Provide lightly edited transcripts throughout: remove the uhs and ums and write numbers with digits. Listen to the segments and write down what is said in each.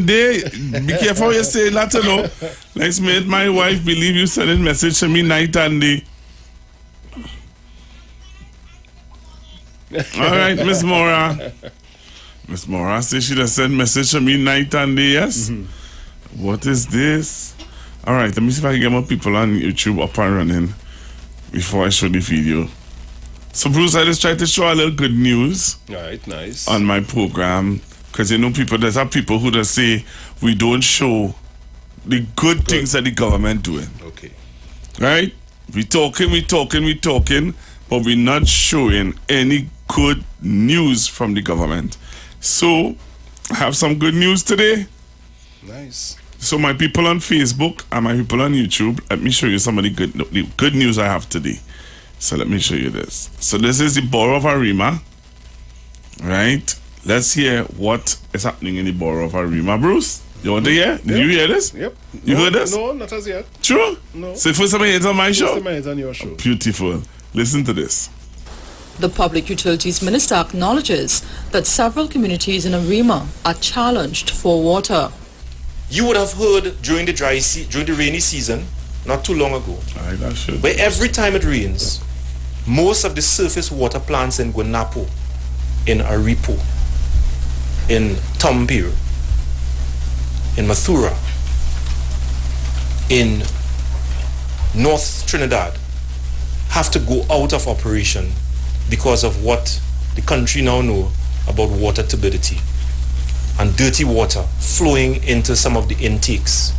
Day, be careful you say that, you know. Let's make my wife believe you sending message to me night and day. All right, Miss Mora. Miss Mora says she just sent message to me night and day, yes? What is this? All right, let me see if I can get more people on YouTube up and running before I show the video. So, Bruce, I just tried to show a little good news. All right, nice. On my program. Because, you know, there's people who just say we don't show the good things that the government doing. Okay. Right? We talking, but we're not showing any good news from the government. So, I have some good news today. Nice. So, my people on Facebook and my people on YouTube, let me show you some of the good news I have today. So, let me show you this. So, this is the borough of Arima. Right? Let's hear what is happening in the borough of Arima. Bruce, you want to hear? Did you hear this? Yep. You heard this? No, not as yet. True? No. So first time it's on my show? First time it's on your show. Beautiful. Listen to this. The Public Utilities Minister acknowledges that several communities in Arima are challenged for water. You would have heard during the rainy season, not too long ago, where every time it rains, most of the surface water plants in Guanapo, in Aripo, in Tambir, in Mathura, in North Trinidad, have to go out of operation because of what the country now know about water turbidity and dirty water flowing into some of the intakes.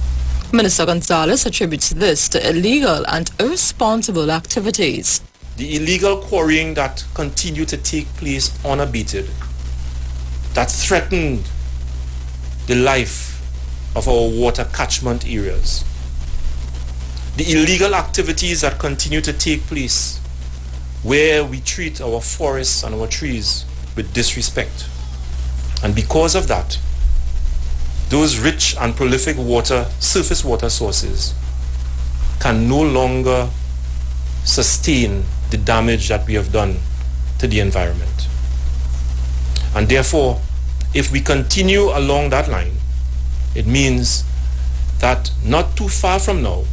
Minister Gonzalez attributes this to illegal and irresponsible activities. The illegal quarrying that continued to take place unabated, that threatened the life of our water catchment areas. The illegal activities that continue to take place where we treat our forests and our trees with disrespect. And because of that, those rich and prolific surface water sources can no longer sustain the damage that we have done to the environment. And therefore, if we continue along that line, it means that not too far from now,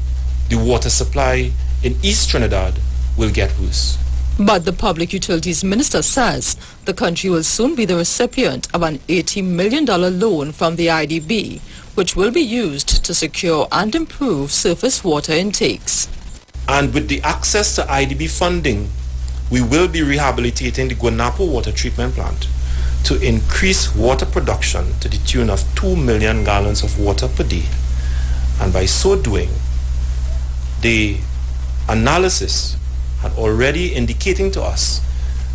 the water supply in East Trinidad will get worse. But the Public Utilities Minister says the country will soon be the recipient of an $80 million loan from the IDB, which will be used to secure and improve surface water intakes. And with the access to IDB funding, we will be rehabilitating the Guanapo water treatment plant to increase water production to the tune of 2 million gallons of water per day. And by so doing, the analysis had already indicating to us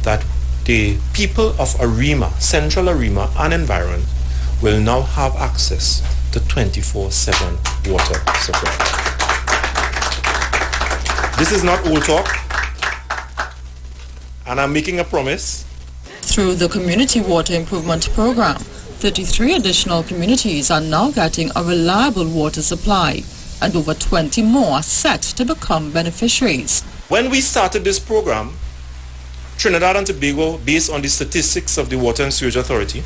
that the people of Arima, Central Arima and environment will now have access to 24/7 water supply. This is not old talk, and I'm making a promise. Through the Community Water Improvement Program, 33 additional communities are now getting a reliable water supply, and over 20 more are set to become beneficiaries. When we started this program, Trinidad and Tobago, based on the statistics of the Water and Sewage Authority,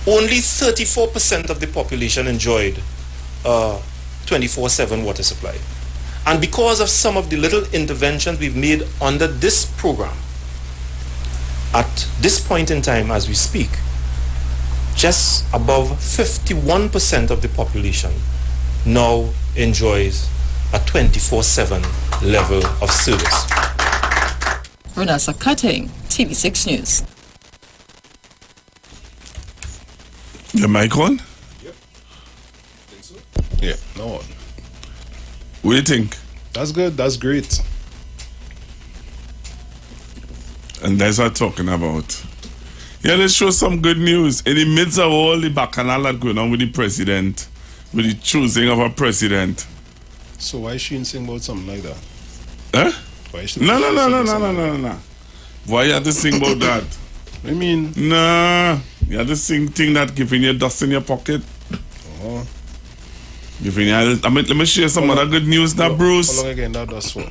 only 34% of the population enjoyed a 24/7 water supply. And because of some of the little interventions we've made under this program, at this point in time as we speak, just above 51% of the population now enjoys a 24/7 level of service. Renessa Cutting, TV6 News. Your mic on? Yep. Think so? Yeah, no one. What do you think? That's good. That's great. And that's what I'm talking about. Yeah, let's show some good news. In the midst of all the bacchanal that going on with the president, with the choosing of a president. So why shouldn't sing about something like that? Huh? Why No. Why you have to sing about that? I mean... Nah. You have to sing thing that giving you dust in your pocket. Oh. Giving you... let me share some other good news now, Bruce. How long again that dust for?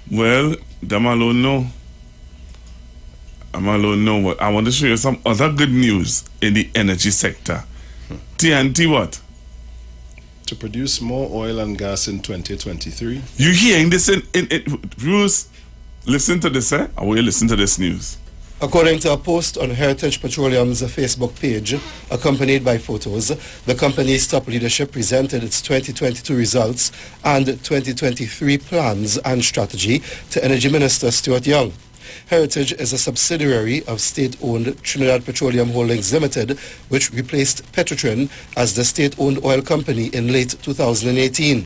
Well, them alone know. I'm alone know what. I want to show you some other good news in the energy sector. TNT what? To produce more oil and gas in 2023. You hearing this in Bruce? Listen to this, eh? I want you to listen to this news. According to a post on Heritage Petroleum's Facebook page, accompanied by photos, the company's top leadership presented its 2022 results and 2023 plans and strategy to Energy Minister Stuart Young. Heritage is a subsidiary of state-owned Trinidad Petroleum Holdings Limited, which replaced Petrotrin as the state-owned oil company in late 2018.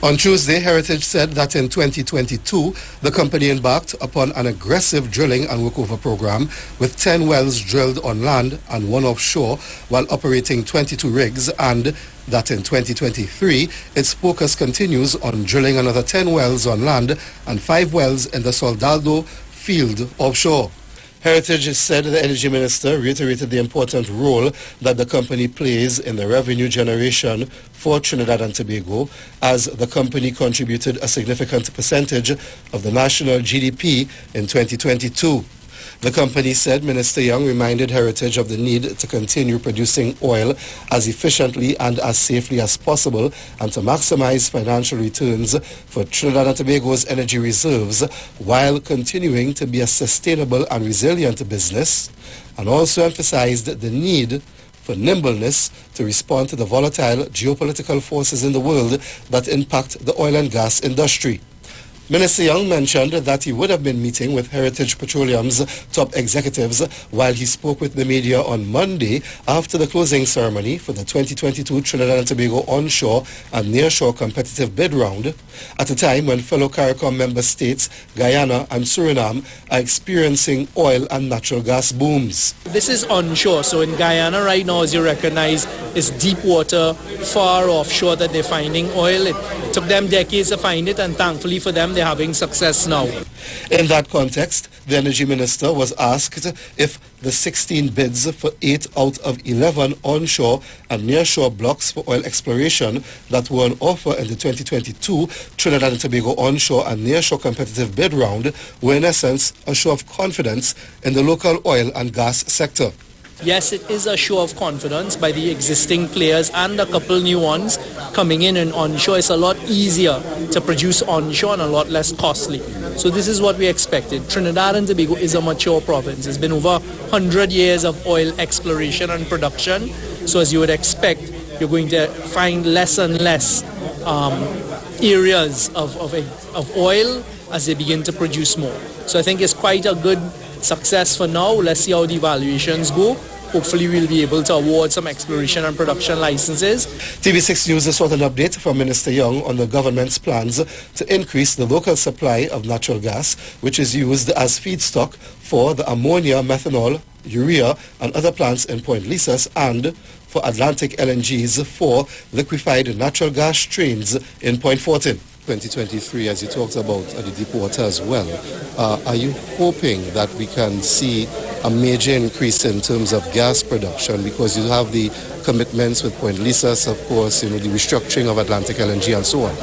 On Tuesday, Heritage said that in 2022, the company embarked upon an aggressive drilling and workover program with 10 wells drilled on land and 1 offshore while operating 22 rigs, and that in 2023, its focus continues on drilling another 10 wells on land and 5 wells in the Soldado field offshore. Heritage said the Energy Minister reiterated the important role that the company plays in the revenue generation for Trinidad and Tobago, as the company contributed a significant percentage of the national GDP in 2022. The company said Minister Young reminded Heritage of the need to continue producing oil as efficiently and as safely as possible and to maximize financial returns for Trinidad and Tobago's energy reserves while continuing to be a sustainable and resilient business, and also emphasized the need for nimbleness to respond to the volatile geopolitical forces in the world that impact the oil and gas industry. Minister Young mentioned that he would have been meeting with Heritage Petroleum's top executives while he spoke with the media on Monday after the closing ceremony for the 2022 Trinidad and Tobago onshore and nearshore competitive bid round, at a time when fellow CARICOM member states Guyana and Suriname are experiencing oil and natural gas booms. This is onshore, so in Guyana right now, as you recognize, is deep water, far offshore that they're finding oil. It took them decades to find it, and thankfully for them, they're having success now. In that context, the Energy Minister was asked if the 16 bids for 8 out of 11 onshore and nearshore blocks for oil exploration that were on offer in the 2022 Trinidad and Tobago onshore and nearshore competitive bid round were in essence a show of confidence in the local oil and gas sector. Yes, it is a show of confidence by the existing players and a couple new ones coming in, and onshore is a lot easier to produce onshore and a lot less costly. So this is what we expected. Trinidad and Tobago is a mature province. It's been over 100 years of oil exploration and production. So as you would expect, you're going to find less and less areas of oil as they begin to produce more. So I think it's quite a good success for now. Let's see how the evaluations go. Hopefully we'll be able to award some exploration and production licenses. TV6 News has sought an update from Minister Young on the government's plans to increase the local supply of natural gas, which is used as feedstock for the ammonia, methanol, urea and other plants in Point Lisas, and for Atlantic LNGs for liquefied natural gas trains in Point Fortin. 2023, as you talked about at the deep water as well, are you hoping that we can see a major increase in terms of gas production, because you have the commitments with Point Lisas, of course, the restructuring of Atlantic LNG and so on?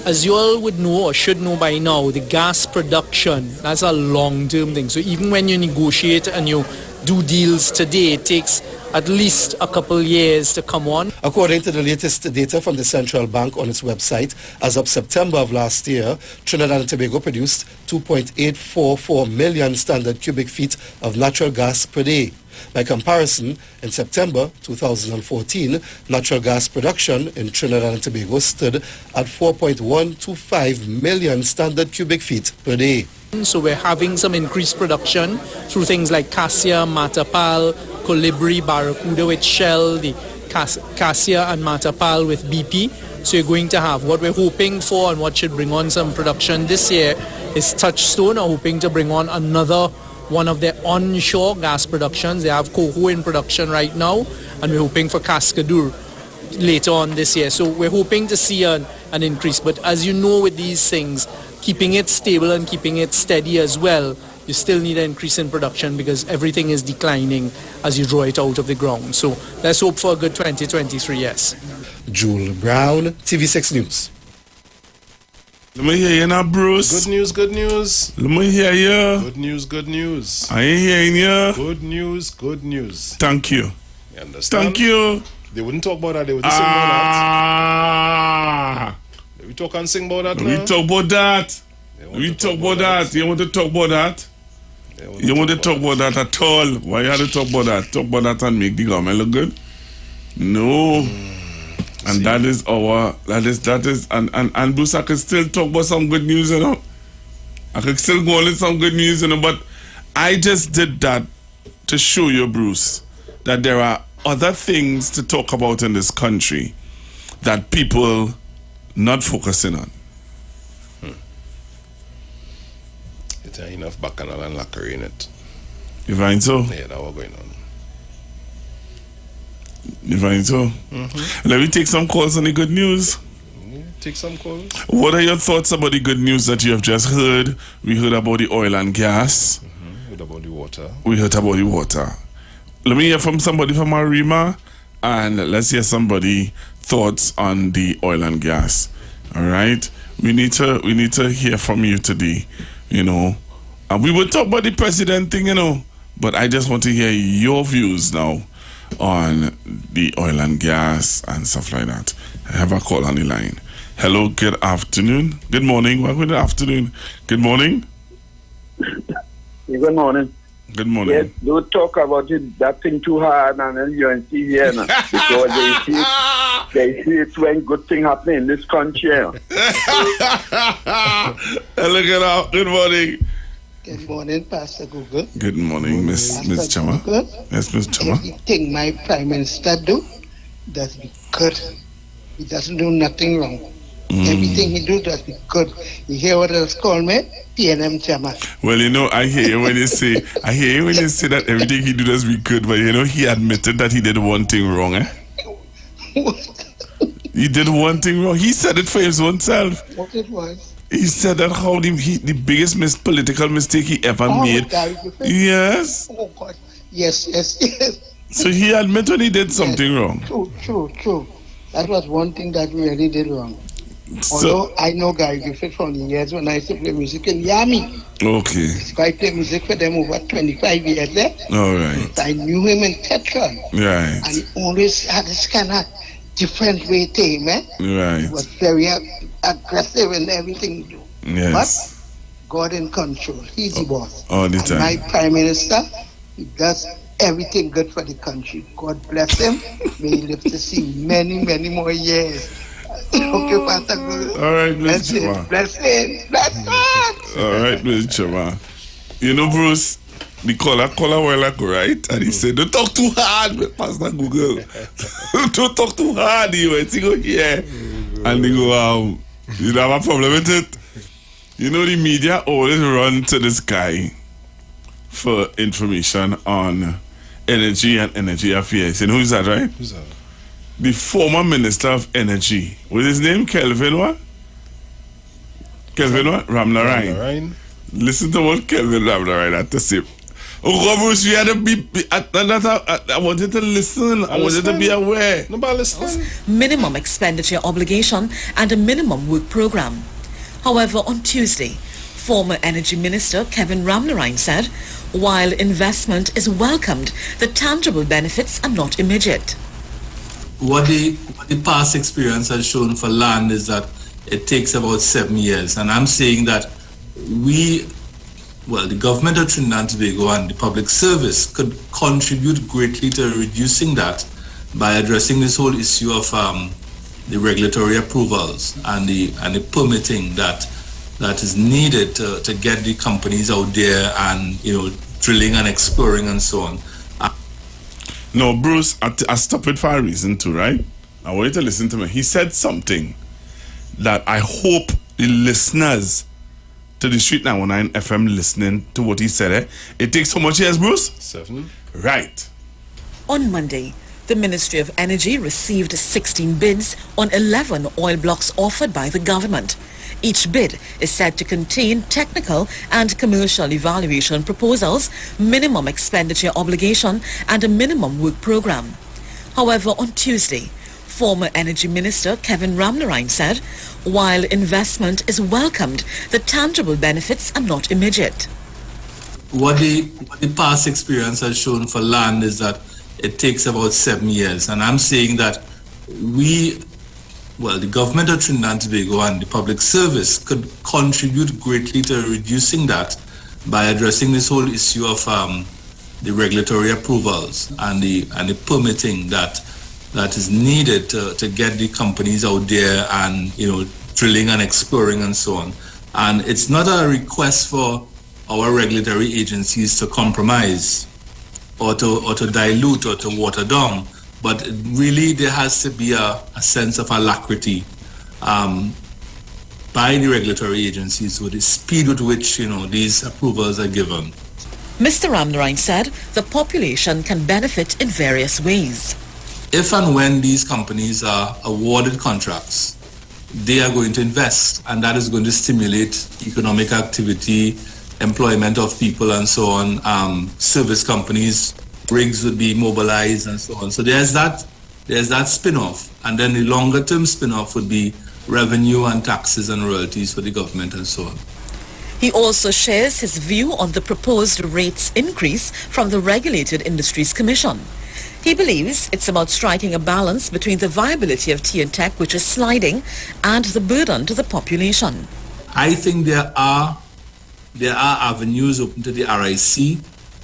As you all would know or should know by now, the gas production, that's a long-term thing. So even when you negotiate and you do deals today, it takes at least a couple years to come on. According to the latest data from the Central Bank on its website, as of September of last year, Trinidad and Tobago produced 2.844 million standard cubic feet of natural gas per day. By comparison, in September 2014, natural gas production in Trinidad and Tobago stood at 4.125 million standard cubic feet per day. So we're having some increased production through things like Cassia, Matapal, Colibri, Barracuda with Shell, the Cassia and Matapal with BP. So you're going to have what we're hoping for, and what should bring on some production this year is Touchstone are hoping to bring on another one of their onshore gas productions. They have Coho in production right now, and we're hoping for Cascadeur later on this year. So we're hoping to see an increase. But as you know, with these things, keeping it stable and keeping it steady as well, you still need an increase in production because everything is declining as you draw it out of the ground. So let's hope for a good 2023, yes. Jewel Brown, TV6 News. Let me hear you now, Bruce. Good news, good news. Let me hear you. Good news, good news. I ain't hearing you. Good news, good news. Thank you. You understand? Thank you. They wouldn't talk about that, they would just sing about that. We talk and sing about that now? We talk about that. We talk about that. You want to talk about that? You want to talk about that at all? Why you have to talk about that? Talk about that and make the government look good? No. And that is and Bruce, I can still talk about some good news, you know. I can still go on with some good news, you know, but I just did that to show you, Bruce, that there are other things to talk about in this country that people not focusing on. It ain't enough bacchanal and lacquer in it. You find so? Yeah, that's what's going on. You find so? Let me take some calls on the good news. Take some calls. What are your thoughts about the good news that you have just heard? We heard about the oil and gas. Heard about the water. We heard about the water. Let me hear from somebody from Arima, and let's hear somebody thoughts on the oil and gas. All right, we need to hear from you today. You know, and we will talk about the president thing, you know, but I just want to hear your views now on the oil and gas and stuff like that. I have a call on the line. Hello, good afternoon. Good morning. Well, good afternoon. Good morning. Good morning. Good morning. Yes, don't talk about it, that thing too hard and then you're on TV, you know, because they see it when good thing happening in this country. You know. Look at that. Good morning. Good morning, Pastor Google. Good morning, Miss Chama. Google. Yes, Miss Chama. Everything my Prime Minister do does be good. He doesn't do nothing wrong. Everything he do does be good. You hear what else call me? PNM Chama. Well, you know, I hear you when you say that everything he do does be good, but you know, he admitted that he did one thing wrong, eh? What? He did one thing wrong. He said it for his own self. What it was? He said that how the biggest political mistake he ever made. Yes. Oh God. Yes. So he admitted when he did something wrong. True. That was one thing that we really did wrong. Although I know Gary Griffith from the years when I used to play music in the army. Okay. So I played music for them over 25 years there. All right. I knew him in Tetra. Right. And he always had this kind of different way to him, eh? Right. He was very aggressive in everything he do. Yes. But God in control. He's the boss. All the time. And my Prime Minister, he does everything good for the country. God bless him. May he live to see many, many more years. Okay, Pastor Guru. All right, Miss Chama. Bless him. All right, Miss Chama. You know, Bruce, the caller a while ago, right? And he said, don't talk too hard, Pastor Google. Don't talk too hard, he went, he go here. And they go, you don't have a problem with it? You know, the media always run to this guy for information on energy and energy affairs. You know who's that, right? Who's that? The former Minister of Energy. What's his name? Kelvin what? Ramnarine. Listen to what Kelvin Ramnarine had to say. Oh, Bruce, we had to be I wanted to listen. I wanted to be aware. Nobody listen. Minimum expenditure obligation and a minimum work program. However, on Tuesday, former Energy Minister Kevin Ramnarine said, while investment is welcomed, the tangible benefits are not immediate. What the past experience has shown for land is that it takes about 7 years. And I'm saying that the government of Trinidad and Tobago and the public service could contribute greatly to reducing that by addressing this whole issue of the regulatory approvals and the permitting that is needed to get the companies out there and, you know, drilling and exploring and so on. No, Bruce, I stopped it for a reason too, right? I want you to listen to me. He said something that I hope the listeners to the Street 919 FM listening to what he said. It takes how much years, Bruce? 7. Right. On Monday, the Ministry of Energy received 16 bids on 11 oil blocks offered by the government. Each bid is said to contain technical and commercial evaluation proposals, minimum expenditure obligation, and a minimum work program. However, on Tuesday, Former Energy Minister Kevin Ramnarine said, while investment is welcomed, the tangible benefits are not immediate. What the past experience has shown for land is that it takes about 7 years. And I'm saying that the government of Trinidad and Tobago and the public service could contribute greatly to reducing that by addressing this whole issue of the regulatory approvals and the permitting that is needed to get the companies out there and, drilling and exploring and so on. And it's not a request for our regulatory agencies to compromise or to dilute or to water down, but really there has to be a sense of alacrity by the regulatory agencies with the speed with which these approvals are given. Mr. Ramnarine said the population can benefit in various ways. If and when these companies are awarded contracts, they are going to invest, and that is going to stimulate economic activity, employment of people and so on. Service companies, rigs would be mobilized and so on. So there's that spin-off, and then the longer term spin-off would be revenue and taxes and royalties for the government and so on. He also shares his view on the proposed rates increase from the Regulated Industries Commission. He believes it's about striking a balance between the viability of tea and tech, which is sliding, and the burden to the population. I think there are avenues open to the RIC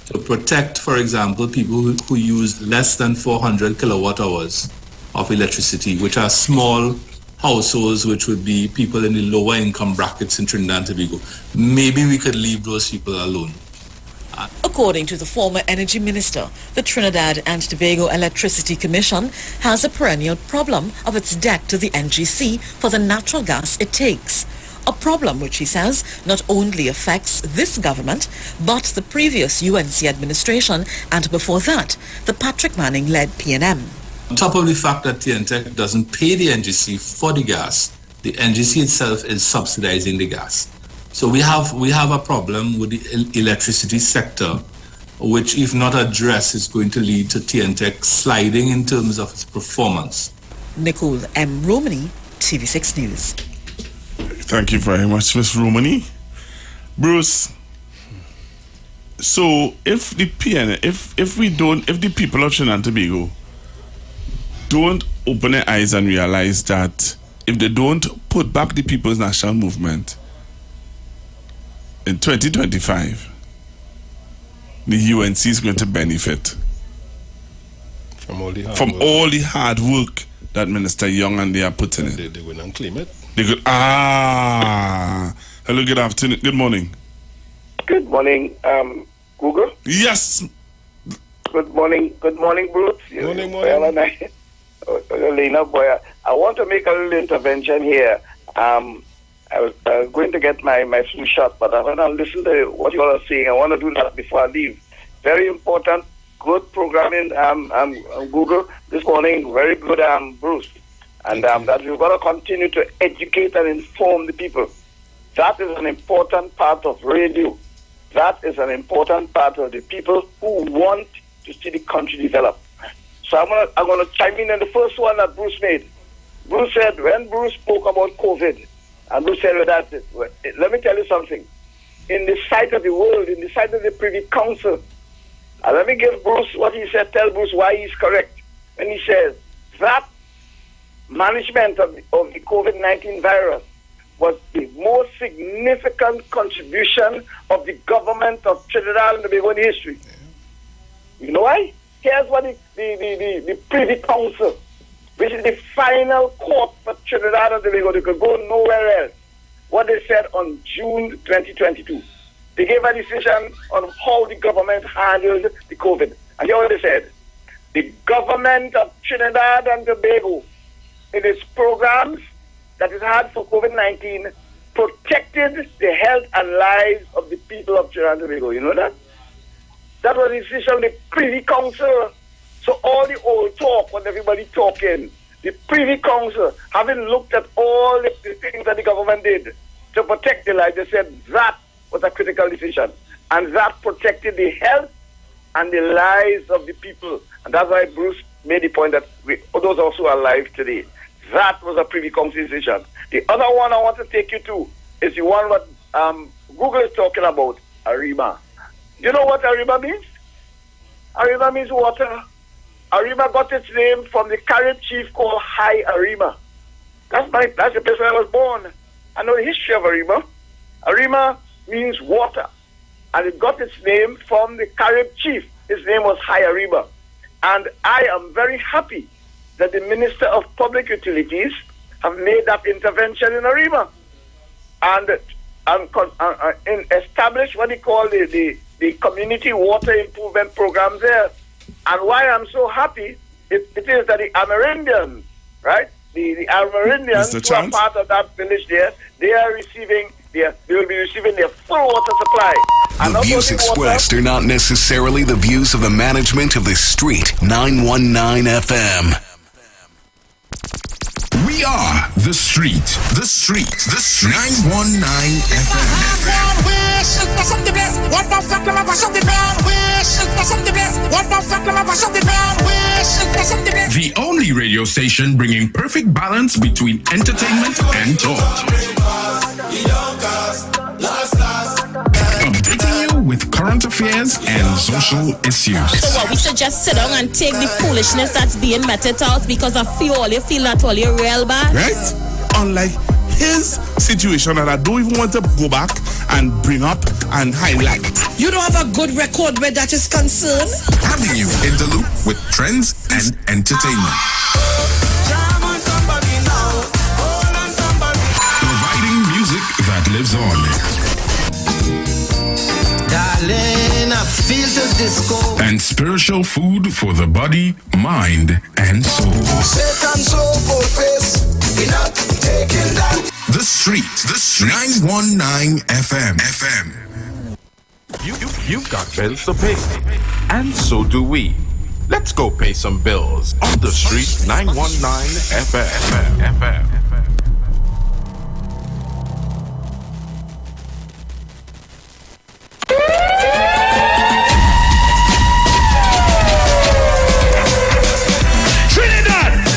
to protect, for example, people who use less than 400 kilowatt hours of electricity, which are small households, which would be people in the lower income brackets in Trinidad and Tobago. Maybe we could leave those people alone. According to the former energy minister, the Trinidad and Tobago Electricity Commission has a perennial problem of its debt to the NGC for the natural gas it takes. A problem which he says not only affects this government, but the previous UNC administration and before that, the Patrick Manning-led PNM. On top of the fact that TNTEC doesn't pay the NGC for the gas, the NGC itself is subsidizing the gas. So we have a problem with the electricity sector, which if not addressed is going to lead to TNTEC sliding in terms of its performance. Nicole M. Romani, TV6 News. Thank you very much, Ms. Romani. Bruce, so if the people of Trinidad and Tobago don't open their eyes and realize that if they don't put back the People's National Movement in 2025, the UNC is going to benefit from all the hard work that Minister Young and they are putting in. They will not claim it. They could. Hello, good afternoon. Good morning. Good morning, Google. Yes. Good morning, Bruce. Morning. Lena Boyer. I want to make a little intervention here. I was going to get my flu shot, but I want to listen to what you all are saying. I want to do that before I leave. Very important, good programming, Google this morning. Very good, Bruce. And that we've got to continue to educate and inform the people. That is an important part of radio. That is an important part of the people who want to see the country develop. So I'm going to chime in the first one that Bruce made. Bruce said, when Bruce spoke about COVID, and Bruce said that, let me tell you something. In the sight of the world, in the sight of the Privy Council, let me give Bruce what he said, tell Bruce why he's correct. When he says that management of the COVID-19 virus was the most significant contribution of the government of Trinidad and Tobago in history. You know why? Here's what the Privy Council, which is the final court for Trinidad and Tobago, they could go nowhere else, what they said on June 2022. They gave a decision on how the government handled the COVID. And here's what they said. The government of Trinidad and Tobago, in its programs that it had for COVID-19, protected the health and lives of the people of Trinidad and Tobago. You know that? That was the decision of the Privy Council. So all the old talk, when everybody talking, the Privy Council, having looked at all the things that the government did to protect the life, they said that was a critical decision. And that protected the health and the lives of the people. And that's why Bruce made the point that those also are alive today. That was a Privy Council decision. The other one I want to take you to is the one that Google is talking about, Arima. You know what Arima means? Arima means water. Arima got its name from the Carib chief called High Arima. That's the place where I was born. I know the history of Arima. Arima means water. And it got its name from the Carib chief. His name was High Arima. And I am very happy that the Minister of Public Utilities have made that intervention in Arima. And established what they call the community water improvement programs there. And why I'm so happy, it is that the Amerindians, right? The Amerindians who are part of that village there, they will be receiving their full water supply. The views expressed are not necessarily the views of the management of the Street 919 FM. We are the Street. The Street. The Street. 919 FM. The only radio station bringing perfect balance between entertainment and talk. Updating you with current affairs and social issues. So what, we should just sit down and take the foolishness that's being meted out because of all you feel that all you're real bad? Right? Unlike his situation that I don't even want to go back and bring up and highlight. You don't have a good record where that is concerned? Having you in the loop with trends and entertainment. Providing music that lives on. Darling, I feel the disco. And spiritual food for the body, mind, and soul. The Street. The Street. 919 FM. You've got bills to pay. And so do we. Let's go pay some bills on the Street 919 FM.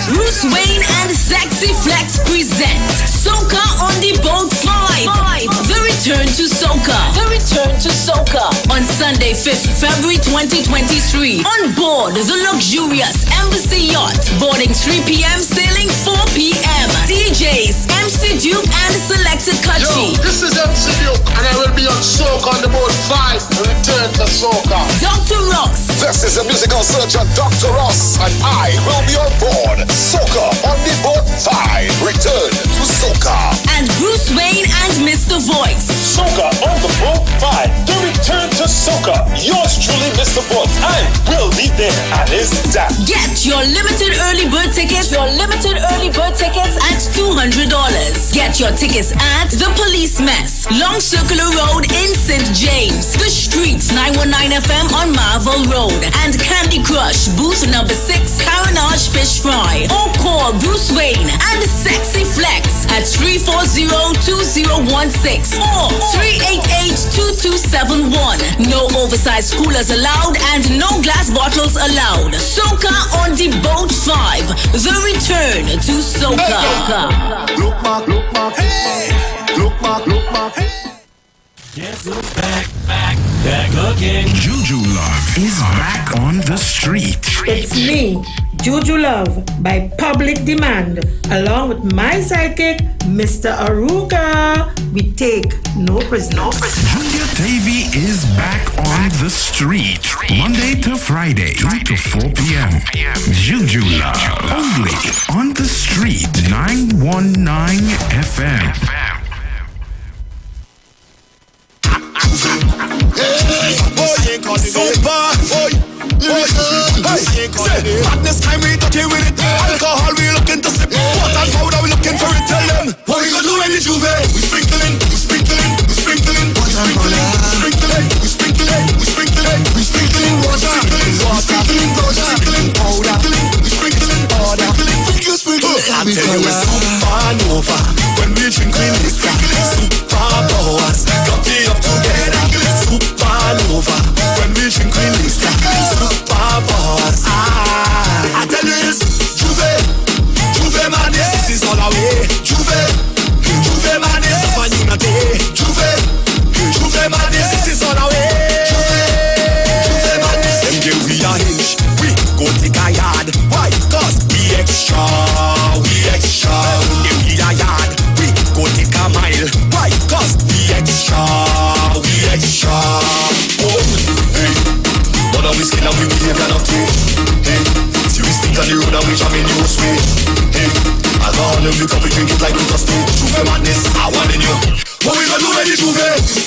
Bruce Wayne and Sexy Flex present Soca on the Boat 5. The Return to Soca. On Sunday, 5th February 2023. On board the luxurious Embassy Yacht. Boarding 3 p.m. Sailing 4 p.m. DJs MC Duke and Selected Kachi. Yo, this is MC Duke and I will be on Soca on the Boat 5. The Return to Soca. Dr. Ross. This is the musical surgeon Dr. Ross and I will be on board Soca on the Boat 5. Return to Soca. And Bruce Wayne and Mr. Voice. Soca on the Boat 5. The Return to Soca. Yours truly, Mr. Boat. I will be there and is that. Get your limited early bird tickets. At $200. Get your tickets at The Police Mess, Long Circular Road in St. James. The Streets 919 FM on Marvel Road. And Candy Crush, booth number 6, Caranage Fish Fry. Or call Bruce Wayne and Sexy Flex at 340-2016 or 388-2271. No oversized coolers allowed and no glass bottles allowed. Soca on the Boat 5. The Return to Soca. Look back, hey. Guess who's back again. Juju Love is back on the street. It's me, Juju Love, by public demand, along with my sidekick, Mr. Aruka. We take no prisoners. Junior Davy is back on the street, Monday to Friday, 2 to 4 p.m. Juju Love, only on the street, 919 FM. Madness time we dirty with it. Alcohol we looking to sip. What and powder we looking for it. Tell them what we gonna do when we juve. We sprinkling. We sprinkling water. We sprinkling powder. We sprinkling powder. I tell you it's supernova when we drink with this guy. Super powers got me up together. supernova. When we drink we liquor, superpowers. I tell you this, Juve madness, this is all our way. Juve madness, of a unity. Juve madness, this is all our way. Juve madness, them give we a hinge, we go take a yard. Why? Cause we extra. If we a yard, we go take a mile. Why? Cause we extra. Oh, hey, but on we skin and we behave and up to. Hey, see we stick on the road and we jam in the host way. Hey, alcohol and liquor we drink it like we just do. Juve madness, I want in you. What we gonna do when the Juve? We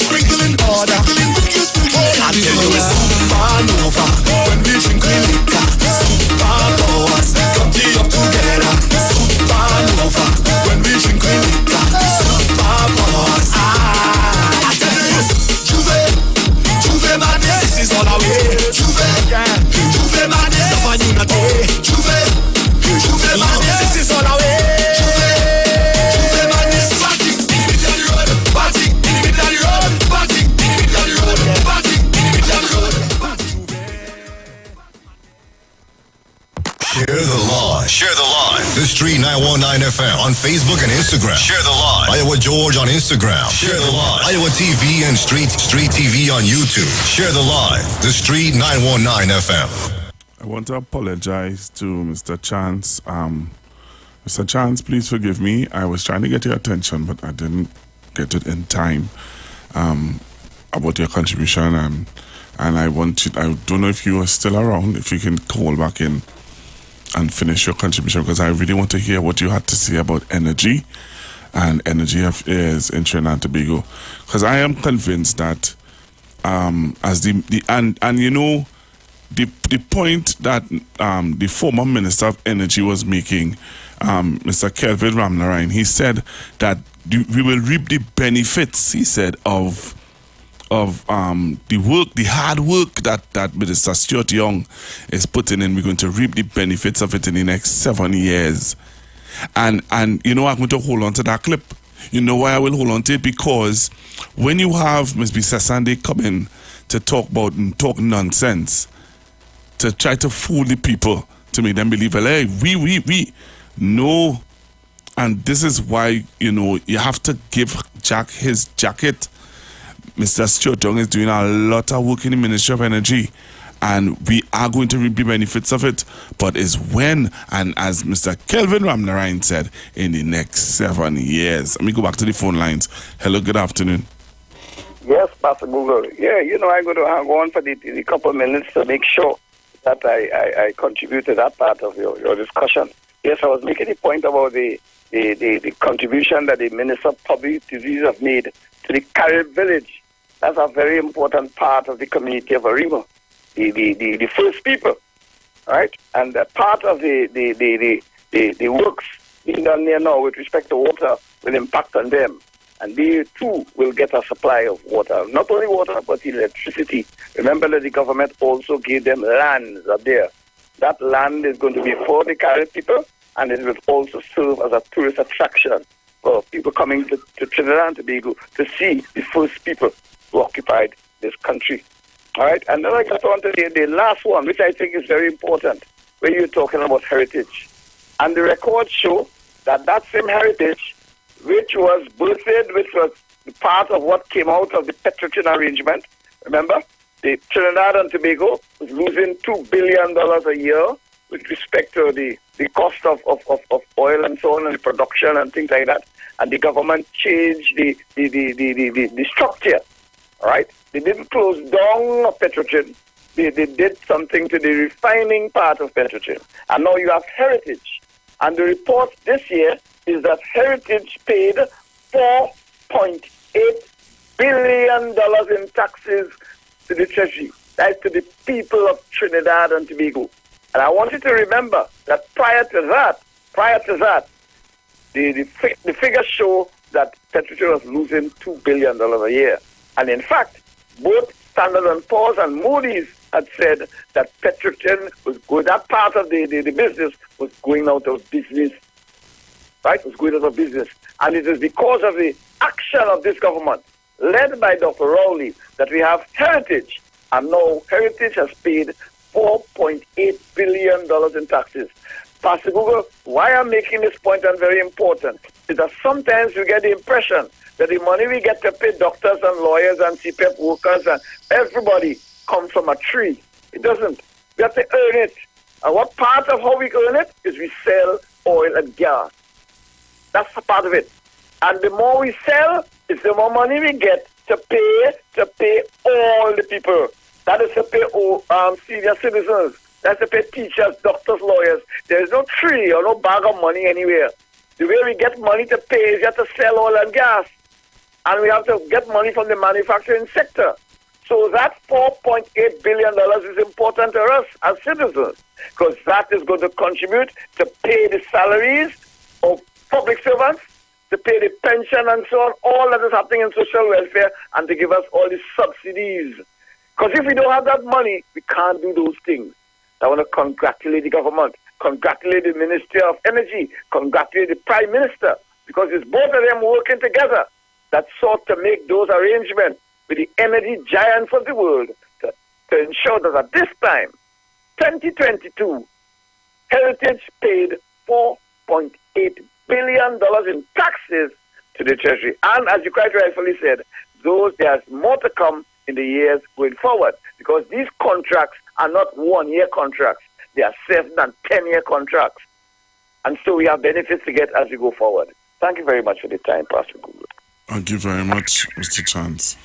sprinkling water. I tell you it's supernova. When we drink we liquor, superpowers. Come up together, supernova. When we drink we liquor, superpowers. I tell you this, Juve madness, this is all our way. Juve madness, of a unity. Juve madness, this is all our way. Juve madness, party in the middle of the road, party in the middle of the road, party in the middle of the road, party in the middle of the road. Share the live. The Street 919 FM on Facebook and Instagram. Share the live. Iowa George on Instagram. Share the live. Iowa TV and Street TV on YouTube. Share the live. The Street 919 FM. I want to apologize to Mr. Chance. Mr. Chance, please forgive me. I was trying to get your attention, but I didn't get it in time about your contribution. And I don't know if you are still around, if you can call back in and finish your contribution, because I really want to hear what you had to say about energy and energy affairs in Trinidad and Tobago. Because I am convinced that the point that the former Minister of Energy was making, Mr. Kelvin Ramnarine, he said that we will reap the benefits, he said, of the hard work that Minister Stuart Young is putting in. We're going to reap the benefits of it in the next 7 years. And I'm going to hold on to that clip. You know why I will hold on to it? Because when you have Ms. Bisesande come in to talk nonsense, to try to fool the people, to make them believe, hey, we. No. And this is why, you have to give Jack his jacket. Mr. Stuart Young is doing a lot of work in the Ministry of Energy, and we are going to reap the benefits of it. But it's when, and as Mr. Kelvin Ramnarine said, in the next 7 years. Let me go back to the phone lines. Hello, good afternoon. Yes, Pastor Google. Yeah, I'm going to hang on for the couple of minutes to make sure that I contribute to that part of your discussion. Yes, I was making a point about the contribution that the Minister of Public Disease have made to the Carib village. That's a very important part of the community of Arima, the first people, right? And part of the works being done there now with respect to water will impact on them. And they too will get a supply of water. Not only water, but electricity. Remember that the government also gave them lands up there. That land is going to be for the Carib people, and it will also serve as a tourist attraction for people coming to Trinidad and Tobago to see the first people who occupied this country. All right? And then I got on to the last one, which I think is very important, where you're talking about heritage. And the records show that same heritage, which was birthed, which was part of what came out of the Petrotrin arrangement. Remember, the Trinidad and Tobago was losing $2 billion a year with respect to the cost of oil and so on, and the production and things like that. And the government changed the structure, right? They didn't close down Petrotrin. They did something to the refining part of Petrotrin. And now you have Heritage. And the report this year is that Heritage paid $4.8 billion in taxes to the Treasury. That's to the people of Trinidad and Tobago. And I want you to remember that prior to that, the figures show that Petrotrin was losing $2 billion a year. And in fact, both Standard & Poor's and Moody's had said that Petrochem was good. That part of the business was going out of business. Right? It was going out of business. And it is because of the action of this government, led by Dr. Rowley, that we have Heritage. And now Heritage has paid $4.8 billion in taxes. Pastor Google, why I'm making this point and very important is that sometimes we get the impression that the money we get to pay doctors and lawyers and CPF workers and everybody comes from a tree. It doesn't. We have to earn it. And what part of how we earn it is we sell oil and gas. That's a part of it. And the more we sell, is the more money we get to pay all the people. That is to pay senior citizens. That's to pay teachers, doctors, lawyers. There is no tree or no bag of money anywhere. The way we get money to pay is you have to sell oil and gas. And we have to get money from the manufacturing sector. So that $4.8 billion is important to us as citizens, because that is going to contribute to pay the salaries of public servants, to pay the pension and so on, all that is happening in social welfare, and to give us all the subsidies. Because if we don't have that money, we can't do those things. I want to congratulate the government, congratulate the Ministry of Energy, congratulate the Prime Minister, because it's both of them working together that sought to make those arrangements with the energy giants of the world to ensure that at this time, 2022, Heritage paid $4.8 billion in taxes to the Treasury. And as you quite rightfully said, there's more to come in the years going forward, because these contracts are not one-year contracts. They are 7 and 10-year contracts. And so we have benefits to get as we go forward. Thank you very much for the time, Pastor Google. Thank you very much, Mr. Chance.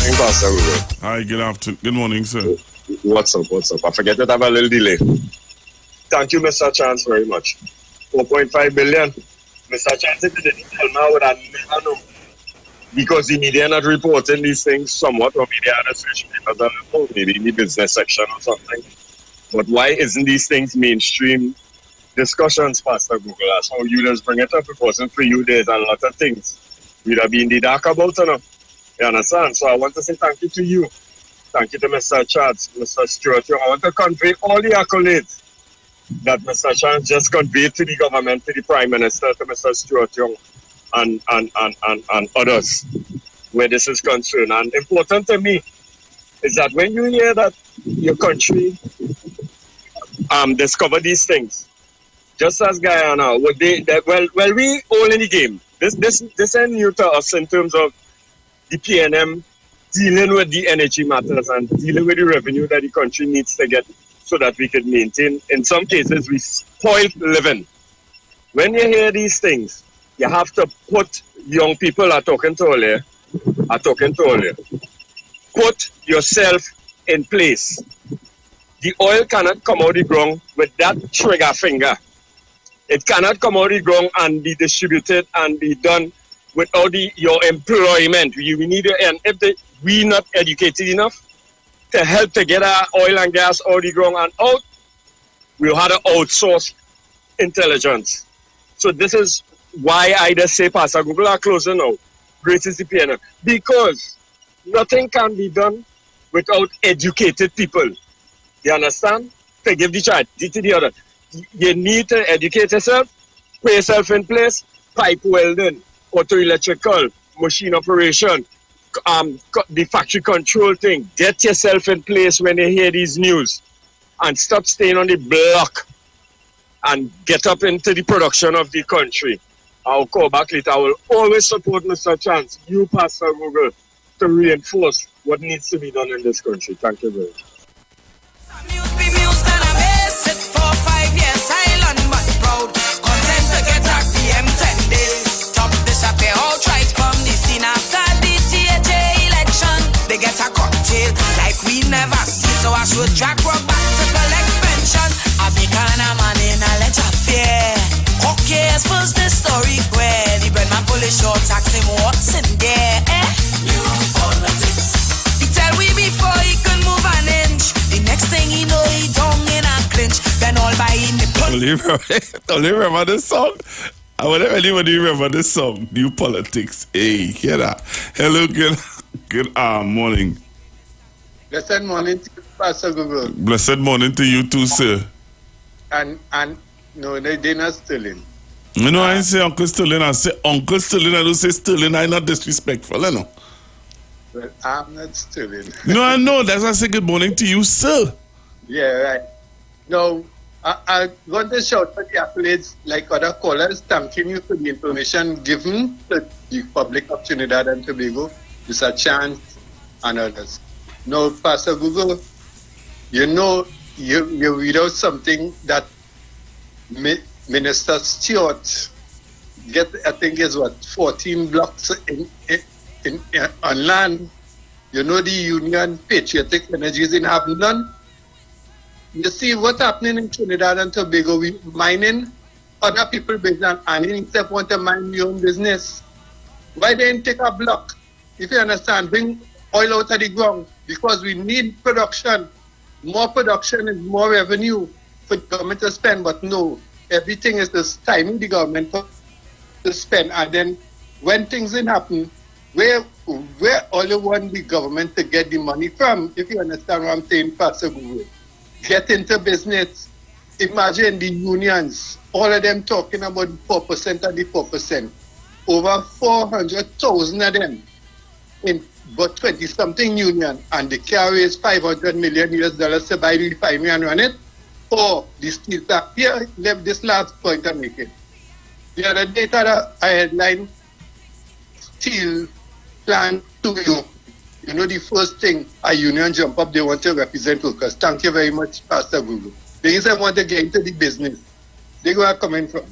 Thank Pastor Google. Hi, good morning, sir. What's up? I forget that I have a little delay. Thank you, Mr. Chance, very much. 4.5 billion. Mr. Chance, if you didn't tell me, I would have never known. Because the media not reporting these things somewhat, or media administration, maybe in the business section or something. But why isn't these things mainstream discussions, Pastor Google? That's how you just bring it up. If it wasn't for you, there's a lot of things we'd have been in the dark about, you know. You understand? So I want to say thank you to you. Thank you to Mr. Chance, Mr. Stewart. I want to convey all the accolades that Mr. Chance just conveyed to the government, to the Prime Minister, to Mr. Stewart Young, and others, where this is concerned. And important to me is that when you hear that your country discover these things, just as Guyana, we all in the game. This ain't new to us in terms of the PNM dealing with the energy matters and dealing with the revenue that the country needs to get so that we can maintain. In some cases, we spoil living. When you hear these things, you have to put young people are talking to earlier. Put yourself in place. The oil cannot come out of the ground with that trigger finger. It cannot come out of the ground and be distributed and be done without your employment. We need and if we not educated enough to help to get our oil and gas out of the ground and out, we'll have to outsource intelligence. So this is why I just say, Pastor Google are closing now. Great is the PNM. Because nothing can be done without educated people. You understand? To give the charge to the other. You need to educate yourself, put yourself in place, pipe welding, auto electrical, machine operation, the factory control thing. Get yourself in place when you hear these news and stop staying on the block and get up into the production of the country. I'll call back later. I will always support Mr. Chance, you, Pastor Google, to reinforce what needs to be done in this country. Thank you very much. They get a cocktail like we never see. So I should Jack rock back to collect pension. I be kind of man in a let of fear. Okay, as first the story where the bread man pull his short, tax him what's in there. New politics. He tell we before he can move an inch. The next thing he know he down in a clinch. Then all by in the Don't you remember this song? I wonder if anybody remember this song, New Politics. Hey, hear that? Hello, good. Good morning. Blessed morning to you, Pastor Google. Blessed morning to you too, sir. And no, they're not stealing. You know, I say Uncle Sterling, I say Uncle Sterling, I don't say Sterling, I'm not disrespectful, you know. Well, I'm not stealing. No, I know, that's why I say good morning to you, sir. Yeah, right. No, I want to shout for the accolades like other callers, thanking you for the information given to the public of Trinidad and Tobago. It's a chance and others. No, Pastor Google, you know, you read out something that Minister Stewart get, I think is what, 14 blocks in on land. You know the Union Patriotic Energies in have none. You see what's happening in Trinidad and Tobago, we mining other people business and instead want to mind your own business. Why didn't take a block? If you understand, bring oil out of the ground because we need production. More production is more revenue for the government to spend, but no, everything is just timing the government to spend. And then when things didn't happen, where all you want the government to get the money from, if you understand what I'm saying, Pastor Google. Get into business. Imagine the unions, all of them talking about 4% and the 4%. Over 400,000 of them in but 20-something union, and they carry is $500 million to buy the refinery and run it. Or the steel plant. Here, this last point I'm making. The other data that I headline steel plant to you. You know, the first thing a union jump up, they want to represent workers. Thank you very much, Pastor Google. They say want to get into the business. They go coming from.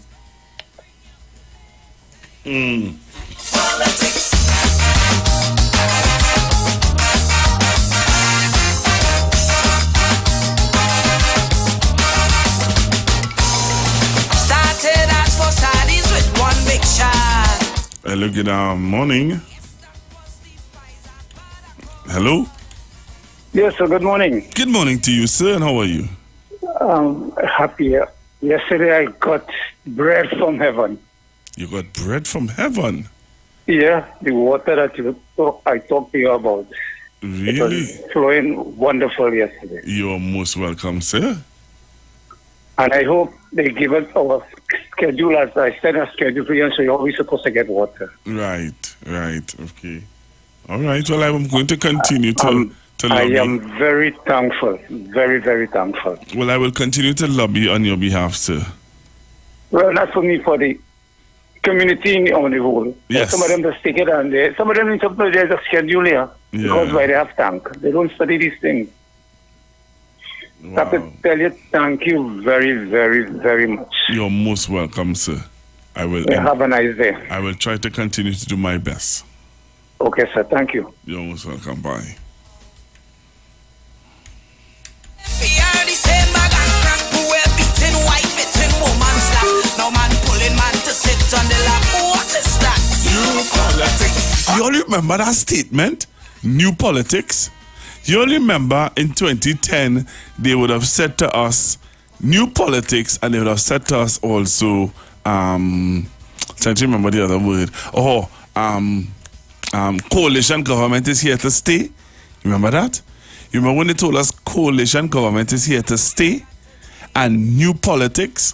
Started as for studies with one big shot. Hello, good morning. Hello? Yes, sir, good morning. Good morning to you, sir, and how are you? Happy. Yesterday I got bread from heaven. You got bread from heaven? Yeah, the water that I talked to you about. Really? It was flowing wonderful yesterday. You're most welcome, sir. And I hope they give us our schedule as I send a schedule for you, so you're always supposed to get water. Right, okay. All right, well, I'm going to continue to lobby. I am very thankful, very, very thankful. Well, I will continue to lobby on your behalf, sir. Well, not for me, for the community on the whole. Yes. Some of them just take it and some of them in some there's a schedule here because why they have tank. They don't study these things. Wow. I have to tell you, thank you very, very, very much. You're most welcome, sir. I will. Have a nice day. I will try to continue to do my best. Okay, sir. Thank you. You're most welcome. Bye. You all remember that statement? New politics? You all remember in 2010 they would have said to us new politics, and they would have said to us also trying to remember the other word. Coalition government is here to stay. Remember that? You remember when they told us coalition government is here to stay and new politics?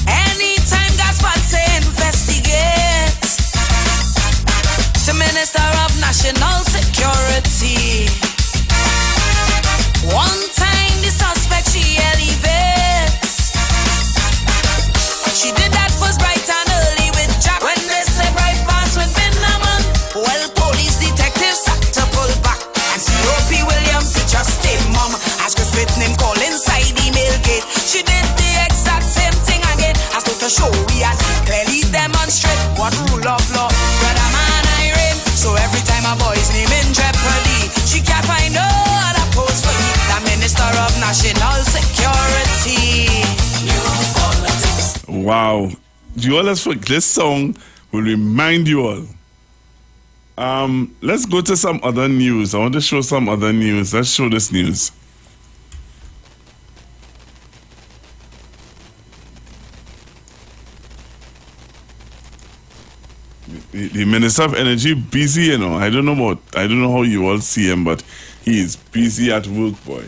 Anytime Gaspard say investigate the Minister of National Security. One time the suspect she elevates. She did that first bright and early with Jack. When they say bright pants with Binaman, well, police detectives had to pull back. And COP Williams, he just stayed mum. As Griffith name call inside the mail gate. She did the exact same thing again. As to show we had clearly demonstrate what rule of law. Brother man, I reign. So every time a boy's name in jeopardy, she can't find no other post for me. The Minister of National Security. Wow. You all for this song will remind you all. Let's go to some other news. I want to show some other news. Let's show this news. the Minister of Energy busy, you know. I don't know how you all see him, but he is busy at work, boy.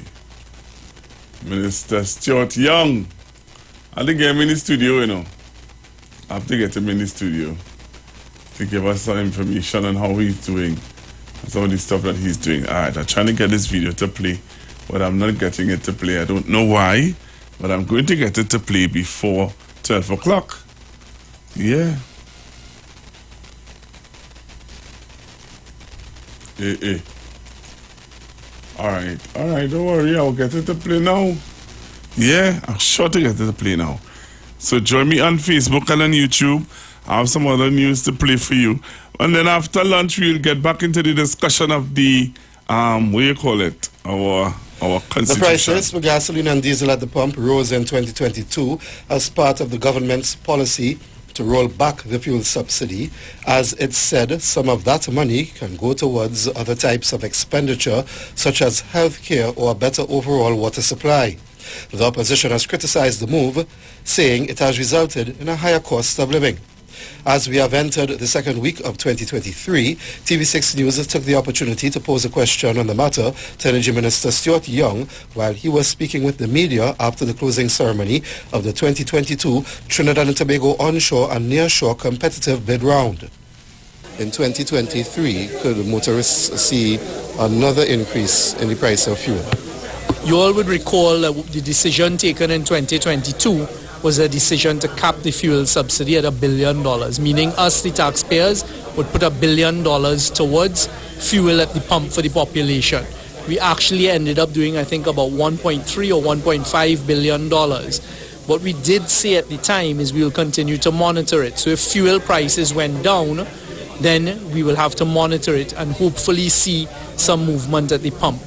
Minister Stuart Young. I think get him in the studio, you know. I have to get him in the studio to give us some information on how he's doing, some of the stuff that he's doing. Alright, I'm trying to get this video to play, but I'm not getting it to play. I don't know why, but I'm going to get it to play before 12 o'clock. Yeah. Alright, don't worry, I'll get it to play now. Yeah, I'm sure to get it to play now. So join me on Facebook and on YouTube. I have some other news to play for you. And then after lunch, we'll get back into the discussion of the, what do you call it? Our constitution. The prices for gasoline and diesel at the pump rose in 2022 as part of the government's policy to roll back the fuel subsidy. As it said, some of that money can go towards other types of expenditure, such as health care or a better overall water supply. The opposition has criticized the move, saying it has resulted in a higher cost of living. As we have entered the second week of 2023, TV6 News took the opportunity to pose a question on the matter to Energy Minister Stuart Young while he was speaking with the media after the closing ceremony of the 2022 Trinidad and Tobago onshore and nearshore competitive bid round. In 2023, could motorists see another increase in the price of fuel? You all would recall the decision taken in 2022 was a decision to cap the fuel subsidy at $1 billion, meaning us, the taxpayers, would put $1 billion towards fuel at the pump for the population. We actually ended up doing, I think, about 1.3 or $1.5 billion. What we did say at the time is we will continue to monitor it. So if fuel prices went down, then we will have to monitor it and hopefully see some movement at the pump.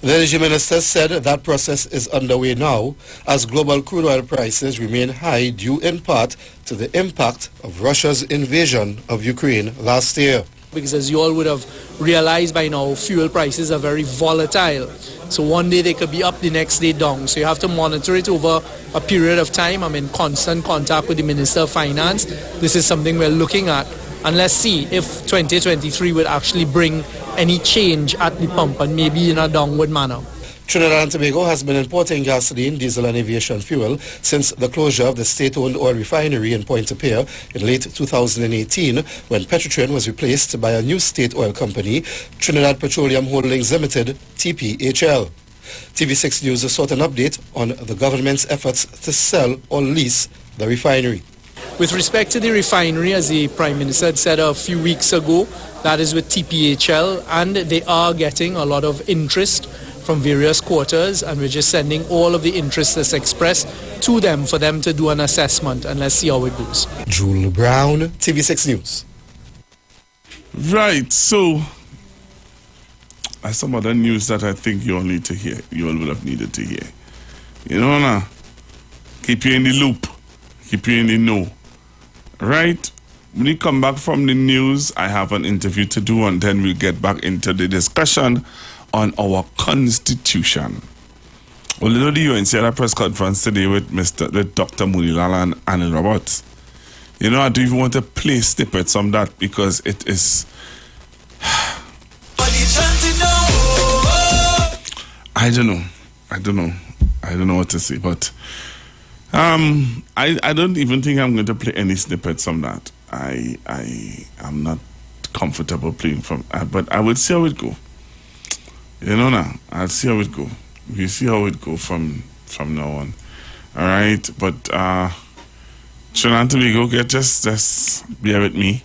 The Energy Minister said that process is underway now as global crude oil prices remain high due in part to the impact of Russia's invasion of Ukraine last year. Because as you all would have realized by now, fuel prices are very volatile. So one day they could be up, the next day down. So you have to monitor it over a period of time. I'm in constant contact with the Minister of Finance. This is something we're looking at. And let's see if 2023 would actually bring any change at the pump and maybe in a downward manner. Trinidad and Tobago has been importing gasoline, diesel and aviation fuel since the closure of the state-owned oil refinery in Pointe-a-Pierre in late 2018 when Petrotrin was replaced by a new state oil company, Trinidad Petroleum Holdings Limited, TPHL. TV6 News sought an update on the government's efforts to sell or lease the refinery. With respect to the refinery, as the Prime Minister had said a few weeks ago, that is with TPHL, and they are getting a lot of interest from various quarters, and we're just sending all of the interest that's expressed to them for them to do an assessment, and let's see how it goes. Jules Brown, TV6 News. Right, so that's some other news that I think you all need to hear. You all would have needed to hear. You know, now, keep you in the loop, keep you in the know. Right? When we come back from the news, I have an interview to do, and then we'll get back into the discussion on our constitution. Well, you know, the UNC had a press conference today with Dr. Munilala and Anil Roberts. You know, I don't even want to play snippets on that because it is. I don't know what to say, but I don't even think I'm going to play any snippets on that. I am not comfortable playing from, but I will see how it go. You know, now I'll see how it go. We'll see how it go from now on. All right, but Trinidad and Tobago, just bear with me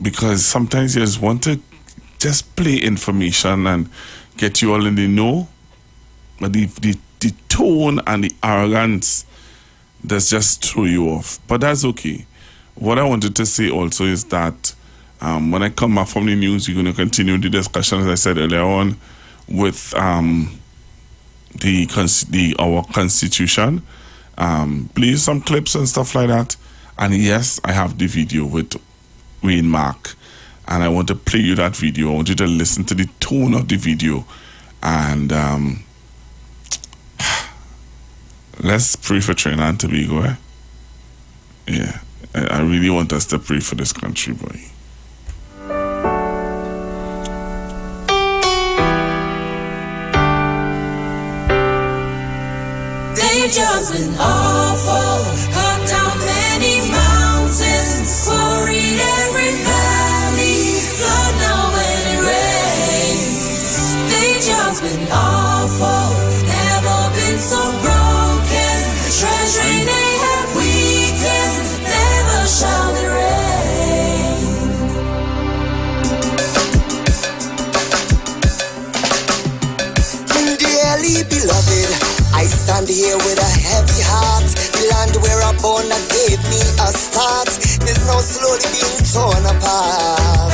because sometimes you just want to just play information and get you all in the know, but the tone and the arrogance does just throw you off. But that's okay. What I wanted to say also is that when I come back from the news, we're going to continue the discussion, as I said earlier on, with our constitution. Play some clips and stuff like that. And yes, I have the video with Wayne Mark. And I want to play you that video. I want you to listen to the tone of the video. And let's pray for Trinidad and Tobago. Yeah. I really want us to pray for this country, boy. They've just been awful, cut down many mountains, quarried every valley, flood now when it rains. They've just been awful, never been so broken, treasuring they have weakened, never shall they reign. Dearly beloved, I stand here with a heavy heart. The land where I born and gave me a start is now slowly being torn apart.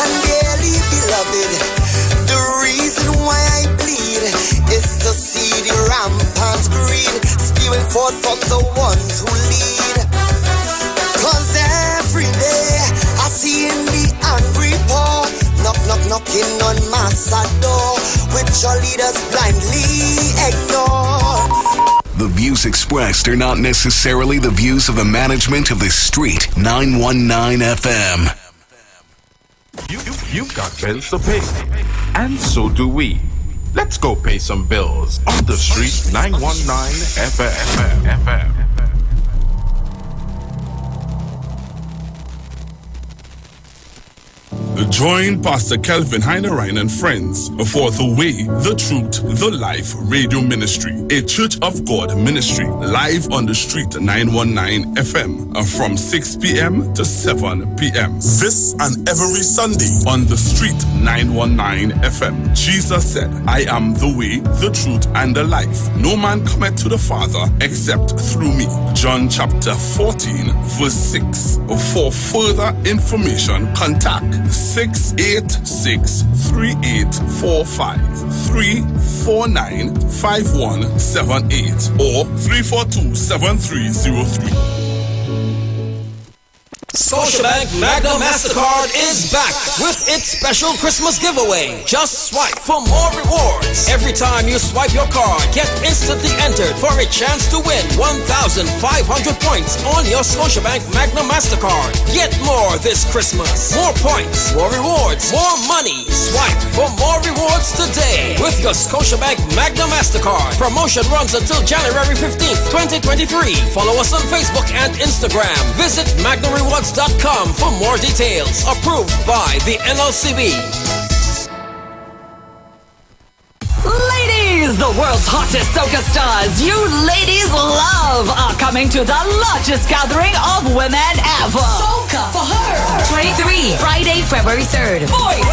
And dearly beloved, the reason why I bleed is to see the rampant greed spewing forth from the ones who lead. Cause every day I see in the angry poor knocking on my door, which your leaders blindly ignore. The views expressed are not necessarily the views of the management of the Street 919 FM. You've got bills to pay, and so do we. Let's go pay some bills on the Street 919 FM. Join Pastor Kelvin Heinerine and friends for The Way, The Truth, The Life Radio Ministry, a Church of God ministry, live on the Street 919 FM from 6 p.m. to 7 p.m. This and every Sunday on the Street 919 FM. Jesus said, I am the way, the truth, and the life. No man cometh to the Father except through me. John chapter 14, verse 6. For further information, contact 686-3845-349-5178 or 342-7303. Scotiabank Magna MasterCard is back with its special Christmas giveaway. Just swipe for more rewards. Every time you swipe your card, get instantly entered for a chance to win 1,500 points on your Scotiabank Magna MasterCard. Get more this Christmas. More points, more rewards, more money. Swipe for more rewards today with your Scotiabank Magna MasterCard. Promotion runs until January 15th, 2023. Follow us on Facebook and Instagram. Visit MagnaRewards.com for more details. Approved by the NLCB. Ladies, the world's hottest soca stars you ladies love are coming to the largest gathering of women ever. Soca for her. 23, Friday, February 3rd. Boys.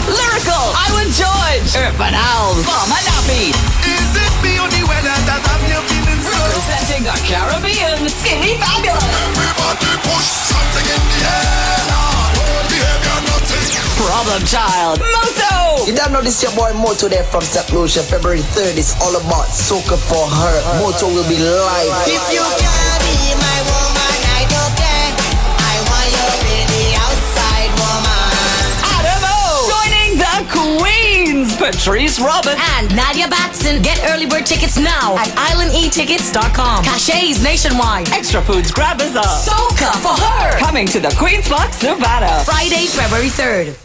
Lyrical, Iwer George, Urban Owls, Mama Nappy. Is it the only weather that I'm feeling so? Representing the Caribbean, Skinny Fabulous. Everybody push something in the air now. Behavior nothing. Problem Child, Moto. You don't know this your boy Moto there from St. Lucia. February 3rd is all about soca for her. Moto will be live. If you can't be my woman, I don't care. I want you in the outside woman. Adamo. Joining the Queens, Patrice Robin and Nadia Batson. Get early bird tickets now at islandetickets.com. Cachets nationwide. Extra Foods Grabbers Up. Soca for her. Coming to the Queen's Park, Nevada. Friday, February 3rd.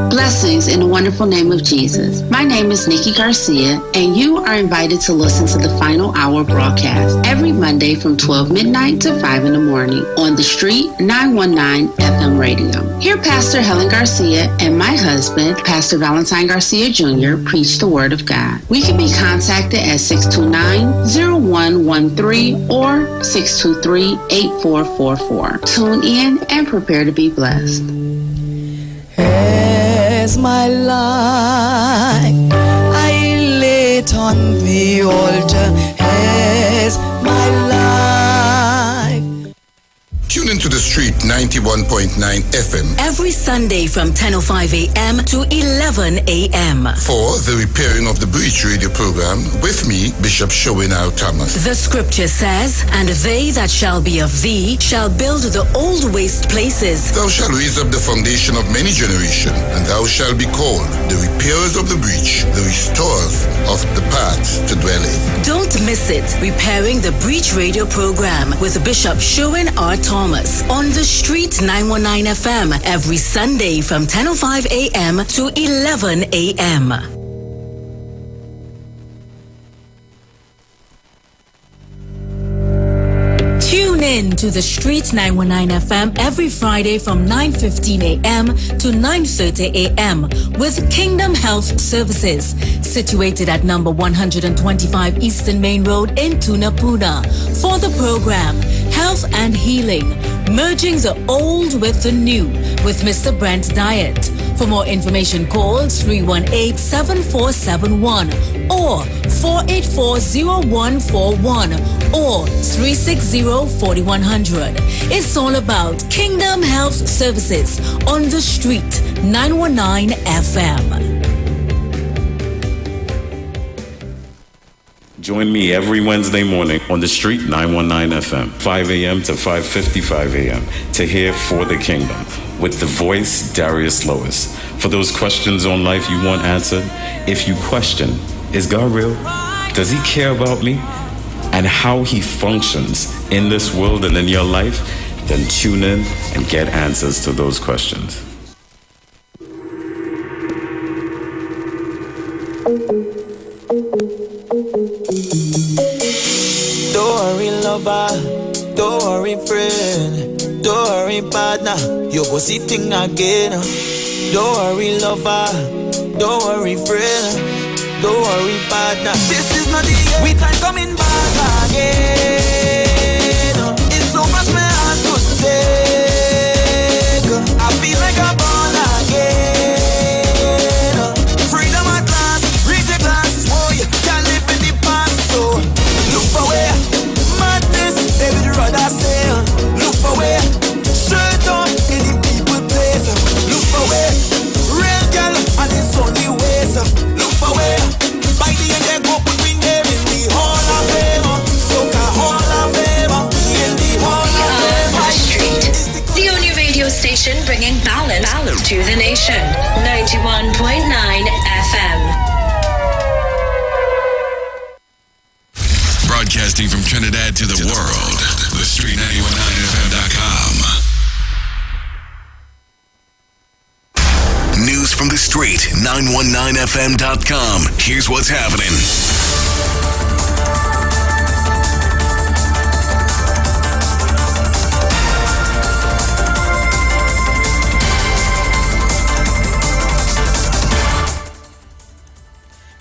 Blessings in the wonderful name of Jesus. My name is Nikki Garcia, and you are invited to listen to the Final Hour broadcast every Monday from 12 midnight to 5 in the morning on the Street 919 FM radio. Hear Pastor Helen Garcia and my husband, Pastor Valentine Garcia Jr., preach the Word of God. We can be contacted at 629-0113 or 623-8444. Tune in and prepare to be blessed. As my life I lay it on the altar, as my life. Tune into the Street Street 91.9 FM. Every Sunday from 10:05 a.m. to 11 a.m. For the Repairing of the Breach radio program with me, Bishop Showin R. Thomas. The scripture says, "And they that shall be of thee shall build the old waste places. Thou shalt raise up the foundation of many generations, and thou shalt be called the repairers of the breach, the restorers of the paths to dwell in." Don't miss it. Repairing the Breach radio program with Bishop Sherwin R. Thomas on the Street 919 FM every Sunday from 10:05 a.m. to 11 a.m. Tune in to the Street 919 FM every Friday from 9:15 a.m. to 9:30 a.m. with Kingdom Health Services, situated at number 125 Eastern Main Road in Tunapuna. For the program, Health and Healing, merging the old with the new with Mr. Brent Diet. For more information, call 318-7471 or 484-0141 or 360-4100. It's all about Kingdom Health Services on the Street 919 FM. Join me every Wednesday morning on the Street 919 FM, 5 a.m. to 5:55 a.m. to hear For the Kingdom with the voice Darius Lois. For those questions on life you want answered, if you question, is God real? Does he care about me? And how he functions in this world and in your life? Then tune in and get answers to those questions. Don't worry, lover. Don't worry, friend. Don't worry, partner. You go see thing again. Don't worry, lover. Don't worry, friend. Don't worry, partner. This is not the end. We time coming back again. It's so much my heart to take. I feel like I'm born again. Freedom at last. Reach the glass. Oh, you can't live in the past. So look for where madness, David rather sail. Look for where straight on any people place. Look for where real girl and it's only ways. Look for where by the end they go put me there in the Hall of Fame. Soca Hall of Fame. In the Hall of Fame. The Street, the only radio station bringing balance to the nation. 91.9 FM. Broadcasting from Trinidad to the world. The Street919FM.com. News from the Street, 919FM.com. Here's what's happening.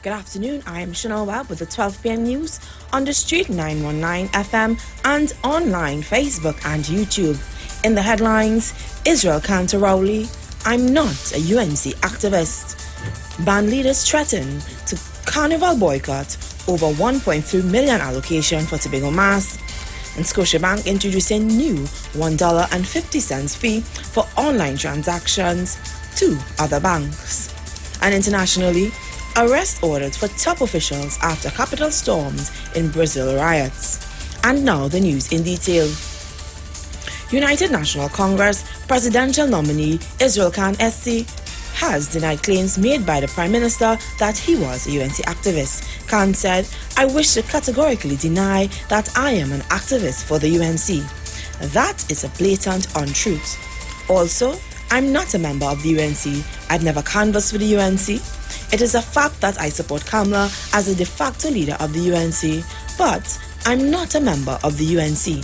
Good afternoon, I am Chanel Webb with the 12 p.m. news on the Street 919 FM and online Facebook and YouTube. In the headlines, Israel counter Rowley, I'm not a UNC activist. Band leaders threaten to carnival boycott over 1.3 million allocation for Tobago Mass. And Scotiabank introducing new $1.50 fee for online transactions to other banks. And internationally, arrest ordered for top officials after Capitol storms in Brazil riots. And now the news in detail. United National Congress presidential nominee Israel Khan SC has denied claims made by the Prime Minister that he was a UNC activist. Khan said, I wish to categorically deny that I am an activist for the UNC. That is a blatant untruth. Also, I'm not a member of the UNC. I've never canvassed for the UNC. It is a fact that I support Kamala as a de facto leader of the UNC, but I'm not a member of the UNC.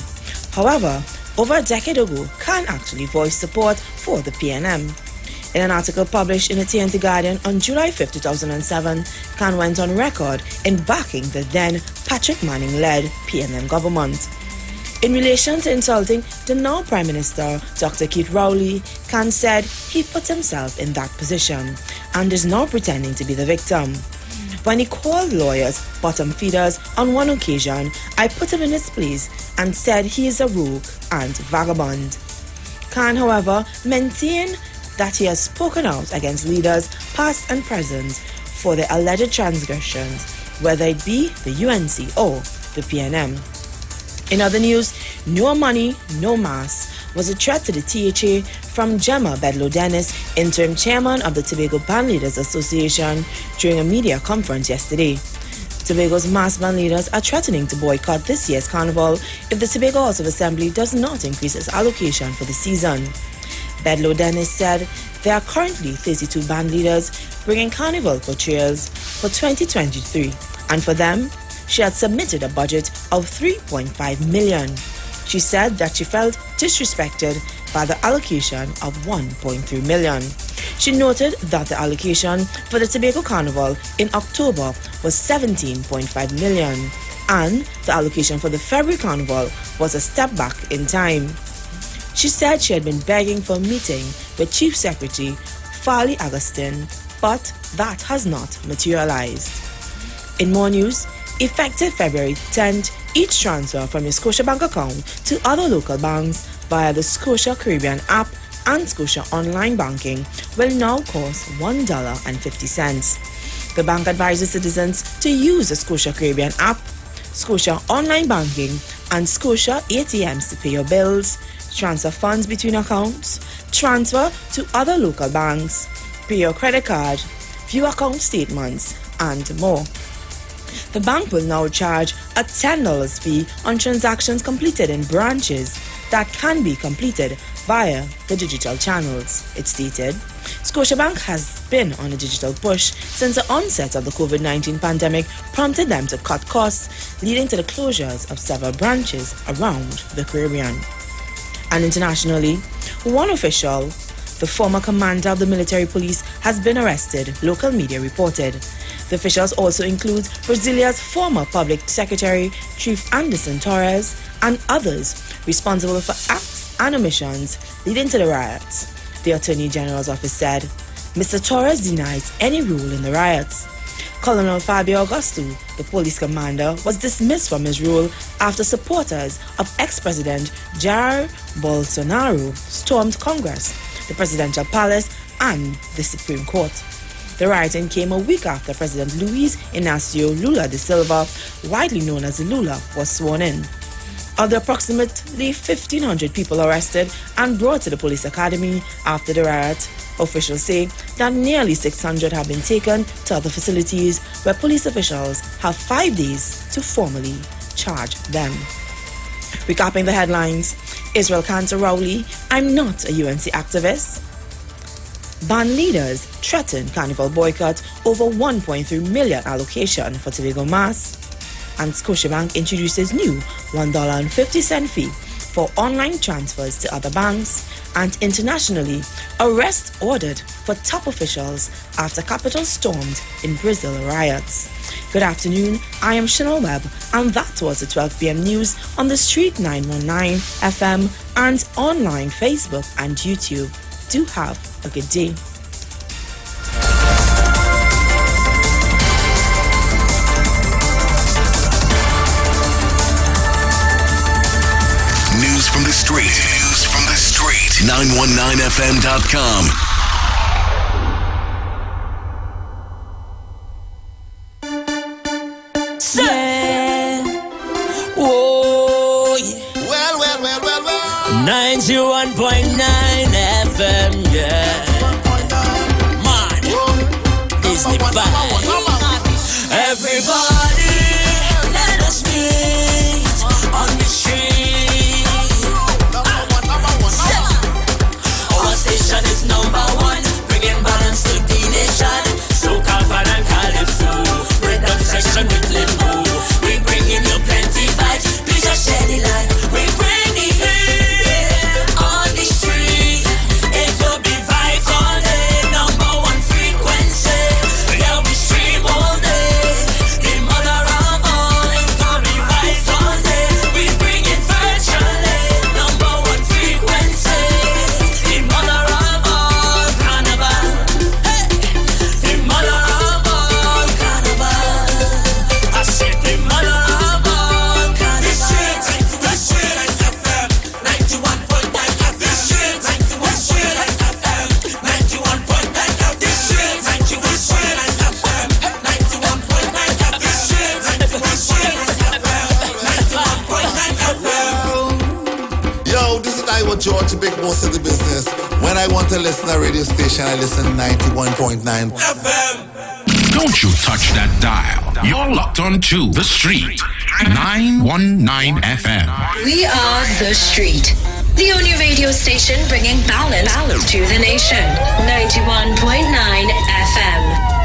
However, over a decade ago, Khan actually voiced support for the PNM. In an article published in the TNT Guardian on July 5, 2007, Khan went on record in backing the then Patrick Manning-led PNM government. In relation to insulting the now Prime Minister, Dr. Keith Rowley, Khan said he put himself in that position and is now pretending to be the victim. When he called lawyers bottom feeders on one occasion, I put him in his place and said he is a rogue and vagabond. Khan, however, maintained that he has spoken out against leaders, past and present, for their alleged transgressions, whether it be the UNC or the PNM. In other news, no money, no mass was a threat to the THA from Gemma Bedlow-Dennis, interim chairman of the Tobago Band Leaders Association, during a media conference yesterday. Tobago's mass band leaders are threatening to boycott this year's carnival if the Tobago House of Assembly does not increase its allocation for the season. Bedlow-Dennis said there are currently 32 band leaders bringing carnival portrayals for 2023, and for them, she had submitted a budget of $3.5 million. She said that she felt disrespected by the allocation of $1.3 million. She noted that the allocation for the Tobago Carnival in October was $17.5 million, and the allocation for the February Carnival was a step back in time. She said she had been begging for a meeting with Chief Secretary Farley Agustin, but that has not materialized. In more news, effective February 10th, each transfer from your Scotiabank account to other local banks via the Scotia Caribbean app and Scotia Online Banking will now cost $1.50. The bank advises citizens to use the Scotia Caribbean app, Scotia Online Banking, and Scotia ATMs to pay your bills, transfer funds between accounts, transfer to other local banks, pay your credit card, view account statements, and more. The bank will now charge a $10 fee on transactions completed in branches that can be completed via the digital channels, it stated. Scotiabank has been on a digital push since the onset of the COVID-19 pandemic prompted them to cut costs, leading to the closures of several branches around the Caribbean. And internationally, one official, the former commander of the military police, has been arrested, local media reported. The officials also include Brazilia's former public secretary, Chief Anderson Torres, and others responsible for acts and omissions leading to the riots. The Attorney General's office said Mr. Torres denies any role in the riots. Colonel Fabio Augusto, the police commander, was dismissed from his role after supporters of ex-president Jair Bolsonaro stormed Congress, the presidential palace, and the Supreme Court. The rioting came a week after President Luiz Inácio Lula da Silva, widely known as Lula, was sworn in. Of the approximately 1,500 people arrested and brought to the police academy after the riot, officials say that nearly 600 have been taken to other facilities where police officials have 5 days to formally charge them. Recapping the headlines, Israel Cantor Rowley, I'm not a UNC activist. Band leaders threaten carnival boycott over $1.3 million allocation for Tobago Mass. And Scotiabank introduces new $1.50 fee for online transfers to other banks. And internationally, arrest ordered for top officials after Capitol stormed in Brazil riots. Good afternoon, I am Chanel Webb, and that was the 12 p.m. news on the Street 919 FM and online Facebook and YouTube. Do have a good day. News from the street. News from the street. 919fm.com. Yeah. Whoa, yeah. Well. 91.9 FM, yeah. Man, is the vibe. Everybody, let us meet on the street. Our station is #1, bringing balance to the nation. Soca, Pan and Calypso, rhythm section with limbo. We bringing you plenty vibes, please just share the light. We bring the heat on the street. It will be vibes all day, #1 frequency. Yeah, we stream all day. The George, big boss of the business. When I want to listen to a radio station, I listen 91.9 FM. Don't you touch that dial. You're locked onto The Street. 919 FM. We are The Street, the only radio station bringing balance to the nation. 91.9 FM.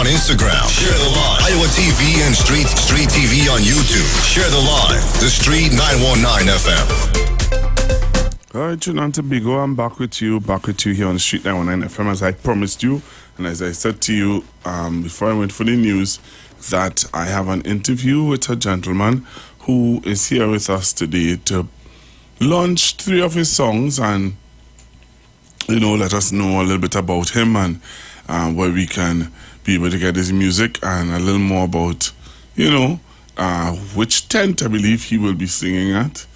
Instagram. Share the live. Iowa TV and Street TV on YouTube. Share the live. The Street 919 FM. All right, Trinidad and Tobago, I'm back with you here on the Street 919 FM as I promised you, and as I said to you before I went for the news, that I have an interview with a gentleman who is here with us today to launch 3 of his songs and, let us know a little bit about him and where we can be able to get his music and a little more about, which tent I believe he will be singing at.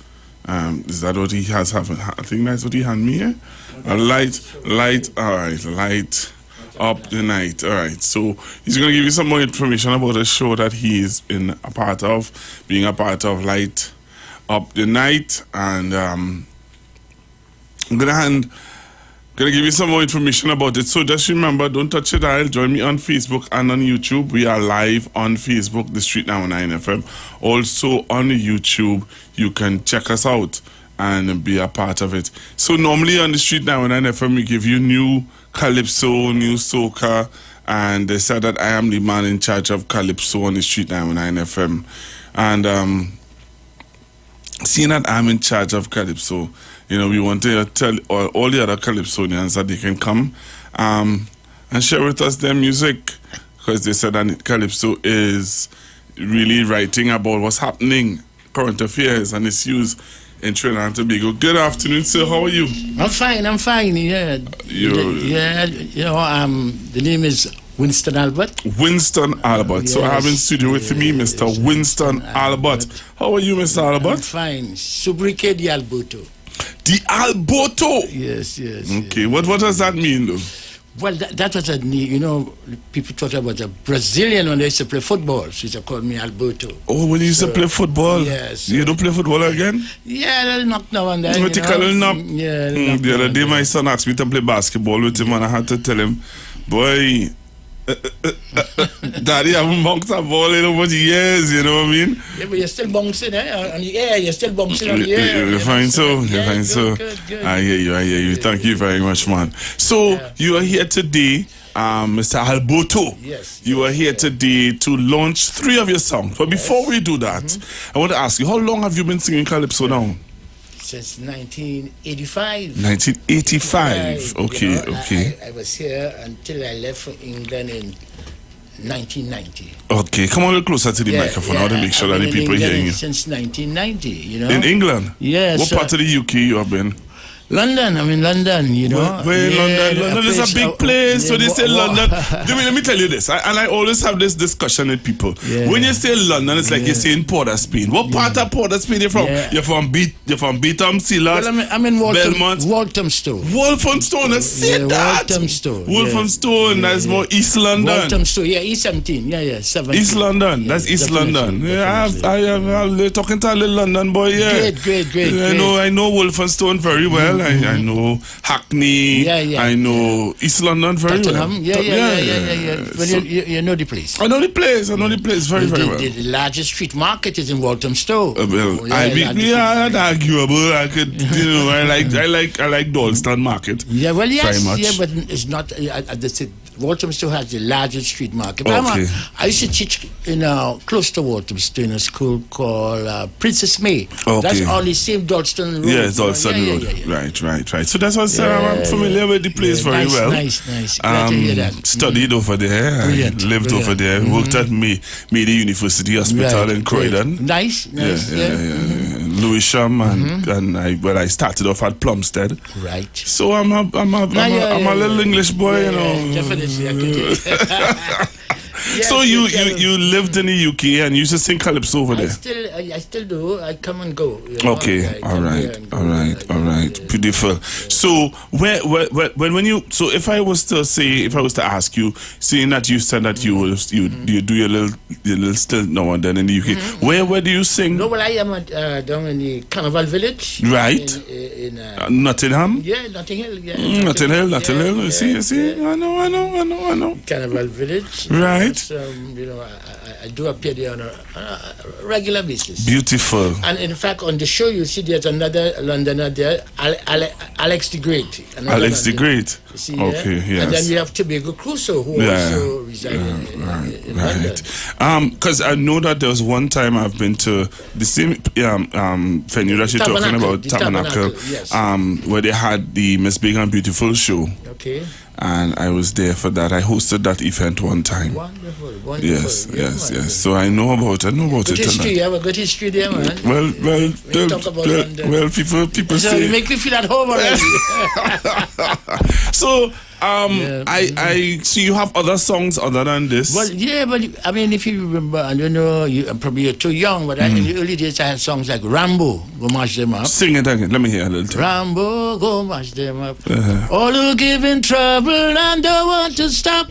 Is that what he has? I think that's what he had me here. A light, all right, light up the night. All right, so he's going to give you some more information about a show that he is being a part of Light Up the Night, and I'm going to give you some more information about it. So just remember, don't touch it dial. Join me on Facebook and on YouTube. We are live on Facebook, The Street 919 FM. Also on YouTube, you can check us out and be a part of it. So normally on The Street 919 FM, we give you new Calypso, new Soca, and they said that I am the man in charge of Calypso on The Street 919 FM. And seeing that I'm in charge of Calypso, we want to tell all the other Calypsonians that they can come and share with us their music, because they said that Calypso is really writing about what's happening, current affairs and issues in Trinidad and Tobago. Good afternoon, sir. How are you? I'm fine. Yeah. The name is Winston Albert. Winston Albert. Yes. So I have in studio with me Mr. Winston Albert. How are you, Mr. Albert? I'm fine. Subrique di Alberto. The Alberto? Yes. Okay, what does that mean, though? Well, that was people talk about a Brazilian when they used to play football, so they called me Alberto. Oh, when you used to play football? Yes. You don't play football again? Yeah, a little knock now and then. The other day, my son asked me to play basketball with him, and I had to tell him, boy, Daddy, I haven't bounced a ball in over the years, you know what I mean? Yeah, but you're still bouncing, on the air. You're still bouncing on the air. You find so? Good. I hear you. Thank you very much, man. So, you are here today, Mr. Alberto. Yes. You are here today to launch 3 of your songs. But before we do that, I want to ask you, how long have you been singing Calypso now? Since 1985. 1985. Okay. I was here until I left for England in 1990. Okay, come on a little closer to the microphone. I want to make sure that the people are hearing you. Since 1990, In England? Yes. What part of the UK you have been? London. I'm in London, Where in London? London is a big place, so they say London. Let me tell you this, and I always have this discussion with people. When you say London, it's like you're saying Port of Spain. What part of Port of Spain are you from? You're from Beetham, Silas, I'm in Belmont. Walthamstow. Walthamstow, let's say that. Walthamstow, that's more East London. Walthamstow, East 17, 17. East London, that's East London. I'm talking to a little London boy, Great. I know Walthamstow very well. I know Hackney. I know East London very well. Well, you know the place. I know the place very well. The largest street market is in Walthamstow. That's arguable. I could, I like Dalston Market. Yeah, well, yes, very much. but it's not. Walthamstow has the largest street market. Okay. I used to teach in close to Walthamstow in a school called Princess May. Okay. That's on the same Dalston Road. Yeah, it's Dalston Road. Right. So that's what I'm familiar with the place very well. Nice. Glad to hear that. Studied over there. Brilliant. Lived over there. Worked at Meade University Hospital in Croydon. Nice. Lewisham and I started off at Plumstead. Right. So I'm a little English boy, you know. Definitely, I get it. So you lived in the UK and you used to sing calypso over there. I still do. I come and go. You know? Okay, all right. Beautiful. So if I was to ask you, seeing that you said that you do your little stilt now and then in the UK, where do you sing? No, well, I am down in the Carnival Village. Right. In Nottingham. Yeah, Notting Hill. Yeah. Notting Hill. You see. I know. Carnival Village. Right. I do appear there on a regular basis. Beautiful. And in fact, on the show, you see there's another Londoner there, Alex the Great. Alex the Great. You see, okay, yes. And then we have Tobago Crusoe, who also resides in London. Because I know that there was one time I've been to the same venue that you're talking about, Tabernacle, yes. Where they had the Miss Big and Beautiful show. Okay. And I was there for that. I hosted that event one time. Wonderful. Yes. So I know about it. Good history. You have a good history there, man. Well, people so say. You make me feel at home already. So, so you have other songs other than this? Well, yeah, but I mean, if you remember, I don't know, you're too young, but in the early days I had songs like Rambo, Go Mash Them Up. Sing it again. Let me hear a little time. Rambo, Go Mash Them Up. All who give in trouble and don't want to stop.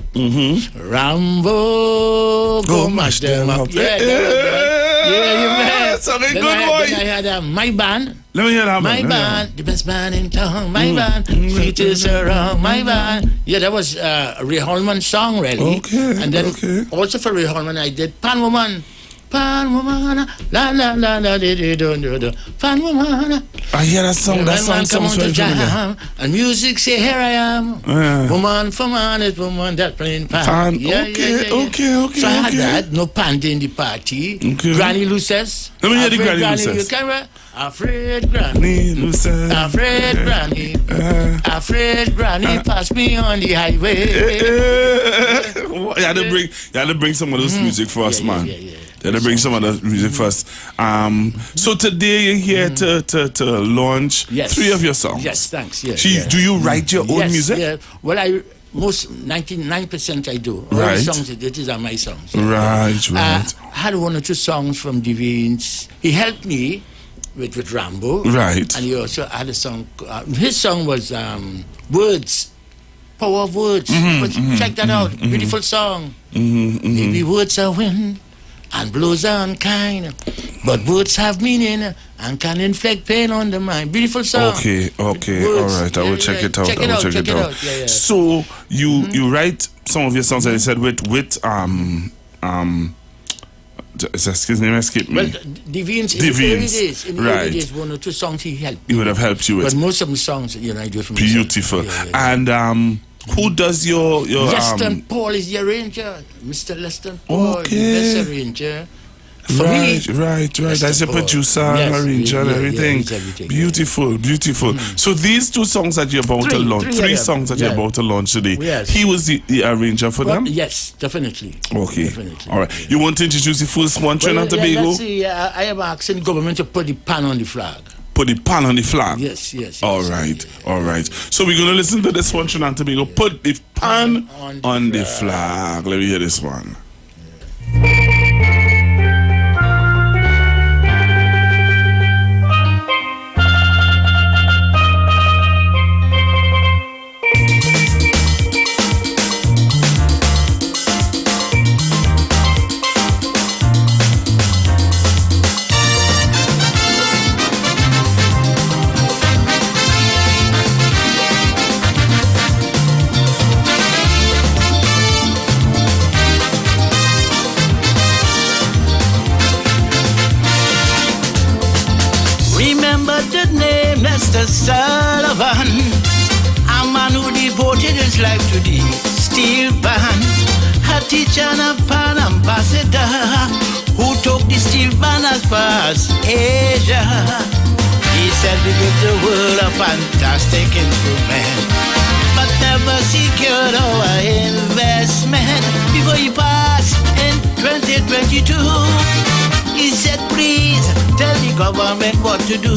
Rambo, Go Mash Them Up. Yeah, you bet. That's a good boy. Then I had My Band. Let me hear that. My band, the best band in town. My band, sweetest around. My band. Yeah, that was a Ray Holman song, really. Okay. And then also for Ray Holman, I did Pan Woman. Pan Woman, la la la la di do. Pan Woman. I hear that song. That song sounds very familiar. And music say, here I am. Woman for man is woman that playing pan. Okay. So I had that. No panty in the party. Granny Luces. Let me hear the Granny Luces. Afraid Granny Luces. Afraid Granny. Afraid Granny, pass me on the highway. You had to bring some of this music for us, man. You had to bring some of the music first. So today you're here to launch 3 of your songs. Yes, thanks. Do you write your own music? Yeah. Well, most 99% I do. All the songs these are my songs. Right. I had 1 or 2 songs from Divines. He helped me with Rambo. Right. And he also had a song. His song was Words. Power of Words. Check that out. Beautiful song. Maybe words are wind and blows are unkind, but words have meaning and can inflict pain on the mind. Beautiful song. Okay. All right. I will check it out. Check it out. Yeah. So you write some of your songs that you said with his name escaped me. Well, Divines. In the early days, 1 or 2 songs he helped. He would have helped you with. But most of the songs, I do it for myself. Beautiful. And who does your Leston Paul is the arranger. Mr. Leston Paul, the best arranger. For right. Leston That's a producer, arranger, and everything. Beautiful. So these 2 songs that you're about to launch, 3 songs that you're about to launch today. Yes. He was the arranger for them? Yes, definitely. Okay. Definitely. All right. You want to introduce the first one, Trinidad and Tobago? Let's see. I am asking government to put the pan on the flag. Put the pan on the flag? Yes. All right. So we're going to listen to this one, Trinidad and Tobago. Put the pan on the flag. Let me hear this one. Mr. Sullivan, a man who devoted his life to thee. steel band. A teacher and a pan ambassador who took the steel band as far as Asia. He said we give the world a fantastic instrument, but never secured our investment. Before he passed in 2022, he said please tell the government what to do.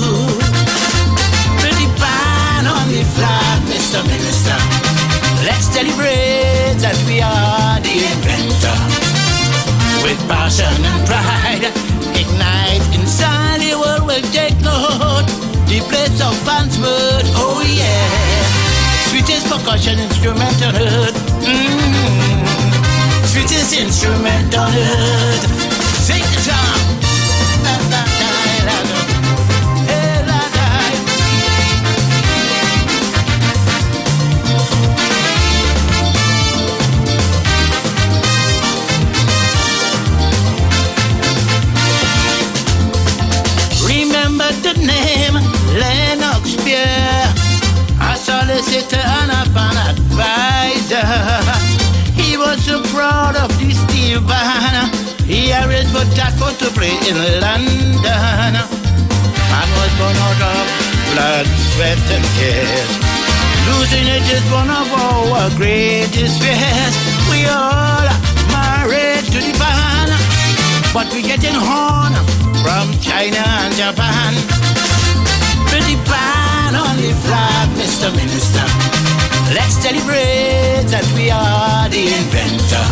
Put the pan on the flag, Mr. Minister. Let's celebrate that we are the inventor. With passion and pride, ignite inside the world will take note. The place of fans word, oh yeah. Sweetest percussion instrument on earth. Sweetest instrument on earth. Sing the song. La, la, la, la, la. Hey, la, la. Remember the name Lennox Pierre, a solicitor and a fan advisor. He was so proud of this steel band. He arranged for Tasco to play in London, and was born out of blood, sweat and tears. Losing it is one of our greatest fears. We all married to the band, but we getting horn from China and Japan. Put the pan on the flag, Mr. Minister. Let's celebrate that we are the inventor.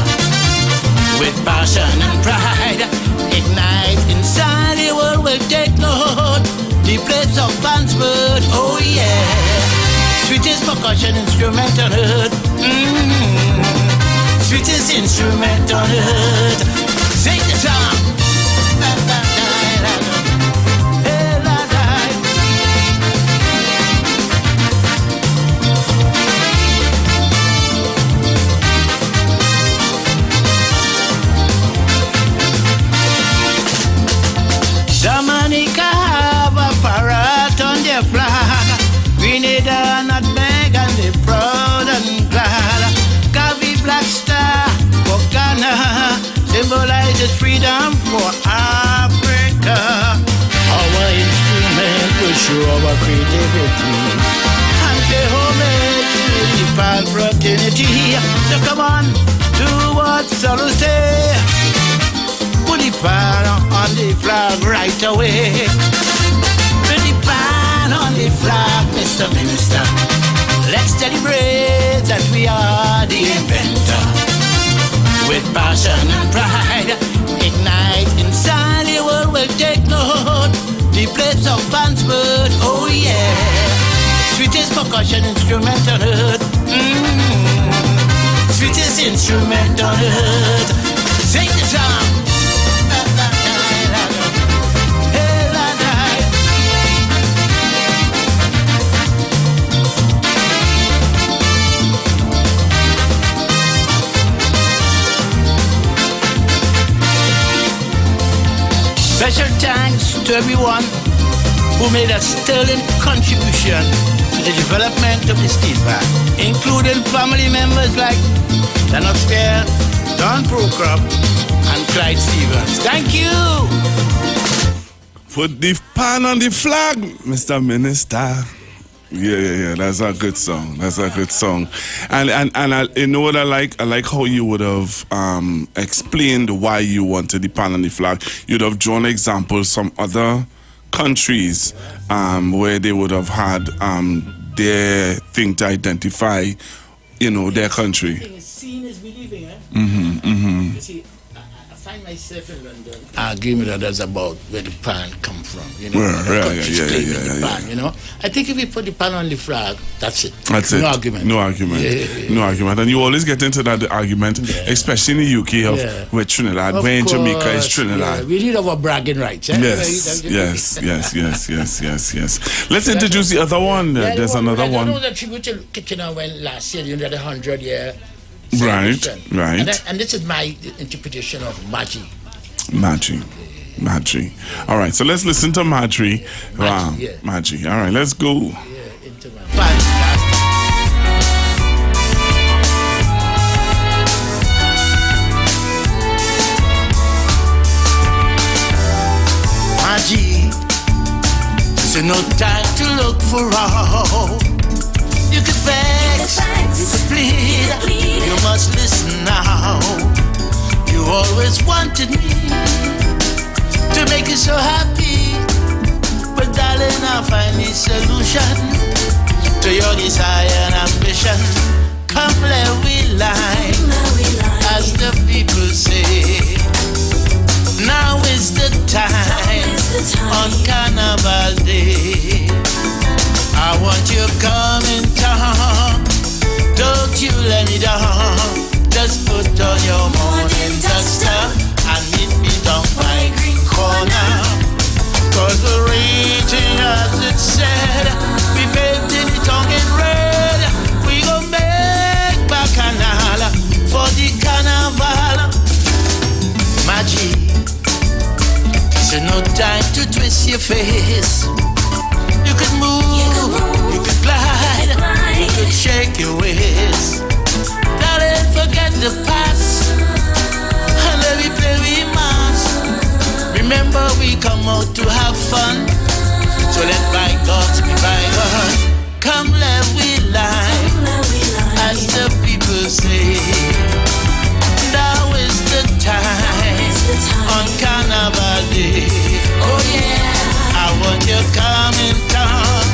With passion and pride, ignite inside the world will take note. The place of fans word, oh yeah. Sweetest percussion instrument on earth. Sweetest instrument on earth. Sing the song. La, la, la, la, la. Hey, la, la. Dominica have a parrot on their flag. Grenada, nutmeg, and they proud and glad. Gavi Black Star for Ghana symbolizes freedom for Africa. Our instrument will show our creativity and pay homage to the pan fraternity. So come on, do what Solo say. Put the pan on the flag right away. Put the pan on the flag, Mr. Minister. Let's celebrate that we are the inventor. With passion and pride, ignite inside the world will take note. The place of fans word, oh yeah. Sweetest percussion instrument on earth. Sweetest instrument on earth. Sing the song. Special thanks to everyone who made a sterling contribution to the development of the steel band, including family members like Lennox Pierre, Don Prokop, and Clyde Stevens. Thank you! Put the pan on the flag, Mr. Minister. Yeah. That's a good song. And I, you know what I like? I like how you would have explained why you wanted the pan on the flag. You'd have drawn examples from other countries where they would have had their thing to identify, their country. Seeing is believing, eh? You see, I find myself in London arguing with others about where the pan come from, Yeah. I think if we put the pan on the flag, that's it. No argument. No argument. And you always get into that argument, especially in the UK with Trinidad, where in Jamaica is Trinidad. We need our bragging rights. Eh? Yes. Let's introduce the other one. There's another one. I know the tribute to Kitchener went last year, the 100-year Right. And this is my interpretation of Maji. All right, so let's listen to Maji. Maji. Maji. All right, let's go. Yeah, into my No time to look for wrong. You could vex, you could plead, you must listen now. You always wanted me to make you so happy, but darling, I'll find the solution to your desire and ambition. Come let we lie, as the people say. Now is the time on Carnival Day. I want you coming town. Don't you let me down. Just put on your morning duster and meet me down by Green Corner. Cause the raging as it said, we painted the tongue in red. We gon' make bacchanal for the carnival. Magic, so no time to twist your face. You could move, you could glide, you could shake your waist. Darling, forget the past and let me play with mass. Remember we come out to have fun, so let bygones be bygones. Come let we lie, as the people say. Now is the time on Carnival Day. Oh yeah, I want you coming down.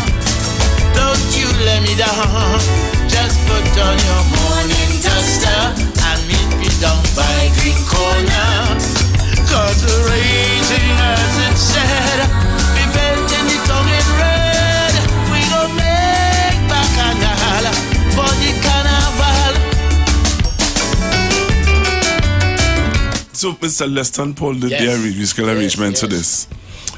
Don't you let me down. Just put on your morning duster and meet me down by Green Corner. Cause the raging as it said, we bent in the tongue in red. We gon' make bacchanal for the carnival. So, Mr. Leston Paul did the musical arrangement to this.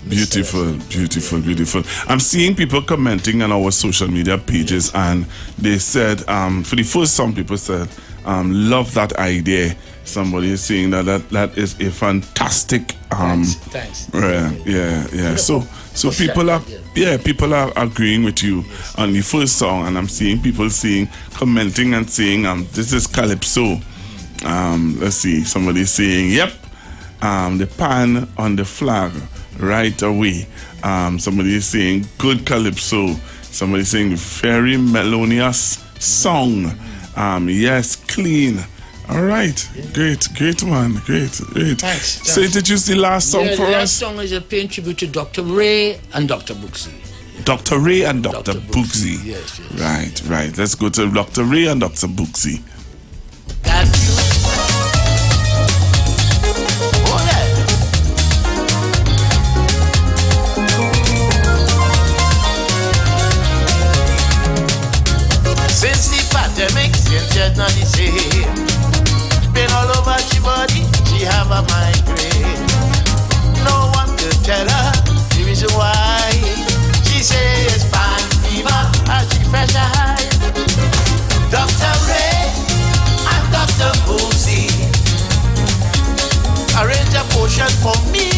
Beautiful, beautiful, beautiful. I'm seeing people commenting on our social media pages, and they said, for the first song, people said, love that idea. Somebody is saying that is a fantastic. Thanks. Yeah. So people are agreeing with you on the first song, and I'm seeing people commenting and saying, this is Calypso. Let's see, somebody saying, yep, the pan on the flag right away. Somebody is saying, good Calypso. Somebody saying, very melodious song. Yes, clean. All right, great man, great. Thanks. So introduce the last song for us. The last song is a paying tribute to Dr. Ray and Dr. Buxi. Dr. Ray and Dr. Buxi. Yes. Right. Let's go to Dr. Ray and Dr. Buxi. Since the pandemic, since she's not the same. Been all over she body, she have a migraine. No one could tell her the reason why. She says pan fever, and she fresh high. Dr. Ray and Dr. Boosie arrange a potion for me.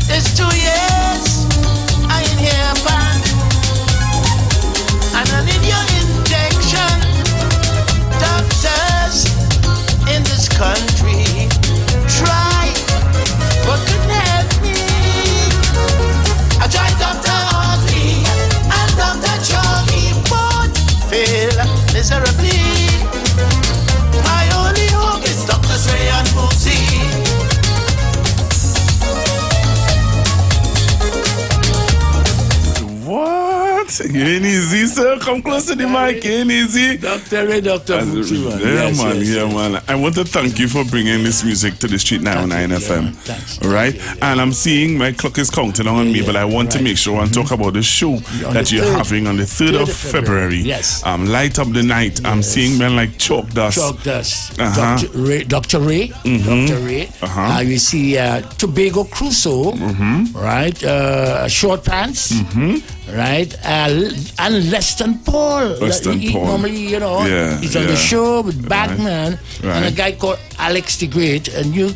It's 2 years, I ain't here pan. And I need your injection. Doctors in this country try, but couldn't help me. I tried Dr. Ugly and Dr. Choggy, both fail miserably. My only hope is Dr. Ray and Boosie. What? You ain't easy, sir. Come close to the mic. You ain't easy. Dr. Ray, Dr. Buxi, man. I want to thank you for bringing this music to the Street 909 FM. Thanks. All right? And I'm seeing my clock is counting on me, but I want to make sure and talk about the show that you're having on the 3rd of February. Yes. Light Up the Night. I'm seeing men like Chalk Dust. Dr. Ray. Dr. Ray. You see Tobago Crusoe, right? Short Pants. right? And Leston Paul. Weston He Paul. normally, he's on the show with Batman, and a guy called Alex the Great, and you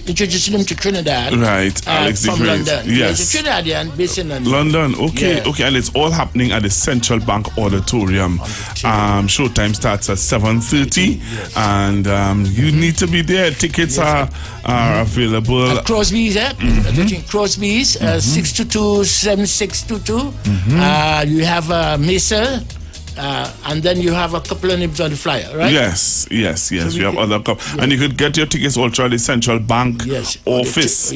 introducing him to Trinidad. Right, Alex the from Great. London. Yes. He's a Trinidadian based in London. London, okay, Yeah. okay, and it's all happening at the Central Bank Auditorium. Showtime starts at 7:30, and you need to be there. Tickets are available. At Crosby's, Crosby's, 622-7622. You have Mesa, and then you have a couple of names on the flyer, right? Yes. We have other and you could get your tickets all through the Central Bank office.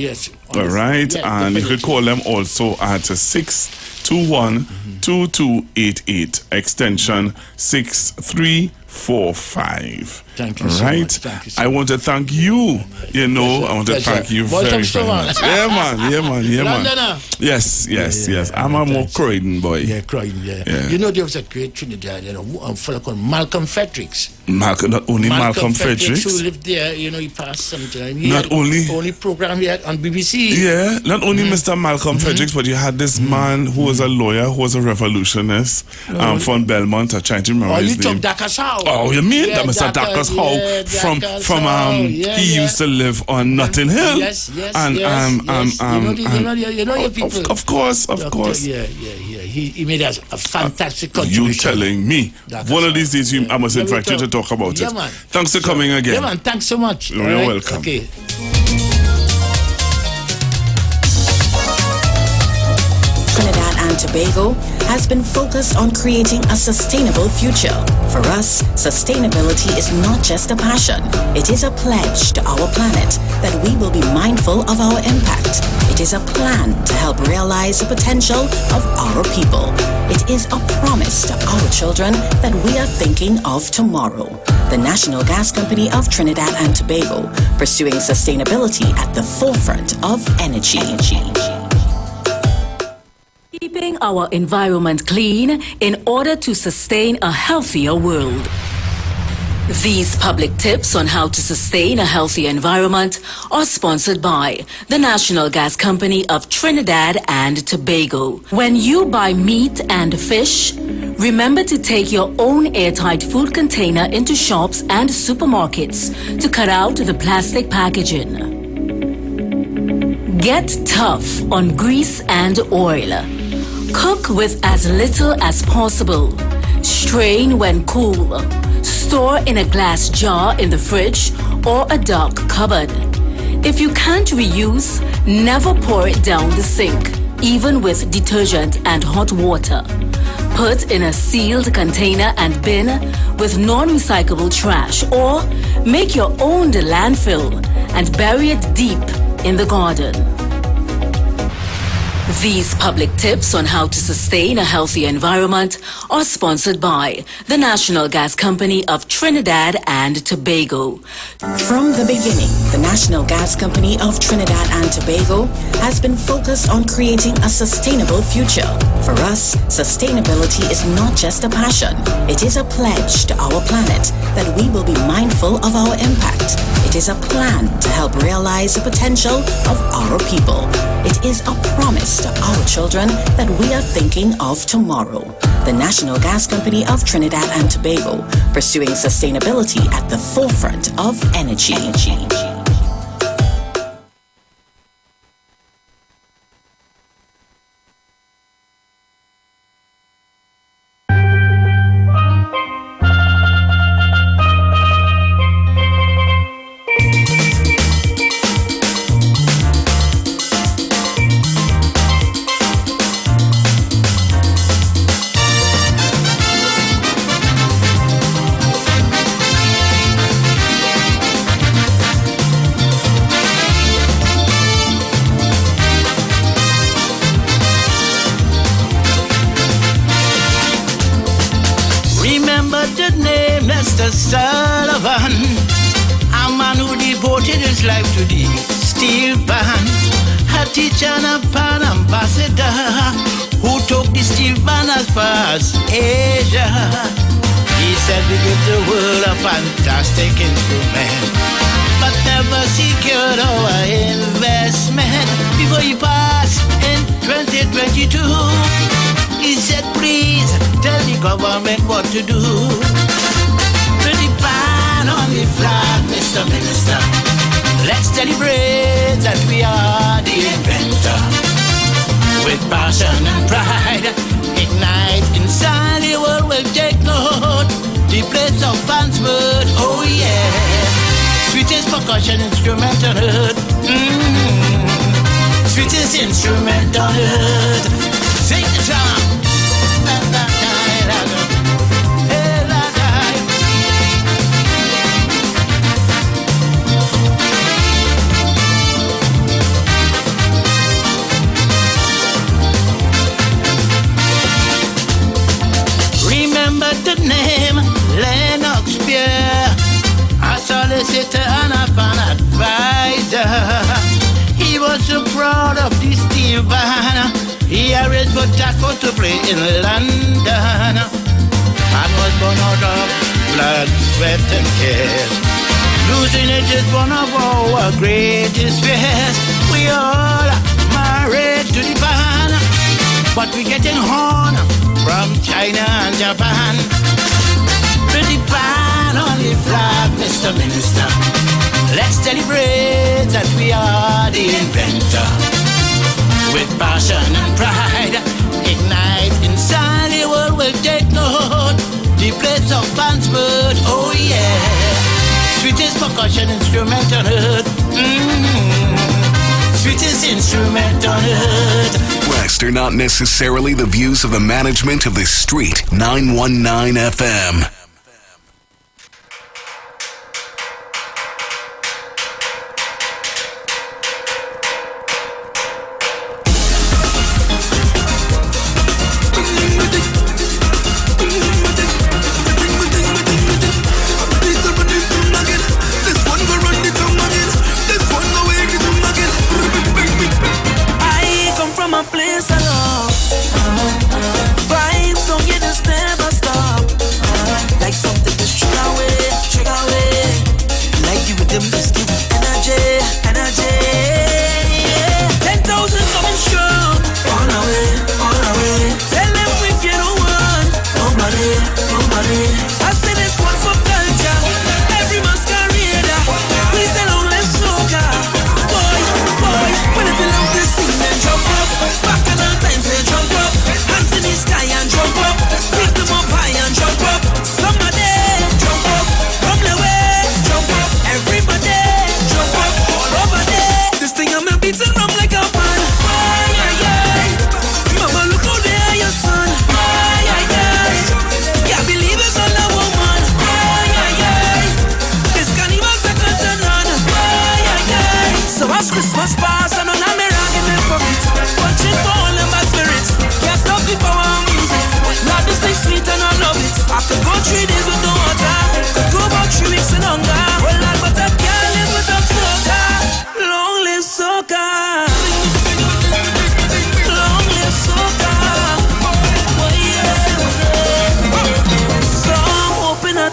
All right, and you could call them also at 621-2288 extension 6345. Thank you so much. Thank you I want to thank you. I want to thank you very, very much. Yeah, man. Londoner. Yes. I'm a more Croydon boy. Yeah, Croydon, yeah. You know, there was a great Trinidad, a fellow called Malcolm Fredericks. Not only Malcolm Fredericks. Who lived there, he passed sometime. Only program he had on BBC. Yeah, not only Mr. Malcolm Fredericks, but you had this man who was a lawyer, who was a revolutionist from Belmont. I'm trying to remember his name. You took Dacus Howe. Oh, you mean that Mr. Dacus Howe he used to live on Notting Hill. Yes. You know your people. Of course. Yeah. He made a fantastic contribution. You telling me. One of these days, I must invite you to talk about it. Man. Thanks for coming again. Yeah, man. Thanks so much. You're welcome. Okay. Trinidad and Tobago has been focused on creating a sustainable future. For us, sustainability is not just a passion. It is a pledge to our planet that we will be mindful of our impact. It is a plan to help realize the potential of our people. It is a promise to our children that we are thinking of tomorrow. The National Gas Company of Trinidad and Tobago, pursuing sustainability at the forefront of energy. Keeping our environment clean in order to sustain a healthier world. These public tips on how to sustain a healthy environment are sponsored by the National Gas Company of Trinidad and Tobago. When you buy meat and fish, remember to take your own airtight food container into shops and supermarkets to cut out the plastic packaging. Get tough on grease and oil. Cook with as little as possible. Strain when cool. Store in a glass jar in the fridge or a dark cupboard. If you can't reuse, never pour it down the sink, even with detergent and hot water. Put in a sealed container and bin with non-recyclable trash, or make your own landfill and bury it deep in the garden. These public tips on how to sustain a healthy environment are sponsored by the National Gas Company of Trinidad and Tobago. From the beginning, the National Gas Company of Trinidad and Tobago has been focused on creating a sustainable future. For us, sustainability is not just a passion. It is a pledge to our planet that we will be mindful of our impact. It is a plan to help realize the potential of our people. It is a promise to our children that we are thinking of tomorrow. The National Gas Company of Trinidad and Tobago, pursuing sustainability at the forefront of energy. Sullivan, a man who devoted his life to the steel band, a teacher and a pan ambassador who took the steel band as far as Asia. He said we give the world a fantastic instrument, but never secured our investment before he passed into 2022. He said, please tell the government what to do. Put the pan on the flag, Mr. Minister. Let's celebrate that we are the inventor. With passion and pride, ignite inside the world will take note. The place of fans word, oh yeah. Sweetest percussion instrument on earth. Sweetest instrument on earth. Sing the song. Remember the name Lennox Pierre, a solicitor and a fan advisor. He was so proud of this steel band. He arranged for Taco to play in London, and was born out of blood, sweat and tears. Losing it is one of our greatest fears. We all married to the band, but we getting horn from China and Japan. Put the pan on the flag, Mr. Minister. Let's celebrate that we are the inventor. With passion and pride, ignite inside the world will take note. The place of fans word, oh yeah. Sweetest percussion instrument on earth. Sweetest instrument on earth. West are not necessarily the views of the management of the Street 919 FM.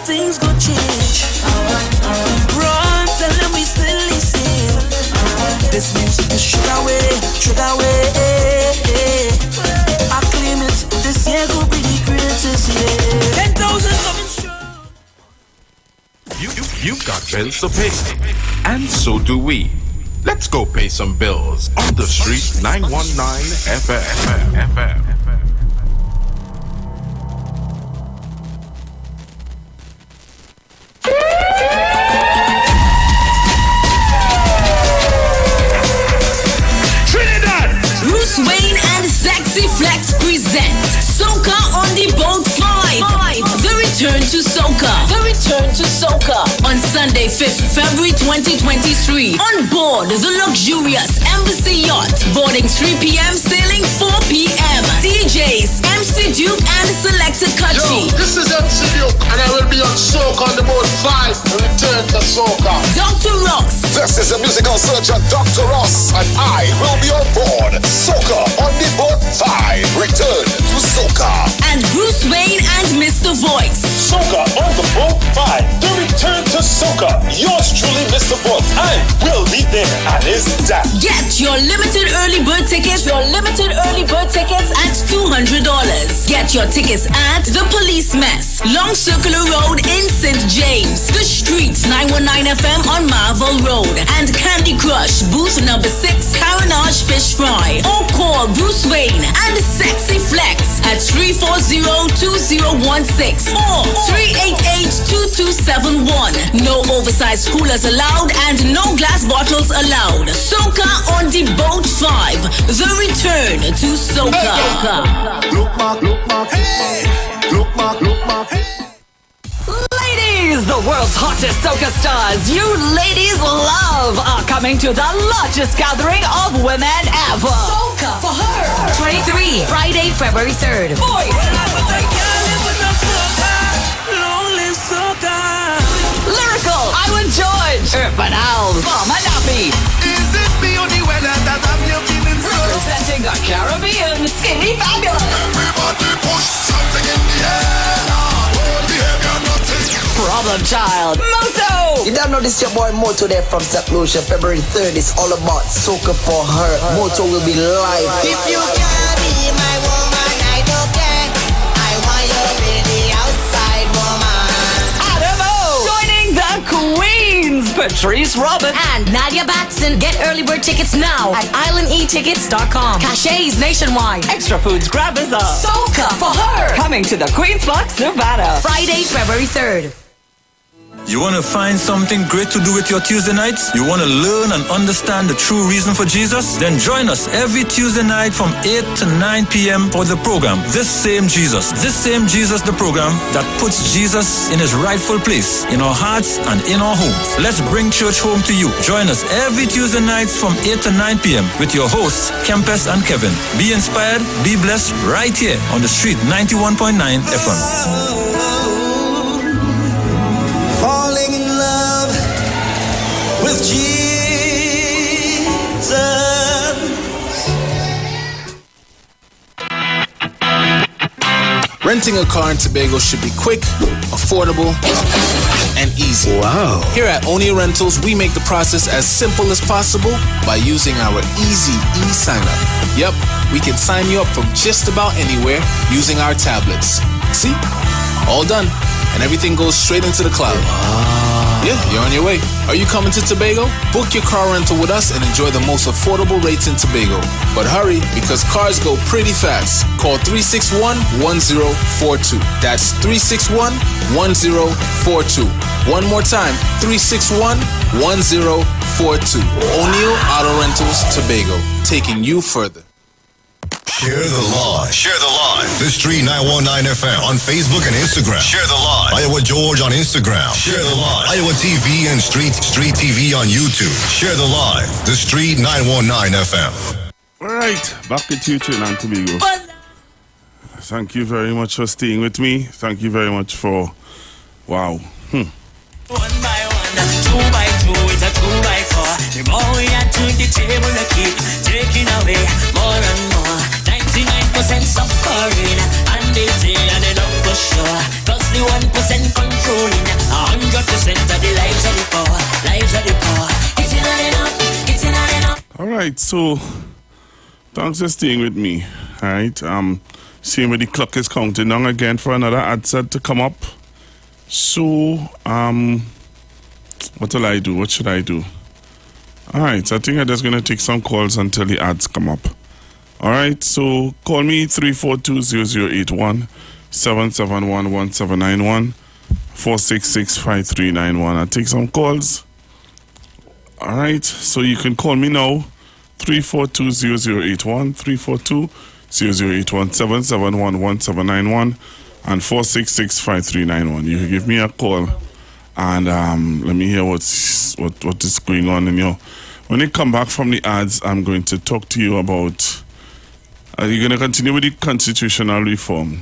Things go change. Run, tell them we still listen. This music is sugar way. I claim it, this year will be the greatest year. 10,000 coming strong. You've got bills to pay, and so do we. Let's go pay some bills on the Street 919 FM. Flex presents Soca on the Boat 5. The Return to Soca. On Sunday, 5th February 2023. On board the luxurious Embassy Yacht. Boarding 3 p.m. Sailing 4 p.m. DJs MC Duke and Selector Kutchi. Yo, this is MC Duke and I will be on Soca on the Boat 5. The Return to Soca. Dr. Ross. This is the musical surgeon Dr. Ross, and I will be on board Soca on the Boat 5. Return to Soca. And Bruce Wayne and Mr. Voice. Soca on the Boat 5. The Return to Soca. Yours truly, Mr. Bolt, and we'll be there at his dad. Get your limited early bird tickets. At $200. Get your tickets at The Police Mess, Long Circular Road in St. James, The Streets 919 FM on Marvel Road, and Candy Crush booth number 6, Caranage Fish Fry. Or call Bruce Wayne and Sexy Flex at 340-2016 or 388-2271. No oversized coolers allowed and no glass bottles allowed. Soca on the Boat 5. The return to Soca. Look back, hey. Look back, hey. Ladies, the world's hottest soca stars you ladies love are coming to the largest gathering of women ever. Soca for her. 23, Friday, February 3rd. Boys. Lyrical, Iwer George, Urban Owls, Mama Nappy. Is it the only weather that I'm looking in? Representing the Caribbean, Skinny Fabulous. Everybody push something in the air now. Behavior nothing. Problem Child, Moto. You don't know this your boy Moto there from St. Lucia. February 3rd is all about Soca for her. Moto will be live. If you can't be my woman, I don't care. I want you really outside, woman. Adamo. Joining the Queens, Patrice Roberts and Nadia Batson. Get early bird tickets now at islandetickets.com. Cachets nationwide. Extra Foods Grabbers up. Soca for her. Coming to the Queen's Park, Savannah. Friday, February 3rd. You want to find something great to do with your Tuesday nights? You want to learn and understand the true reason for Jesus? Then join us every Tuesday night from 8 to 9 p.m. for the program, This Same Jesus, the program that puts Jesus in his rightful place in our hearts and in our homes. Let's bring church home to you. Join us every Tuesday nights from 8 to 9 p.m. with your hosts, Kempes and Kevin. Be inspired, be blessed right here on the street 91.9 FM. Falling in love with Jesus. Renting a car in Tobago should be quick, affordable, and easy. Wow. Here at Onia Rentals, we make the process as simple as possible by using our easy e-sign-up. Yep, we can sign you up from just about anywhere using our tablets. See? All done. And everything goes straight into the cloud. Yeah, you're on your way. Are you coming to Tobago? Book your car rental with us and enjoy the most affordable rates in Tobago. But hurry, because cars go pretty fast. Call 361-1042. That's 361-1042. One more time, 361-1042. O'Neill Auto Rentals, Tobago, taking you further. Share the live. Share the live. The Street 919 FM on Facebook and Instagram. Share the live. Iwer George on Instagram. Share the live. Iowa TV and Street TV on YouTube. Share the live. The Street 919 FM. All right, back at you, Trinidad and Tobago. Thank you very much for staying with me. Thank you very much for, wow. 1 by 1, 2 by 2, it's a 2 by 4. The more we add to the table, they keep taking away more and more. 99% suffering, and they say and they love for sure. Plus the 1% controlling, 100% of the lives of the poor, lives of the poor. It's not enough, it's not enough. All right, so thanks for staying with me. All right, seeing where the clock is counting down again for another ad set to come up. So, what will I do? What should I do? All right, so I think I'm just going to take some calls until the ads come up. All right, so call me 342-0081, 771-1791, 466-5391. I'll take some calls. All right, so you can call me now, 342-0081, 342-0081, 771-1791, and 466-5391. You can give me a call and let me hear what is going on in your. When you come back from the ads, I'm going to talk to you about. Are you going to continue with the constitutional reform?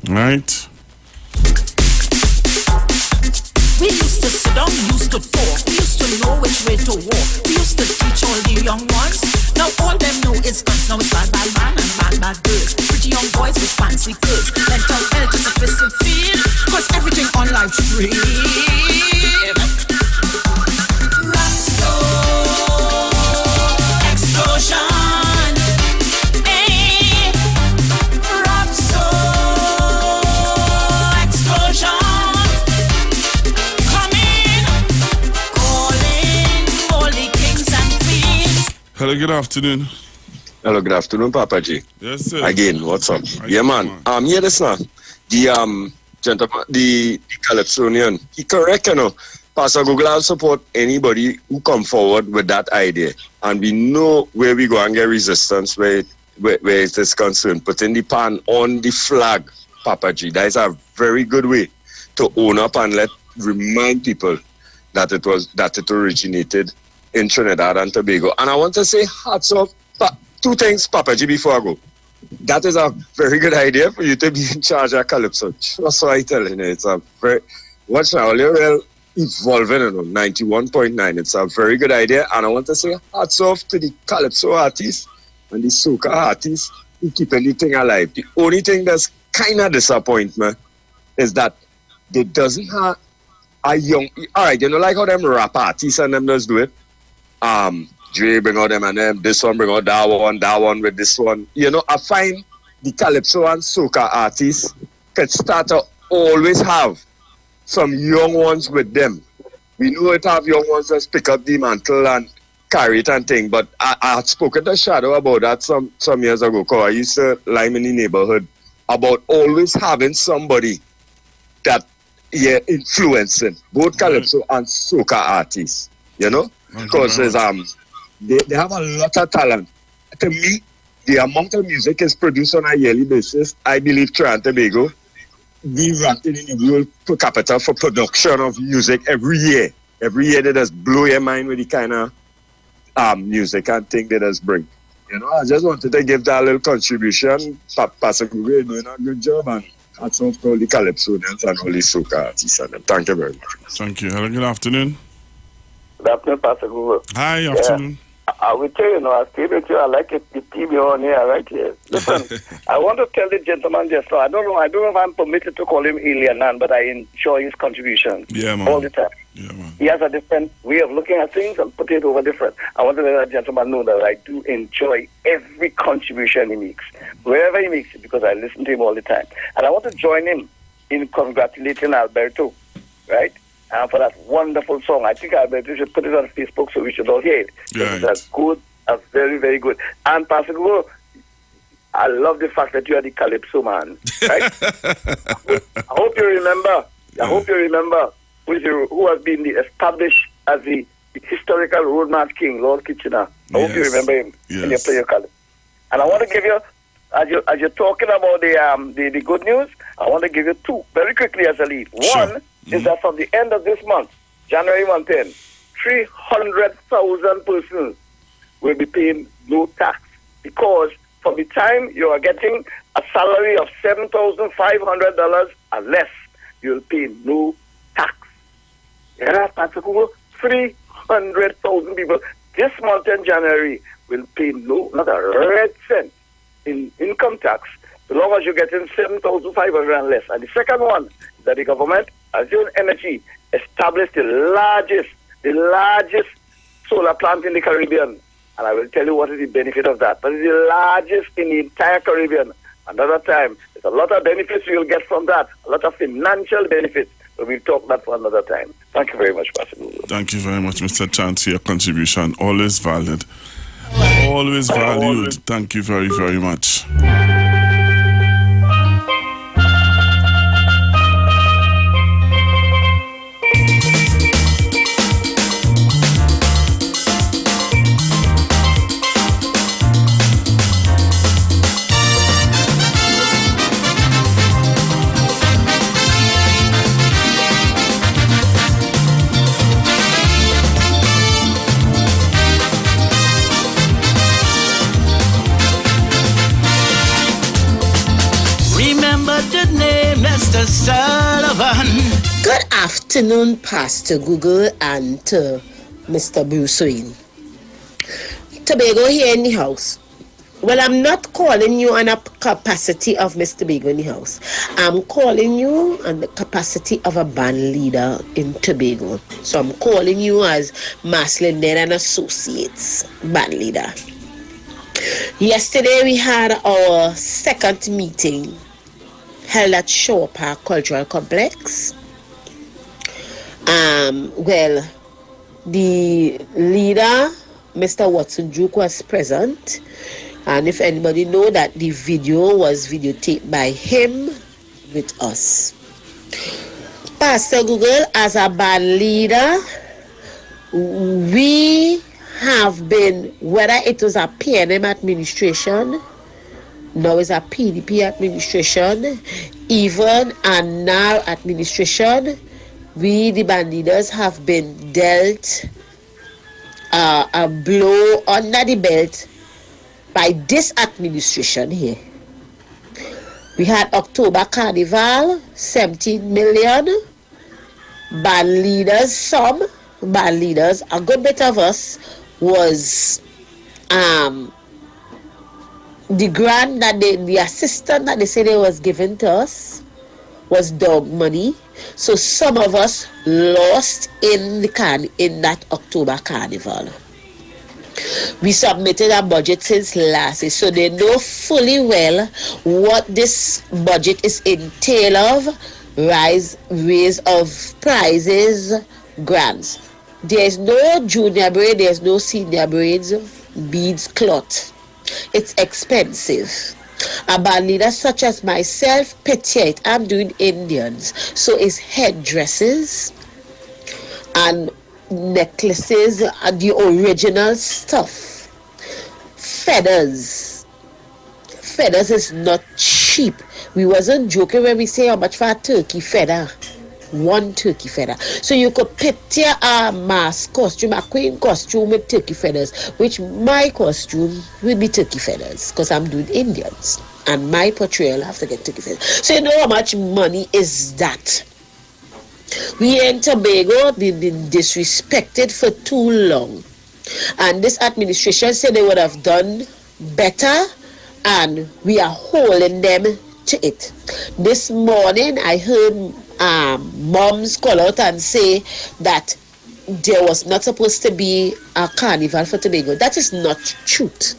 Right? We used to sit down, used to talk. We used to know which way to walk. We used to teach all the young ones. Now all them know is guns. Now it's bad, bad man and bad, bad girls. Pretty young boys with fancy clothes. Mental health is a twisted field. Cause everything on life's free. Hello, good afternoon. Hello, good afternoon, Papa G. Yes, sir. Again, what's up? Yeah, man. Yeah, this now. The gentleman, the Calypsonian, he correct, you know. Pastor Google will support anybody who come forward with that idea, and we know where we go and get resistance where it is concerned. Putting the pan on the flag, Papa G. That is a very good way to own up and remind people that it originated in Trinidad and Tobago. And I want to say hats off. Two things, Papa G, before I go. That is a very good idea for you to be in charge of Calypso. That's what I tell you. It's a very, watch now, you're evolving, 91.9. It's a very good idea. And I want to say hats off to the Calypso artists and the soca artists who keep anything alive. The only thing that's kind of disappointment is that they doesn't have a young, all right, you know, like how them rap artists and them does do it. Dre bring out them and them, this one bring out that one with this one. You know, I find the Calypso and soca artists can start to always have some young ones with them. We know it have young ones that pick up the mantle and carry it and thing, but I had spoken to Shadow about that some years ago, because I used to lime in the neighborhood, about always having somebody that influencing both Calypso and soca artists, you know, because they have a lot of talent. To me, the amount of music is produced on a yearly basis. I believe Trinidad and Tobago, we ranking in the world per capita for production of music every year. Every year they just blow your mind with the kind of music and thing they just bring. You know, I just wanted to give that little contribution. Pastor Google doing a good job, and hats off to all the Calypsonians and all the soca artists. Thank you very much. Thank you. Hello, good afternoon. Good afternoon, Pastor Google. Hi, afternoon. I will tell you, I stay with you. I like it. The team you're on here, right here. Listen, I want to tell the gentleman just now. I don't know if I'm permitted to call him Alien, but I enjoy his contributions all the time. Yeah, man. He has a different way of looking at things and put it over different. I want to let that gentleman know that I do enjoy every contribution he makes, wherever he makes it, because I listen to him all the time. And I want to join him in congratulating Alberto, right? And for that wonderful song. I think Alberto should put it on Facebook so we should all hear it. Yeah, it's good, very, very good. And Pastor Google, I love the fact that you are the Calypso man, right? I hope you remember. I hope you remember who has been established as the historical roadman king, Lord Kitchener. I hope you remember him when you play your Calypso. And I want to give you, as you're talking about the good news, I want to give you two very quickly as a lead. One is that from the end of this month, January 110, 300,000 persons will be paying no tax, because from the time you are getting a salary of $7,500 or less, you'll pay no tax. Yeah, Pastor Google, 300,000 people this month in January will pay not a red cent in income tax, as long as you're getting $7,500 and less. And the second one is that the government, Azure Energy, established the largest solar plant in the Caribbean. And I will tell you what is the benefit of that. But it's the largest in the entire Caribbean. Another time, there's a lot of benefits you'll get from that, a lot of financial benefits. But we'll talk that for another time. Thank you very much, Pastor Google. Thank you very much, Mr. Chance, for your contribution. Always valid. Always valued. Thank you very, very much. Mr. Sullivan. Good afternoon, Pastor Google and to Mr. Bruce Wayne. Tobago here in the house. Well, I'm not calling you on a capacity of Mr. Tobago in the house. I'm calling you on the capacity of a band leader in Tobago. So I'm calling you as Maslin and Associates band leader. Yesterday we had our second meeting held at Shore Park Cultural Complex. Well, the leader Mr. Watson Duke was present. And if anybody know that the video was videotaped by him with us. Pastor Google, as a band leader, we have been, whether it was a PNM administration, now it's a PDP administration, even a NAR administration, we, the band leaders, have been dealt a blow under the belt by this administration here. We had October Carnival, 17 million. Band leaders, some band leaders, a good bit of us, was the grant that the assistance that they say they was given to us was dog money. So some of us lost in that October Carnival. We submitted a budget since last year, so they know fully well what this budget is entail of, raise of prizes, grants. There's no junior braid, there's no senior braids, beads, cloth. It's expensive. A band leader such as myself, petite, I'm doing Indians, so it's headdresses and necklaces and the original stuff. Feathers is not cheap. We wasn't joking when we say how much for a turkey feather. One turkey feather. So you could picture a mask costume, a queen costume with turkey feathers, which my costume will be turkey feathers because I'm doing Indians and my portrayal have to get turkey feathers. So you know how much money is that? We in Tobago been disrespected for too long, and this administration said they would have done better, and we are holding them to it. This morning I heard moms call out and say that there was not supposed to be a carnival for Tobago. That is not truth.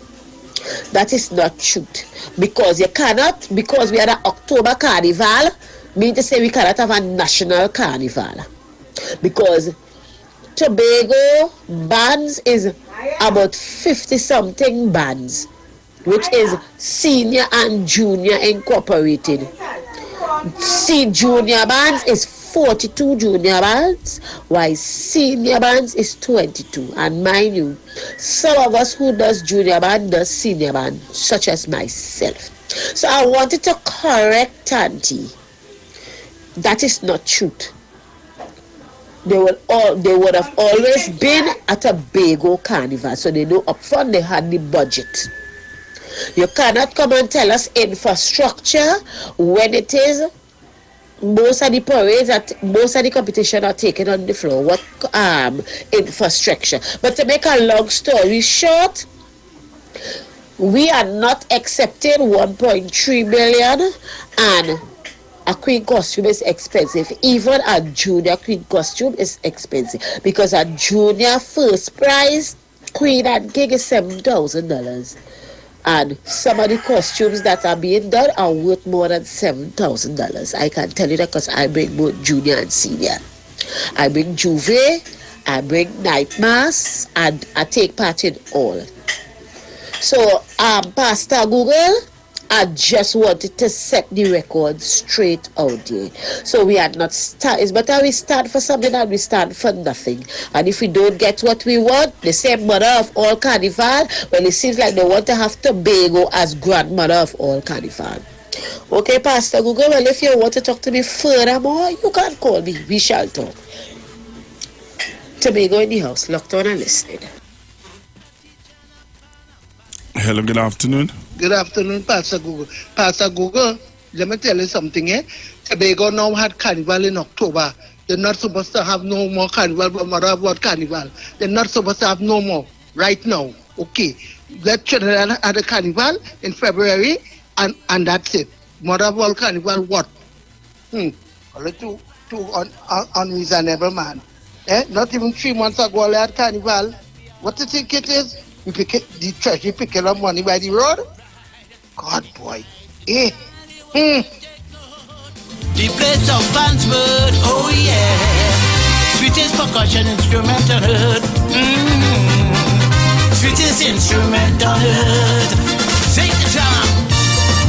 That is not truth, because you cannot, because we had an October Carnival, mean to say we cannot have a national carnival, because Tobago bands is about 50 something bands, which is senior and junior incorporated. See, junior bands is 42 junior bands, while senior bands is 22. And mind you, some of us who does junior band does senior band, such as myself. So I wanted to correct Auntie. That is not truth. They would have always been at a Tobago carnival, so they know up front they had the budget. You cannot come and tell us infrastructure when it is most of the parades, most of the competition are taken on the floor. What infrastructure? But to make a long story short, we are not accepting 1.3 million, and a queen costume is expensive. Even a junior queen costume is expensive, because a junior first prize queen and king is $7,000. And some of the costumes that are being done are worth more than $7,000. I can tell you that because I bring both junior and senior. I bring juve, I bring night mass, and I take part in all. So, Pastor Google, I just wanted to set the record straight out there. So we had not start. It's better we start for something than we start for nothing. And if we don't get what we want, the same mother of all carnival, well, it seems like they want to have Tobago as grandmother of all carnival. Okay, Pastor Google, well, if you want to talk to me furthermore, you can call me. We shall talk. Tobago in the house, locked on and listening. Hello, good afternoon. Good afternoon, Pastor Google. Pastor Google, let me tell you something, eh? Tobago now had carnival in October. They're not supposed to have no more carnival, but Mother of World Carnival. They're not supposed to have no more right now. Okay. Let Trinidad have a carnival in February, and that's it. Mother of World Carnival, what? Only too unreasonable, man. Eh? Not even 3 months ago, they had carnival. What do you think it is? You pick it, the treasury picking up money by the road? God, boy. The place of Fansford, oh yeah. Sweetest percussion instrument I heard. sweetest instrument on earth. Sing the song.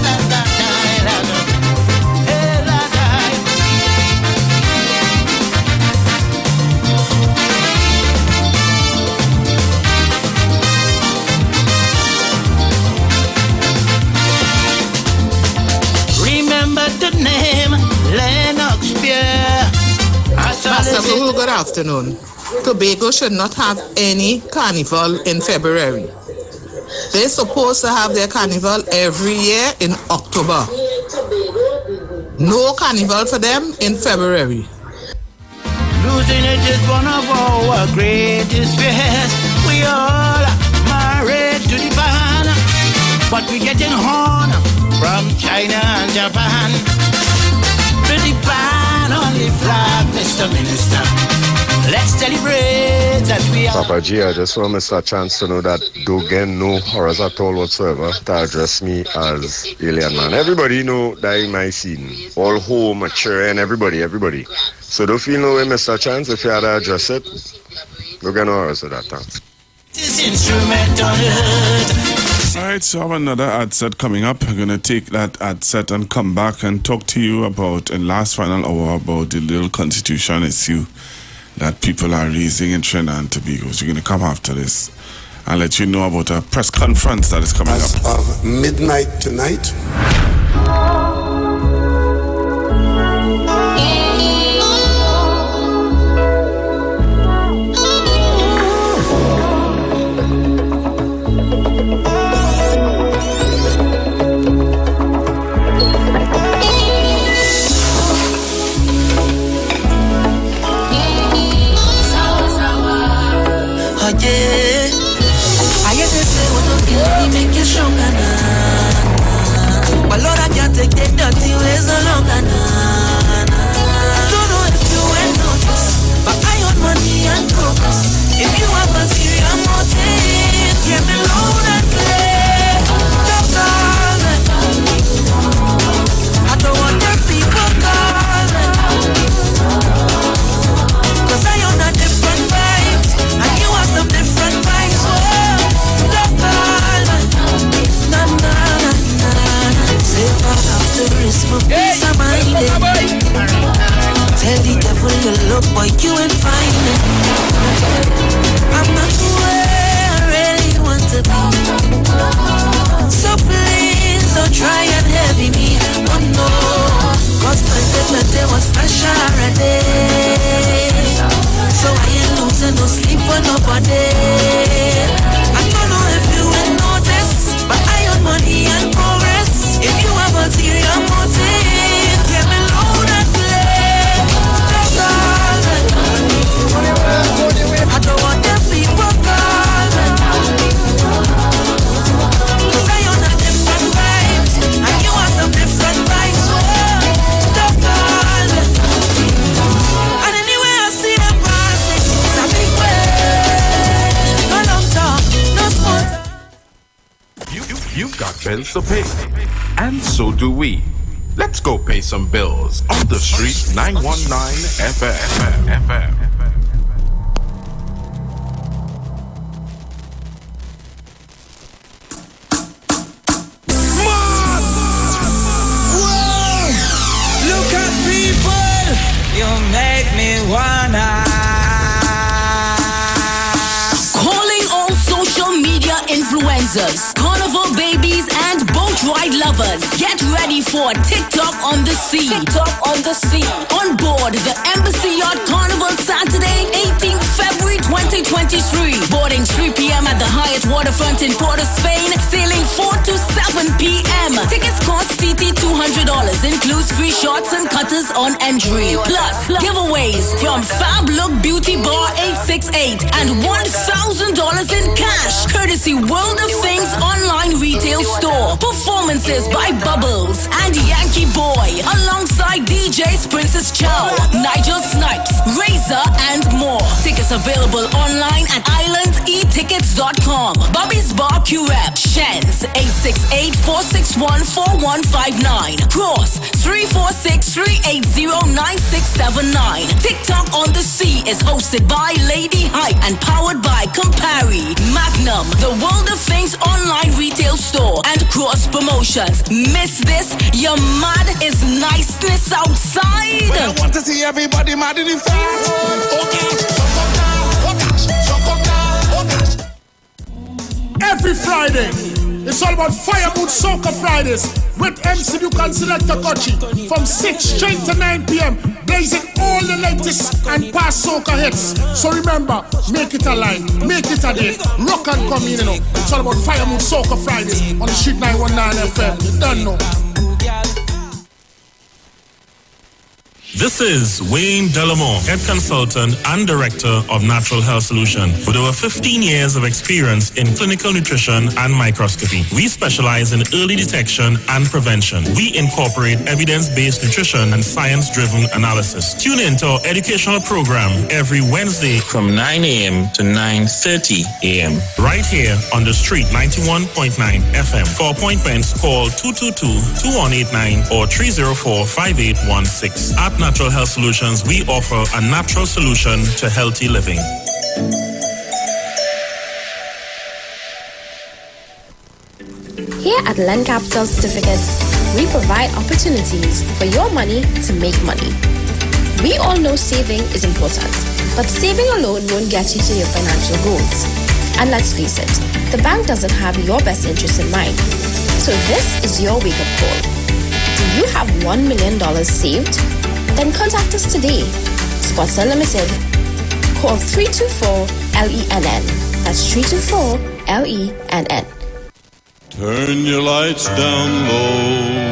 La, la, la, la, la. Hey, la, la. Remember the name Lennox Pierre. Master Guru, good afternoon. Tobago should not have any carnival in February. They're supposed to have their carnival every year in October. No carnival for them in February. Losing it is one of our greatest fears. We all married to the pan, but we getting horn from China and Japan. To the pan on the flag, Mr. Minister. Let's celebrate that we are. Papa G, I just want Mr. Chance to know that don't get no horrors at all whatsoever to address me as alien man. Everybody know that in my scene. All home, mature, and everybody. So don't feel no way, Mr. Chance, if you had to address it. Don't get no horrors at that time. This instrument on earth. Alright, so I have another ad set coming up. I'm going to take that ad set and come back and talk to you about, in last final hour, about the little constitution issue that people are raising in Trinidad and Tobago. So we're going to come after this and let you know about a press conference that is coming As up. of midnight tonight, I get to say what don't kill me, make you stronger now. But Lord, I can't take the dirty ways no longer now. Don't know if you ain't noticed, but I own money and progress. If you have a serious motive, get me loud and clear. Don't call me. I don't want the people call me. Cause I own a different vibes, and you have some different vibes. If I have to risk my peace of mind, tell the devil you look, but you ain't find it. I'm not where I really want to be. So please don't try and heavy me. Oh no, cause my day was fresh already. So I ain't losing no sleep for nobody. I don't know if you ain't noticed, but I own money and progress. If you have a ulterior motive, get me loud and play. That's all. I don't want them people calling. Cause I own a different vibes, and you have some different vibes. That's all. And anyway I see them passing, it's a big way. No long talk, no small talk. You've got bills to pay, and so do we. Let's go pay some bills on the street 919 FM. Look at people, you make me wanna. Calling all social media influencers, carnival babies, and boat ride lovers. Get ready for TikTok on the Sea. TikTok on the Sea. On board the Embassy Yacht Carnival Saturday, 18th February 2023. Boarding 3 p.m. at the Hyatt Waterfront in Port of Spain. Sailing 4 to 7 p.m. Tickets cost TT $200. Includes free shots and cutters on entry. Plus, giveaways from Fab Look Beauty Bar 868 and $1,000 in cash. Courtesy World of Things online retail store. Performances by Bubbles and Yankee Boy. Alongside DJs Princess Chow, Nigel Snipes, Razor, and more. Tickets available online at islandetickets.com. Bobby's Barbecue Rep, Shens, 868-461-4159. Cross, 346-380-9679. TikTok on the Sea is hosted by Lady Hype and powered by Campari, Magnum, the World of Things online retail store, and Cross Promotions. Miss this? Your mad is niceness outside. I want to see everybody mad in the front. Every Friday, it's all about Fire Mood Soca Fridays with MC Duke and Selector Kochi from 6 straight to 9 p.m. blazing all the latest and past soca hits. So remember, make it a line, make it a day, rock and come in, you know. It's all about Fire Mood Soca Fridays on the Street 919 FM. You don't know. This is Wayne Delamore, Head Consultant and Director of Natural Health Solution. With over 15 years of experience in clinical nutrition and microscopy, we specialize in early detection and prevention. We incorporate evidence-based nutrition and science-driven analysis. Tune in to our educational program every Wednesday from 9 a.m. to 9:30 a.m. right here on the Street 91.9 FM. For appointments, call 222-2189 or 304-5816. At Natural Health Solutions, we offer a natural solution to healthy living. Here at Lend Capital Certificates, we provide opportunities for your money to make money. We all know saving is important, but saving alone won't get you to your financial goals. And let's face it, the bank doesn't have your best interest in mind. So this is your wake-up call. Do you have $1 million saved? Then contact us today. Sponsor Limited. Call 324-LENN. That's 324-LENN. Turn your lights down low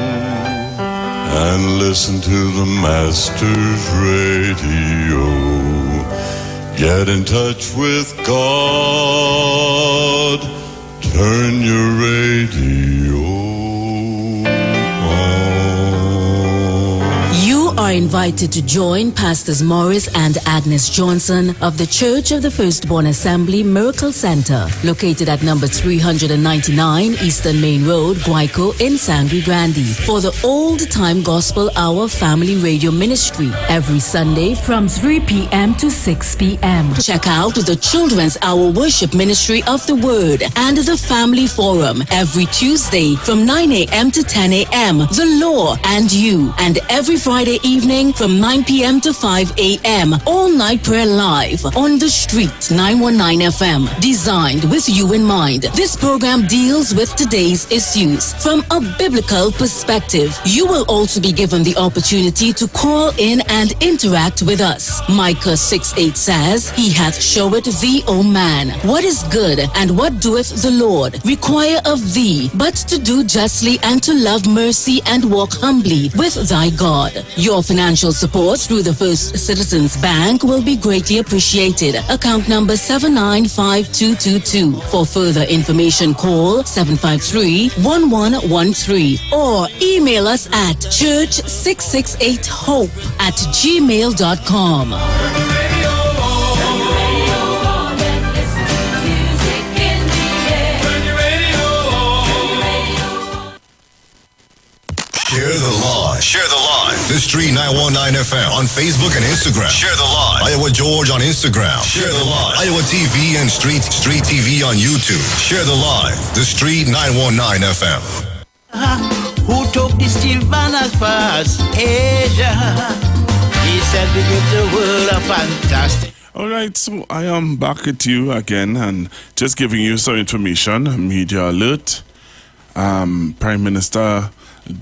and listen to the Master's Radio. Get in touch with God. Turn your radio. You are invited to join Pastors Morris and Agnes Johnson of the Church of the Firstborn Assembly Miracle Center, located at number 399 Eastern Main Road, Guayco in Sangre Grande, for the Old Time Gospel Hour Family Radio Ministry every Sunday from 3 p.m. to 6 p.m. Check out the Children's Hour Worship Ministry of the Word and the Family Forum every Tuesday from 9 a.m. to 10 a.m. The Law and You, and every Friday evening from 9 p.m. to 5 a.m. All night prayer live on the Street 919 FM. Designed with you in mind, this program deals with today's issues from a biblical perspective. You will also be given the opportunity to call in and interact with us. Micah 6:8 says, He hath showed thee, O man, what is good, and what doeth the Lord require of thee, but to do justly and to love mercy and walk humbly with thy God. Your financial support through the First Citizens Bank will be greatly appreciated. Account number 795222. For further information, call 753-1113 or email us at church668hope@gmail.com. Share the live. Share the live. The Street 919 FM on Facebook and Instagram. Share the live. Iowa George on Instagram. Share the live. Iowa TV and Street TV on YouTube. Share the live. The Street 919 FM. Who took the steel banners past Asia? He said we give the world a fantastic. All right, so I am back at you again and just giving you some information. Media alert. Prime Minister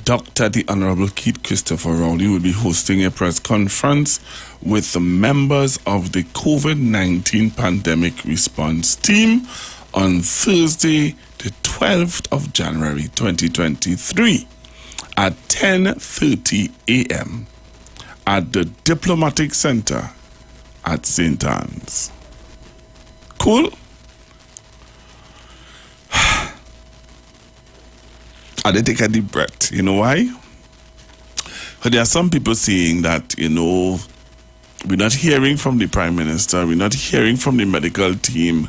Dr. the Honorable Keith Christopher Rowley will be hosting a press conference with the members of the COVID-19 pandemic response team on Thursday, the 12th of January 2023 at 10:30 a.m. at the Diplomatic Center at St. Anne's. Cool? I did take a deep breath. You know why? But there are some people saying that, we're not hearing from the Prime Minister, we're not hearing from the medical team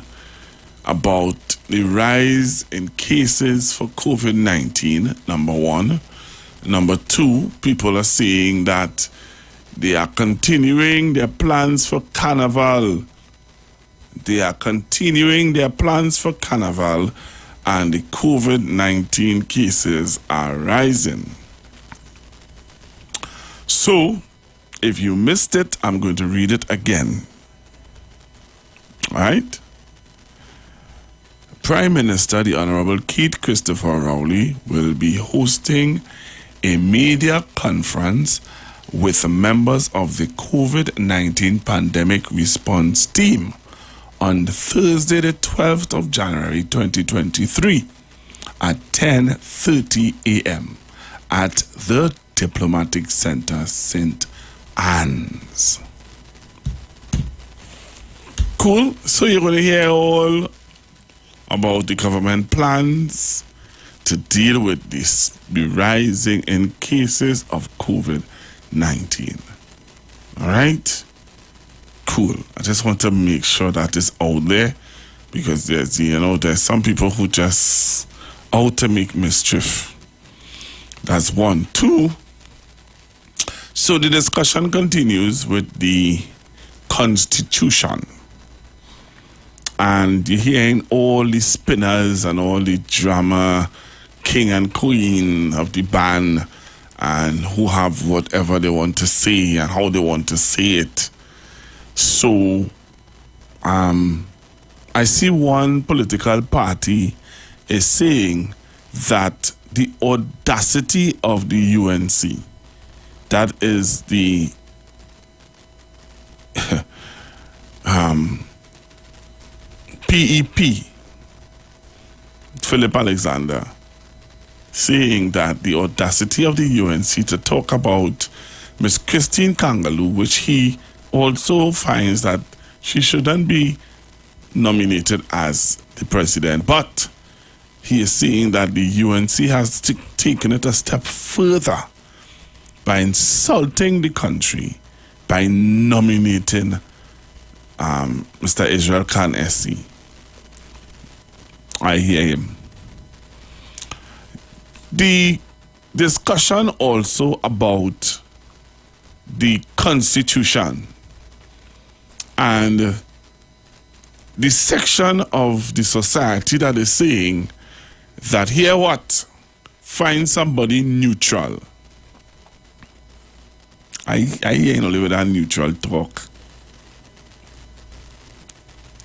about the rise in cases for COVID-19, number one. Number two, people are saying that They are continuing their plans for carnival. They are continuing their plans for carnival, and the COVID-19 cases are rising. So, if you missed it, I'm going to read it again. All right? Prime Minister, the Honorable Keith Christopher Rowley, will be hosting a media conference with members of the COVID-19 pandemic response team on Thursday, the 12th of January 2023 at 10:30 a.m. at the Diplomatic Center, St. Anne's. Cool. So you're going to hear all about the government plans to deal with the rising in cases of COVID-19. All right? Cool. I just want to make sure that it's out there, because there's some people who just out to make mischief. That's one. Two, so the discussion continues with the Constitution. And you're hearing all the spinners and all the drama, king and queen of the band, and who have whatever they want to say and how they want to say it. So, I see one political party is saying that the audacity of the UNC, that is the PEP, Philip Alexander, saying that the audacity of the UNC to talk about Miss Christine Kangaloo, which he also finds that she shouldn't be nominated as the president. But he is saying that the UNC has taken it a step further by insulting the country by nominating Mr. Israel Khan SC. I hear him. The discussion also about the Constitution and the section of the society that is saying that here what? Find somebody neutral. I hear only with that neutral talk.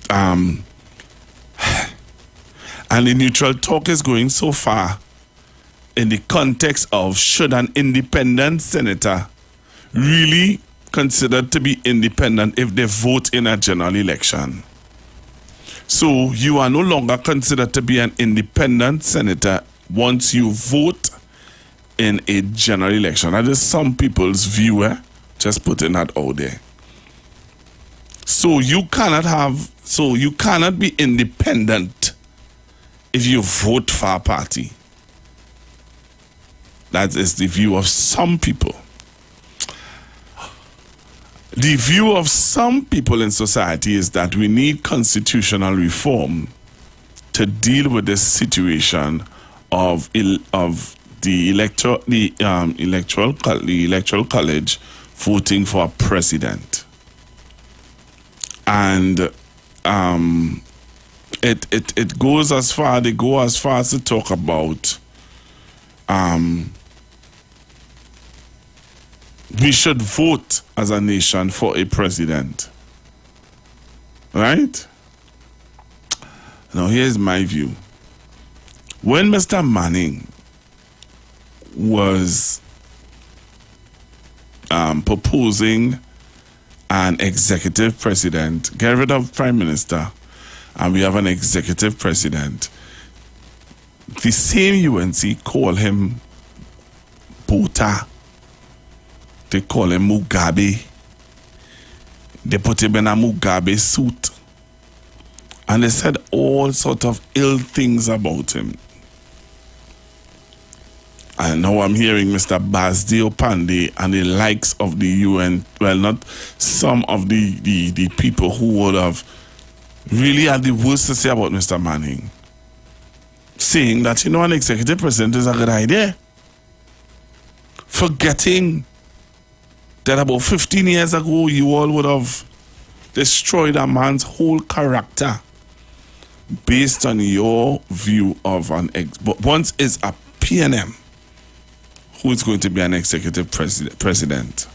And the neutral talk is going so far in the context of, should an independent senator really considered to be independent if they vote in a general election? So you are no longer considered to be an independent senator once you vote in a general election. That is some people's view, just putting that out there. So you cannot be independent if you vote for a party. That is the view of some people. The view of some people in society is that we need constitutional reform to deal with the situation of the electoral college voting for a president, and it goes as far. They go as far as to talk about we should vote as a nation for a president. Right? Now, here's my view. When Mr. Manning was proposing an executive president, get rid of prime minister, and we have an executive president, the same UNC call him Bota. They call him Mugabe. They put him in a Mugabe suit. And they said all sorts of ill things about him. And now I'm hearing Mr. Basdeo Pandey and the likes of the UN, well, not some of the people who would have really had the worst to say about Mr. Manning, saying that, an executive president is a good idea. Forgetting that about 15 years ago you all would have destroyed a man's whole character based on your view of but once it's a PNM who is going to be an executive president,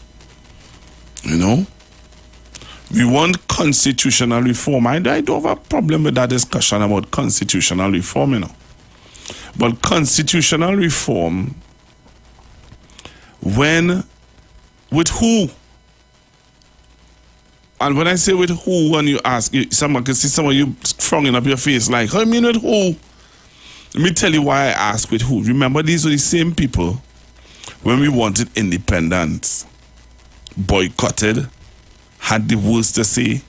you know, we want constitutional reform. I don't have a problem with that discussion about constitutional reform, you know. But constitutional reform, with who? And when I say with who, when you ask, someone can see some of you frowning up your face like, I mean with who? Let me tell you why I ask with who. Remember, these were the same people when we wanted independence, boycotted, had the worst to say,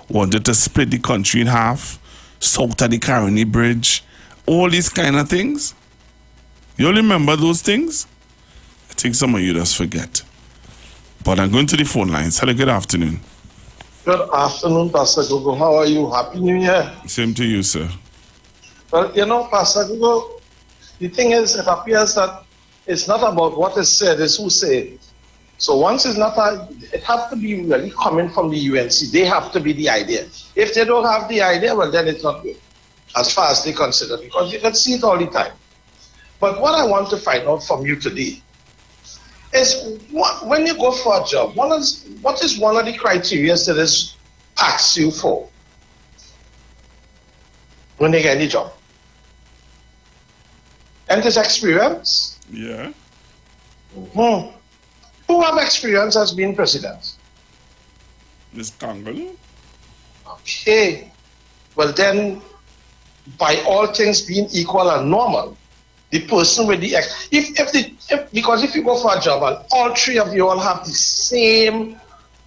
wanted to split the country in half, south of the Caroni Bridge, all these kind of things. You all remember those things? I think some of you just forget. But I'm going to the phone lines. Hello, good afternoon. Good afternoon, Pastor Google. How are you? Happy New Year. Same to you, sir. Well, you know, Pastor Google, the thing is, it appears that it's not about what is said, it's who said it. So once it's not, it has to be really coming from the UNC. They have to be the idea. If they don't have the idea, well, then it's not good, as far as they consider, because you can see it all the time. But what I want to find out from you today is when you go for a job, what is one of the criteria that is asked you for when they get any job? And this experience? Yeah. Who have experience as being president? Ms. Kangal. Okay. Well then, by all things being equal and normal, the person with the because if you go for a job and all three of you all have the same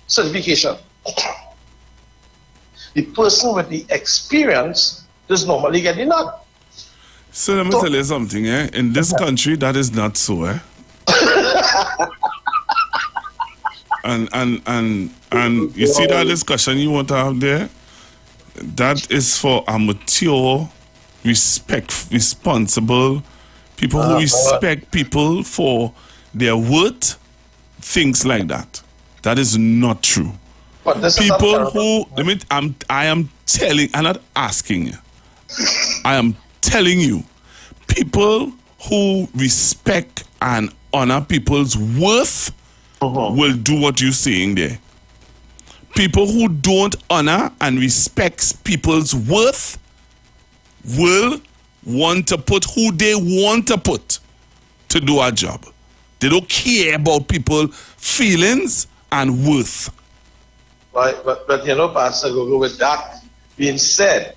certification, the person with the experience does normally get the nod. So let me tell you something, eh? In this country, that is not so, eh? and you see that discussion you want to have there? That is for a mature, responsible people who respect people for their worth, things like that. That is not true. People who, I am telling, I'm not asking you. I am telling you, people who respect and honor people's worth will do what you're saying there. People who don't honor and respect people's worth will want to put who they want to put to do a job. They don't care about people's feelings and worth. Right, but you know, Pastor Gogo, with that being said,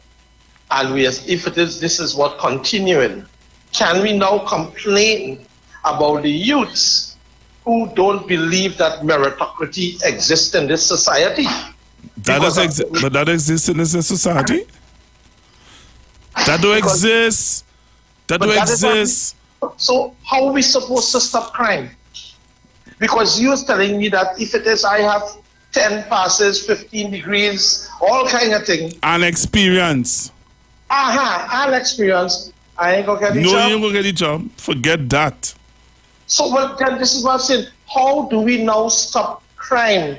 and this is what continuing, can we now complain about the youths who don't believe that meritocracy exists in this society? But that exists in this society? That don't exist. That don't exist. So how are we supposed to stop crime? Because you're telling me that if it is I have 10 passes, 15 degrees, all kind of thing. An experience. An experience. I ain't gonna get the job. No, you ain't gonna get the job. Forget that. So well, then this is what I'm saying. How do we now stop crime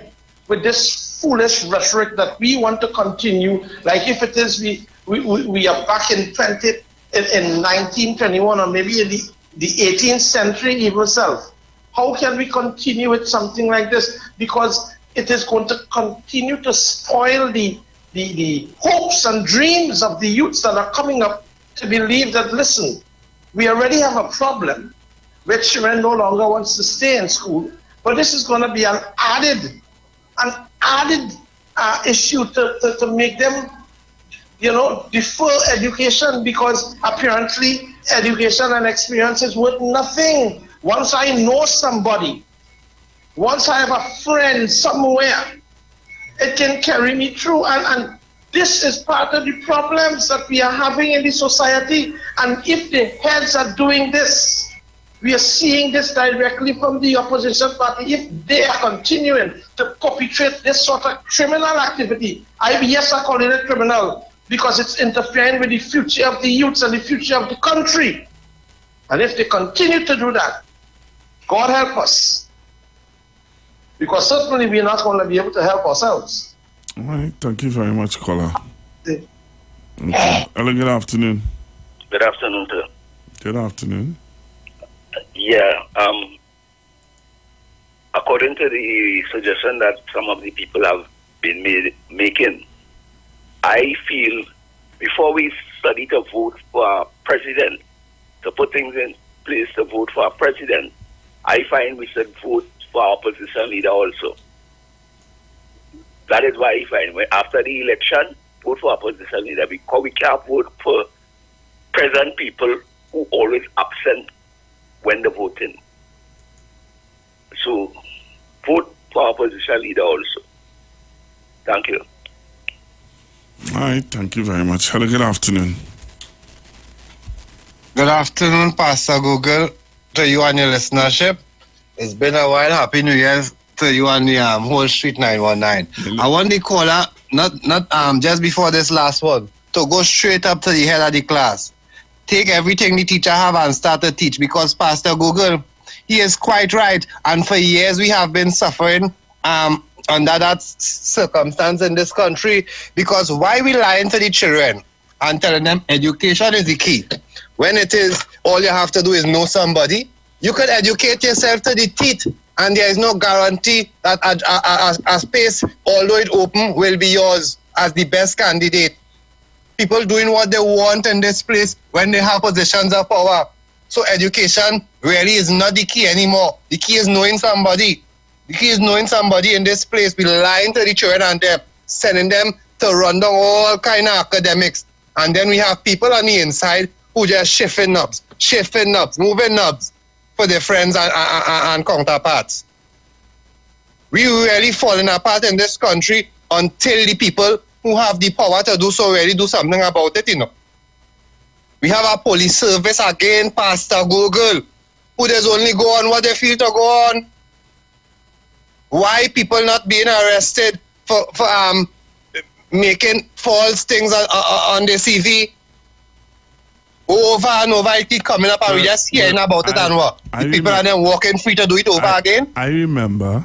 with this foolish rhetoric that we want to continue? Like if it is we are back in 1921 or maybe in the 18th century even self. How can we continue with something like this? Because it is going to continue to spoil the hopes and dreams of the youths that are coming up to believe that, listen, we already have a problem where children no longer wants to stay in school, but this is going to be an added issue to make them, defer education, because apparently education and experience is worth nothing. Once I know somebody, once I have a friend somewhere, it can carry me through. And this is part of the problems that we are having in the society. And if the heads are doing this, we are seeing this directly from the opposition party. If they are continuing to perpetrate this sort of criminal activity, I call it a criminal, because it's interfering with the future of the youths and the future of the country. And if they continue to do that, God help us. because certainly we're not going to be able to help ourselves. All right. Thank you very much, caller. Okay. Hello, good afternoon. Good afternoon, sir. Good afternoon. Yeah, according to the suggestion that some of the people have been making, I feel before we study to vote for our president, to put things in place to vote for our president, I find we should vote for our opposition leader also. That is why I find after the election, vote for our opposition leader, because we can't vote for present people who always absent when the voting. So vote for our opposition leader also. Thank you. All right, thank you very much. Hello, good afternoon. Good afternoon, Pastor Google, to you and your listenership. It's been a while. Happy New Year to you and the whole Street 919. I want the caller, not just before this last one, to go straight up to the head of the class. Take everything the teacher have and start to teach, because Pastor Google, he is quite right. And for years we have been suffering under that circumstance in this country, because why we lying to the children and telling them education is the key, when it is all you have to do is know somebody? You could educate yourself to the teeth, and there is no guarantee that a space, although it open, will be yours as the best candidate. People doing what they want in this place when they have positions of power. So education really is not the key anymore. The key is knowing somebody. The key is knowing somebody in this place. We're lying to the children and them, sending them to run down all kind of academics. And then we have people on the inside who just shifting knobs, moving knobs for their friends and counterparts. We really falling apart in this country until the people who have the power to do so really do something about it, you know. We have a police service again, Pastor Google, who does only go on what they feel to go on. Why people not being arrested for making false things on their CV? Over and over, it keep coming up and we just hearing about it and what? The people are then walking free to do it over again? I remember,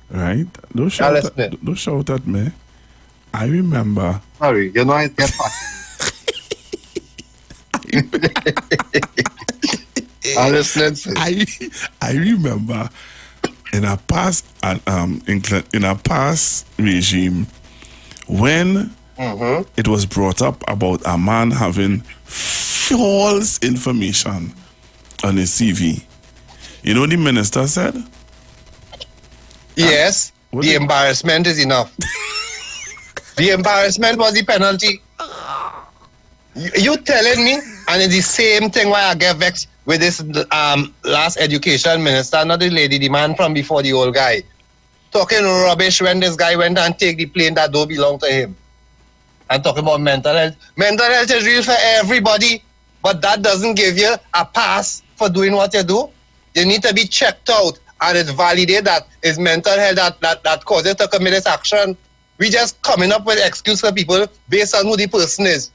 right? Don't shout at me. I remember. Sorry, you know I get I'm listening. I remember in a past regime when it was brought up about a man having false information on his CV. You know what the minister said? Yes, the embarrassment is enough. The embarrassment was the penalty. You telling me, and it's the same thing why I get vexed with this last education minister, not the lady, the man from before, the old guy, talking rubbish when this guy went and take the plane that don't belong to him. And talking about mental health. Mental health is real for everybody, but that doesn't give you a pass for doing what you do. You need to be checked out, and it's validated that it's mental health that causes you to commit this action. We just coming up with excuse for people based on who the person is.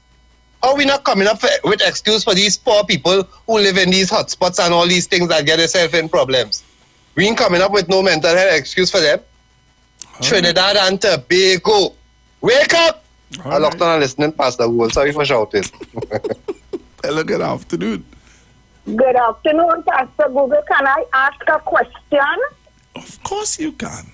How are we not coming up with excuse for these poor people who live in these hotspots and all these things that get themselves in problems? We ain't coming up with no mental health excuse for them. Trinidad and Tobago, wake up! I locked on and listening, Pastor Google. Sorry for shouting. Hello, good afternoon. Good afternoon, Pastor Google. Can I ask a question? Of course you can.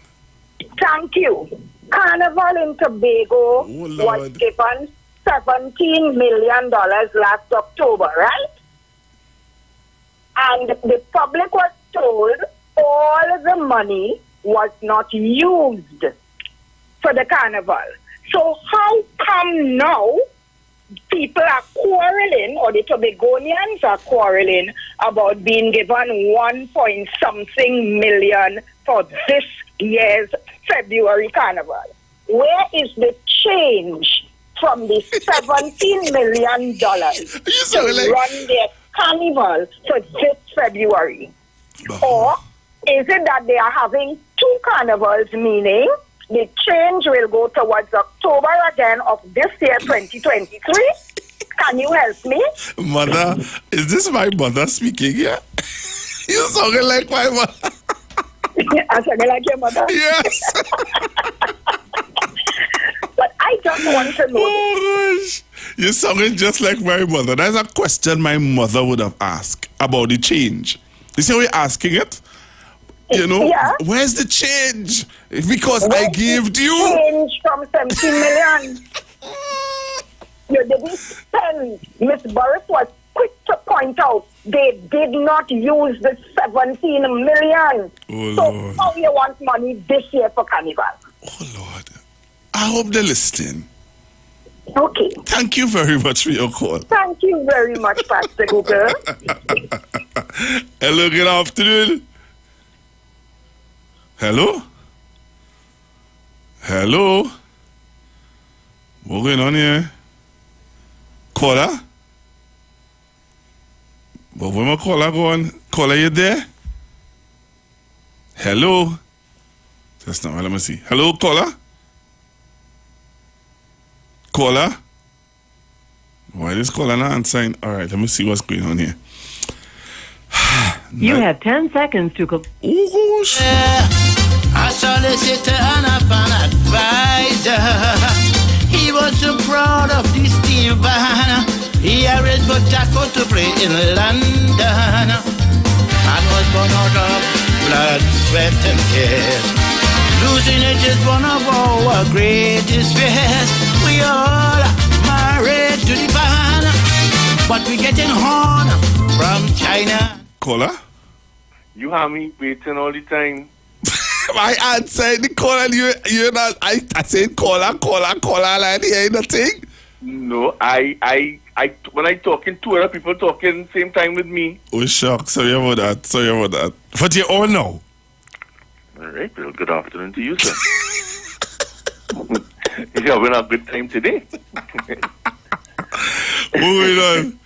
Thank you. Carnival in Tobago was given $17 million last October, right? And the public was told all the money was not used for the carnival. So how come now people are quarreling, or the Tobagonians are quarreling about being given 1-point-something million for this year's February carnival? Where is the change from the $17 million to run their carnival for this February? Or is it that they are having two carnivals, meaning the change will go towards October again of this year, 2023? Can you help me? Mother, is this my mother speaking here? You sounding like my mother. I said, like your mother? Yes. But I just want to know. Oh, gosh. You sounded just like my mother. That's a question my mother would have asked about the change. You see how you're asking it? You know, where's the change? Because I gave you. Change from 70 million. You didn't spend. Miss Boris was quick to point out they did not use the 17 million. Oh, so Lord. how you want money this year for Carnival? Oh, Lord. I hope they're listening. Okay. Thank you very much for your call. Thank you very much, Pastor Google. Hello, good afternoon. Hello? Hello? What's going on here? Caller? But where my caller going? Caller, you there? Hello? Just now, let me see. Hello, caller? Caller? Why is caller not answering? All right, let me see what's going on here. You have 10 seconds to go. Oh, gosh. A solicitor and a fan advisor. He was so proud of this team van. He arranged for Taco to play in London and was born out of blood, sweat, and tears. Losing it is one of our greatest fears. We all married to the van, but we getting horn from China. Caller? You have me waiting all the time. I answered the call and you're not. I said caller, and you ain't nothing. No, I when I talking to other people talking same time with me. Oh, shock. Sorry about that. But you all know. All right, well, good afternoon to you, sir. You're having a good time today. Moving on.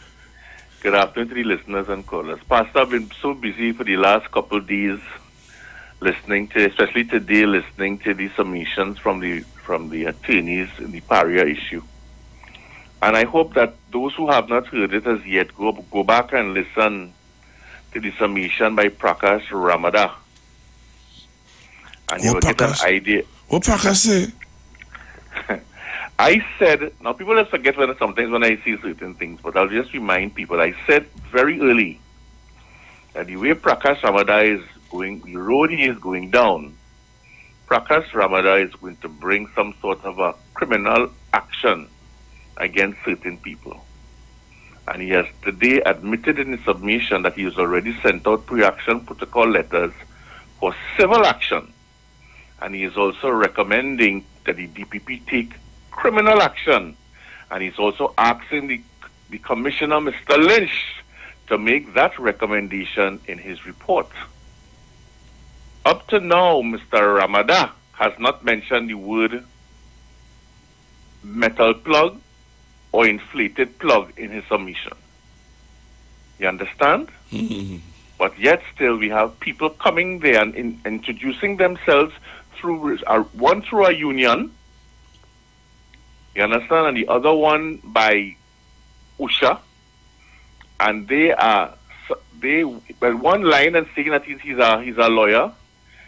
Good afternoon to the listeners and callers. Pastor, I've been so busy for the last couple of days listening to, especially today, listening to the submissions from the attorneys in the Paria issue. And I hope that those who have not heard it as yet go back and listen to the submission by Prakash Ramada. And you will get an idea. What Prakash say? I said, now people just forget sometimes when I see certain things, but I'll just remind people, I said very early that the way Prakash Ramada is going, the road he is going down, Prakash Ramada is going to bring some sort of a criminal action against certain people. And he has today admitted in his submission that he has already sent out pre-action protocol letters for civil action. And he is also recommending that the DPP take criminal action. And he's also asking the Commissioner, Mr. Lynch, to make that recommendation in his report. Up to now, Mr. Ramada has not mentioned the word metal plug or inflated plug in his submission. You understand? Mm-hmm. But yet still we have people coming there and introducing themselves through one through a union, you understand, and the other one by Usha, and they one line and saying that he's a lawyer.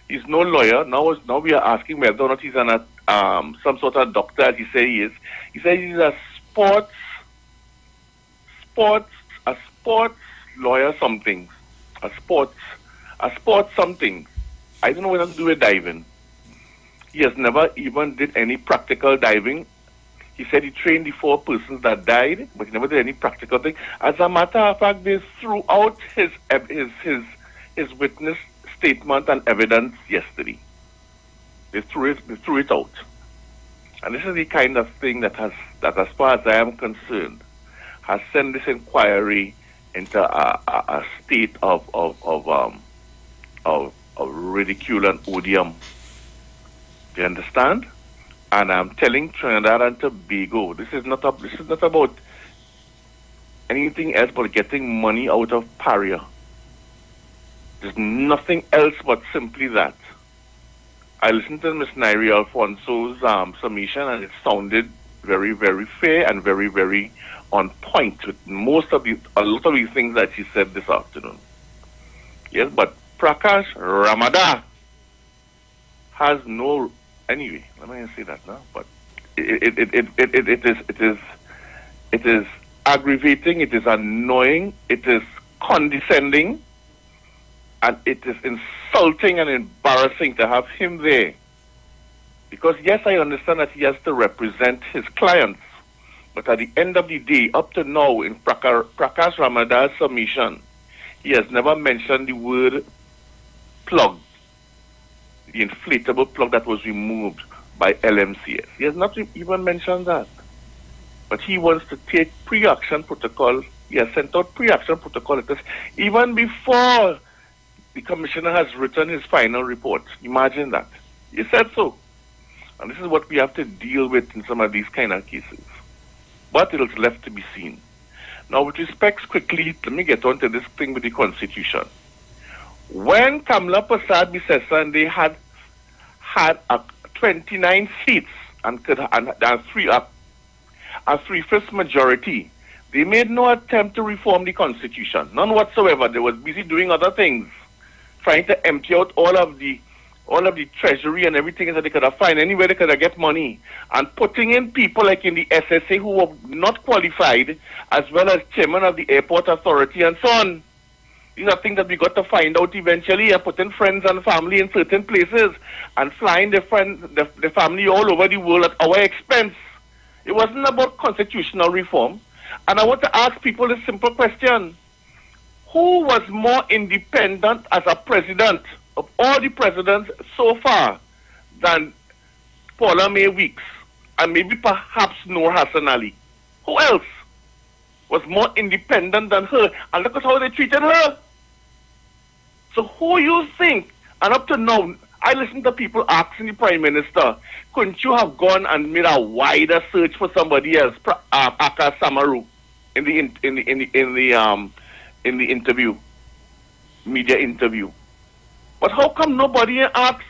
He's no lawyer. Now we are asking whether or not he's some sort of doctor, as he said he is. He said he's a sports lawyer something. A sports something. I don't know what to do with diving. He has never even did any practical diving. He said he trained the 4 persons that died, but he never did any practical thing. As a matter of fact, they threw out his witness statement and evidence yesterday. They threw it out. And this is the kind of thing that as far as I am concerned, has sent this inquiry into a state of ridicule and odium. Do you understand? And I'm telling Trinidad and Tobago, this is not about anything else but getting money out of Paria. There's nothing else but simply that. I listened to Ms. Nairi Alfonso's submission, and it sounded very, very fair and very, very on point with a lot of these things that she said this afternoon. Yes, but Prakash Ramada has no. Anyway, let me say that now. But it is aggravating. It is annoying. It is condescending, and it is insulting and embarrassing to have him there. Because yes, I understand that he has to represent his clients, but at the end of the day, up to now in Prakash Ramada's submission, he has never mentioned the word plug, the inflatable plug that was removed by LMCS. He has not even mentioned that. But he wants to take pre-action protocol. He has sent out pre-action protocol letters even before the commissioner has written his final report. Imagine that. He said so. And this is what we have to deal with in some of these kind of cases. But it is left to be seen. Now, with respect, quickly, let me get on to this thing with the Constitution. When Kamla Prasad Bisesa and they had 29 seats and could a three-fifths majority, they made no attempt to reform the Constitution. None whatsoever. They were busy doing other things, trying to empty out all of the treasury and everything that they could have found anywhere they could have get money, and putting in people like in the SSA who were not qualified, as well as chairman of the airport authority and so on. These are things that we got to find out eventually, and putting friends and family in certain places and flying the family all over the world at our expense. It wasn't about constitutional reform. And I want to ask people this simple question. Who was more independent as a president of all the presidents so far than Paula May Weeks and maybe perhaps Noor Hassan Ali? Who else was more independent than her? And look at how they treated her. So who you think, and up to now, I listen to people asking the Prime Minister, couldn't you have gone and made a wider search for somebody else, Aka Samaru, in the interview, media interview? But how come nobody asked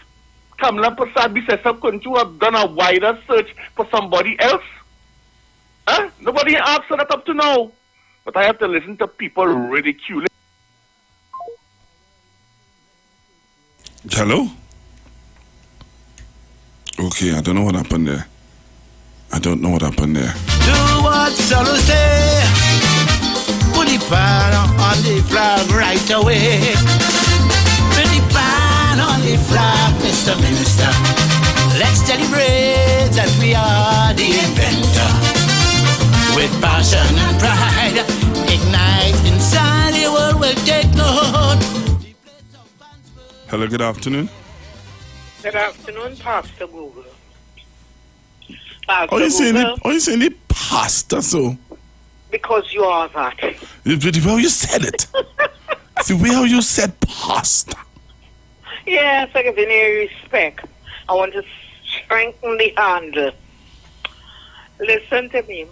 Kamla Prasad Bisesa, couldn't you have done a wider search for somebody else? Huh? Nobody asked that up to now. But I have to listen to people ridiculing. Hello? Okay, I don't know what happened there. Do what Solo say. Put the pan on the flag right away. Put the pan on the flag, Mr. Minister. Let's celebrate that we are the inventor. With passion and pride, ignite inside the world will take note. Hello, good afternoon. Good afternoon, Pastor Google. Are you saying it pastor so? Because you are that. The way you said it. The way how you said pastor. Yes, I give you any respect. I want to strengthen the handle. Listen to me.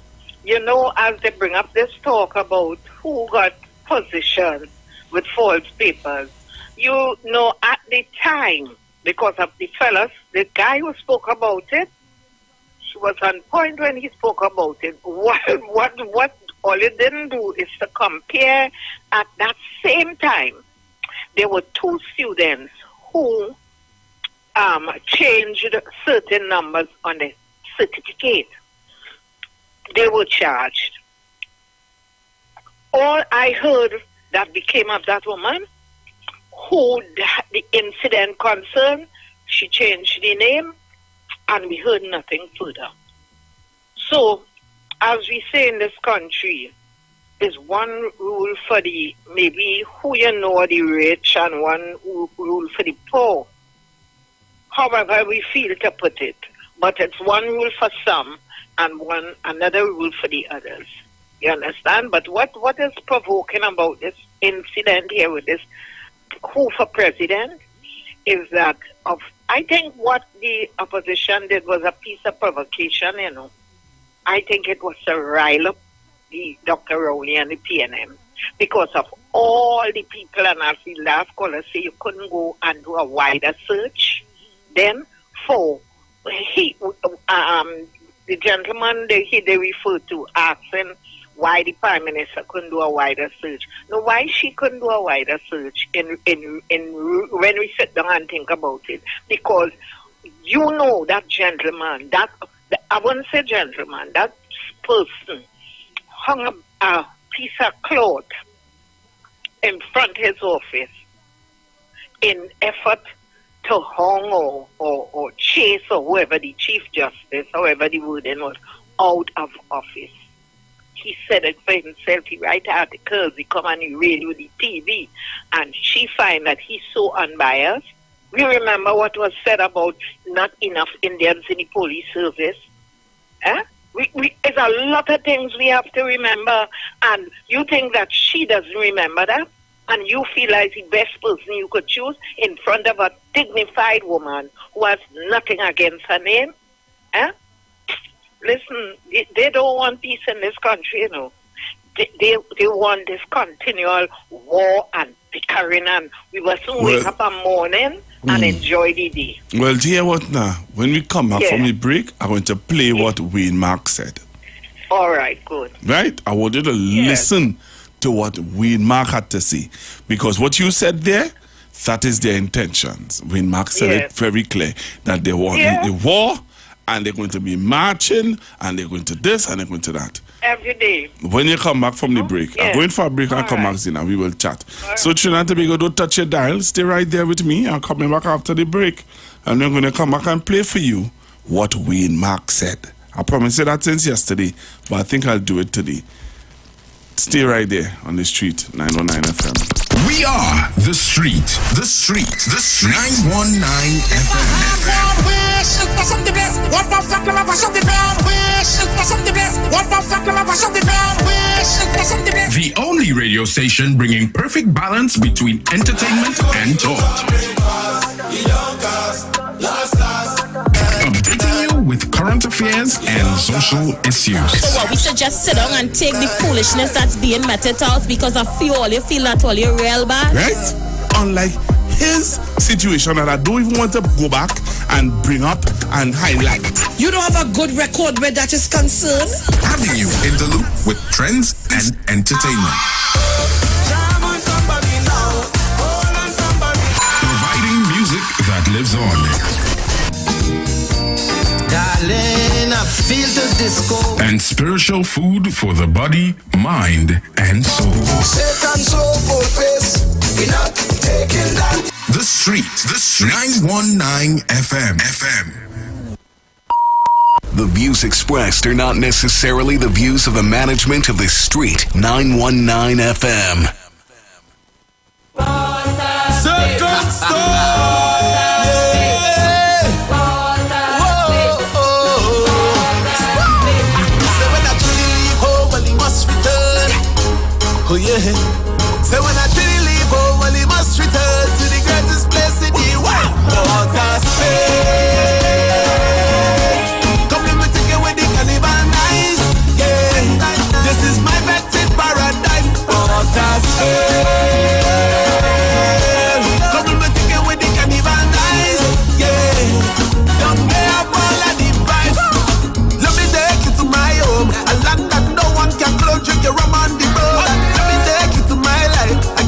You know, as they bring up this talk about who got position with false papers, you know, at the time, because of the fellas, the guy who spoke about it, he was on point when he spoke about it. What all he didn't do is to compare at that same time. There were two students who changed certain numbers on the certificate. They were charged. All I heard that became of that woman, who the incident concerned, she changed the name, and we heard nothing further. So, as we say in this country, is one rule for the maybe who you know are the rich and one rule for the poor. However we feel to put it, but it's one rule for some and another rule for the others. You understand? But what is provoking about this incident here with this who for president is that I think what the opposition did was a piece of provocation, you know. I think it was to rile up the Dr. Rowley and the PNM because of all the people, and as the last caller say, you couldn't go and do a wider search. Then for the gentleman they referred to asking why the Prime Minister couldn't do a wider search. No, why she couldn't do a wider search in when we sit down and think about it. Because you know that gentleman, I wouldn't say gentleman, that person hung a piece of cloth in front of his office in effort to hang or chase or whoever the Chief Justice, however the wording was, out of office. He said it for himself. He write articles, he come on the radio, the TV, and she find that he's so unbiased. We remember what was said about not enough Indians in the police service. There's a lot of things we have to remember, and you think that she doesn't remember that, and you feel like the best person you could choose in front of a dignified woman who has nothing against her name? Listen, they don't want peace in this country, you know. They want this continual war and bickering, and we will soon wake up one morning and enjoy the day. Well, do you hear what now? When we come back from the break, I'm going to play what Wayne Mark said. All right, good. Right? I want you to listen to what Wayne Mark had to say. Because what you said there, that is their intentions. Wayne Mark said it very clear that they want a war, and they're going to be marching, and they're going to this, and they're going to that. Every day. When you come back from the break, I'm going for a break and come back and we will chat. So Trinidad and Tobago, don't touch your dial. Stay right there with me. I'm coming back after the break. And I'm going to come back and play for you what Wayne Mark said. I promised you that since yesterday, but I think I'll do it today. Stay right there on the street, 919 FM. We are the street. The street. The street. 919 FM. The only radio station bringing perfect balance between entertainment and talk. Updating you with current affairs and social issues. So what, we should just sit down and take the foolishness that's being meted out because of all you feel that all you're real bad? Right? Unlike his situation that I don't even want to go back and bring up and highlight. You don't have a good record where that is concerned? Having you in the loop with trends and entertainment. Providing music that lives on. Darling, I feel the disco. And spiritual food for the body, mind, and soul. Satan soul face, we not taking that. The street. 919 FM. The views expressed are not necessarily the views of the management of the street. 919 FM. Second star. Oh yeah. So when I truly leave home, well, he must return to the greatest place in the world. Water Spain. Come let me take you with the carnival night. Yeah. This is my vetted paradise. Water Spain. Come let me take you with the carnival night. Yeah. Down there have all of the vibes. Let me take you to my home, a land that no one can close. Drink your rum on the road. I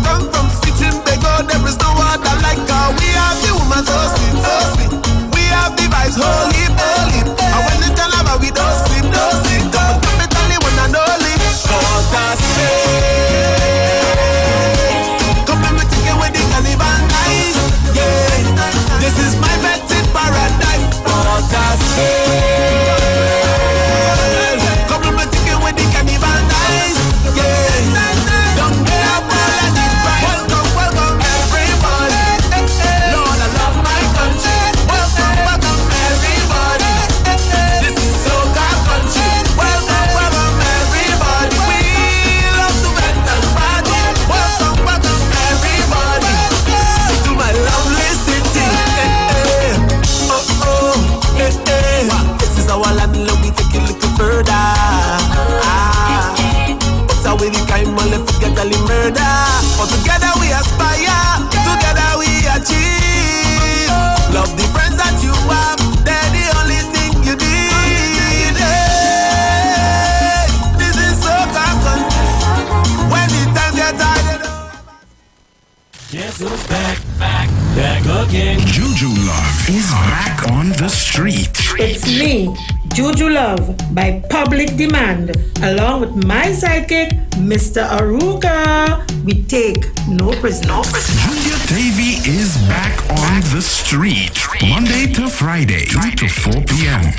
Juju Love is back on the street. It's me, Juju Love, by public demand, along with my sidekick, Mr. Aruka. We take no prisoners. Junior Davy is back on the street. Monday to Friday, 2 to 4 p.m.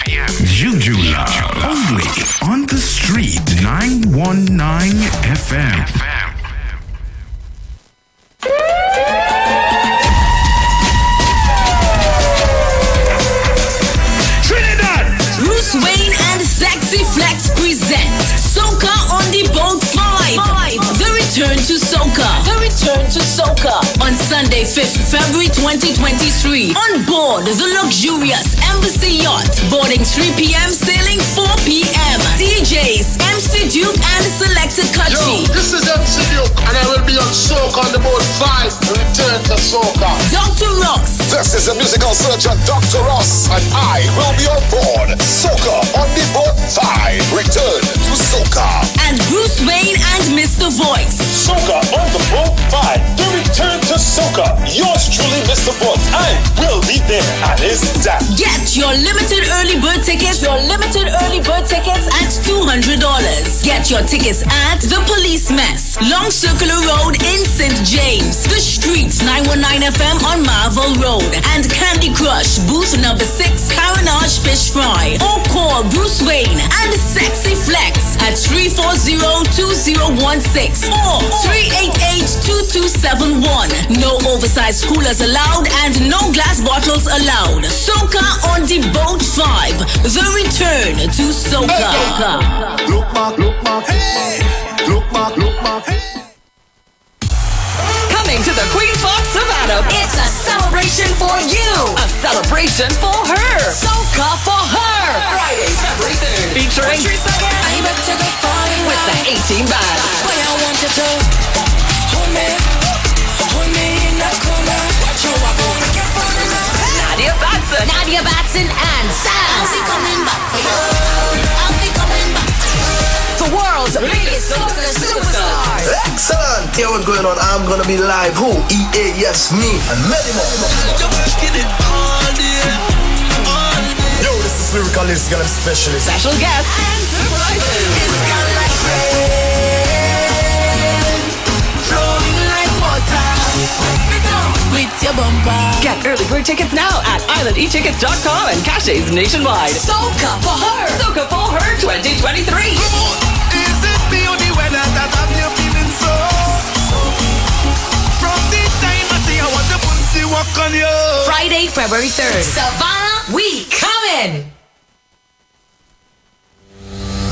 Juju Love. Only on the street, 919 FM. Bruce Wayne and Sexy Flex present Soca on the Boat 5. The Return to Soca. The Return to Soca. On Sunday, 5th February 2023. On board the luxurious Embassy Yacht. Boarding 3 p.m. Sailing 4 p.m. DJs MC Duke and Selected Kutchi. Yo, this is MC Duke and I will be on Soca on the Boat 5. The Return to Soca. Dr. Ross. This is the musical surgeon Dr. Ross and I will be on board Soca on the Boat 5. Return to Soca. And Bruce Wayne and Mr. Voice. Soca on the Boat 5. The Return to Soca. Yours truly, Mr. Voice. I will be there at his dance. Get your limited early bird tickets. At $200. Get your tickets at The Police Mess, Long Circular Road in St. James. The Street, 919 FM on Marvel Road. And Candy Crush, booth number 6, Caranage Fish Fry. Or call Bruce Wayne and Sexy Flex at 340-2016 or 388-2271. No oversized coolers allowed and no glass bottles allowed. Soca on the Boat 5. The Return to Soca. Look back, hey! Look back, hey! Coming to the Queen Fox Savannah. It's a celebration for you. A celebration for her. Soca for her. Friday, February 3rd. Featuring with the 18 band. Nadia Batson and Sam. I'll be coming back for you. The world's biggest soca superstars. Excellent. Here what's going on. I'm gonna be live. Who? EA, yes, me, and many more. Yo, this is Lyricalist, I'm specialist. Special guest and surprises. It's got like rain, flowing like water. With your bumper. Get early bird tickets now at islandetickets.com and caches nationwide. Soca for her. Soca for her 2023. Is it the only weather that I'm here feeling so? From the time I see I want to put the walk on you. Friday, February 3rd. Savannah, we coming.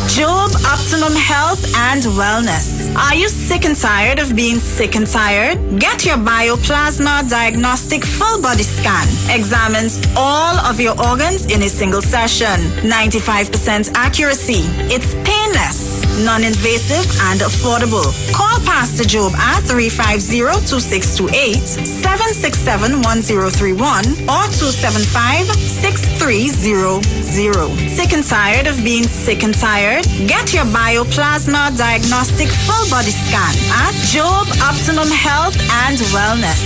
Job Optimum Health and Wellness. Are you sick and tired of being sick and tired? Get your Bioplasma Diagnostic Full Body Scan. Examines all of your organs in a single session. 95% accuracy. It's painless, non-invasive, and affordable. Call Pastor Job at 350-2628, 767-1031, or 275-6300. Sick and tired of being sick and tired? Get your Bioplasma Diagnostic Full Body Scan at Job Optimum Health and Wellness.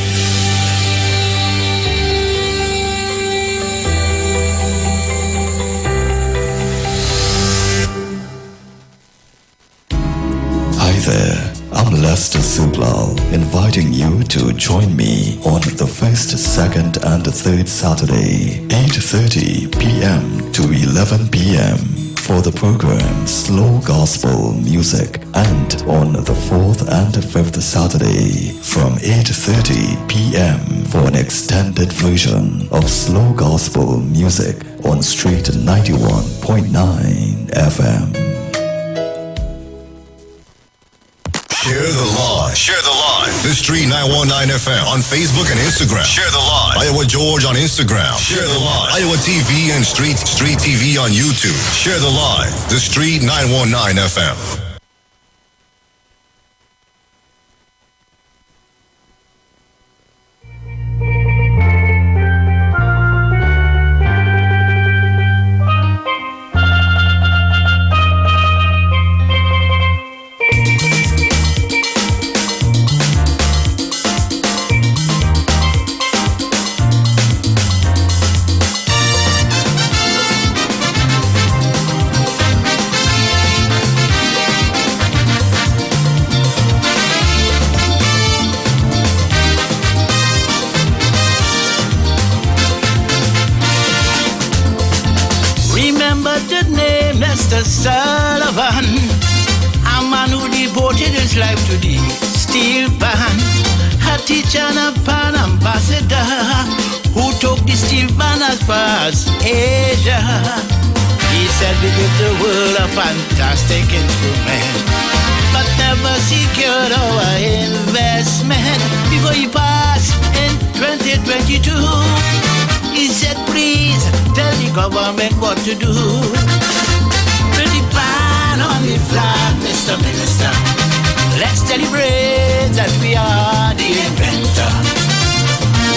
Hi there, I'm Lester Sublal, inviting you to join me on the first, second, and third Saturday, 8:30 p.m. to 11 p.m. for the program Slow Gospel Music, and on the fourth and fifth Saturday from 8:30 p.m. for an extended version of Slow Gospel Music on Street 91.9 FM. Share the live. Share the live. The Street 919 FM on Facebook and Instagram. Share the live. Iowa George on Instagram. Share the live. Iowa TV and Street TV on YouTube. Share the live. The Street 919 FM. Remember the name Mr. Sullivan, a man who devoted his life to the steel band, a teacher and a pan ambassador who took the steel band as far as Asia. He said we give the world a fantastic instrument, but never secured our investment. Before he passed in 2022, he said please tell the government what to do. Put the ban on the flag, Mr. Minister. Let's celebrate that we are the inventor.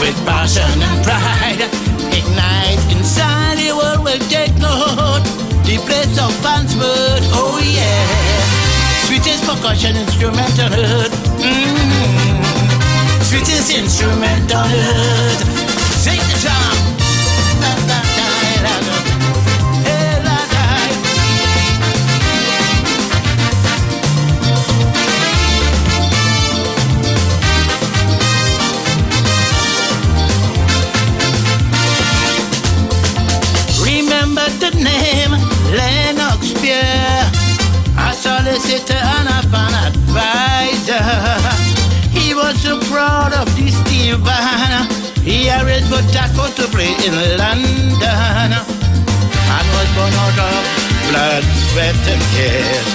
With passion and pride, ignite inside the world will take note. The place of Fansford, oh yeah. Sweetest percussion instrument on earth. Sweetest instrument on earth. Take the time. Remember the name Lennox Pierre, a solicitor and a fan advisor. He was so proud of this steel band. He arranged for Taco to play in London and was born out of blood, sweat and tears.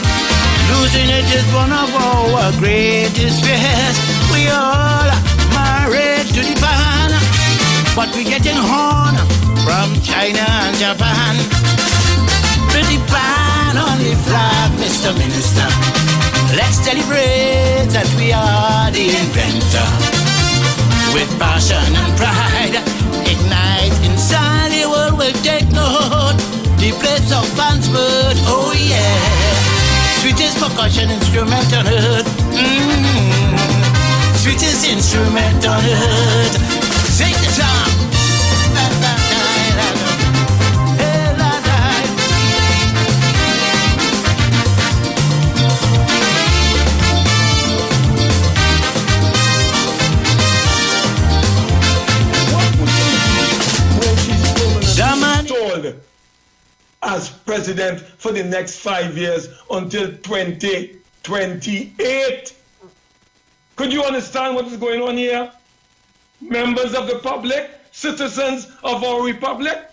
Losing it is one of our greatest fears. We all married to the band, but we getting horn from China and Japan. Put the ban on the flag, Mr. Minister. Let's celebrate that we are the inventor. With passion and pride, ignite inside the world will take note. The place of Fansford, oh yeah. Sweetest percussion instrument on earth. Sweetest instrument on earth. Take the time. As president for the next 5 years until 2028. Could you understand what is going on here? Members of the public, citizens of our republic,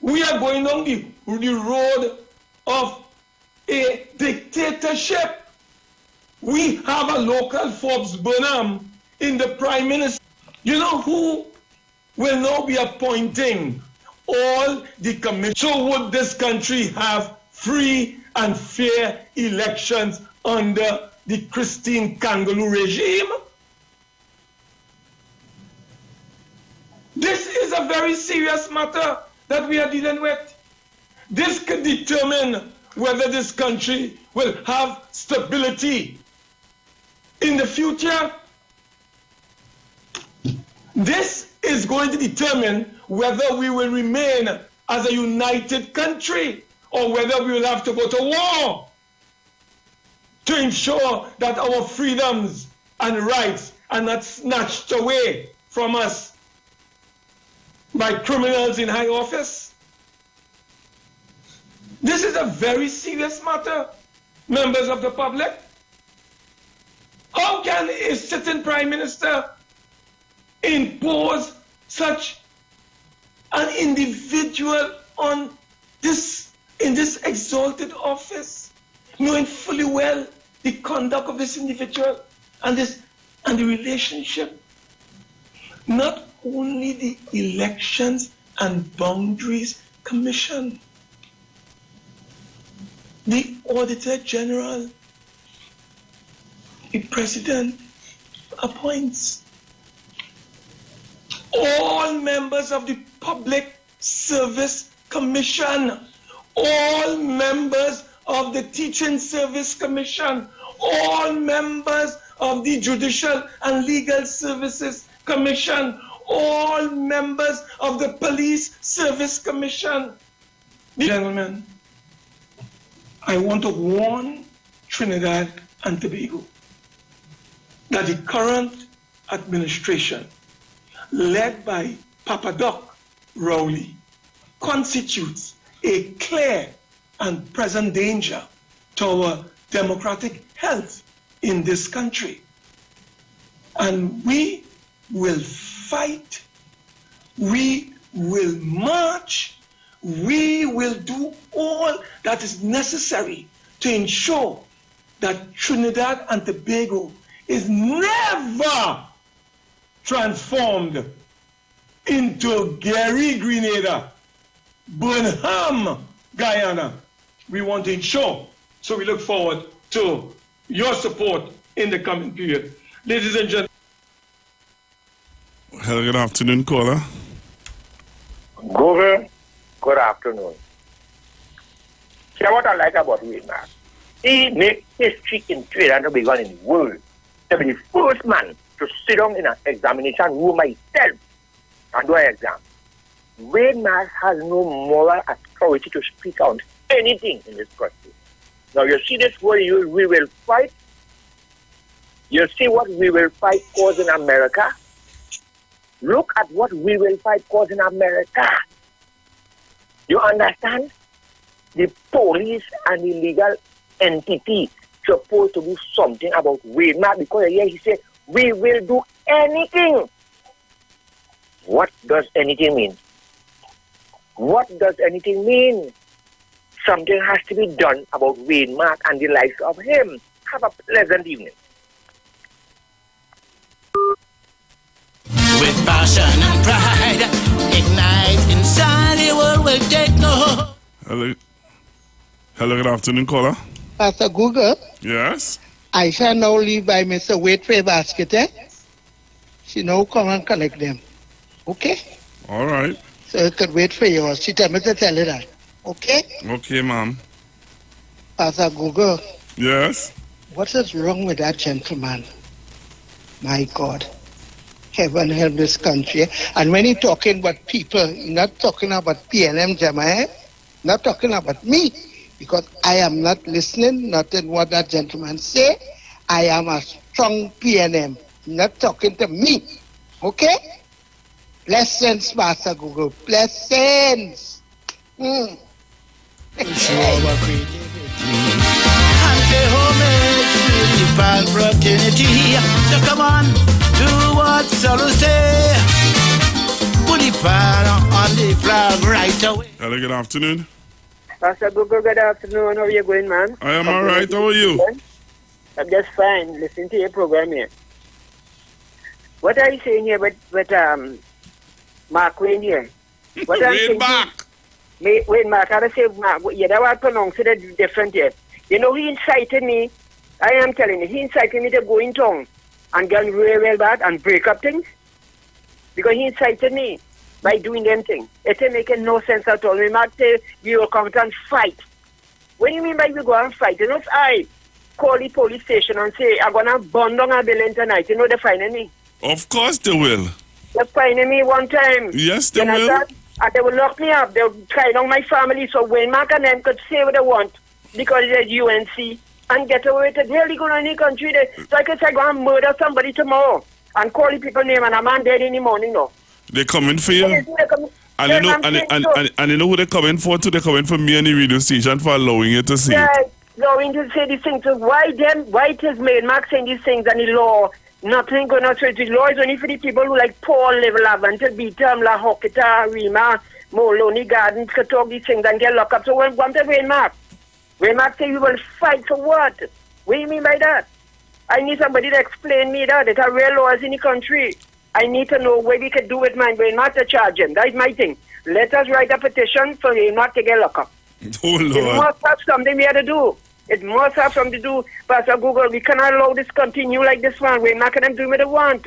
we are going on the road of a dictatorship. We have a local Forbes Burnham in the prime minister. You know who will now be appointing all the commissions? So would this country have free and fair elections under the Christine Kangaloo regime? This is a very serious matter that we are dealing with. This could determine whether this country will have stability in the future. This is going to determine whether we will remain as a united country or whether we will have to go to war to ensure that our freedoms and rights are not snatched away from us by criminals in high office. This is a very serious matter, members of the public. How can a sitting prime minister impose such an individual on this, in this exalted office, knowing fully well the conduct of this individual and the relationship? Not only the Elections and Boundaries Commission, the Auditor General, the President appoints. All members of the Public Service Commission, all members of the Teaching Service Commission, all members of the Judicial and Legal Services Commission, all members of the Police Service Commission. Gentlemen, I want to warn Trinidad and Tobago that the current administration, led by Papa Doc Rowley, constitutes a clear and present danger to our democratic health in this country. And we will fight, we will march, we will do all that is necessary to ensure that Trinidad and Tobago is never transformed into Gary Grenada, Burnham, Guyana. We want to ensure, so we look forward to your support in the coming period. Ladies and gentlemen. Hello, good afternoon, caller. Good afternoon. See what I like about Wilmar? He made history in Trinidad and Tobago in the world to be the first man to sit down in an examination room myself and do an exam. Wilmar has no moral authority to speak on anything in this country. Now you see this word we will fight. You see what we will fight cause in America? Look at what we will fight cause in America. You understand? The police and the legal entity supposed to do something about Wilmar because here he said, we will do anything. What does anything mean? What does anything mean? Something has to be done about Wilmar and the likes of him. Have a pleasant evening. With passion and pride, ignite inside the world will take no. Hello. Hello, good afternoon, caller. Pastor Google. Yes. I shall now leave by Mr. Waitray basket, eh? She now come and collect them. Okay? All right. So you could wait for yours. She tell me to tell you that. Okay? Okay, ma'am. Pastor Google. Yes. What is wrong with that gentleman? My God. Heaven help this country. And when he's talking about people, he's not talking about PNM Jama, eh? Not talking about me. Because I am not listening, nothing what that gentleman say. I am a strong PNM. Not talking to me. Okay? Blessings, Pastor Google. Blessings. Opportunity. So come on, do what Solo say. Put the pan on the flag right away. Hello, good afternoon. Pastor Google, good afternoon. How are you going, man? I am all right. How are you? I'm just fine. Listen to your program here. What are you saying here with Mark Wayne here? What are you saying? Mark. Wait, Mark. I say Mark. Yeah, that was pronounced it different here. You know, he incited me. I am telling you, he incited me to go in town and get real bad and break up things. Because he incited me by doing them things. It ain't making no sense at all. We might say we will come and fight. What do you mean by we go and fight? You know, if I call the police station and say, I'm going to burn down a building tonight, you know they're finding me. Of course they will. They're finding me one time. Yes, they will. And they will lock me up. They'll try down my family so when Mark and them could say what they want because they're UNC and get away with it. Really good in the country. So I could say, go and murder somebody tomorrow and call the people name and a man dead in the morning now. They're coming for you. And you know, and you know who they're coming for too? They're coming for me and the radio station for allowing you to say it. Allowing to say these things. So why it is made Mark saying these things and the law, nothing going on. So the law is only for the people who like Paul, Level Avantel, Beatam, La Hokita, Rima, Moloney Gardens, could talk these things and get locked up. So when one Wayne Mark say we will fight for what? What do you mean by that? I need somebody to explain me that. There are real laws in the country. I need to know what we could do with mine. Wayne Mark to charge him. That is my thing. Let us write a petition for Wayne Mark to get locked up. Oh, Lord. It must have something we have to do. It must have something to do. Pastor Google, we cannot allow this continue like this one. We're not going to do what they want.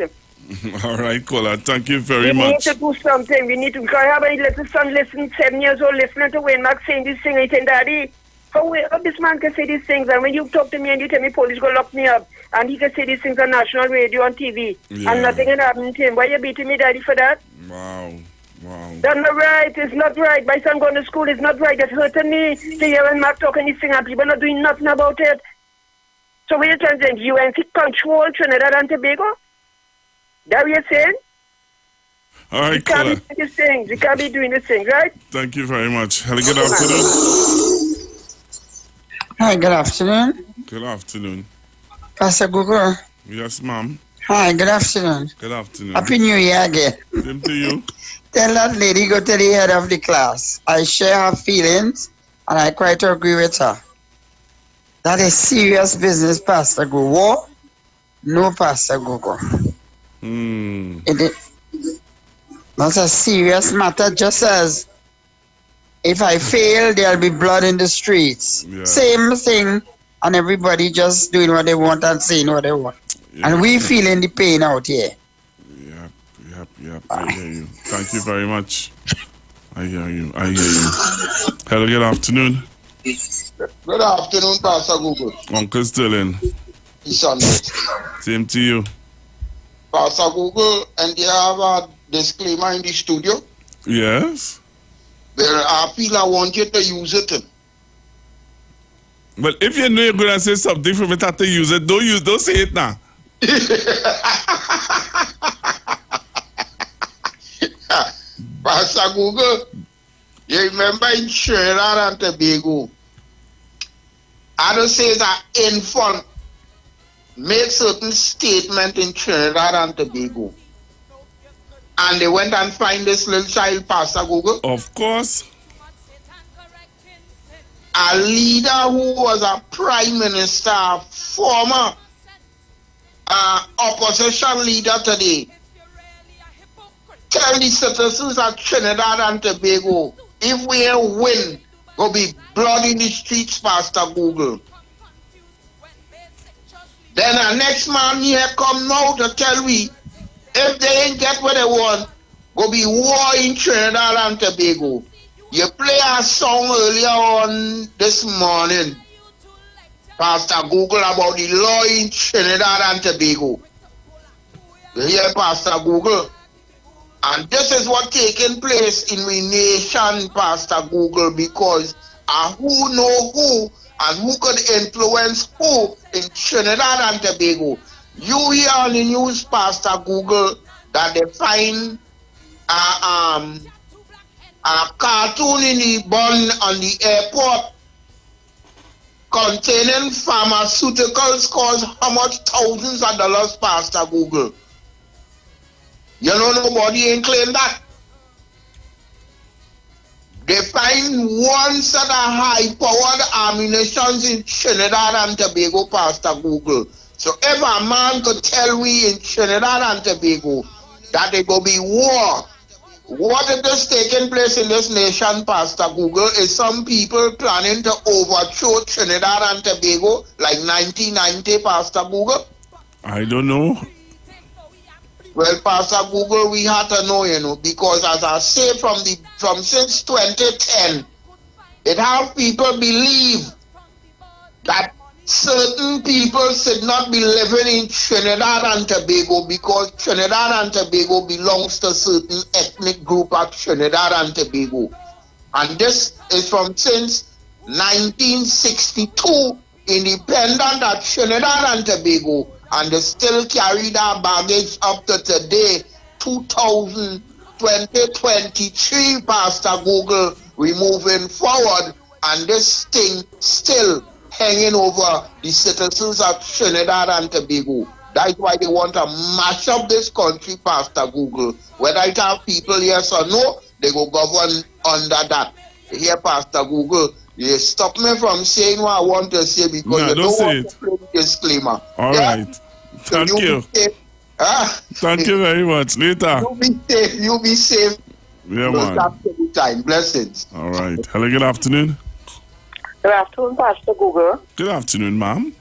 All right, caller. Thank you very much. We need to do something. We need to. Because I have a little son listen, 7 years old, listening to Wayne Mark saying this thing. I think, Daddy, how this man can say these things? And when you talk to me and you tell me police go lock me up, and he can say these things on national radio, on TV, and nothing can happen to him. Why are you beating me, Daddy, for that? Wow. That's not right. It's not right. My son going to school is not right. It's hurting me to hear when Mark talking this thing and people not doing nothing about it. So what are you trying to say? UNC control Trinidad and Tobago? That what you're saying? All right, You can't caller. be doing these things. You can't be doing these things, right? Thank you very much. Hello, good afternoon. Hi, good afternoon. Good afternoon. Pastor Google. Yes, ma'am. Hi, good afternoon. Good afternoon. Happy New Year again. Same to you. Tell that lady go to the head of the class. I share her feelings and I quite agree with her. That is serious business, Pastor Google. War? No, Pastor Google. That's a serious matter, just as if I fail, there'll be blood in the streets. Yeah. Same thing, and everybody just doing what they want and saying what they want. Yeah. And we feeling the pain out here. Yep. I hear you. Thank you very much. I hear you. Hello, good afternoon. Good afternoon, Pastor Google. Uncle still in. Sunday. Same to you. Pastor Google, and they have a disclaimer in the studio. Yes. I feel I want you to use it. But if you know you're going to say something for me to use it, don't say it now. Pastor Google, you remember in Trinidad and Tobago, I don't say that infant made certain statement in Trinidad and Tobago. And they went and find this little child, Pastor Google. Of course. A leader who was a prime minister, former opposition leader today, tell the citizens of Trinidad and Tobago, if we win, will be blood in the streets, Pastor Google. Then the next man here come now to tell we, if they ain't get what they want, go be war in Trinidad and Tobago. You play a song earlier on this morning, Pastor Google, about the law in Trinidad and Tobago. You hear, Pastor Google? And this is what taking place in the nation, Pastor Google, because who know who and who could influence who in Trinidad and Tobago. You hear on the news, Pastor Google, that they find a cartoon in the bun on the airport containing pharmaceuticals cost how much thousands of dollars, Pastor Google. You know nobody ain't claim that. They find one set of high-powered ammunitions in Trinidad and Tobago, Pastor Google. So if a man could tell we in Trinidad and Tobago that there will be war, what is taking place in this nation, Pastor Google, is some people planning to overthrow Trinidad and Tobago like 1990, Pastor Google? I don't know. Well, Pastor Google, we have to know, because as I say, from since 2010, it have people believe that certain people should not be living in Trinidad and Tobago because Trinidad and Tobago belongs to certain ethnic group of Trinidad and Tobago. And this is from since 1962, independent of Trinidad and Tobago, and they still carry that baggage up to today, 2023, Pastor Google, we moving forward, and this thing still hanging over the citizens of Trinidad and Tobago. That's why they want to mash up this country, Pastor Google. Whether it have people, yes or no, they will govern under that. Here, Pastor Google, you stop me from saying what I want to say because you don't want to play the disclaimer. All right. Thank you. Thank you very much. Later. You be safe. Yeah, man. Time. Blessings. All right. Hello, good afternoon. Good afternoon, Pastor Google. Good afternoon, ma'am.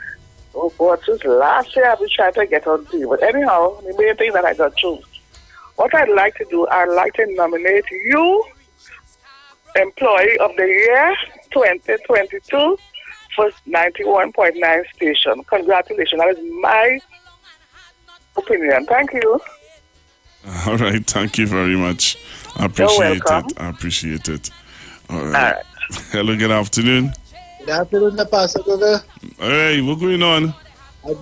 Oh, boy, since last year I've been trying to get on to you. But anyhow, the main thing that I got through. What I'd like to do, I'd like to nominate you Employee of the Year 2022 for 91.9 station. Congratulations. That is my opinion. Thank you. All right. Thank you very much. I appreciate it. I appreciate it. All right. Hello, good afternoon. Good afternoon, Pastor Google. Hey, what's going on?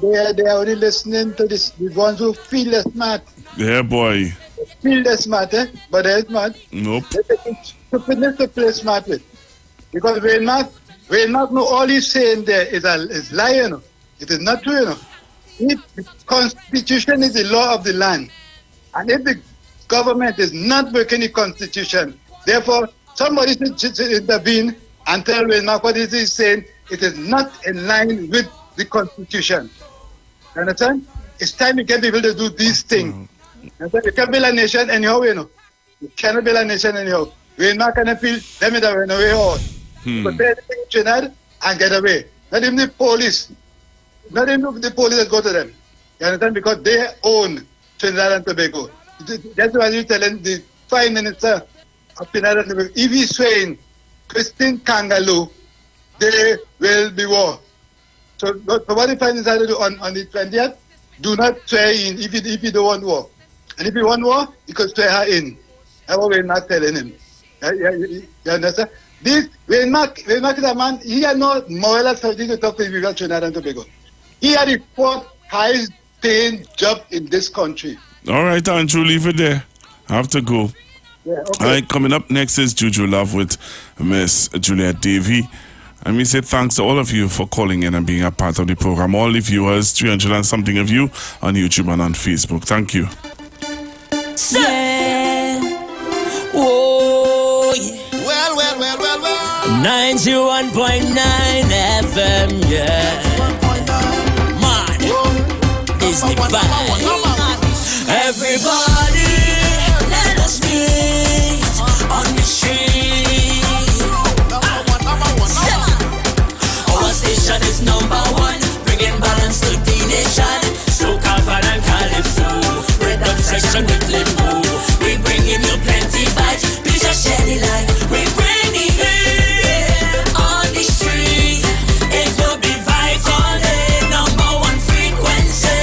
They are only listening to this, the ones who feel smart. Yeah, boy. Feel they're smart, but they're smart. Nope. Stupidness to play smart with. Because Wayne Mark know all he's saying there is lie, you know. It is not true, you know. If the Constitution is the law of the land, and if the government is not working the Constitution, therefore somebody should intervene and tell Wayne Mark what is he saying. It is not in line with the Constitution. You understand? It's time to get people to do these things. You can't build a nation anyhow, you know. You cannot build a nation anyhow. Wayne Mark can appeal, them that run away out. But they Trinidad and get away. Not even the police. Not even the police that go to them. You understand? Because they own Trinidad and Tobago. That's why you're telling the Prime Minister of Trinidad and Tobago, if he's saying Christine Kangaloo, there will be war. So what the Prime Minister to do on the 20th, do not swear in if you don't want war. And if you want war, you can swear her in. That's what we're not telling him. You understand? This Wayne Mark is a man, he had no moral authority to talk to the people of Trinidad and Tobago. He had the fourth highest paying job in this country. All right, Andrew, leave it there. I have to go. Yeah, okay. All right, coming up next is Juju Love with Miss Juliet Davy. And we say thanks to all of you for calling in and being a part of the program. All the viewers, 300 and something of you on YouTube and on Facebook. Thank you. Yeah. Whoa. Well. 91.9 FM, yeah. Man, is the vibe. Everybody, let us meet on the street. Our station is #1, bringing balance to the nation. Soca, and Calypso, rhythm section with limbo. We bringing you plenty vibes, please just share the light. We bring the heat on the street. It will be vibes all day, #1 frequency.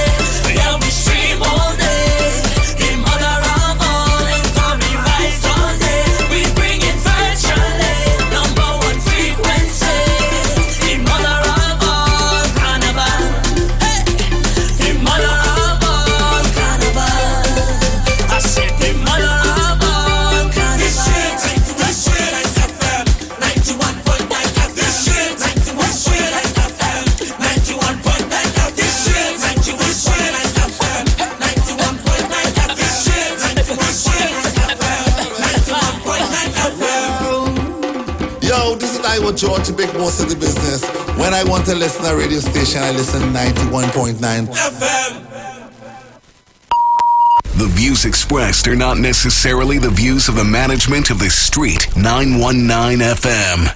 Yeah, we stream all day. The mother of all incoming vibes all day. We bring it virtually, #1 frequency. The mother of all carnival. Hey, the mother of all carnival. I said the mother of all carnival. This shit FM 91.9 FM. This shit 91.9 FM 91.9 FM. This shit 91.9 FM 91.9 FM. This shit 91.9 FM. Yo, this is Iwer George, the big boss of the business. When I want to listen to a radio station, I listen 91.9 FM. The views expressed are not necessarily the views of the management of the Street 919 FM.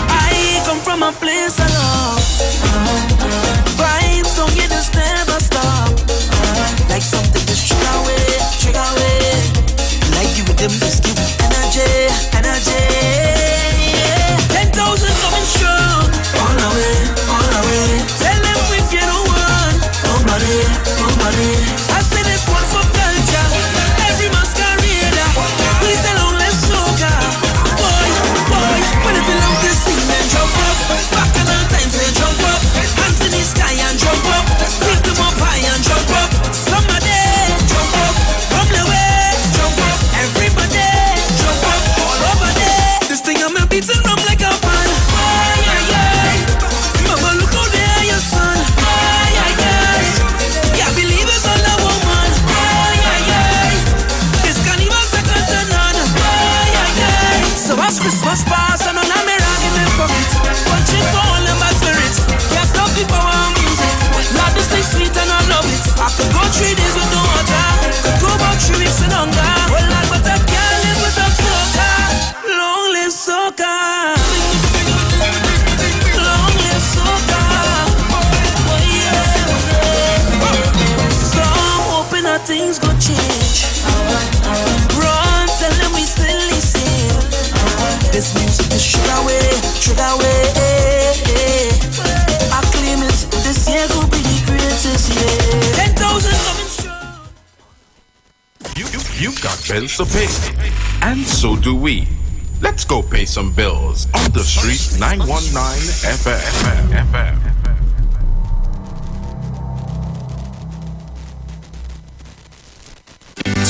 I come from a place of love. Vibes don't get this never stop. Like something just trigger away. Like you with them just give me energy. 10,000 coming strong. On our way. Tell them if you don't want nobody. I say this one for culture. Every masquerader. Please tell on let's soca. Boy, when if you love this scene then jump up. Back in our time say jump up. Hands in the sky and jump up. Speak them up high and jump up. Somebody jump up. Come the way, jump up. Everybody jump up. All over there. This thing I'm a beating rum like a pan. Mama look out there your son. Yeah, believe it's all a woman. This carnival second to none. So as Christmas pass and on a mirror in the pocket. Punching for all them bad spirits. Can't stop the power of music. Love this thing sweet and I love it. I could go 3 days with no water. Could go about 3 weeks in hunger. Well, like but I can't live without soca. Long live soca. Long live soca. Oh yeah. So I'm hoping that things go change. Run, tell them we still listen. This music is trigger away. 10,000 coming strong. You've got bills to pay, and so do we. Let's go pay some bills on the street 919 FM.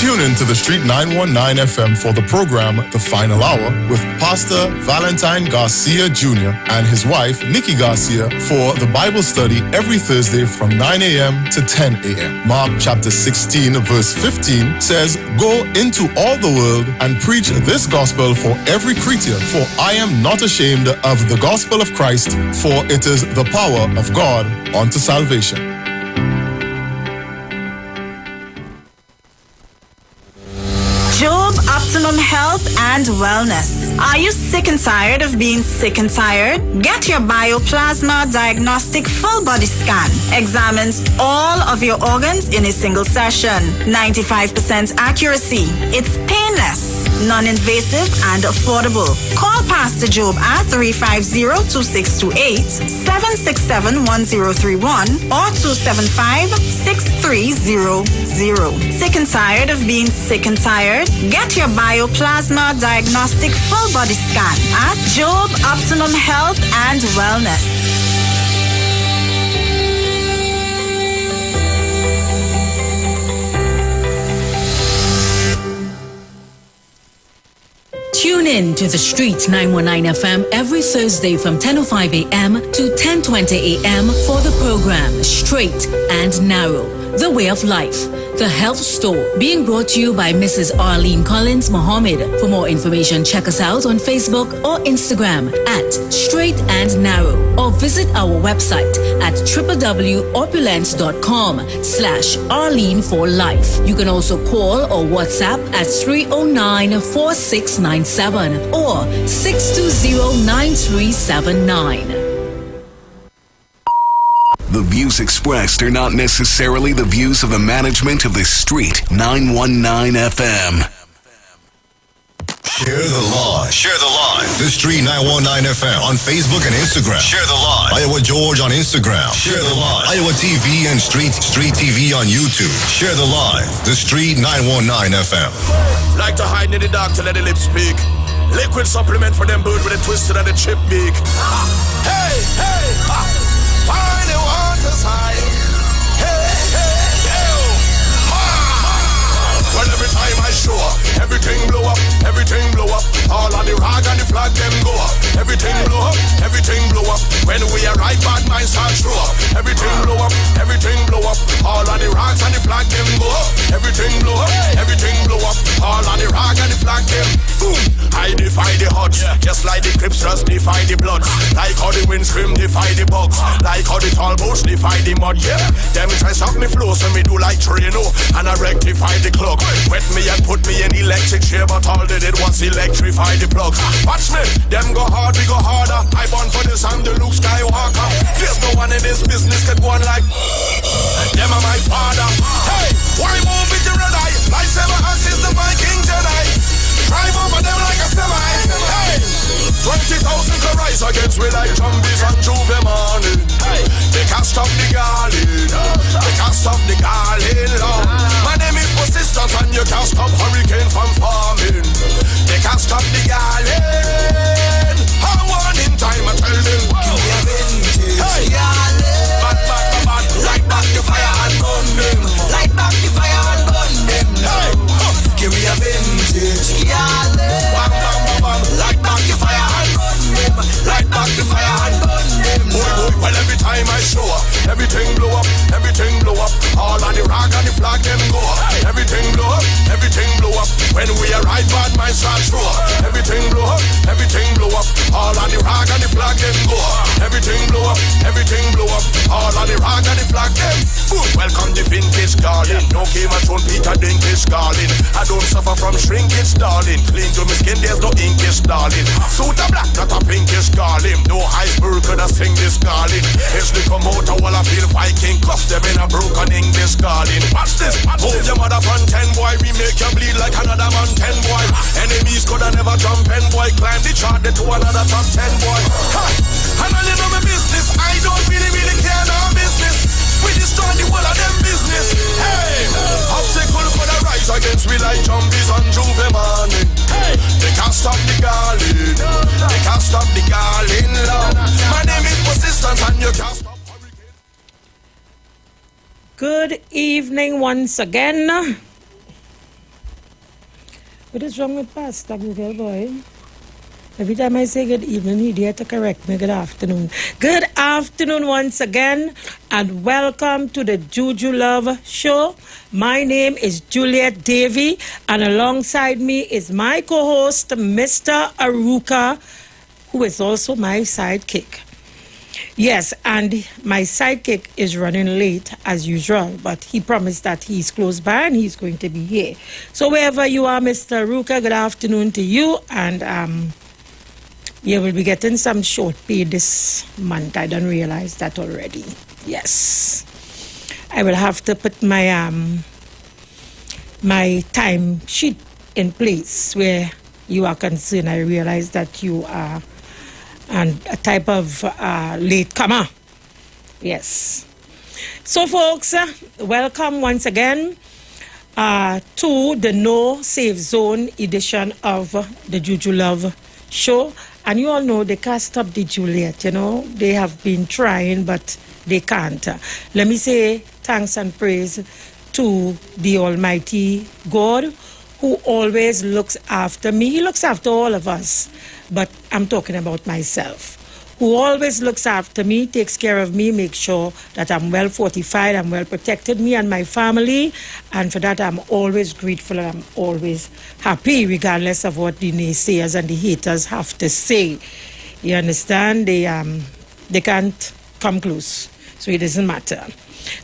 Tune in to the Street 919 FM for the program The Final Hour with Pastor Valentine Garcia Jr. and his wife Nikki Garcia for the Bible study every Thursday from 9 a.m. to 10 a.m. Mark chapter 16 verse 15 says, "Go into all the world and preach this gospel for every creature, for I am not ashamed of the gospel of Christ, for it is the power of God unto salvation." Job Optimum Health and Wellness. Are you sick and tired of being sick and tired? Get your Bioplasma Diagnostic Full Body Scan. Examines all of your organs in a single session. 95% accuracy. It's painless, non-invasive, and affordable. Call Pastor Job at 350-2628, 767-1031, or 275-6300. Sick and tired of being sick and tired? Get your Bioplasma Diagnostic Full Body Scan at Job Optimum Health and Wellness. Tune in to the Street 919 FM every Thursday from 10:05 a.m. to 10:20 a.m. for the program Straight and Narrow, The Way of Life, The Health Store, being brought to you by Mrs. Arlene Collins Mohammed. For more information, check us out on Facebook or Instagram at Straight and Narrow, or visit our website at www.opulence.com/Arlene for Life. You can also call or WhatsApp at 309-4697 or 620-9379. The views expressed are not necessarily the views of the management of the Street 919 FM. Share the live. Share the live. The Street 919 FM on Facebook and Instagram. Share the live. Iowa George on Instagram. Share the live. Iowa TV and Street TV on YouTube. Share the live. The Street 919 FM. Like to hide in the dark to let the lips speak. Liquid supplement for them bird with a twisted and the chip beak. Hey, hey, ha. Find the water's high. Hey, hey, yo. Well, every time I show up, everything blow up, everything blow up. All of the rag and the flag, them go up. Everything blow up, everything blow up. When we arrive, bad minds start show up. Everything blow up, everything blow up. All of the rags and the flag, them go up. Everything blow up, everything blow up. All of the rag and the flag, them boom. I defy the odds, just like the Crips just defy the Bloods. Like how the wind scream defy the bugs. Like how the tall bush defy the mud, yeah. Them try stop me flow, so me do like Trino. And I rectify the clock. Wet me and put me in electric chair, but all they did was electrify the plugs. Watch me, them go hard, we go harder. I born for this, I'm the Luke Skywalker. There's no one in this business could go on like them are my father. Hey, why move with the red eye? Lightsaber is the Viking Jedi. Drive over them like a semi. Hey, 20,000 can rise against we like zombies on Juve morning. Hey, they can't stop the garland. They can't stop the garland, Lord. My name is Persistence and you can't stop hurricane from forming. They can't stop the garland. I want in time I tell them. Hey, bad, light back the fire and burn them. Light back the fire and burn them. Hey, give me a vintage. Bam, bam, bam, bam. Light back the fire and burn them. Light back the fire and burn them. Boy, well every time I show up, everything blow up, everything blow up. All of the rag and the flag them go up. Everything blow up, everything blow up. When we arrive, bad minds start show up. Everything blow up, everything blow up. All of the rag and the flag them go up. Everything blow up, everything blow up. All of the rag and the flag them. Boom. Welcome the vintage garden. No Game of Thrones, Peter Dinklage garden. I don't suffer from shrinkage, darling. Clean to my skin, there's no inkish, darling. Suit a black, not a pinkish, darling. No iceberg could I sing this, darling. It's the come out, while I feel Viking. Cuss them in a broken English, darling. Watch this, move your mother from 10, boy. We make you bleed like another man 10, boy. Enemies could have never jump in, boy. Climb the chart, they to another top 10, boy. Ha! And I know my business, I don't really care no business. We destroy the whole of them business. Hey, obstacle for the rise against we like zombies on Juve morning. Hey, they can't stop the garland. They can't stop the garland, Lord. My name is Persistence and you can't stop. Good evening once again. What is wrong with Pastor Google Boy? Every time I say good evening, he dare to correct me. Good afternoon. Good afternoon once again, and welcome to the Juju Love Show. My name is Juliet Davy, and alongside me is my co-host, Mr. Aruka, who is also my sidekick. Yes, and my sidekick is running late as usual, but he promised that he's close by and he's going to be here. So wherever you are, Mr. Aruka, good afternoon to you, and you will be getting some short pay this month. I don't realize that already. Yes. I will have to put my my time sheet in place where you are concerned. I realize that you are a type of late comer. Yes. So folks, welcome once again to the No Safe Zone edition of the Juju Love Show. And you all know they can't stop the Juliet, you know. They have been trying, but they can't. Let me say thanks and praise to the Almighty God who always looks after me. He looks after all of us, but I'm talking about myself. Who always looks after me, takes care of me, makes sure that I'm well fortified, I'm well protected, me and my family. And for that, I'm always grateful and I'm always happy, regardless of what the naysayers and the haters have to say. You understand? They can't come close, so it doesn't matter.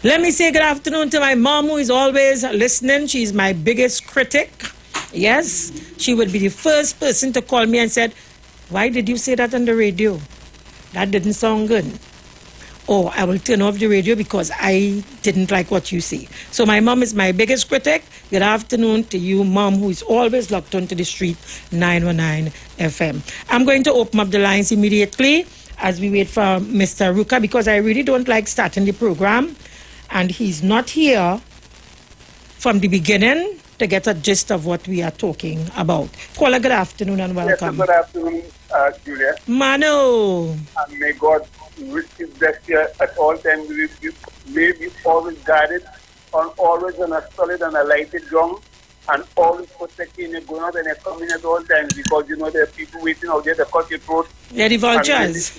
Let me say good afternoon to my mom, who is always listening. She's my biggest critic. Yes, she would be the first person to call me and said, "Why did you say that on the radio? That didn't sound good." Or I will turn off the radio because I didn't like what you say. So my mom is my biggest critic. Good afternoon to you, Mom, who is always locked onto the street 919 FM. I'm going to open up the lines immediately as we wait for Mr. Ruka, because I really don't like starting the program and he's not here from the beginning to get a gist of what we are talking about. Caller, good afternoon and welcome. Yes, good afternoon, Julia. Mano. And may God richly bless you at all times with you. May be always guided, always on a solid and a lighted ground, and always protecting you going out and coming at all times, because you know there are people waiting out there to cut your throat. They're the vultures.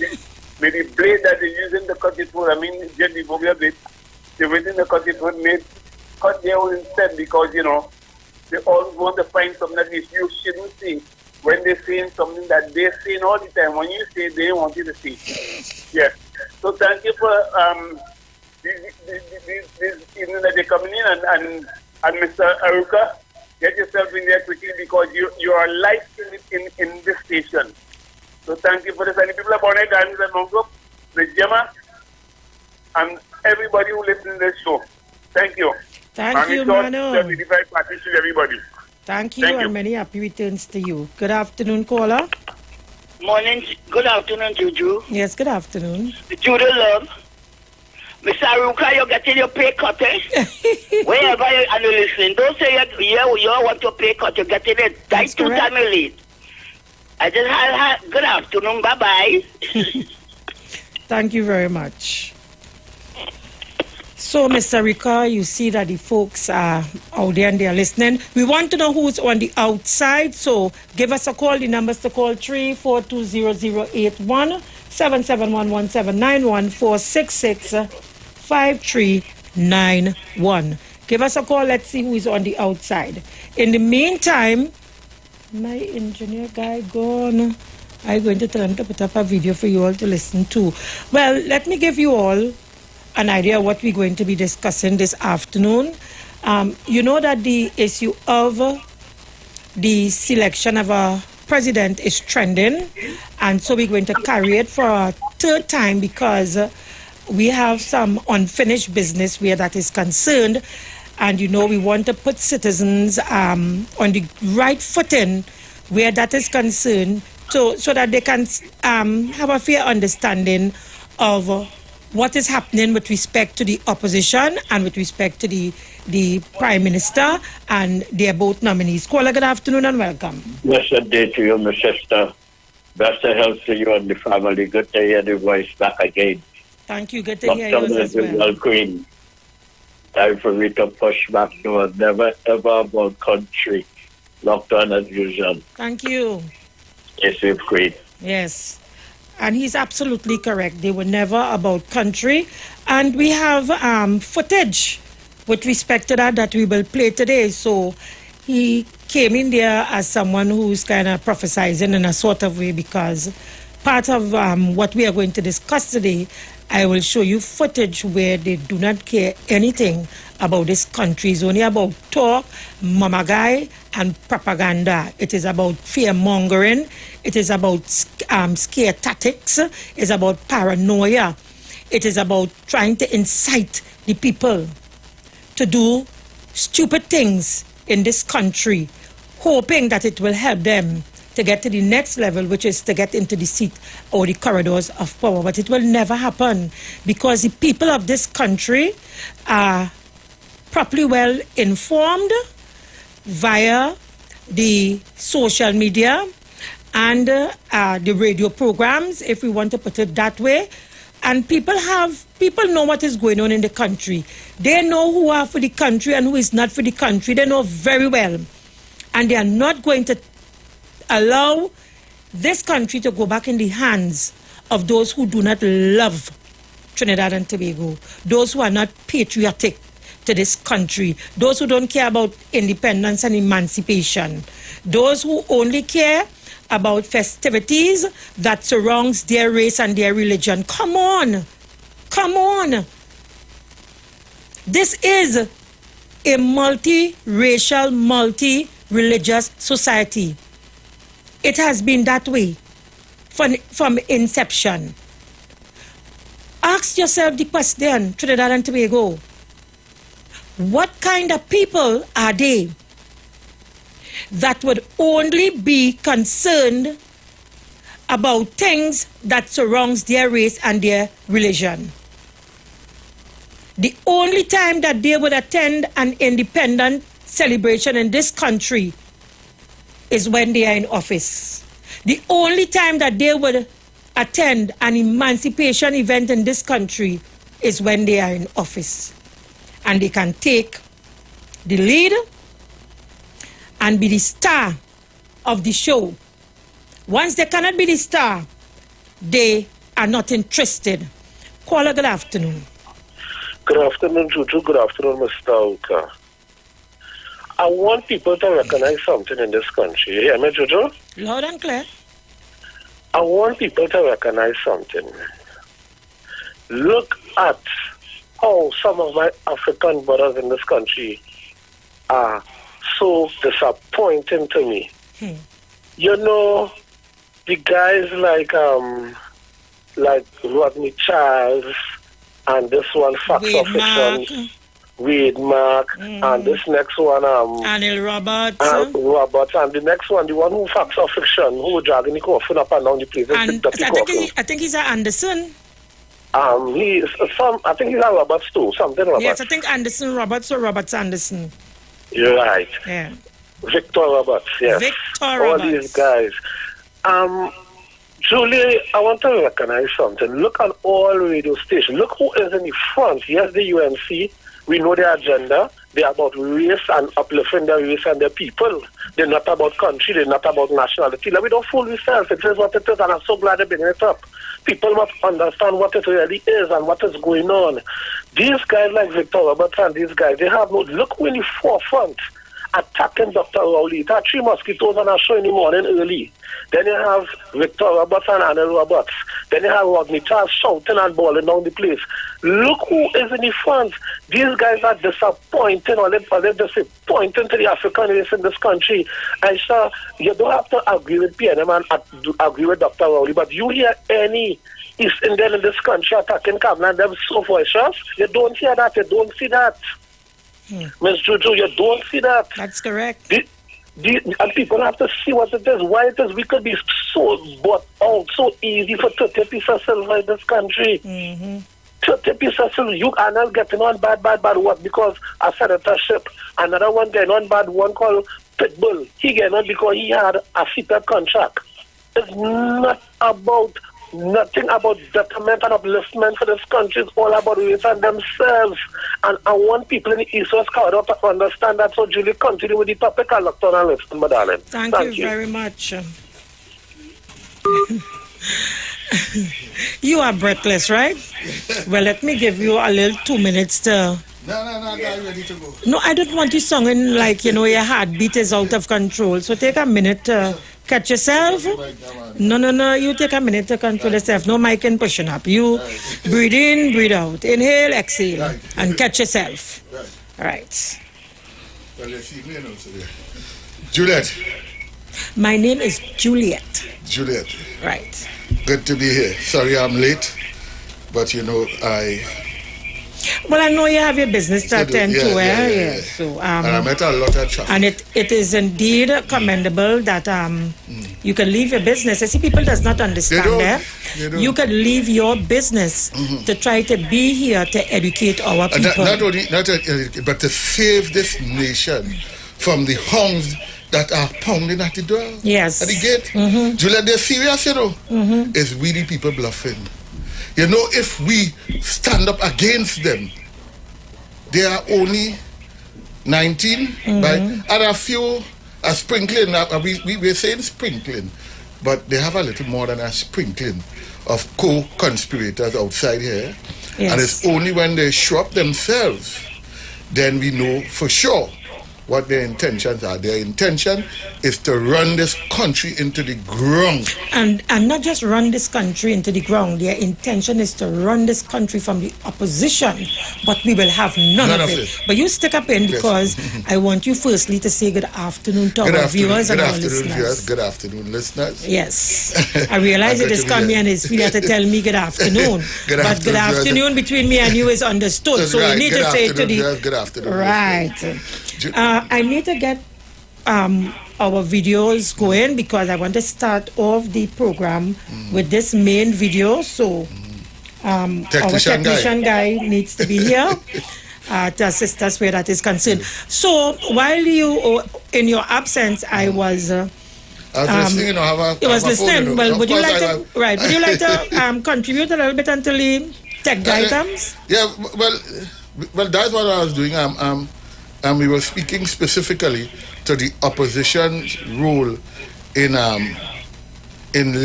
May the blade that they're using to cut your throat, I mean, just the bobby blade, they're waiting to cut your throat, may cut their own instead, because you know, they always want to find something that you shouldn't see when they're saying something that they're saying all the time. When you say, they want you to see. Yes. So thank you for this evening that you're coming in, and Mr. Aruka, get yourself in there quickly, because you are light in this station. So thank you for this. And the people of Bonnet, and Mongop, the Gemma, and everybody who listens to this show. Thank you. Thank you, Mano. Everybody. Thank you, and many happy returns to you. Good afternoon, caller. Morning. Good afternoon, Juju. Yes, good afternoon. Juju Love. Mr. Aruka, you're getting your pay cut, eh? Wherever you're listening, don't say you want your pay cut, you're getting it. That's 2 times late. I just had good afternoon. Bye-bye. Thank you very much. So, Mr. Rika, you see that the folks are out there and they are listening. We want to know who's on the outside, so give us a call. The numbers to call 3420081, 771-179-1466-5391. Give us a call. Let's see who is on the outside. In the meantime, my engineer guy gone. I'm going to tell him to put up a video for you all to listen to. Well, let me give you all an idea of what we're going to be discussing this afternoon. You know that the issue of the selection of a president is trending, and so we're going to carry it for a third time, because we have some unfinished business where that is concerned, and you know we want to put citizens on the right footing where that is concerned, so that they can have a fair understanding of what is happening with respect to the opposition and with respect to the Prime Minister and their both nominees. Caller, good afternoon and welcome. Blessed day to you, my sister. Best of health to you and the family. Good to hear the voice back again. Thank you. Good to hear yours as well. Well, Queen. Time for me to push back. No, never ever about country. Lockdown as usual. Thank you. Yes, we've Queen. Yes. And he's absolutely correct. They were never about country. And we have footage with respect to that we will play today. So he came in there as someone who's kind of prophesizing in a sort of way, because part of what we are going to discuss today, I will show you footage where they do not care anything about this country. It's only about talk, mama guy, and propaganda. It is about fear-mongering. It is about scare tactics. It's about paranoia. It is about trying to incite the people to do stupid things in this country, hoping that it will help them to get to the next level, which is to get into the seat or the corridors of power. But it will never happen, because the people of this country are properly well informed via the social media and the radio programs, if we want to put it that way. And people know what is going on in the country. They know who are for the country and who is not for the country. They know very well. And they are not going to allow this country to go back in the hands of those who do not love Trinidad and Tobago, those who are not patriotic to this country, those who don't care about independence and emancipation, those who only care about festivities that surrounds their race and their religion. Come on. Come on. This is a multi-racial, multi-religious society. It has been that way from inception. Ask yourself the question, Trinidad and Tobago, what kind of people are they that would only be concerned about things that surrounds their race and their religion? The only time that they would attend an independent celebration in this country is when they are in office. The only time that they would attend an emancipation event in this country is when they are in office. And they can take the lead and be the star of the show. Once they cannot be the star, they are not interested. Caller, good afternoon. Good afternoon, Juju. Good afternoon, Mr. Uka. I want people to recognize something in this country. You hear me, Juju? Loud and clear. I want people to recognize something. Look at how some of my African brothers in this country are so disappointing to me. You know, the guys like Rodney Charles and this one Facts of Fiction, Wade Mark, and this next one Anil Roberts. Roberts, and the next one, the one who Facts of Fiction, who dragging the coffin up and down the place. And I think he's Anderson. I think he's a Roberts too, something Roberts. Yes, I think Anderson Roberts or Roberts Anderson. You're right. Yeah. Victor Roberts, yes. Victor All Roberts. these guys. Julie, I want to recognize something. Look at all radio stations. Look who is in the front. Yes, the UNC. We know their agenda. They're about race and uplifting their race and their people. They're not about country. They're not about nationality. Let me don't fool yourself. It is what it is, and I'm so glad they're bringing it up. People must understand what it really is and what is going on. These guys like Victor Roberts and these guys, they have no... Look in the forefront, attacking Dr. Rowley. It had 3 mosquitoes on our show in the morning early. Then you have Victor Roberts and Anil Roberts. Then you have Rodney Charles shouting and bawling down the place. Look who is in the front. These guys are disappointing, or they're disappointing to the African race in this country. Aisha, you don't have to agree with PNM and agree with Dr. Rowley, but you hear any East Indian in this country attacking Cabinet, them so voiceless. You don't hear that. You don't see that. Ms. Juju, you don't see that. That's correct. And people have to see what it is, why it is. We could be so bought out, so easy for 30 pieces of silver in this country. 30 pieces of silver. You are not getting on bad what? Because a senatorship. Another one getting on bad, one called Pitbull. He getting on because he had a fitted contract. It's not about nothing about detriment and upliftment for this country. It's all about raising themselves. And I want people in the East West corridor to understand that. So Julie, continue with the topic. I'll look down and listen, my darling. Thank you very much. You are breathless, right? Well, let me give you a little 2 minutes to... No, I'm ready to go. No, I don't want you singing like, your heartbeat is out of control. So take a minute to catch yourself. No, you take a minute to control yourself. No mic and pushing up. You breathe in, breathe out. Inhale, exhale, and catch yourself. All right. Juliet. My name is Juliet. Juliet. Right. Good to be here. Sorry I'm late, but Well, I know you have your business to attend to, yeah. So, and I met a lot of traffic. And it is indeed commendable that you can leave your business. I see people does not understand that. You can leave your business to try to be here to educate our people. Not only but to save this nation from the hounds that are pounding at the door. Yes. At the gate. Julia, they're serious, It's we the people bluffing. If we stand up against them, they are only 19, right? And a few, a sprinkling, we're saying sprinkling, but they have a little more than a sprinkling of co-conspirators outside here. Yes. And it's only when they show up themselves, then we know for sure what their intentions are. Their intention is to run this country into the ground. And not just run this country into the ground. Their intention is to run this country from the opposition, but we will have none of it. But you stick up in because I want you firstly to say good afternoon to our viewers and our listeners. Good afternoon, listeners. Yes. I realize it is coming and it's here to tell me good afternoon. Good afternoon between me and you is understood. So you need to say to the... Good afternoon. Right. I need to get our videos going because I want to start off the program with this main video. So our technician guy needs to be here to assist us where that is concerned. So while you, in your absence, I was listening. Well, would you like to contribute a little bit until the tech guy comes? Yeah. Well, that's what I was doing. And we were speaking specifically to the opposition's role in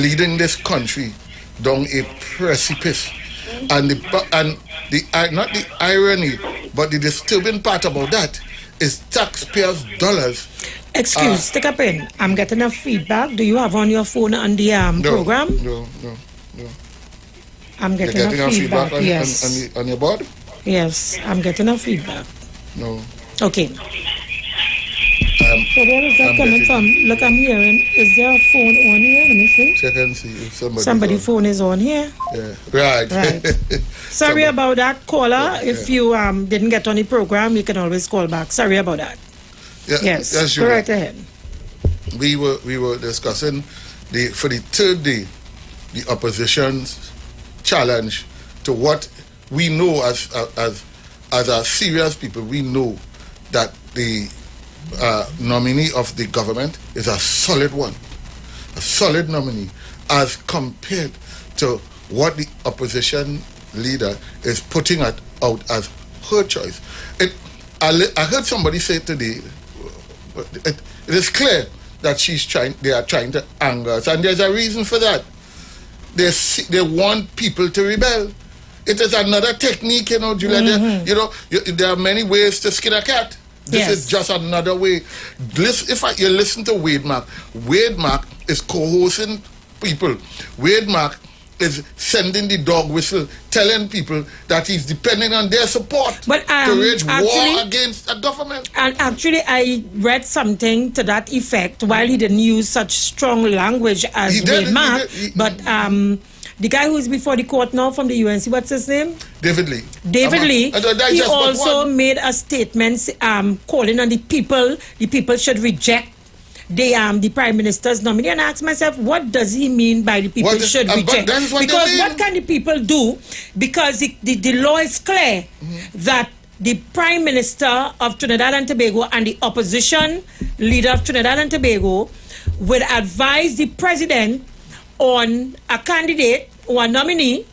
leading this country down a precipice, and not the irony, but the disturbing part about that is taxpayers' dollars. Excuse, take a pen. I'm getting a feedback. Do you have on your phone on the program? No. I'm getting a feedback. Yes. On your board? Yes, I'm getting a feedback. No. Okay. So where is that coming from? Look, I'm hearing. Is there a phone on here? Let me see. Check and see if somebody's phone is on here. Yeah. Right. Sorry about that, caller. If you didn't get on the program, you can always call back. Sorry about that. Yeah, yes. Go right ahead. We were discussing for the third day the opposition's challenge to what we know as a serious people. We know that the nominee of the government is a solid one, a solid nominee, as compared to what the opposition leader is putting out as her choice. I heard somebody say today, it is clear that they are trying to anger us, and there's a reason for that. They want people to rebel. It is another technique, Julia. There are many ways to skin a cat. This is just another way. If you listen to Wade Mark is coercing people. Wade Mark is sending the dog whistle, telling people that he's depending on their support to wage war against a government. And actually, I read something to that effect while he didn't use such strong language as Wade Mark. But the guy who's before the court now from the UNC, what's his name? David Lee. He also made a statement calling on the people should reject the Prime Minister's nominee, and I ask myself, what does he mean by the people should reject? Because what can the people do? Because the law is clear that the Prime Minister of Trinidad and Tobago and the opposition leader of Trinidad and Tobago will advise the president on a candidate or a nominee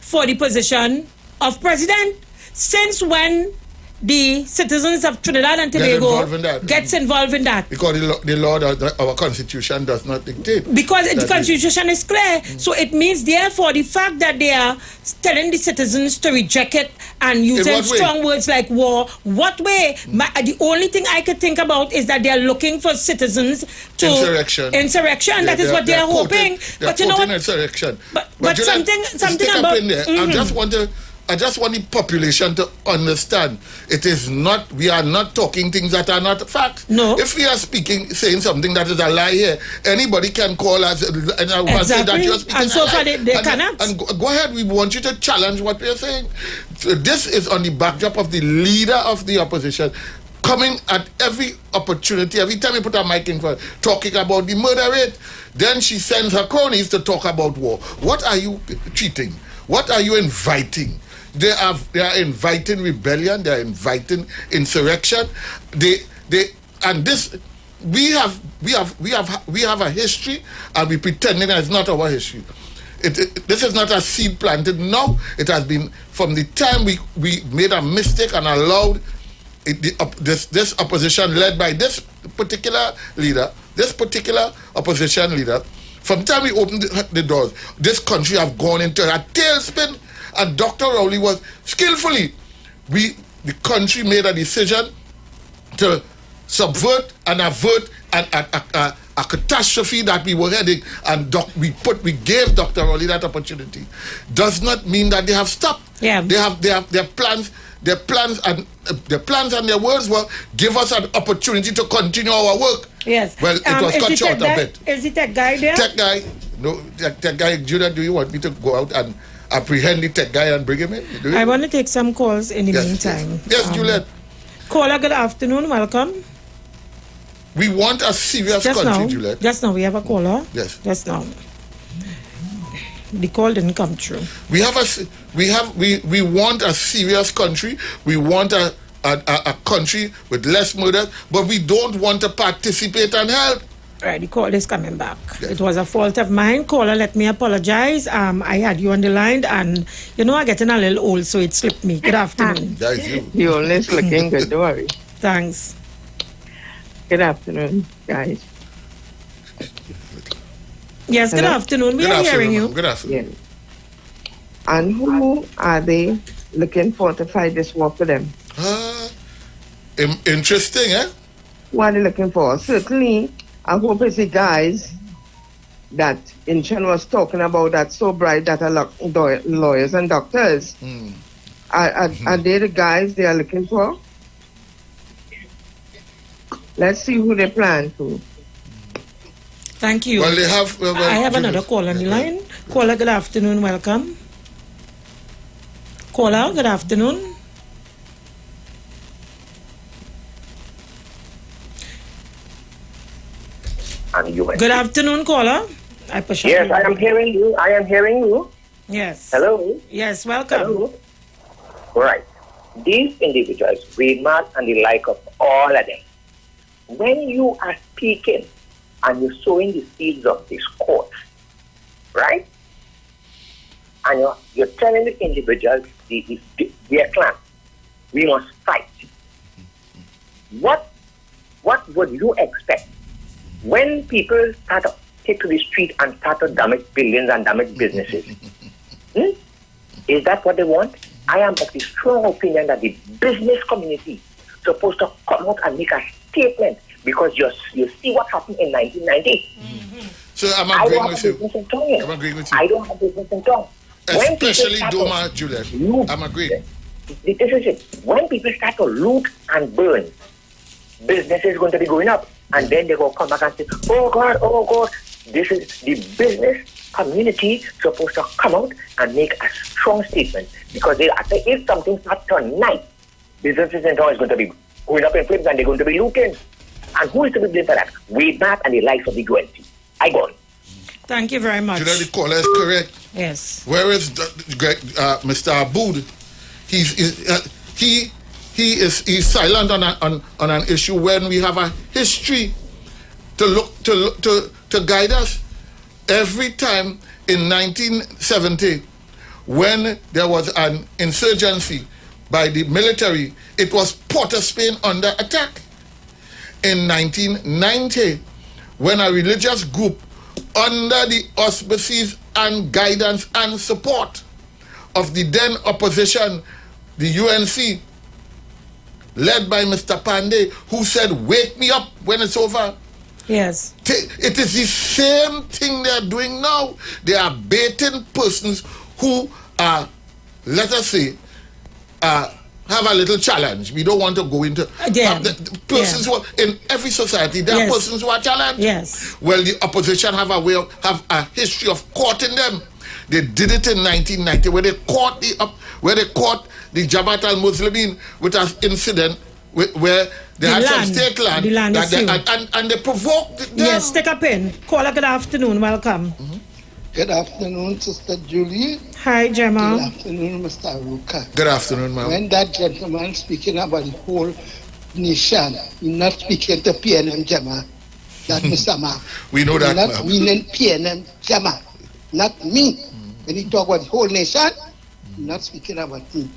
for the position of president. Since when the citizens of Trinidad and Tobago gets involved in that? Because the law, our constitution does not dictate. Because the constitution is clear. So it means, therefore, the fact that they are telling the citizens to reject it and using strong words like war, what way? The only thing I could think about is that they are looking for citizens to... Insurrection. That is what they are hoping. But you know what? Insurrection. But something about... I just want the population to understand it is not, we are not talking things that are not fact. No. If we are saying something that is a lie here, anybody can call us and say that you're speaking and so far they cannot. And go ahead, we want you to challenge what we are saying. So this is on the backdrop of the leader of the opposition coming at every opportunity, every time you put a mic in front, talking about the murder rate. Then she sends her cronies to talk about war. What are you cheating? What are you inviting? They are inviting rebellion. They are inviting insurrection. We have a history, and we pretending that it's not our history. This is not a seed planted. No, it has been from the time we made a mistake and allowed this opposition led by this particular leader, this particular opposition leader. From the time we opened the doors, this country have gone into a tailspin. And Dr. Rowley was skillfully, the country made a decision to subvert and avert a catastrophe that we were heading, and we gave Dr. Rowley that opportunity. Does not mean that they have stopped. Yeah. They have their plans. Their plans and their words were give us an opportunity to continue our work. Yes. Well, it was cut short a bit. Is the tech guy there? Tech guy, no. Tech guy, Judah, do you want me to go out and apprehend the tech guy and bring him in? I want to take some calls in the meantime. Yes, Juliet. Caller, good afternoon. Welcome. We want a serious country, Juliet. Just now, we have a caller. Yes. Just now. The call didn't come through. We want a serious country. We want a country with less murders, but we don't want to participate and help. Right, the call is coming back. Yes. It was a fault of mine. Caller, let me apologize. I had you on the line, and I'm getting a little old, so it slipped me. Good afternoon. That is you. You're always looking good, don't worry. Thanks. Good afternoon, guys. Yes, good afternoon. We are hearing you. Good afternoon. Yes. And who are they looking for to fight this war for them? Interesting, eh? Who are they looking for? Certainly, I hope it's the guys that Inchan was talking about that's so bright that are lawyers and doctors. Are they the guys they are looking for? Let's see who they plan to. Thank you. Well, they have. I have another call on the line. Caller, good afternoon. Welcome. Caller, good afternoon. Good afternoon, caller. Yes, I am hearing you. Yes. Hello. Yes, welcome. Hello. Right. These individuals, Reedman and the like of all of them, when you are speaking and you're sowing the seeds of discord, right? And you're telling the individuals, their clan, we must fight. What would you expect when people start to take to the street and start to damage buildings and damage businesses? Is that what they want? I am of the strong opinion that the business community is supposed to come out and make a statement, because you see what happened in 1990. So I'm agreeing with you. I'm agreeing with you. I don't have business in tongue. Especially Doma, Juliet. I'm agreeing. This is it. When people start to loot and burn, business is going to be going up. And then they will come back and say, oh God, this is the business community supposed to come out and make a strong statement. Because if something starts tonight, businesses in town is going to be going up in flames and they're going to be looting. And who is to be blamed for that? Wade Mark and the likes of the UNC. I gone. Thank you very much. The caller is correct. Yes. Where is Mr. Aboud? He's silent on an issue when we have a history to guide us. Every time in 1970, when there was an insurgency by the military, it was Port of Spain under attack. In 1990, when a religious group under the auspices and guidance and support of the then opposition, the UNC, led by Mr. Pandey, who said, "Wake me up when it's over." Yes. It is the same thing they are doing now. They are baiting persons who are, let us say, have a little challenge. We don't want to go into the persons who are in every society. There are persons who are challenged. Yes. Well, the opposition have a history of courting them. They did it in 1990 where they caught the Jabhat al-Muslimin with an incident where they had some state land, and they provoked them. Yes, take a pen. Caller, good afternoon. Welcome. Good afternoon, Sister Julie. Hi, Gemma. Good afternoon, Mr. Aruka. Good afternoon, ma'am. When that gentleman speaking about the whole nation, he's not speaking to PNM, Gemma. That Mr. Mark. We know that, not ma'am. meaning PNM, Gemma. Not me. When he talk about the whole nation, he's not speaking about me.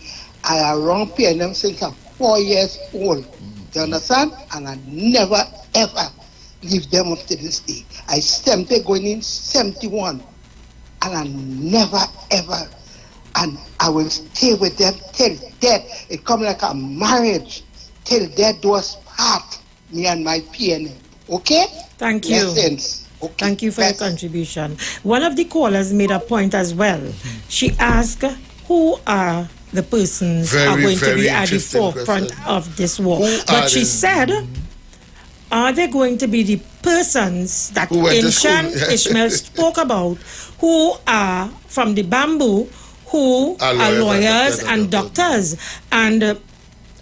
I around PNM since I'm 4 years old. You understand? And I never ever leave them up to this day. I started going in 71. And I never ever, and I will stay with them till death. It come like a marriage till death do us part, me and my PNM. Okay? Thank you. Lessons. Okay. Thank you for your contribution. One of the callers made a point as well. She asked, who are the persons are going to be at the forefront of this war? But she said, are they going to be the persons that ancient Ishmael spoke about, who are from the bamboo, who are lawyers and doctors? And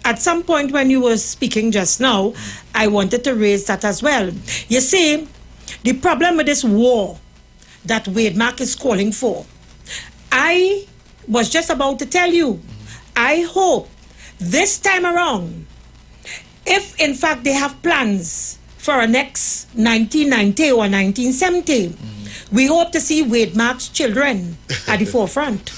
at some point when you were speaking just now, I wanted to raise that as well. You see, the problem with this war that Wade Mark is calling for, I was just about to tell you, I hope this time around, if in fact they have plans for a next 1990 or 1970, we hope to see Wade Mark's children at the forefront.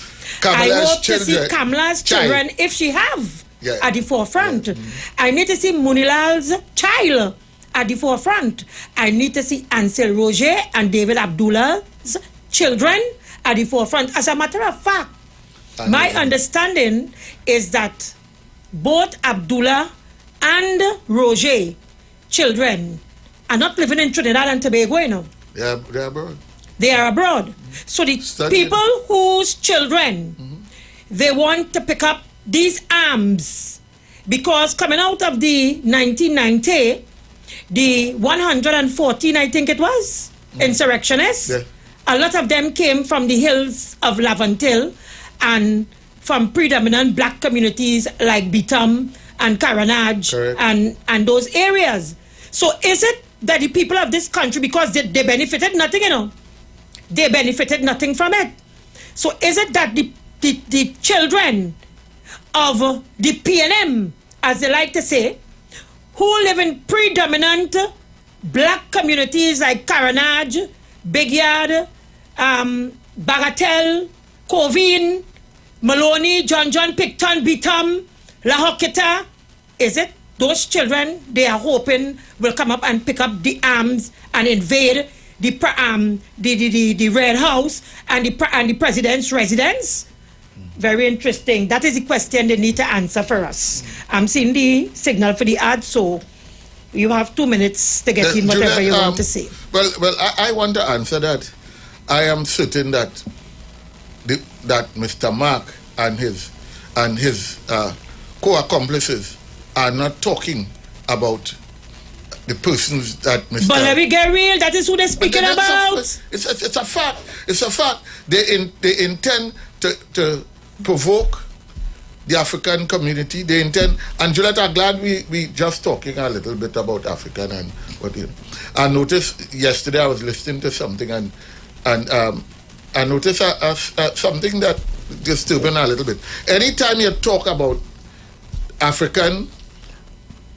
I hope to see Kamala's children, if she have, at the forefront. I need to see Munilal's child at the forefront. I need to see Ansel Roger and David Abdullah's children at the forefront. As a matter of fact, my understanding is that both Abdullah and Roger children are not living in Trinidad and Tobago, you know. They're abroad. They are abroad. So the people whose children they want to pick up these arms, because coming out of the 1990, the 114, I think it was, insurrectionists, a lot of them came from the hills of Lavantil and from predominant black communities like Bitam and Karanaj and those areas. So is it that the people of this country, because they benefited nothing, you know, they benefited nothing from it. So is it that the children of the PNM, as they like to say, who live in predominant black communities like Karanaj, Big Yard, Bagatel, Covine, Maloney, John, Picton, Bitam, La Hoqueta, is it those children they are hoping will come up and pick up the arms and invade the Red House and the president's residence? Very interesting. That is the question they need to answer for us. I'm seeing the signal for the ad, so you have 2 minutes to get in whatever you want to say. Well, I want to answer that. I am certain that that Mr. Mark and his co-accomplices are not talking about the persons that Mr. But let me get real. That is who they're speaking about. It's a fact. It's a fact. They intend to provoke the African community. They intend, and Juliet, I'm glad we just talking a little bit about African and what you know. I noticed yesterday I was listening to something and I noticed something that disturbing a little bit. Anytime you talk about African,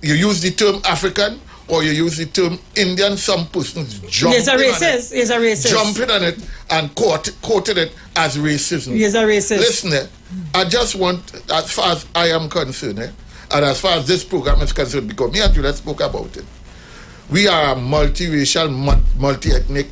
you use the term African or you use the term Indian, some persons jumping jumping on it and quoted it as racism. He's a racist. Listen, I just want, as far as I am concerned, and as far as this program is concerned, because me and Juliet spoke about it, we are a multiracial, multi-ethnic,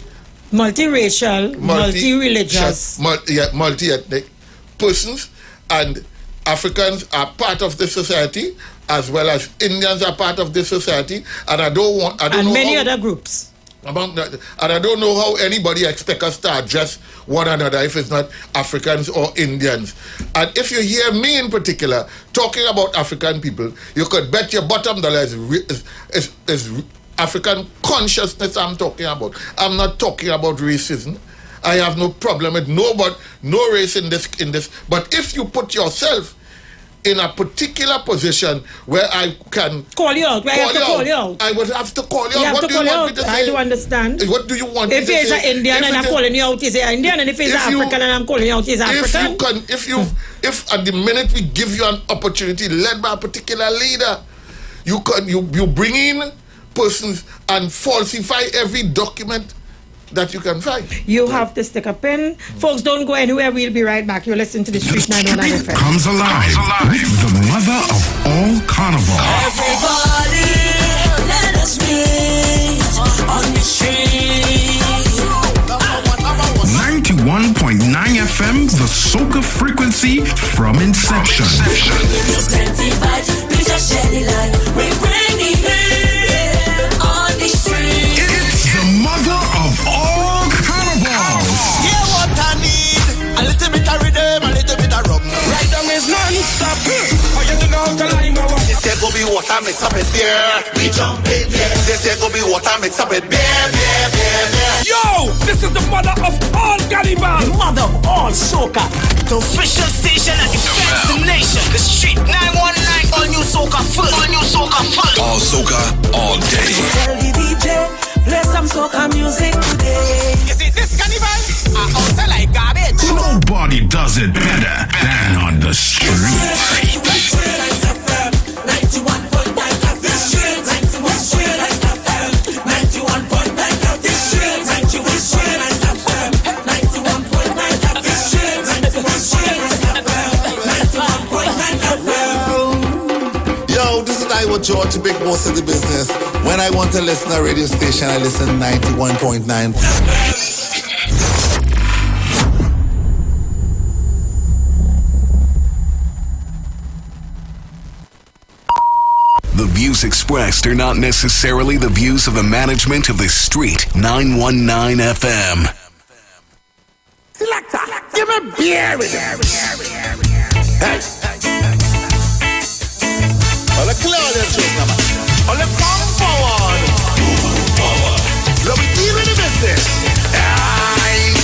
multi-religious, multi-ethnic persons, and Africans are part of this society, as well as Indians are part of this society, and I don't know many other groups. And I don't know how anybody expects us to address one another if it's not Africans or Indians. And if you hear me in particular talking about African people, you could bet your bottom dollar is African consciousness I'm talking about. I'm not talking about racism. I have no problem with no race in this. But if you put yourself in a particular position where I can call you out, I would have to call you out. What do you want me to say? I do understand. What do you want me to say? If he's an Indian and I'm calling you out, he's an Indian, and if he's African and I'm calling you out, he's African. If at the minute we give you an opportunity led by a particular leader, you bring in persons and falsify every document that you can find. You have to stick a pin. Folks, don't go anywhere. We'll be right back. You're listening to the Street 919 FM. Comes alive with the mother of all carnival. Everybody, let us meet on the street. 91.9 FM, the soca frequency from inception. Plenty vibes, we just shed the light. We bring the heat on the street. It's the mother of all carnivals. Yeah, what I need, a little bit of rhythm, a little bit of rum. Right down is non-stop. Oh, you don't know the line now. This here go be water mix up with beer. We jump in, yeah. This here go be water mix up with beer. Yo, this is the mother of all cannibals. The mother of all soca. The official station that defends the nation. The Street 919. All new soca full. All new soca full. All soca, all day. Tell the DJ, play some soca music today. You see this carnival? I also like garbage. Nobody does it better than on the street. 91.9. Yo, this is Iwer George, the big boss of the business. When I want to listen to a radio station, I listen 91.9. The views expressed are not necessarily the views of the management of the Street 919 FM. Selector, give me beer with it. Hey. All the Claudia truth, man. All the come forward. Let me deal with the business. Aye.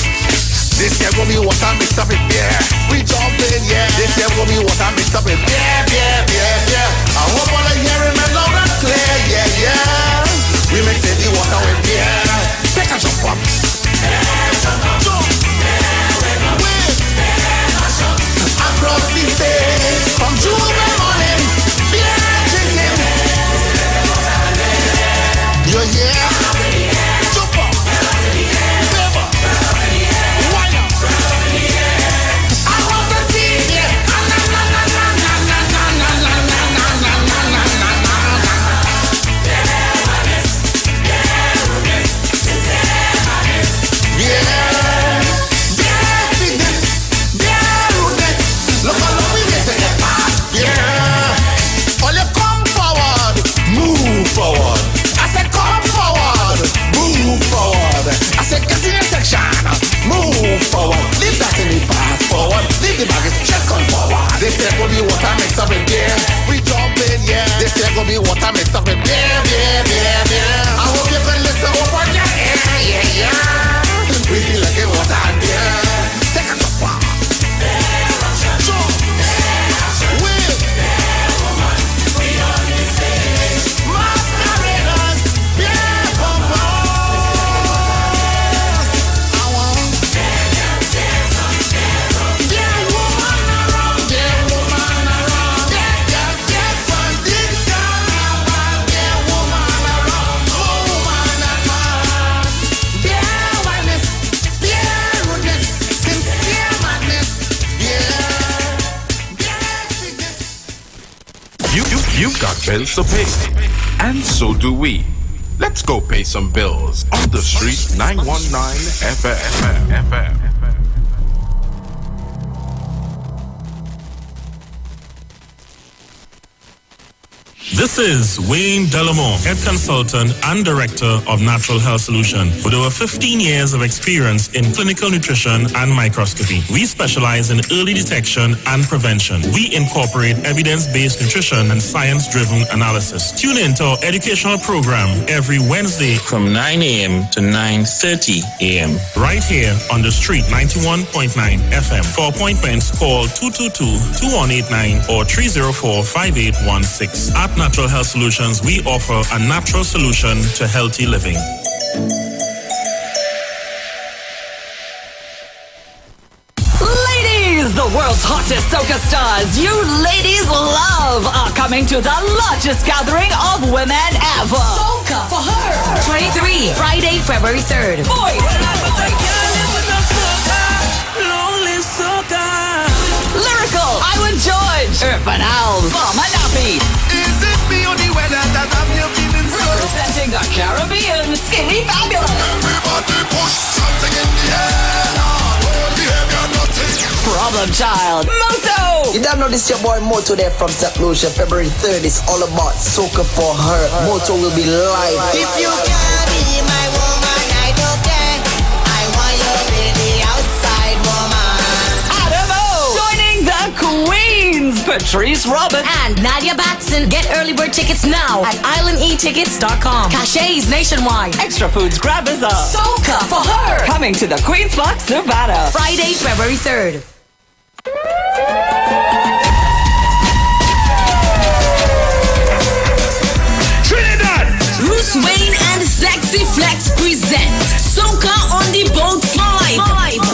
This here gonna be water mixed up with beer. We jump in, yeah. This here gonna be water mixed up with beer. I hope all of you remember loud and clear, yeah. We mix the water with beer. Take a jump up. Jump. Across the stage, from Juve morning, beer drinking. You're here. Jump up. Fever. Wind up. I want to see you. bills to pay. And so do we. Let's go pay some bills on the street 919 FM. This is Wayne Delamore, Head Consultant and Director of Natural Health Solution. With over 15 years of experience in clinical nutrition and microscopy, we specialize in early detection and prevention. We incorporate evidence-based nutrition and science-driven analysis. Tune in to our educational program every Wednesday from 9 a.m. to 9:30 a.m. right here on the street 91.9 FM. For appointments, call 222-2189 or 304-5816. At Natural Health Solutions, we offer a natural solution to healthy living. Ladies, the world's hottest soca stars you ladies love are coming to the largest gathering of women ever. Soca for her. 23, Friday, February 3rd. Boys. Lyrical, Iwer George, Urban Alves, Mama Nappy. Is it me or the weather that I'm feeling so? Representing the Caribbean, Skinny Fabulous. Everybody push something in the air. Behavior nothing. Problem Child, Moto. You don't know this your boy Moto there from St. Lucia. February 3rd is all about soca for her. Moto will be live. If you can be my woman, I don't care. I want you to be the outside woman. Adamo. Joining the Queens, Patrice Robin and Nadia Batson. Get early bird tickets now at islandetickets.com. Cachets nationwide. Extra Foods Grabbers up. Soca for her. Coming to the Queen's Park, Nevada. Friday, February 3rd. Trinidad! Bruce Wayne and Sexy Flex present Soca on the Boat 5.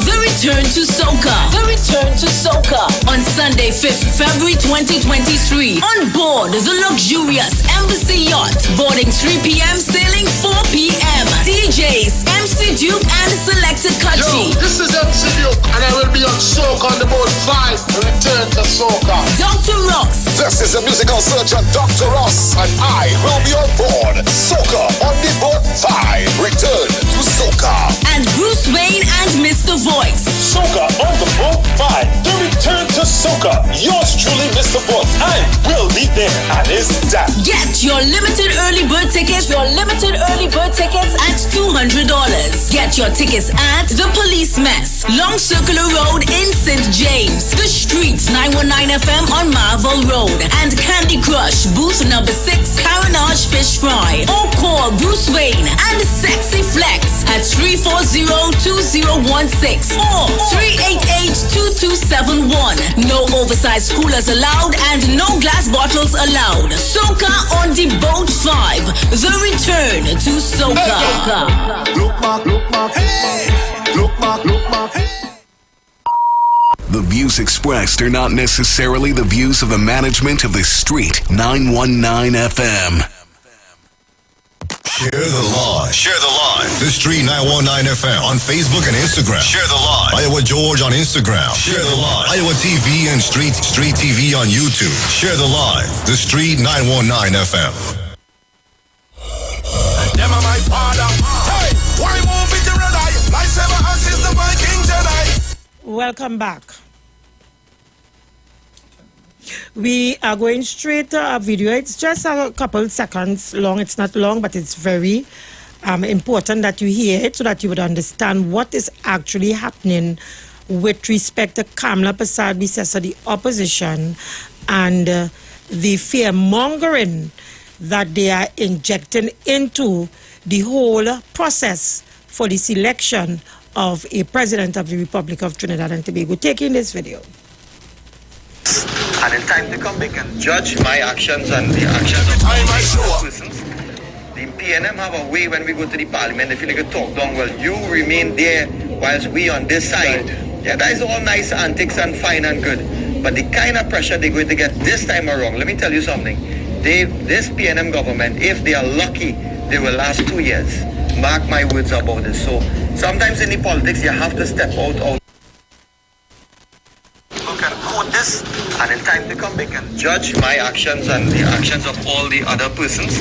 The Return to Soca. The Return to Soca. On Sunday, 5th February 2023. On board the luxurious Embassy Yacht. Boarding 3 p.m. Sailing 4 p.m. DJs, MC Duke and Selected Country. Yo, this is MC Duke and I will be on Soca on the Boat 5. The Return to Soca. Dr. Ross. This is the musical surgeon Dr. Ross and I will be on board Soca on the Boat 5. Return to Soca. And Bruce Wayne and Mr. Voice. Soca on the Boat 5. The Return to Soca. Yours truly, Mr. Voice. I will be there and is that. Get your limited early bird tickets. At $200. Get your tickets at The Police Mess, Long Circular Road in St. James. The Streets 919 FM on Marvel Road. And Candy Crush, booth number 6, Caranage Fish Fry. Or call Bruce Wayne and Sexy Flex at 340-2016 or 388-2271. No oversized coolers allowed and no glass bottles allowed. Soca on the Boat 5. The Return to Soca. Look back, hey. Look back, hey. The views expressed are not necessarily the views of the management of the Street 919 FM. Share the live. Share the live. The Street 919 FM on Facebook and Instagram. Share the live. Iwer George on Instagram. Share the live. Iwer TV and Street TV on YouTube. Share the live. The Street 919 FM. Them are my father. Hey, why move it to red eye? Lightsaber assist the Viking Jedi. Welcome back. We are going straight to a video. It's just a couple seconds long. It's not long, but it's very important that you hear it so that you would understand what is actually happening with respect to Kamla Persad-Bissessar, the opposition, and the fear-mongering that they are injecting into the whole process for the selection of a president of the Republic of Trinidad and Tobago. Take in this video. And in time to come, they can judge my actions and the actions of my persons. The PNM have a way when we go to the parliament, they feel like a talk down, well, you remain there whilst we on this side. Yeah, that is all nice antics and fine and good. But the kind of pressure they're going to get this time around, let me tell you something. This PNM government, if they are lucky, they will last 2 years. Mark my words about this. So sometimes in the politics, you have to step out. You can quote this And in time to come, they can judge my actions and the actions of all the other persons.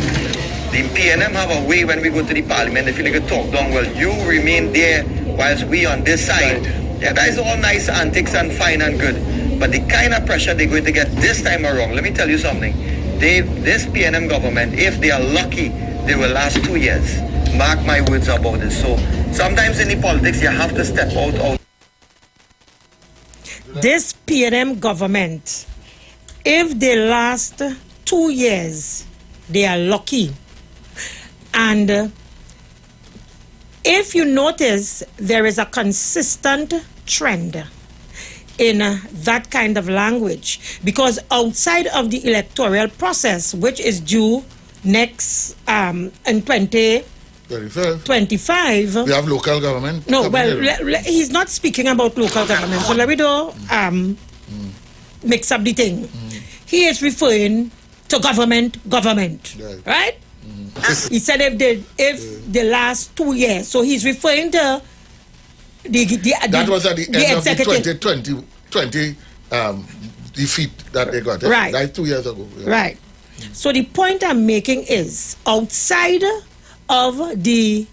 The PNM have a way when we go to the parliament, if you like to talk down, well, you remain there whilst we on this side. Yeah, that is all nice antics and fine and good. But the kind of pressure they're going to get this time around, let me tell you something. This PNM government, if they are lucky, they will last 2 years. Mark my words about it. So sometimes in the politics, you have to step out. This PNM government, if they last 2 years, they are lucky. And if you notice, there is a consistent trend in that kind of language, because outside of the electoral process, which is due next in 2025, we have local government. No, well, he's not speaking about local government, so let me do mix up the thing. He is referring to government, right? He said if the last 2 years, so he's referring to that was at the end of the 2020 defeat that they got. Right. Like 2 years ago. Yeah. Right. So the point I'm making is, outside of the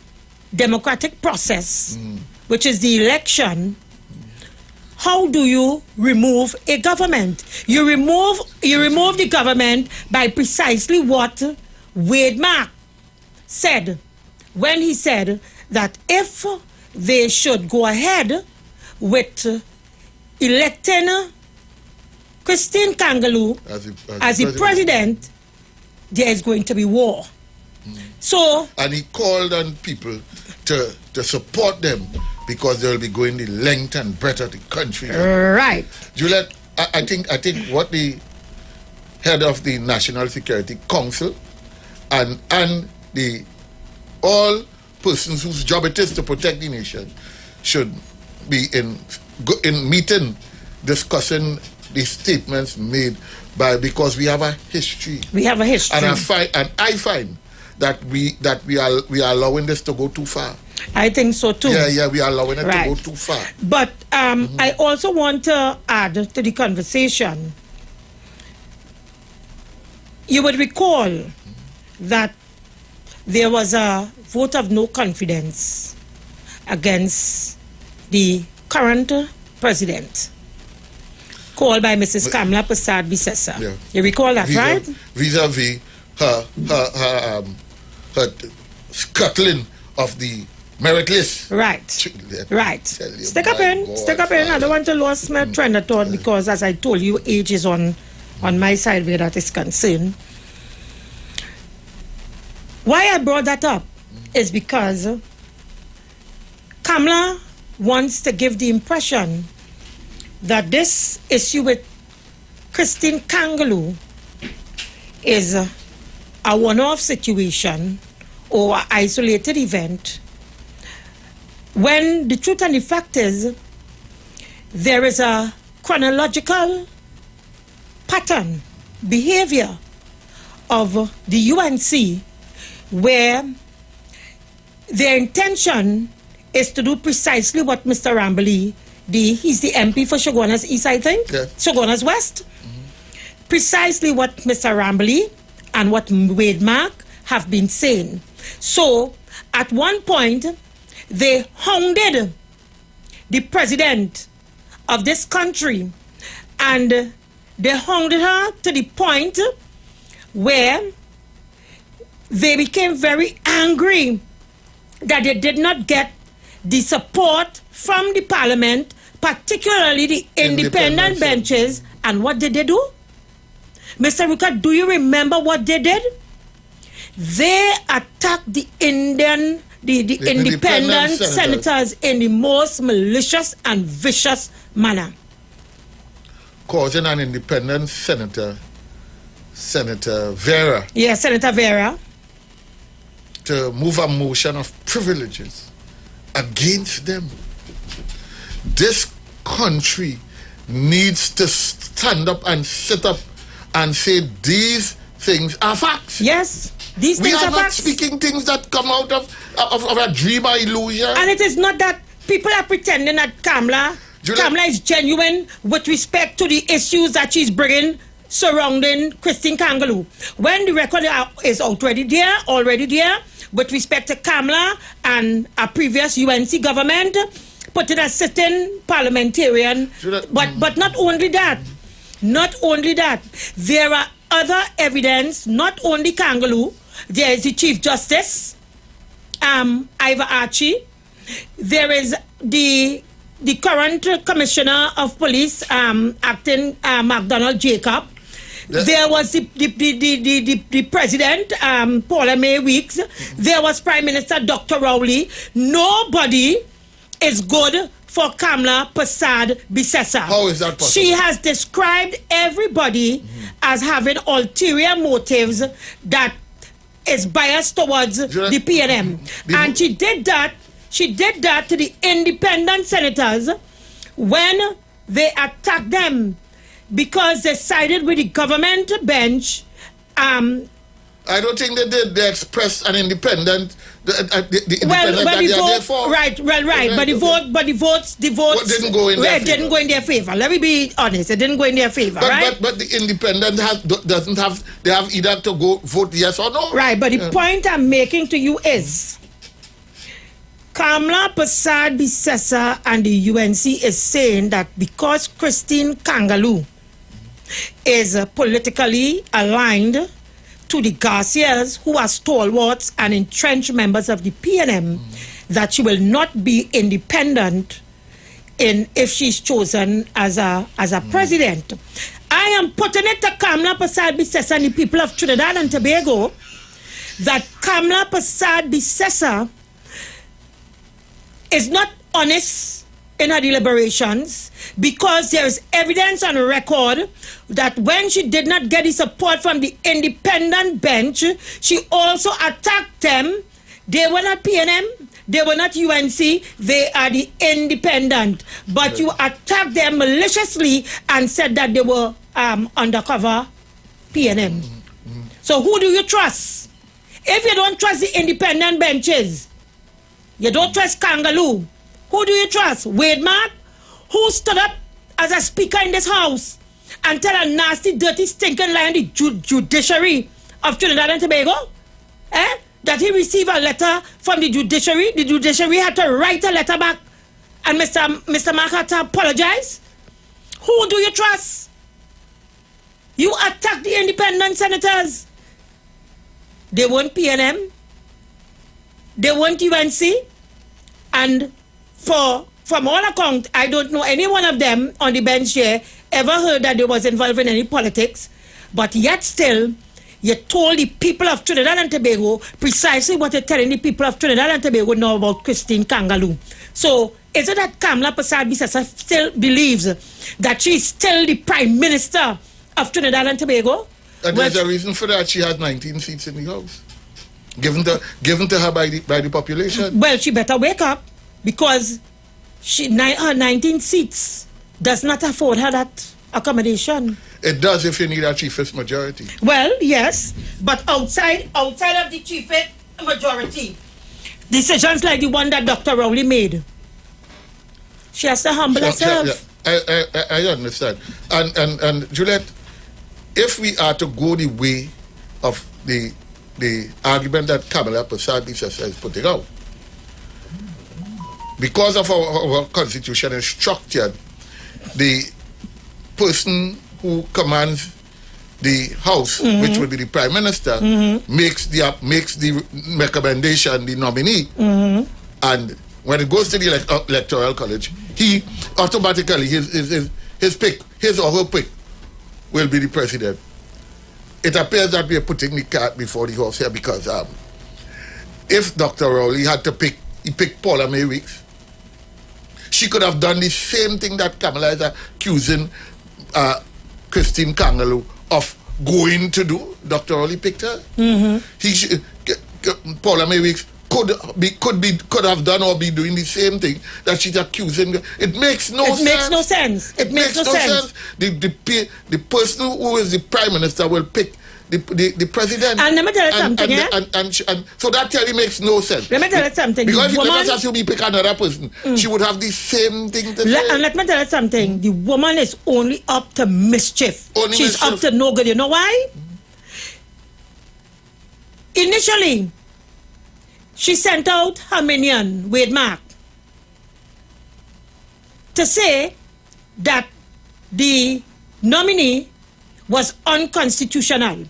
democratic process, which is the election, how do you remove a government? You remove the government by precisely what Wade Mark said when he said that if they should go ahead with electing Christine Kangaloo as the president, there is going to be war. So, and he called on people to support them because they will be going the length and breadth of the country. Right. Juliet, I think what the head of the National Security Council and the all persons whose job it is to protect the nation should be in meeting discussing the statements made because we have a history. We have a history. And I find that we are allowing this to go too far. I think so too. Yeah, we are allowing it to go too far. But I also want to add to the conversation. You would recall that there was a vote of no confidence against the current president, called by Mrs. Kamla Prasad Bisesa. Yeah. You recall that, right? Vis-a-vis her scuttling of the merit list. Right. Stick up in. I don't want to lose my train of thought because, as I told you, age is on my side where that is concerned. Why I brought that up is because Kamla wants to give the impression that this issue with Christine Kangaloo is a one-off situation or an isolated event, when the truth and the fact is there is a chronological pattern, behavior of the UNC where their intention is to do precisely what Mr. Rambley, he's the MP for Shogunas East, I think, Shogunas West, precisely what Mr. Rambley and what Wade Mark have been saying. So, at one point, they hounded the president of this country, and they hounded her to the point where they became very angry that they did not get the support from the parliament, particularly the independent benches. And what did they do? Mr. Ruka, do you remember what they did? They attacked the independent senators in the most malicious and vicious manner. Causing an independent Senator Vera. Yes, Senator Vera. To move a motion of privileges against them. This country needs to stand up and sit up and say these things are facts. Yes, these things are facts. We are not speaking things that come out of a dream or illusion. And it is not that people are pretending that Kamla Kamala is genuine with respect to the issues that she's bringing surrounding Christine Kangaloo. When the record is already there, with respect to Kamala and a previous UNC government, putting a sitting parliamentarian, but not only that, there are other evidence, not only Kangaloo, there is the Chief Justice, Iwer Archie, there is the current Commissioner of Police, acting MacDonald Jacob. There was the President, Paula May Weeks. There was Prime Minister Dr. Rowley. Nobody is good for Kamala Persad-Bissessar. How is that possible? She has described everybody as having ulterior motives that is biased towards the PNM. And she did that to the independent senators when they attacked them because they sided with the government bench. I don't think they did. They expressed an independent. The independent that they are there for. Right. But the vote didn't go in their favor. Didn't go in their favor. Let me be honest. It didn't go in their favor, right? But the independent doesn't have. They have either to go vote yes or no. Right. But the point I'm making to you is, Kamala Persad-Bissessar and the UNC is saying that because Christine Kangaloo is politically aligned to the Garcias, who are stalwarts and entrenched members of the PNM, that she will not be independent if she's chosen as a president. I am putting it to Kamala Persad-Bissessar and the people of Trinidad and Tobago that Kamala Persad-Bissessar is not honest in her deliberations because there is evidence on record that when she did not get the support from the independent bench, she also attacked them. They were not PNM, they were not UNC, they are the independent. But you attacked them maliciously and said that they were undercover PNM. So who do you trust? If you don't trust the independent benches, you don't trust Kangaloo, who do you trust? Wade Mark, who stood up as a speaker in this house and tell a nasty, dirty, stinking lie on the judiciary of Trinidad and Tobago? That he received a letter from the judiciary. The judiciary had to write a letter back and Mr. Mark had to apologize. Who do you trust? You attacked the independent senators. They weren't PNM. They weren't UNC. And from all accounts, I don't know any one of them on the bench here ever heard that they was involved in any politics. But yet still, you told the people of Trinidad and Tobago precisely what you're telling the people of Trinidad and Tobago now about Christine Kangaloo. So is it that Kamala Persad-Bissessar still believes that she's still the Prime Minister of Trinidad and Tobago? And there's a reason for that. She has 19 seats in the House. Given to her by the population. Well, she better wake up because her 19 seats does not afford her that accommodation. It does if you need a chiefest majority. Well, yes, but outside of the chiefest majority, decisions like the one that Dr. Rowley made, she has to humble herself. I understand. And Juliet, if we are to go the way of the argument that Kamala Persad-Bissessar is putting out, because of our constitution is structured, the person who commands the House, which will be the Prime Minister, makes the recommendation, the nominee, and when it goes to the electoral college, he automatically his pick, his or her pick, will be the president. It appears that we are putting the cart before the horse here because if Dr. Rowley had to pick Paula May Weeks, she could have done the same thing that Kamala is accusing Christine Kangaloo of going to do. Dr. Rowley picked her. Paula May Weeks could have done or be doing the same thing that she's accusing. It makes no sense. It makes no sense. The person who is the Prime Minister will pick the president. And let me tell you something, and so that totally makes no sense. Let me tell you something. Because if let us assume we pick another person, she would have the same thing to say. And let me tell you something. The woman is only up to mischief. She's up to no good. You know why? Initially, she sent out her minion, Wade Mark, to say that the nominee was unconstitutional.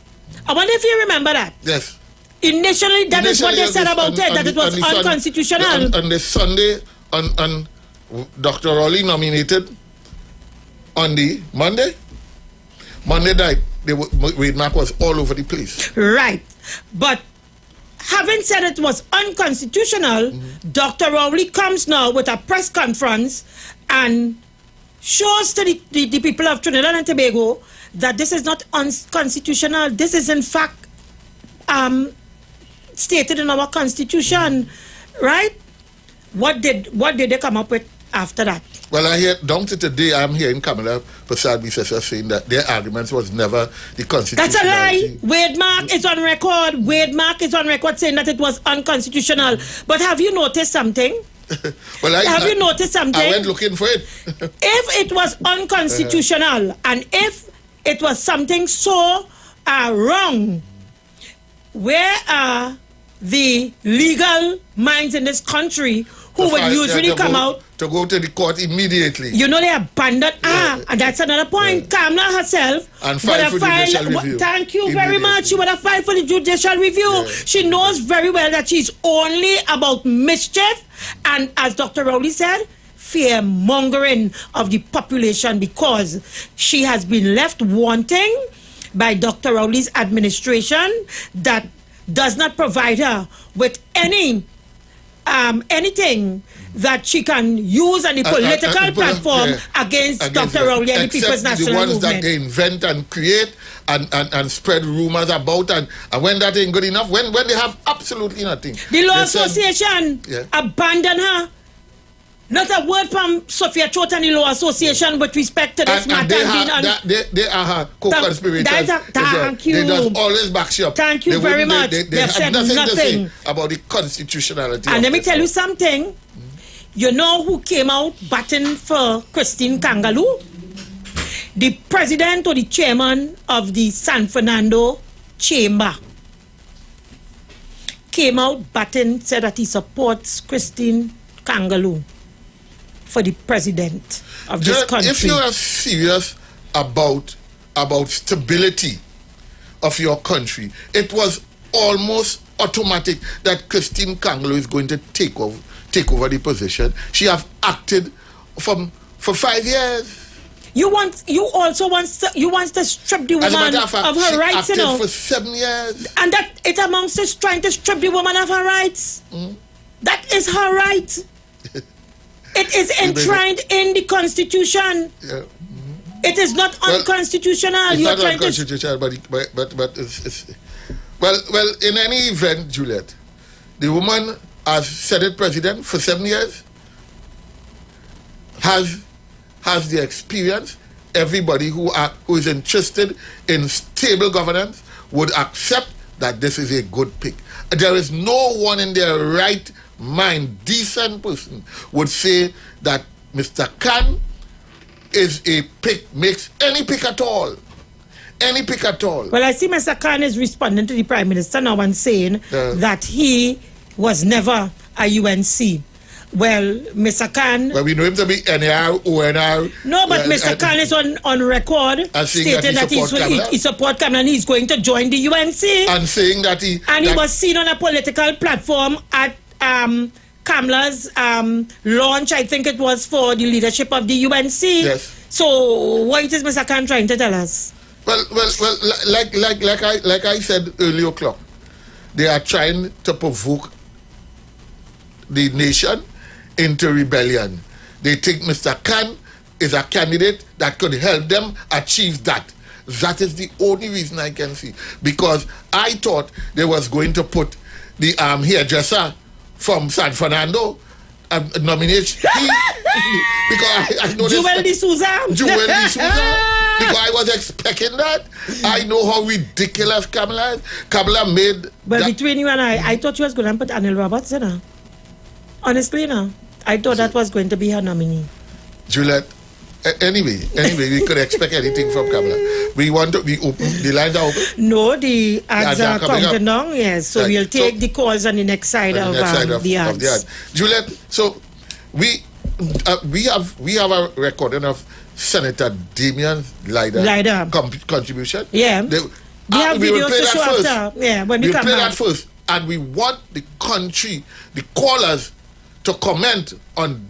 I wonder if you remember that. Yes. Initially, that is what they said about it, that it was unconstitutional. On the Sunday, on Dr. Rowley nominated on the Monday night, Wade Mark was all over the place. Right. But having said it was unconstitutional, Dr. Rowley comes now with a press conference and shows to the people of Trinidad and Tobago that this is not unconstitutional. This is in fact stated in our constitution, right? What did they come up with after that? Well, I hear down to today, I'm hearing Kamala Prasad saying that their arguments was never the constitution. That's a lie. Wade Mark is on record. Wade Mark is on record saying that it was unconstitutional. But have you noticed something? Well, have you noticed something? I went looking for it. If it was unconstitutional and if it was something so wrong, where are the legal minds in this country who would usually come out to go to the court immediately? You know, they abandoned. And that's another point. Kamala herself and filed for judicial review. Thank you very much. She would have filed for the judicial review. She knows very well that she's only about mischief, and as Dr. Rowley said, fear mongering of the population, because she has been left wanting by Dr. Rowley's administration that does not provide her with anything that she can use on the political platform against Dr. Rowley and the People's National Movement. The ones that they invent and create and spread rumors about, and when that ain't good enough, when they have absolutely nothing. The Law Association abandoned her. Not a word from Sophia Chote and the Law Association with respect to this matter. They are her co-conspirators. Thank you. They just always back you up. Thank you very much. They have said nothing to say about the constitutionality. And let me tell you something. You know who came out batting for Christine Kangaloo? The president or the chairman of the San Fernando Chamber came out batting, said that he supports Christine Kangaloo for the president of this country. If you are serious about stability of your country, it was almost automatic that Christine Kangaloo is going to take over the position. She have acted for 5 years. You also want to strip the woman of her rights, you know. For 7 years. And that it amounts to trying to strip the woman of her rights. That is her right. It is enshrined in the Constitution. Yeah. It is not unconstitutional. It's not unconstitutional, but it's well. In any event, Juliet, the woman as Senate President for 7 years has the experience. Everybody who is interested in stable governance would accept that this is a good pick. There is no one in their right mind, decent person, would say that Mr. Khan is a pick, makes any pick at all. Any pick at all. Well, I see Mr. Khan is responding to the Prime Minister now and saying that he was never a UNC. Well, Mr. Khan... Well, we know him to be NAR, ONR... No, but Mr. Khan is on record stating that he supports Kamala and he's going to join the UNC. And saying that he... And he was seen on a political platform at Kamala's launch, I think it was, for the leadership of the UNC. Yes. So, what is Mr. Khan trying to tell us? Well, like I said earlier o'clock, they are trying to provoke the nation into rebellion. They think Mr. Khan is a candidate that could help them achieve that. That is the only reason I can see. Because I thought they was going to put the hairdresser from San Fernando nominate because I know Joel D'Souza. Joel D'Souza. because I was expecting that. I know how ridiculous Kamala is. Kamala made. But between you and I thought you was going to put Anil Roberts in her. Honestly, I thought that was going to be her nominee. Juliet, anyway, we could expect anything from Kamala. We want to be open. The lines are open. No, the ads are counting down. Yes, so we'll take the calls on the next side of the ads. Juliet, so we have a recording of Senator Damian Lyder contribution. Yeah. We have will play that first. After. Yeah, when we we'll come play back. that first, and we want the country, the callers, to comment on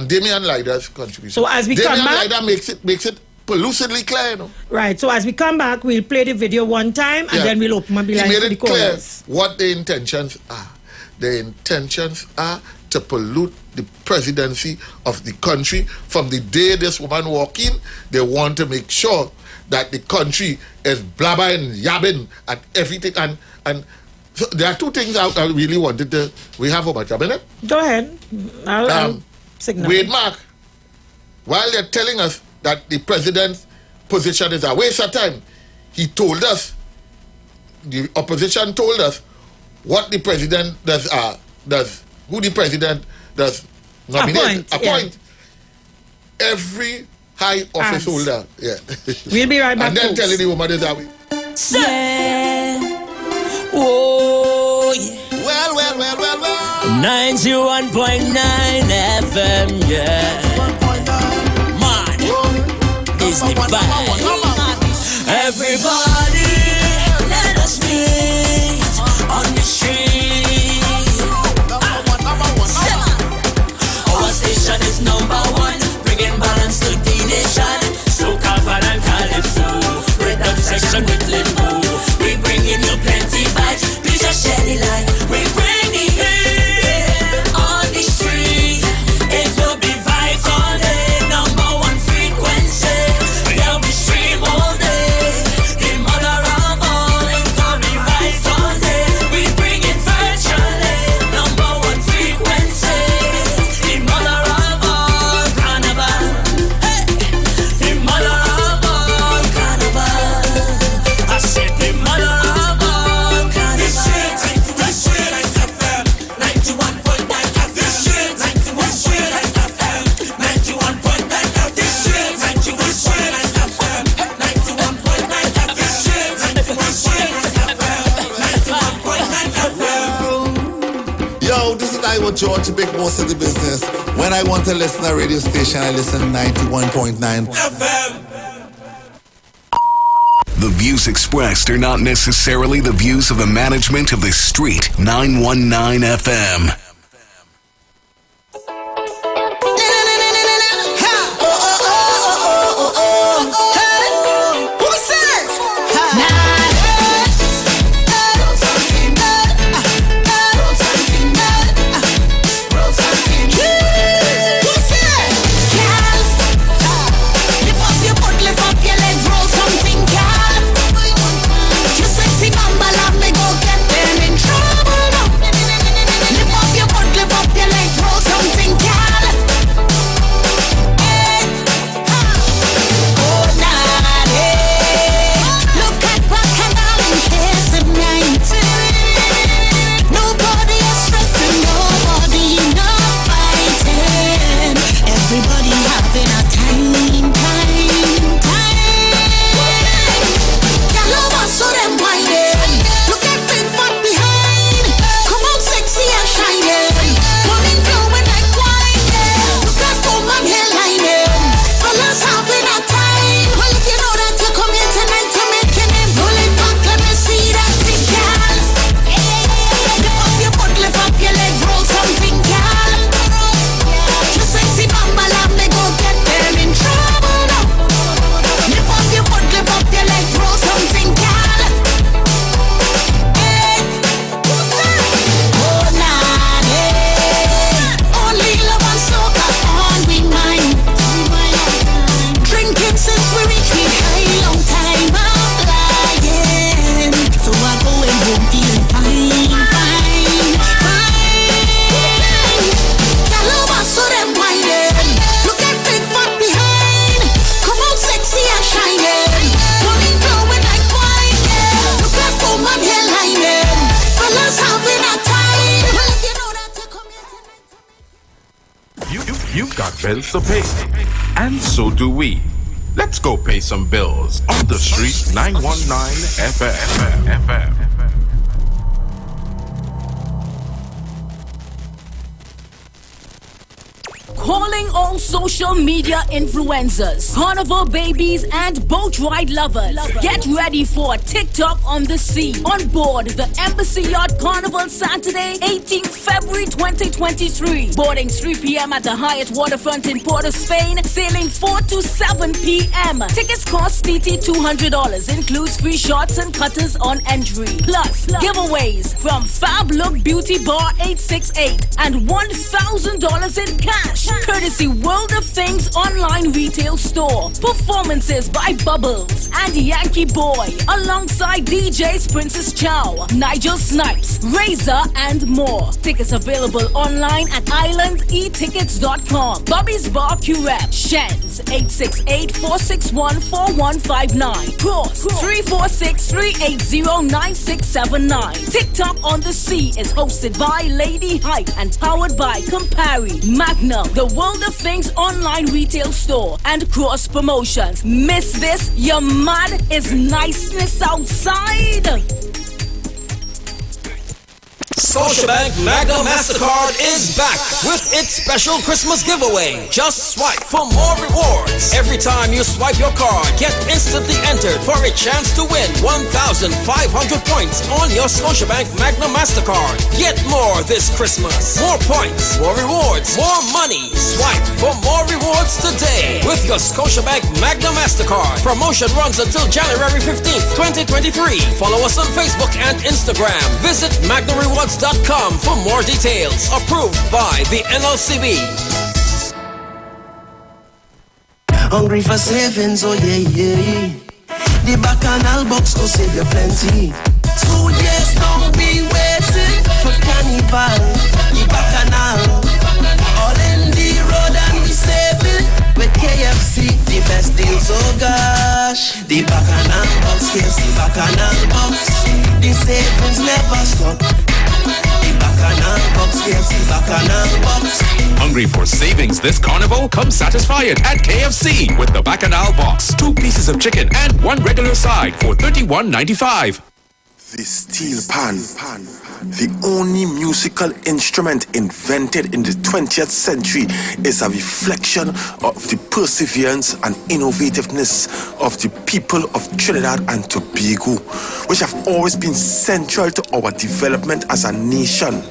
Damian Lyder's contribution. So as we Damian come back, Lyder makes it lucidly clear, Right. So as we come back, we'll play the video one time, and then we'll open up the line for the callers. What the intentions are. The intentions are to pollute the presidency of the country. From the day this woman walked in, they want to make sure that the country is blabbering, yabbing, and everything. And so there are two things I really wanted to. We have about a minute. Go ahead. I'll signal. Wade Mark, while they're telling us that the president's position is a waste of time, he told us, the opposition told us, what the president does, who the president does nominate, appoint. Every high office holder. Yeah. We'll be right back. And then telling the woman this that way. Oh, yeah. Well. 91.9 FM, yeah. Man, is the vibe. Everybody, let us meet on the street. Our station is #1, bringing balance to the nation. Soca, Pan and Calypso, rhythm section with limbo. We bringing you plenty vibes, please just share the light. We bring the heat on the street. It will be vibes all day, #1 frequency. Yeah, we stream all day. The mother of all incoming vibes all day. We bring it virtually, #1 frequency. The mother of all carnival. Hey, the mother of all carnival. I said the mother of all carnival. This shit, 91.9 FM. This shit, 91.9 FM. 91.9 FM. This shit, 91.9 FM. 91.9 FM. This shit, 91.9 FM. Yo, this is Iwer George, big boss of the business. When I want to listen to a radio station, I listen 91.9 FM. The views expressed are not necessarily the views of the management of the Street 919 FM. You sexy mama, love me, go get them in trouble now. Lift up your You've got bills to pay. And so do we. Let's go pay some bills on the street 919 FM. Calling all social media influencers, carnival babies, and boat ride lovers. Get ready for TikTok on the sea. On board the Embassy Yacht Carnival Saturday, 18th February 2023. Boarding 3 p.m. at the Hyatt Waterfront in Port of Spain. Sailing 4 to 7 p.m. Tickets cost TT $200. Includes free shots and cutters on entry. Plus, giveaways from Fab Look Beauty Bar 868 and $1,000 in cash. Courtesy World of Things online retail store. Performances by Bubbles and Yankee Boy alongside DJs Princess Chow, Nigel Snipes, Razor, and more. Tickets available online at islandetickets.com. Bobby's Bar Curep, Shens 868-461-4159. Cross 346-380-9679. TikTok on the Sea is hosted by Lady Hype and powered by Campari, Magnum, the World of Things online retail store, and Cross Promotions. Miss this? Your mad is niceness outside. Scotiabank Magna MasterCard is back with its special Christmas giveaway. Just swipe for more rewards. Every time you swipe your card, get instantly entered for a chance to win 1,500 points on your Scotiabank Magna MasterCard. Get more this Christmas. More points, more rewards, more money. Swipe for more rewards today with your Scotiabank Magna MasterCard. Promotion runs until January 15th, 2023. Follow us on Facebook and Instagram. Visit MagnaRewards.com for more details. Approved by the NLCB. Hungry for savings, oh yeah. The Bacchanal box will save you plenty. 2 years now we waiting for Carnival. The Bacchanal, all in the road and we saving with KFC. The best deals, oh gosh. The Bacchanal box, yes, the Bacchanal box. The savings never stop. Hungry for savings this carnival? Come satisfy it at KFC with the Bacchanal box. 2 pieces of chicken and 1 regular side for $31.95. The steel pan, the only musical instrument invented in the 20th century, is a reflection of the perseverance and innovativeness of the people of Trinidad and Tobago, which have always been central to our development as a nation.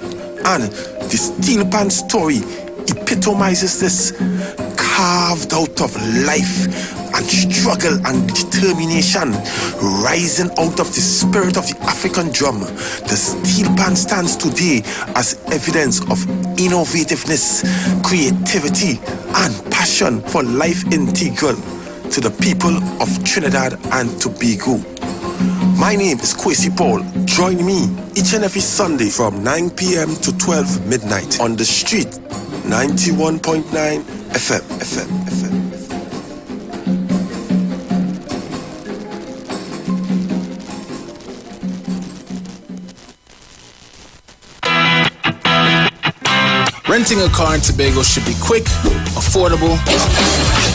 And the steel pan story epitomizes this, carved out of life and struggle and determination, rising out of the spirit of the African drum. The steel pan stands today as evidence of innovativeness, creativity, and passion for life integral to the people of Trinidad and Tobago. My name is Kwesi Paul. Join me each and every Sunday from 9 p.m. to 12 midnight on the street 91.9 FM. Renting a car in Tobago should be quick, affordable,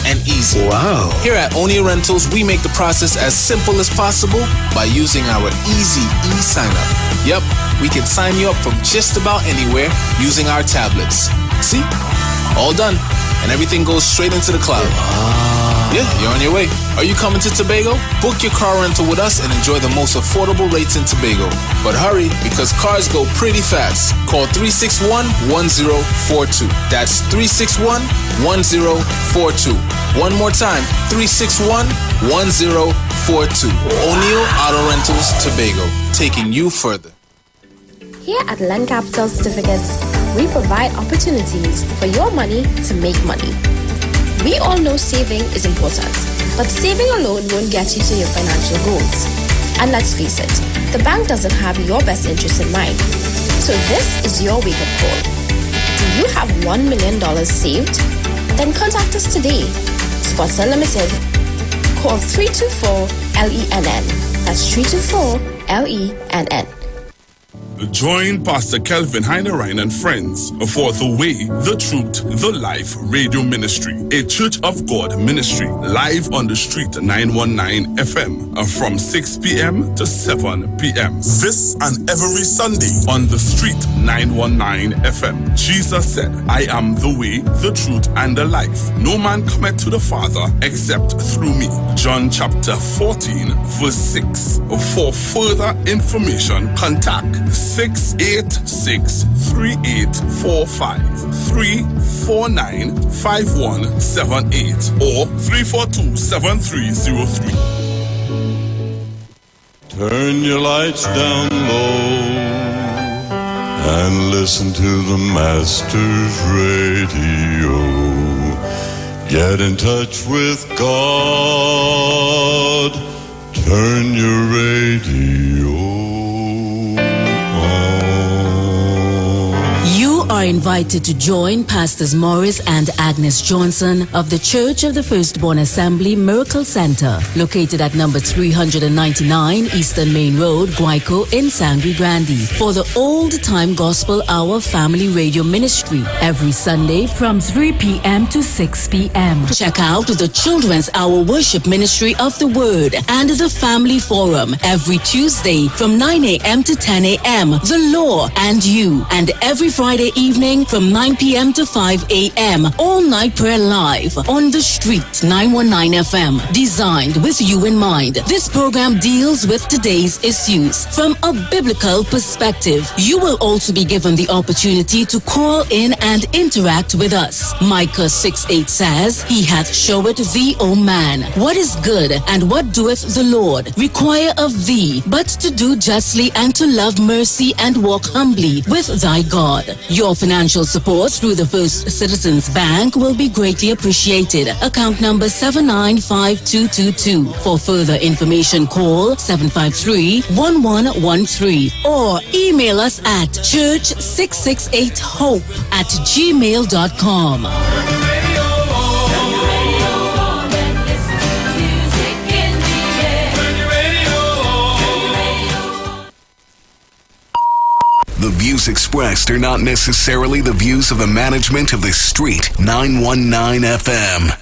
and easy. Wow. Here at Onia Rentals, we make the process as simple as possible by using our easy e-sign-up. Yep, we can sign you up from just about anywhere using our tablets. See? All done. And everything goes straight into the cloud. Yeah, you're on your way. Are you coming to Tobago? Book your car rental with us and enjoy the most affordable rates in Tobago. But hurry, because cars go pretty fast. Call 361-1042. That's 361-1042. One more time, 361-1042. O'Neill Auto Rentals, Tobago, taking you further. Here at Land Capital Certificates, we provide opportunities for your money to make money. We all know saving is important, but saving alone won't get you to your financial goals. And let's face it, the bank doesn't have your best interest in mind. So this is your wake-up call. Do you have $1 million saved? Then contact us today. Sponsor Limited. Call 324-LENN. That's 324-LENN. Join Pastor Kelvin Heinerine and friends for The Way, The Truth, The Life Radio Ministry, a Church of God ministry, live on the street 919 FM from 6 p.m. to 7 p.m. This and every Sunday on the street 919 FM. Jesus said, I am the way, the truth, and the life. No man cometh to the Father except through me. John chapter 14, verse 6. For further information, contact 686-3845-349-5178 or 342-7303. Turn your lights down low and listen to the Master's radio. Get in touch with God. Turn your radio on. You are invited to join Pastors Morris and Agnes Johnson of the Church of the Firstborn Assembly Miracle Center, located at number 399 Eastern Main Road, Guayco in Sangre Grande, for the Old Time Gospel Hour Family Radio Ministry every Sunday from 3 p.m. to 6 p.m. Check out the Children's Hour Worship Ministry of the Word and the Family Forum every Tuesday from 9 a.m. to 10 a.m. The Law and You, and every Friday evening from 9 p.m. to 5 a.m. All Night Prayer Live on the street 919 FM, designed with you in mind. This program deals with today's issues from a biblical perspective. You will also be given the opportunity to call in and interact with us. Micah 6:8 says, He hath showed thee, O man, what is good, and what doeth the Lord require of thee, but to do justly and to love mercy and walk humbly with thy God. Your financial support through the First Citizens Bank will be greatly appreciated. Account number 795222. For further information, call 753-1113 or email us at church668hope@gmail.com. The views expressed are not necessarily the views of the management of the Street 919 FM.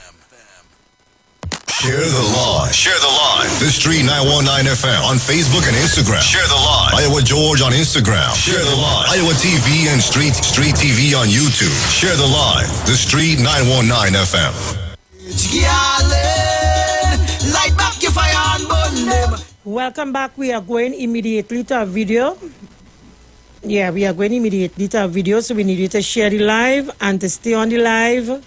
Share the live. Share the live. The Street 919 FM on Facebook and Instagram. Share the live. Iowa George on Instagram. Share the live. Iowa TV and Street TV on YouTube. Share the live. The Street 919 FM. Welcome back. We are going immediately to a video. Yeah, we are going immediately to a video, so we need you to share the live and to stay on the live.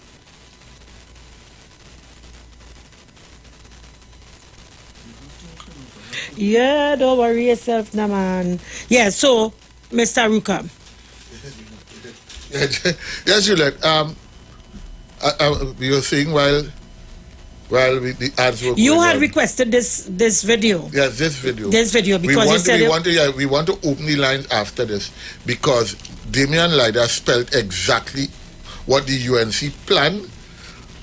Yeah, don't worry yourself, nah, man. Yeah, so, Mr. Ruka. Yes, Juliet. We were saying while the ads were you had on. requested this video. Yes, this video. This video, because you said we want to open the lines after this, because Damian Lyda spelled exactly what the UNC plan,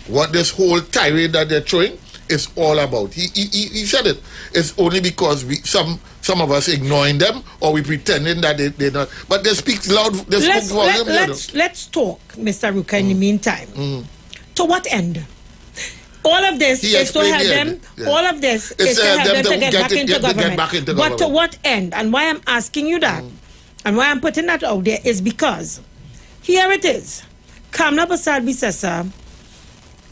what this whole tirade that they're throwing is all about. He said it. It's only because some of us ignoring them, or we pretending that they're not. But they speak loud. They speak volume. Let's talk, Mr. Ruka, in the meantime. To what end? All of this is to help them. Yeah. All of this is to help them to get back into government. But to what end? And why I'm asking you that, and why I'm putting that out there, is because here it is. Kamla Basar-Bissessar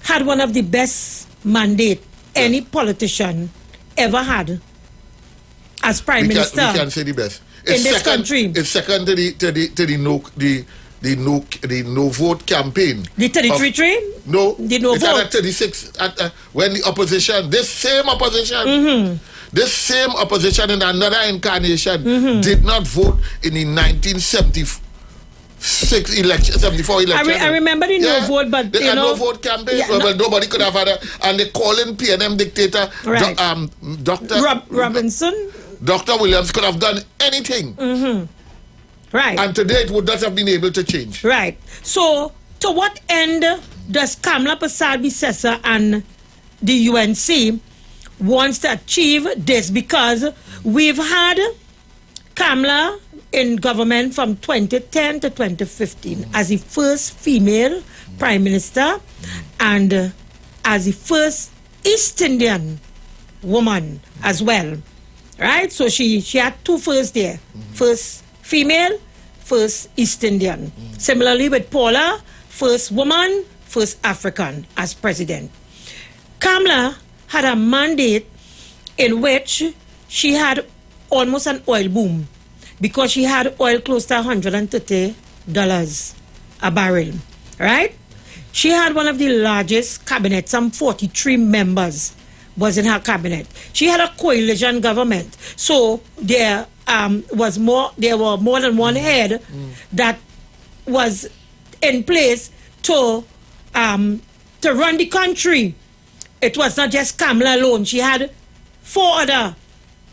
had one of the best mandate any politician ever had as prime minister. We can say the best in this country. It's second to the no vote campaign. The 33? No. The no it's vote. At 36 when the opposition, this same opposition in another incarnation did not vote in the 1974 election. I remember the no vote, but they had no vote campaign. Well, nobody could have had it. And they calling PNM dictator, right. Dr. Robinson. Dr. Williams could have done anything. Right. And today it would not have been able to change. Right. So, to what end does Kamla Basar-Bissessar and the UNC wants to achieve this? Because we've had Kamla in government from 2010 to 2015 as the first female prime minister and as the first East Indian woman as well, right? So she had two firsts there, first female, first East Indian. Similarly with Paula, first woman, first African as president. Kamala had a mandate in which she had almost an oil boom because she had oil close to $130 a barrel, right? She had one of the largest cabinets, some 43 members was in her cabinet. She had a coalition government. So there were more than one head that was in place to run the country. It was not just Kamala alone. She had 4 other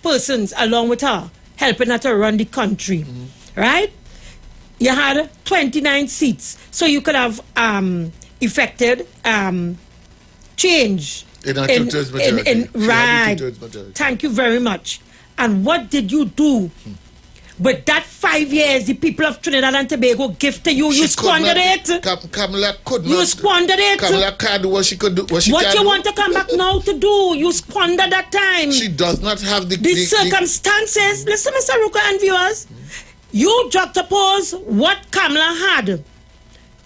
persons along with her helping her to run the country, right? You had 29 seats, so you could have effected change in a two-thirds majority. Right. Thank you very much. And what did you do with that 5 years the people of Trinidad and Tobago give to you? You squandered it. Kamala could not. You squandered it. Kamala can't do what she could do. What you want to come back now to do? You squandered that time. She does not have the circumstances. Listen, Mr. Ruka and viewers. You juxtapose what Kamala had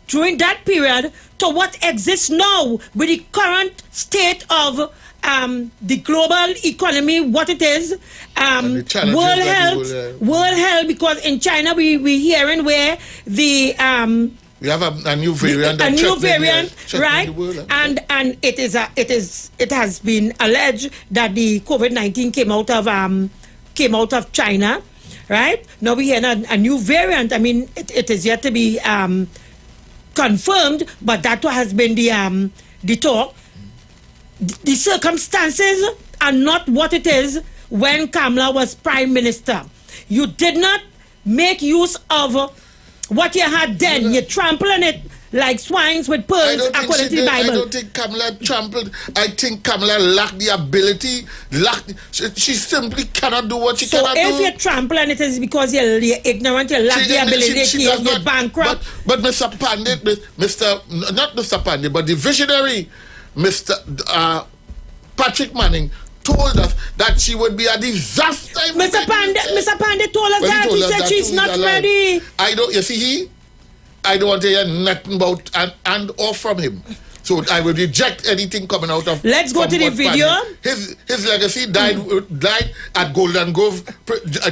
during that period to what exists now with the current state of the global economy, what it is, world health, because in China we hearing where the we have a new variant, right? And it has been alleged that the COVID-19 came out of China, right? Now we hear a new variant. I mean, it is yet to be confirmed, but that has been the talk. The circumstances are not what it is when Kamala was prime minister. You did not make use of what you had then. You trampled on it like swines with pearls according to the Bible. I don't think Kamala trampled. I think Kamala lacked the ability. She simply cannot do what she cannot do. So if you trample on it, is because you're ignorant, you lack the ability, you're bankrupt. But Mr. Pandit, not Mr. Pandit, but the visionary Mr. Patrick Manning told us that she would be a disaster. Mr. Pandit told us that. He said she's not ready. I don't want to hear nothing about and or from him. So I will reject anything coming out of. Let's go to the video. His legacy died at Golden Grove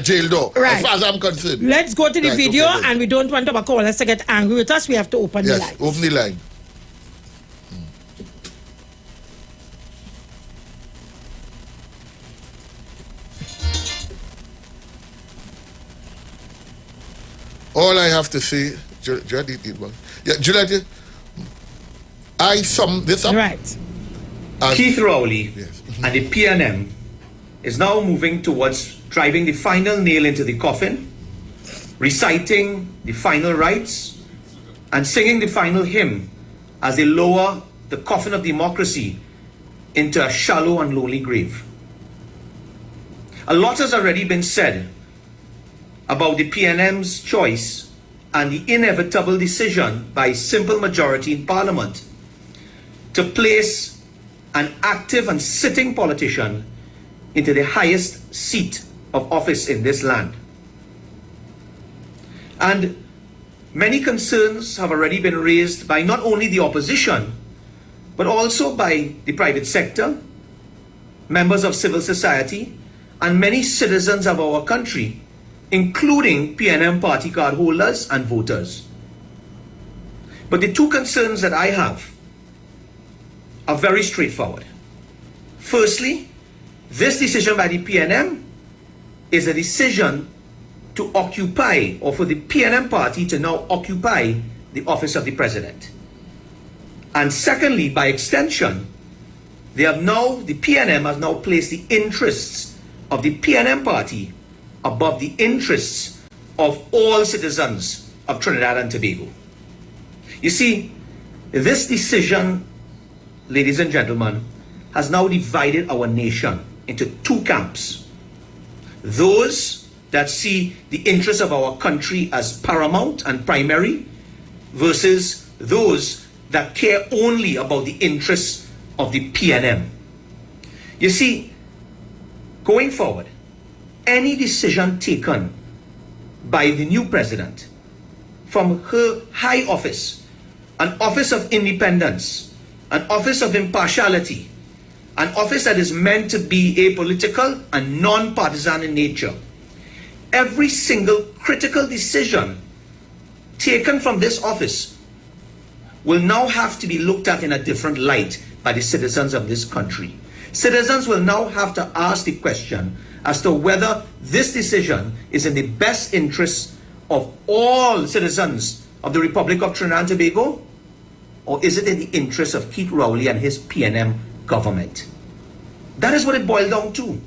jail door. Right. As far as I'm concerned. Let's go to the video, and we don't want our callers to get angry with us. We have to open the line. Yes, open the line. All I have to say, Juliet, I sum this up. Right. Keith Rowley and the PNM is now moving towards driving the final nail into the coffin, reciting the final rites, and singing the final hymn as they lower the coffin of democracy into a shallow and lonely grave. A lot has already been said about the PNM's choice and the inevitable decision by simple majority in Parliament to place an active and sitting politician into the highest seat of office in this land. And many concerns have already been raised by not only the opposition, but also by the private sector, members of civil society, and many citizens of our country, including PNM party card holders and voters. But the two concerns that I have are very straightforward. Firstly, this decision by the PNM is a decision to occupy, or for the PNM party to now occupy, the office of the president. And secondly, by extension, the PNM has now placed the interests of the PNM party above the interests of all citizens of Trinidad and Tobago. You see, this decision, ladies and gentlemen, has now divided our nation into two camps. Those that see the interests of our country as paramount and primary versus those that care only about the interests of the PNM. You see, going forward, any decision taken by the new president from her high office, an office of independence, an office of impartiality, an office that is meant to be apolitical and non-partisan in nature, every single critical decision taken from this office will now have to be looked at in a different light by the citizens of this country. Citizens will now have to ask the question as to whether this decision is in the best interest of all citizens of the Republic of Trinidad and Tobago, or is it in the interest of Keith Rowley and his PNM government? That is what it boiled down to.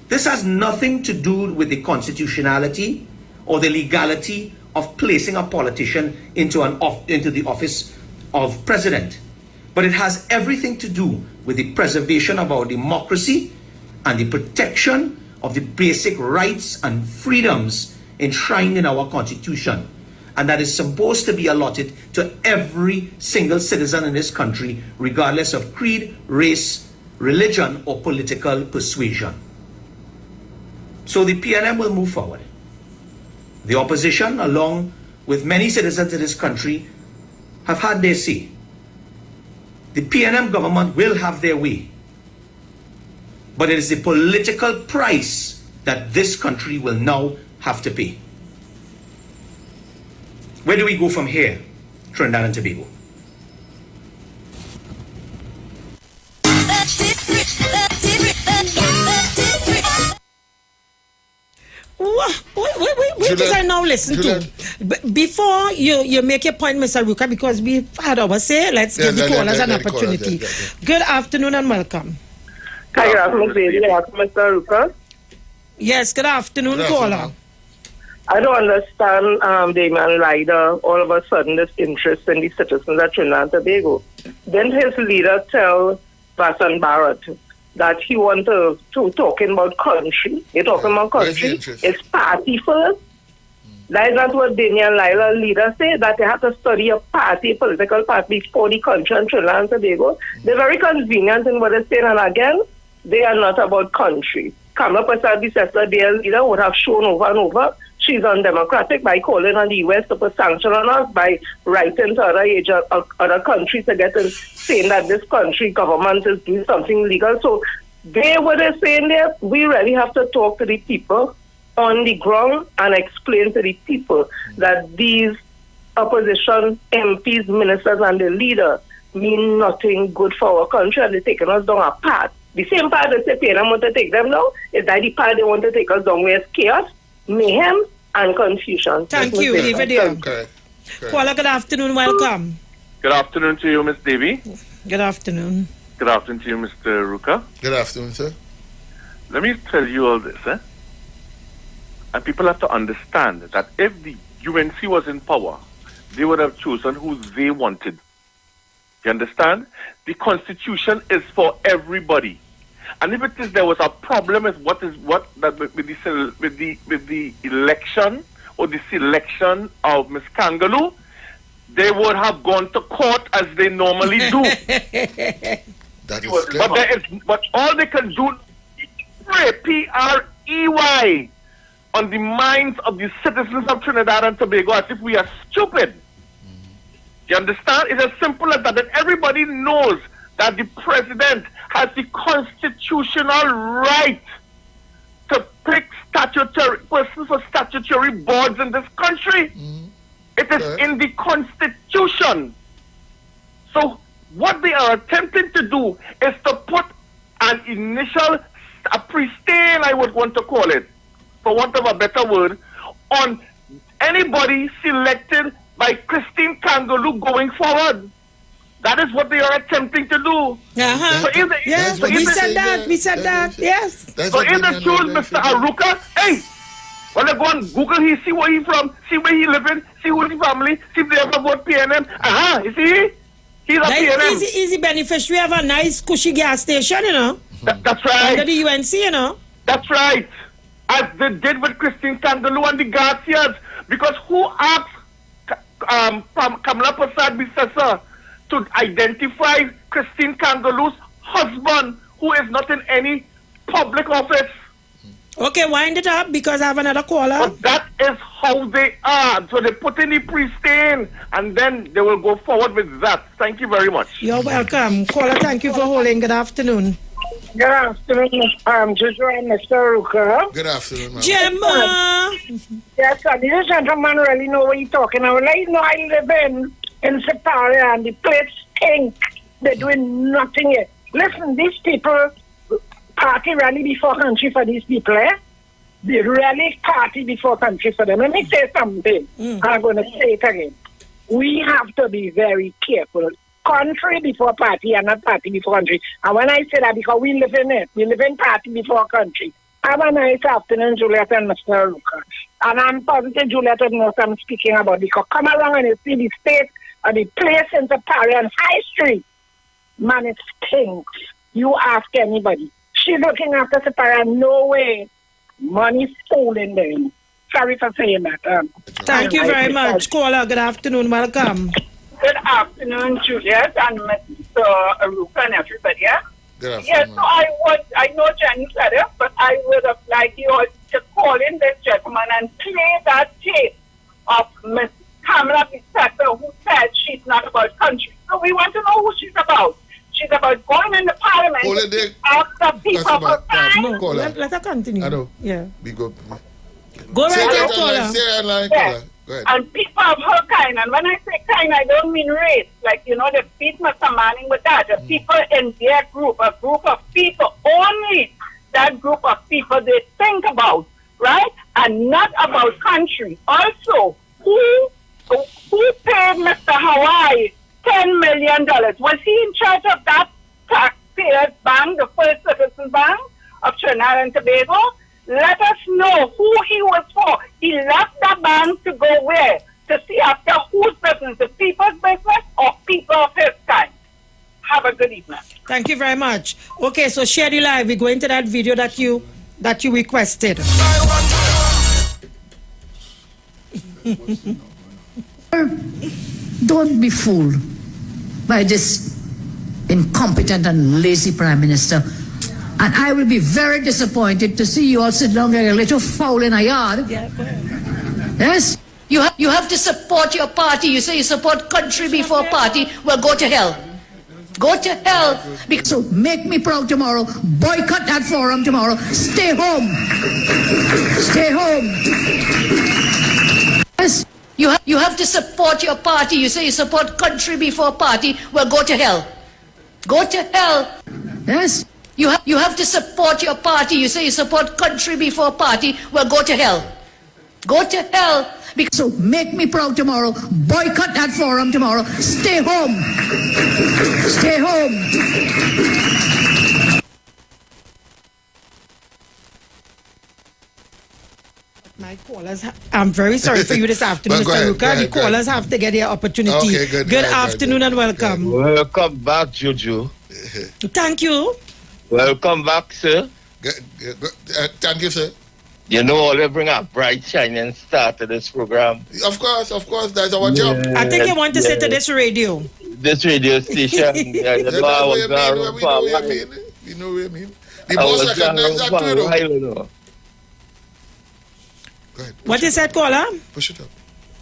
This has nothing to do with the constitutionality or the legality of placing a politician into the office of president, but it has everything to do with the preservation of our democracy and the protection of the basic rights and freedoms enshrined in our Constitution, and that is supposed to be allotted to every single citizen in this country, regardless of creed, race, religion, or political persuasion. So the PNM will move forward. The opposition, along with many citizens in this country, have had their say. The PNM government will have their way. But it is the political price that this country will now have to pay. Where do we go from here, Trinidad and Tobago? What did I now listen to? Before you make your point, Mr. Ruka, because we've had our say, let's give the callers an opportunity. Good afternoon and welcome. Hi, good afternoon, Mr. Ruka. Yes, good afternoon, caller. I don't understand Damian Ryder, all of a sudden this interest in the citizens of Trinidad and Tobago. Then his leader tell Vasan Barrett that he want to talking about country. You're talking about country. It's party first. That is not what Damian Ryder leader said, that they have to study a party, political party for the country and Trinidad and Tobago. They're very convenient in what they're saying, and again, they are not about country. Kamala Prasad, the their leader, would have shown over and over she's undemocratic by calling on the US to put sanctions on us, by writing to other countries to get in, saying that this country government is doing something legal. So what they're saying there, we really have to talk to the people on the ground and explain to the people that these opposition MPs, ministers and the leader mean nothing good for our country, and they're taking us down a path. The same path that they want to take them now is that the path they want to take us down where it's chaos, mayhem and confusion. Thank you, David. Kuala, good afternoon, welcome. Good afternoon to you, Ms. Devi. Good afternoon. Good afternoon to you, Mr. Ruka. Good afternoon, sir. Let me tell you all this, and people have to understand that if the UNC was in power, they would have chosen who they wanted. You understand? The Constitution is for everybody. And if it is there was a problem with with the election or the selection of Ms. Kangaloo, they would have gone to court as they normally do. But all they can do is PREY on the minds of the citizens of Trinidad and Tobago as if we are stupid. You understand? It's as simple as that. That everybody knows that the president has the constitutional right to pick statutory persons for statutory boards in this country. It is in the Constitution. So what they are attempting to do is to put an initial, a pre-stain, I would want to call it, for want of a better word, on anybody selected by Christine Kangaloo going forward. That is what they are attempting to do. We said that, yes. So in the truth, Mr. Aruka, hey, when I go on Google, he see where he from, see where he living, see who's his family, see if they ever vote PNM. You see? He's a PNM. Easy beneficiary of a nice cushy gas station, you know. That's right. Under the UNC, you know. That's right. as they did with Christine Kangaloo and the Garcias. Because who asked Kamala Prasad Bissessa to identify Christine Kangaloo's husband, who is not in any public office? Okay, wind it up because I have another caller. But that is how they are. So they put in the pre-stain and then they will go forward with that. Thank you very much. You're welcome. Caller, thank you for holding. Good afternoon. Good afternoon, Joshua and Mr. Ruka. Good afternoon, ma'am. Gemma! Yes, sir. This gentleman really know what he's talking about. Like, I live in Separia and the place stink. They're doing nothing yet. Listen, these people party rally before country for these people, eh? They really party before country for them. Let me say something. I'm going to say it again. We have to be very careful. Country before party and not party before country. And when I say that, because we live in it. We live in party before country. Have a nice afternoon, Juliet and Mr. Luca. And I'm positive Juliet knows what I'm speaking about. Because come around and you see the state or the place in the Parian High Street. Man, it stinks. You ask anybody. She's looking after Separia. No way. Money's stolen them. Sorry for saying that. Thank you very much. Caller, good afternoon. Welcome. Good afternoon, Juliet and Mr. Aruka and everybody. Yeah? Good afternoon. Yes, so I know Jenny said it, but I would have liked you all to call in this gentleman and play that tape of Miss Kamala Bissessa, who said she's not about country. So we want to know who she's about. She's about going in the parliament to ask people of her kind. No, let her continue. I know. Yeah. Big up. Go right ahead, caller. Yes. Go ahead. And people of her kind, and when I say kind, I don't mean race. Like, they beat Mr. Manning with that. The people in their group, a group of people, only that group of people they think about, right? And not about country. Also, who paid Mr. Hawaii $10 million? Was he in charge of that taxpayers bank, the First Citizen Bank of Trinidad and Tobago? Let us know who he was for. He left the bank to go where? To see after whose business, the people's business or people of his kind. Have a good evening. Thank you very much. Okay, so share the live. We go into that video that you requested. Don't be fooled by this incompetent and lazy Prime Minister. And I will be very disappointed to see you all sit down like a little fowl in a yard. Yes? You have to support your party. You say you support country before party. Well, go to hell. Go to hell. So make me proud tomorrow. Boycott that forum tomorrow. Stay home. Stay home. Yes? You have to support your party. You say you support country before party. Well, go to hell. Go to hell. Yes? You have to support your party. You say you support country before party. Well, go to hell. Go to hell. So make me proud tomorrow. Boycott that forum tomorrow. Stay home. Stay home. My callers, I'm very sorry for you this afternoon, Mr. Ruka. The callers have to get their opportunity. Okay, good afternoon and welcome. Welcome back, Jojo. Thank you. Welcome back, sir. Thank you, sir. You know, always bring a bright, shining star to this program. Of course, that's our job. I think you want to say to this radio. This radio station. We know what you mean. The boss recognizes that too, though. What is that, caller? Push it up.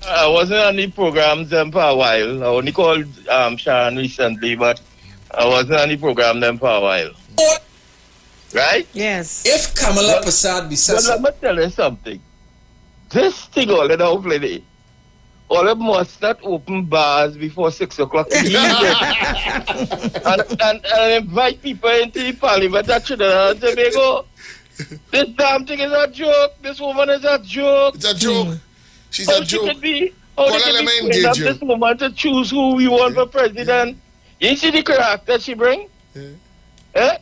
I wasn't on the programs for a while. I only called Sharon recently, but I wasn't on the program for a while. Right? Yes. If Kamala Prasad Bissessa... But let me tell you something. This thing all in the lady, all of must not open bars before 6 o'clock in the evening. and invite people into the parliament at Trinidad and Tobago. This damn thing is a joke. This woman is a joke. It's a joke. She's a joke. How they can be up this woman to choose who we want for president? You see the character she brings?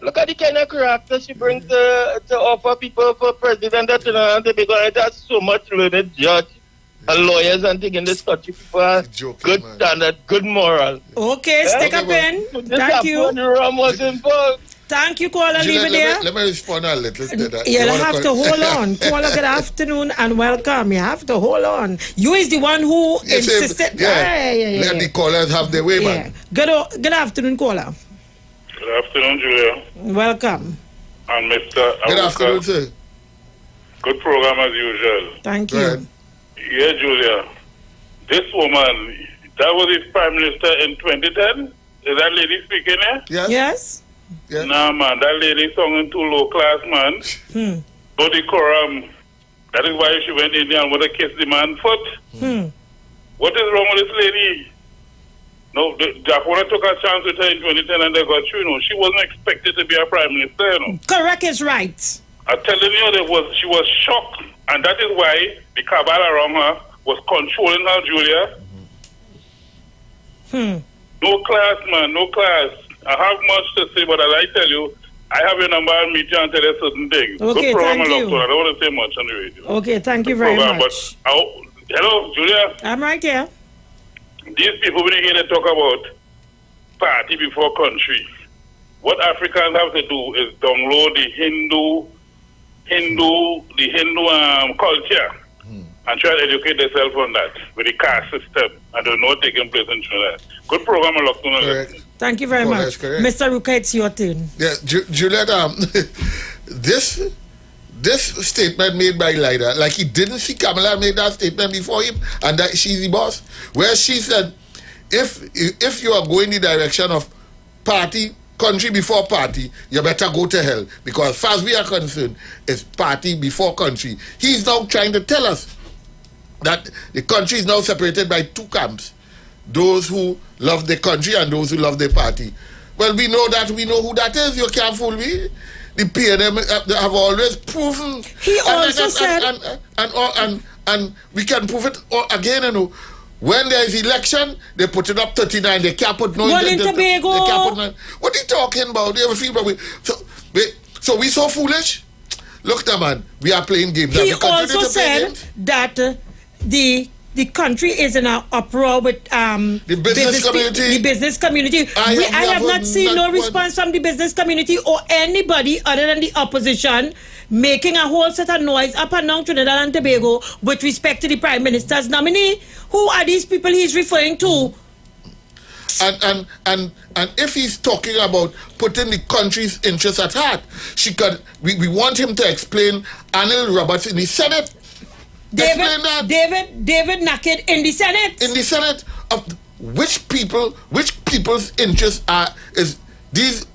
Look at the kind of character she brings to offer people for president that because there's so much learned judge and lawyers and things in this country. People are good standard, good moral. Okay, stick a pen. Thank you. Rum was involved. Thank you, caller. Leave it there. Let me respond a little to that. You'll have to hold on. Caller, good afternoon and welcome. You have to hold on. You is the one who insisted. Let the callers have their way, man. Good afternoon, caller. Good afternoon, Julia. Welcome. And Mr. Good afternoon, sir. Good program as usual. Thank you. Yeah, Julia. This woman, that was his prime minister in 2010? Is that lady speaking here? Yes. Nah, man, that lady sung too low class, man. Body quorum. That is why she went in there and wanted to kiss the man's foot. What is wrong with this lady? No, Japona took a chance with her in 2010 and they got you know. She wasn't expected to be a prime minister, you know. Correct is right. I'm telling you, she was shocked. And that is why the cabal around her was controlling her, Julia. No class, man, no class. I have much to say, but as I tell you, I have your number and meet you and tell you certain things. Okay, good program, thank you. I don't want to say much on the radio. Okay, thank you Good very program, much. But, hello, Julia. I'm right here. These people, when you hear them talk about party before country, what Africans have to do is download the Hindu culture and try to educate themselves on that with the caste system and don't know what's taking place in Trinidad. Good program, Thank you very much. Mr. Ruka, it's your turn. Yeah, Juliet, this statement made by Lida, like he didn't see Kamala made that statement before him, and that she's the boss, where she said, if you are going the direction of country before party, you better go to hell, because as far as we are concerned, it's party before country. He's now trying to tell us that the country is now separated by two camps, those who love the country and those who love the party. Well, we know who that is. You can't fool me. The PNM have always proven. He also said, and we can prove it again. You know, when there is election, they put it up 39. They can't put no. Well, in Tobago. They can't put no. What are you talking about? You ever feel about so we so foolish? Look, now, man, we are playing games. He also said that the country is in an uproar with the business community. The business community. I have not seen no response from the business community or anybody other than the opposition making a whole set of noise up and down Trinidad and Tobago with respect to the Prime Minister's nominee. Who are these people he's referring to? And if he's talking about putting the country's interests at heart, we want him to explain Anil Roberts in the Senate. David Naked in the Senate. In the Senate, of which people's interests are these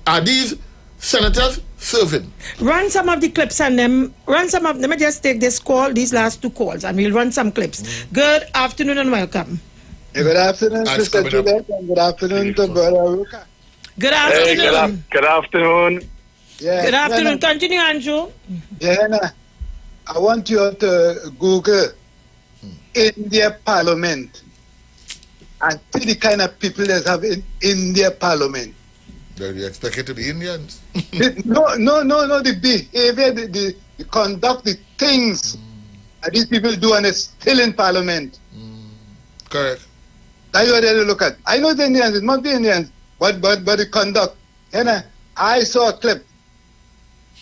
senators serving? Run some of the clips and let me just take these last two calls and we'll run some clips. Good afternoon and welcome. Good afternoon, Mr. Juliet, and good afternoon to Brother Ruka. Good afternoon. Hey, good afternoon. Yeah, good afternoon. Continue, Andrew. Yeah, I want you to Google India Parliament and see the kind of people that have in India Parliament. Do you expect it to be Indians? No, the behavior, the conduct, the things that these people do, and it's still in Parliament. Correct. That's what they look at. I know the Indians, it must be Indians, but the conduct. And I saw a clip.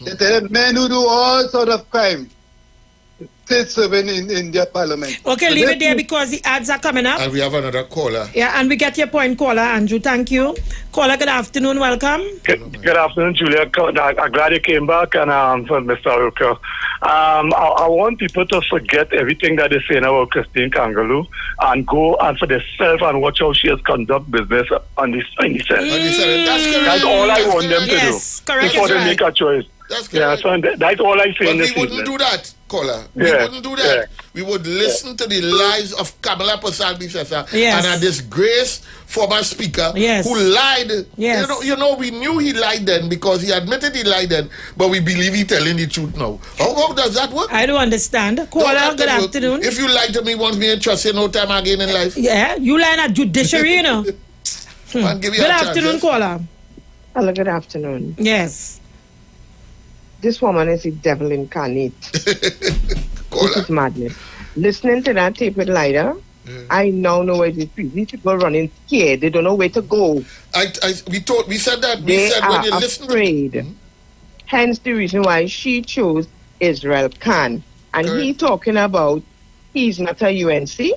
They said men who do all sort of crime still serving in their parliament. Okay, leave it there because the ads are coming up. And we have another caller. Yeah, and we get your point, caller. Andrew, thank you. Caller, good afternoon, welcome. Good afternoon, Julia. I'm glad you came back, and for Mr. Ruka. I want people to forget everything that they say about Christine Kangaloo and go and for themselves and watch how she has conduct business on the Senate. That's all I want them to do before they make a choice. That's correct. Yeah, so that's all I say. But we wouldn't do that, caller. We wouldn't do that. We would listen to the lies of Kamala Prasad-Bisesa and a disgraced former speaker who lied. Yes. You know, we knew he lied then because he admitted he lied then, but we believe he's telling the truth now. How does that work? I don't understand. Caller, good afternoon. If you lie to me once, me ain't trust you no time again in life. Yeah, you lie at judiciary, you know. Good afternoon, caller. Hello, good afternoon. Yes. This woman is the devil incarnate. This is madness. Listening to that tape with Lida, I now know where these people are running scared. They don't know where to go. We said that. They are afraid. Hence the reason why she chose Israel Khan. And he talking about he's not a UNC.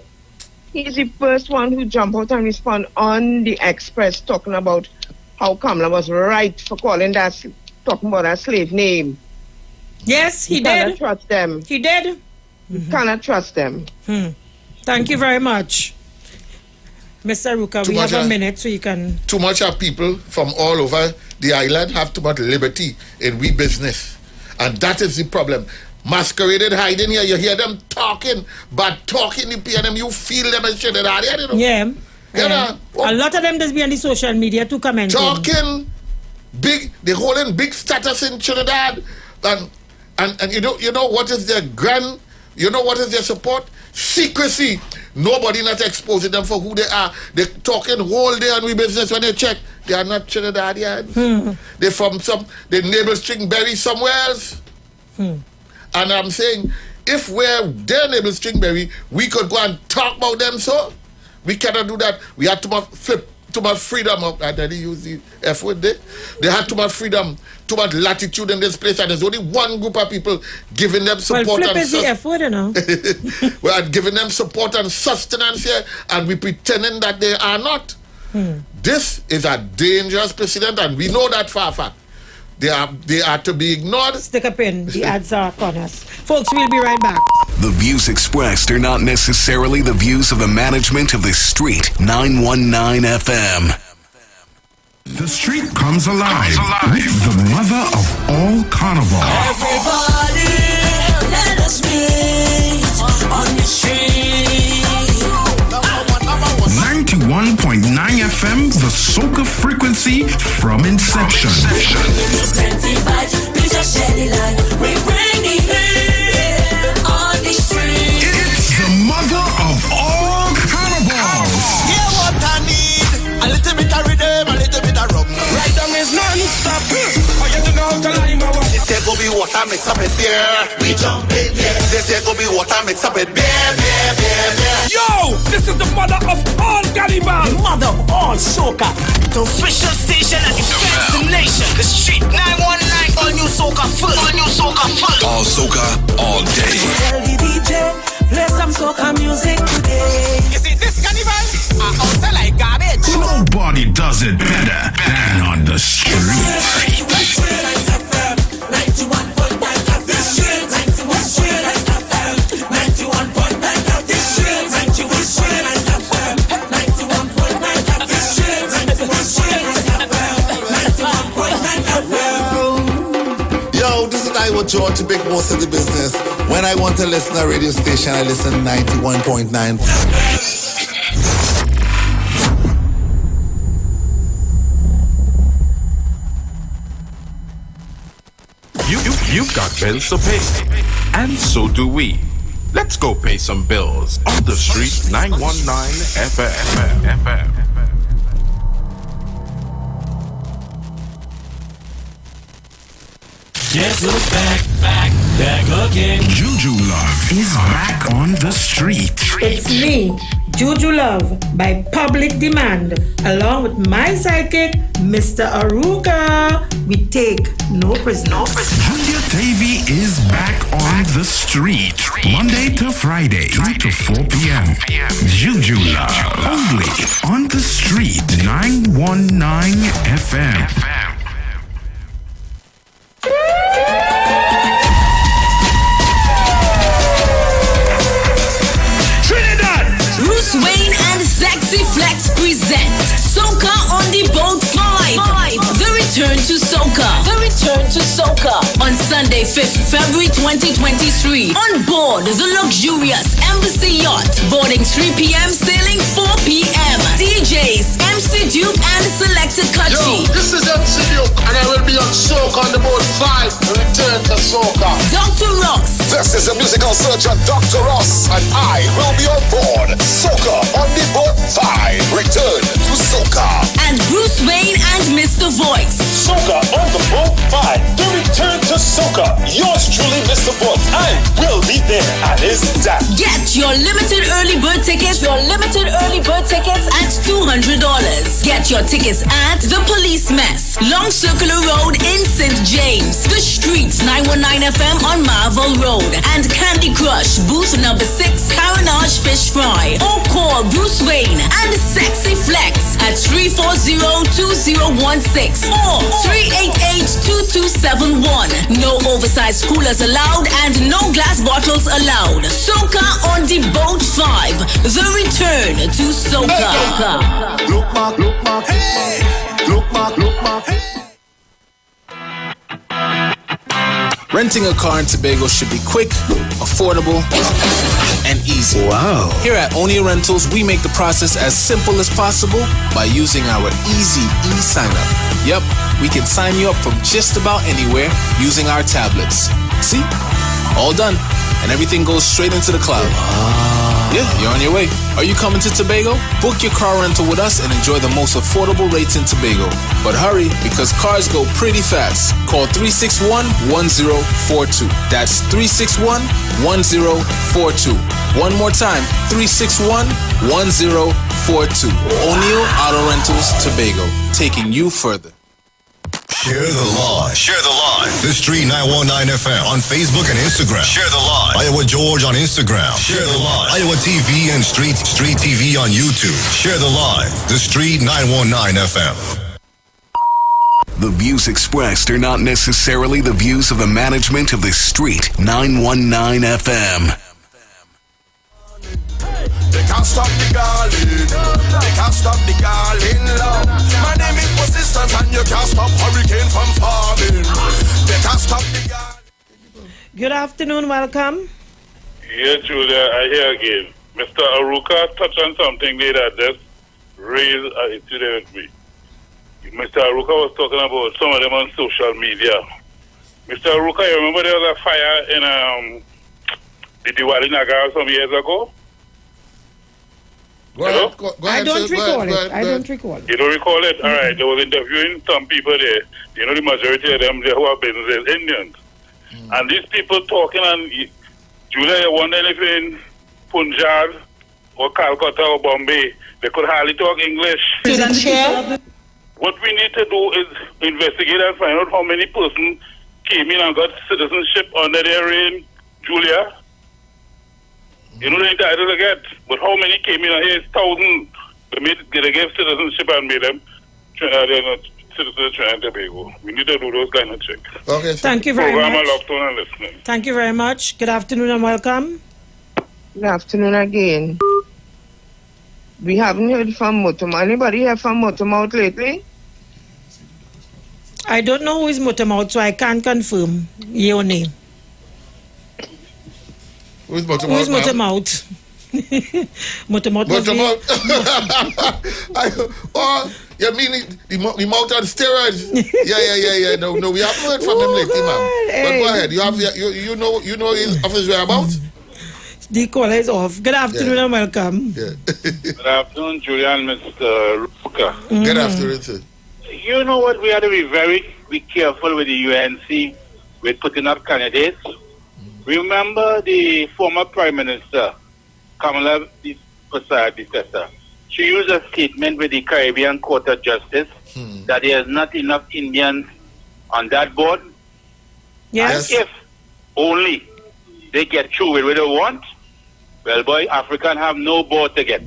He's the first one who jumped out and respond on the Express talking about how Kamala was right for talking about a slave name. Yes, he did. Cannot trust them. He did. Cannot trust them. Thank you very much. Mr. Ruka, we have a minute so you can... Too much of people from all over the island have too much liberty in we business. And that is the problem. Masqueraded hiding here, you hear them talking, but talking, you feel them and shit. Yeah. A lot of them just be on the social media to comment. Talking big, they holding big status in Trinidad. And you know what is their what is their support? Secrecy. Nobody not exposing them for who they are. They talking whole day on we business when they check. They are not Trinidadians. They're from they neighbor Stringberry somewhere else. And I'm saying, if we're their neighbor Stringberry, we could go and talk about them, so we cannot do that. We had too much freedom. I didn't use the F word there. They had too much freedom, too much latitude in this place, and there's only one group of people giving them support. Well, flip is the F word, you know. We are giving them support and sustenance here, and we pretending that they are not. This is a dangerous precedent, and we know that for a fact. They are to be ignored. Stick a pin. The ads are on us. Folks, we'll be right back. The views expressed are not necessarily the views of the management of the Street 919 FM. The street comes alive with the mother of all carnival. Everybody, let us meet on the street. 91.9 FM, the soca frequency from inception. Plenty vibes, we just shed it light. We bring the heat on the street. It's the mother of all carnivals. Yeah, what I need, a little bit of rhythm, a little bit of rum. Right down is non-stop. Oh, you don't know how to lie, my wife. There go be water mix up with beer. We jump in, yeah. There go be water mix up with beer. Yo, this is the mother of all cannibal. The mother of all soca. The official station and the destination. The Street 919. All new soca full. All new soca full. All soca, all day. Tell the DJ, play some soca music today. You see this carnival? I also like garbage. Nobody does it better than on the street. 91.9. Yo, this is Iwer George, the big boss of the business. When I want to listen to a radio station, I listen 91.9. You've got bills to pay, and so do we. Let's go pay some bills on the Street 919 FM. Guess who's back again. Juju Love is back on the street. It's me, Juju Love, by public demand, along with my sidekick, Mr. Aruka. We take no prisoners. Junior Davy is back on the street, Monday to Friday, 2 to 4 p.m. Juju Love, only on the Street 919 FM. Bruce Wayne and Sexy Flex present Soca on the Boat 5. The Return to Soca. On Sunday, 5th February 2023. On board the luxurious Embassy Yacht. Boarding 3 p.m., sailing 4 p.m. DJs, MC Duke and Selected Country. Yo, this is MC Duke and I will be on Soca on the Boat 5. The Return to Soca. Dr. Ross. This is the musical surgeon Dr. Ross and I will be on board Soca on the Boat 5. Return to Soca. And Bruce Wayne and Mr. Voice. Soca on the Boat 5. The Return to Soca. Yours truly, Mr. Voice. I will be there, and it's that. Get your limited early bird tickets. At $200. Get your tickets at The Police Mess, Long Circular Road in St. James, The Streets 919 FM on Marvel Road, and Candy Crush, booth number 6, Caranage Fish Fry. Or call Bruce Wayne and Sexy Flex at 340-2016 or 388-2271. No oversized coolers allowed and no glass bottles allowed. Soca on the Boat 5. The return to Soca. Look back, hey. Look back, hey. Renting a car in Tobago should be quick, affordable, and easy. Wow. Here at Onia Rentals, we make the process as simple as possible by using our easy e-sign-up. Yep, we can sign you up from just about anywhere using our tablets. See? All done. And everything goes straight into the cloud. Yeah, you're on your way. Are you coming to Tobago? Book your car rental with us and enjoy the most affordable rates in Tobago. But hurry, because cars go pretty fast. Call 361-1042. That's 361-1042. One more time, 361-1042. O'Neill Auto Rentals, Tobago, taking you further. Share the live. Share the live. The Street 919 FM on Facebook and Instagram. Share the live. Iowa George on Instagram. Share the live. Iowa TV and Street TV on YouTube. Share the live. The Street 919 FM. The views expressed are not necessarily the views of the management of the Street 919 FM. They can't stop the garland. They can't stop the garland, love. My name is Persistence and you can't stop hurricane from forming. They can't stop the garland. Good afternoon, welcome. Yeah, Julia, I hear again. Mr. Aruka touched on something there that just raised an incident with me. Mr. Aruka was talking about some of them on social media. Mr. Aruka, you remember there was a fire in the Diwali Nagar some years ago? Go ahead, I don't recall it. I don't recall it. You don't recall it? All right. They was interviewing some people there. You know, the majority of them there who are business Indians. And these people talking, and Julia, you wonder if in Punjab or Calcutta or Bombay, they could hardly talk English. What we need to do is investigate and find out how many persons came in and got citizenship under their reign, Julia. You know the entitled to get, but how many came in here? It's thousands. They gave citizenship and made them citizens of Trinidad and Tobago. We need to do those kind of checks. Okay. Thank you very much. And listening. Thank you very much. Good afternoon and welcome. Good afternoon again. We haven't heard from Motomouth. Anybody heard from Motomouth lately? I don't know who is Motomouth, so I can't confirm your name. Who's Motomouth? Who's Motomouth? Motomouth. Oh, you mean the mouth on steroids? Yeah. No, we haven't heard from him lately, ma'am. But go ahead. You know his of his whereabouts? The caller is off. Good afternoon and welcome. Good afternoon, Julian, Mr. Ruka. Good afternoon, sir. You know what? We have to be careful with the UNC with putting up candidates. Remember the former Prime Minister, Kamala Prasad, she used a statement with the Caribbean Court of Justice that there is not enough Indians on that board. Yes. And if only they get through with what they want, well, boy, African have no board to get.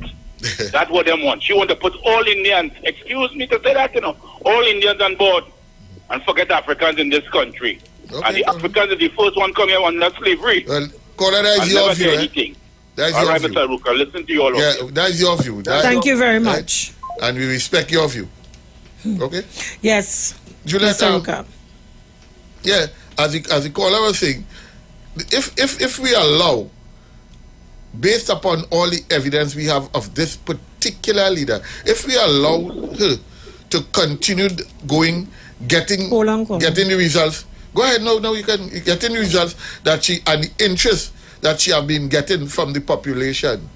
That's what they want. She want to put all Indians, excuse me to say that, all Indians on board and forget Africans in this country. Okay, and the Africans are the first one come here under slavery. Well, Caller, that's your view. Anything. That's all your right, view. Mr. Ruka, listen to you all. Yeah, that's your view. Thank you very much. And we respect your view. Okay? Yes. Juliet, Mr. Ruka. Yeah, as the caller was saying, if we allow, based upon all the evidence we have of this particular leader, if we allow her to continue going, getting the results. Go ahead, no, you can get the results that she and the interest that she have been getting from the population.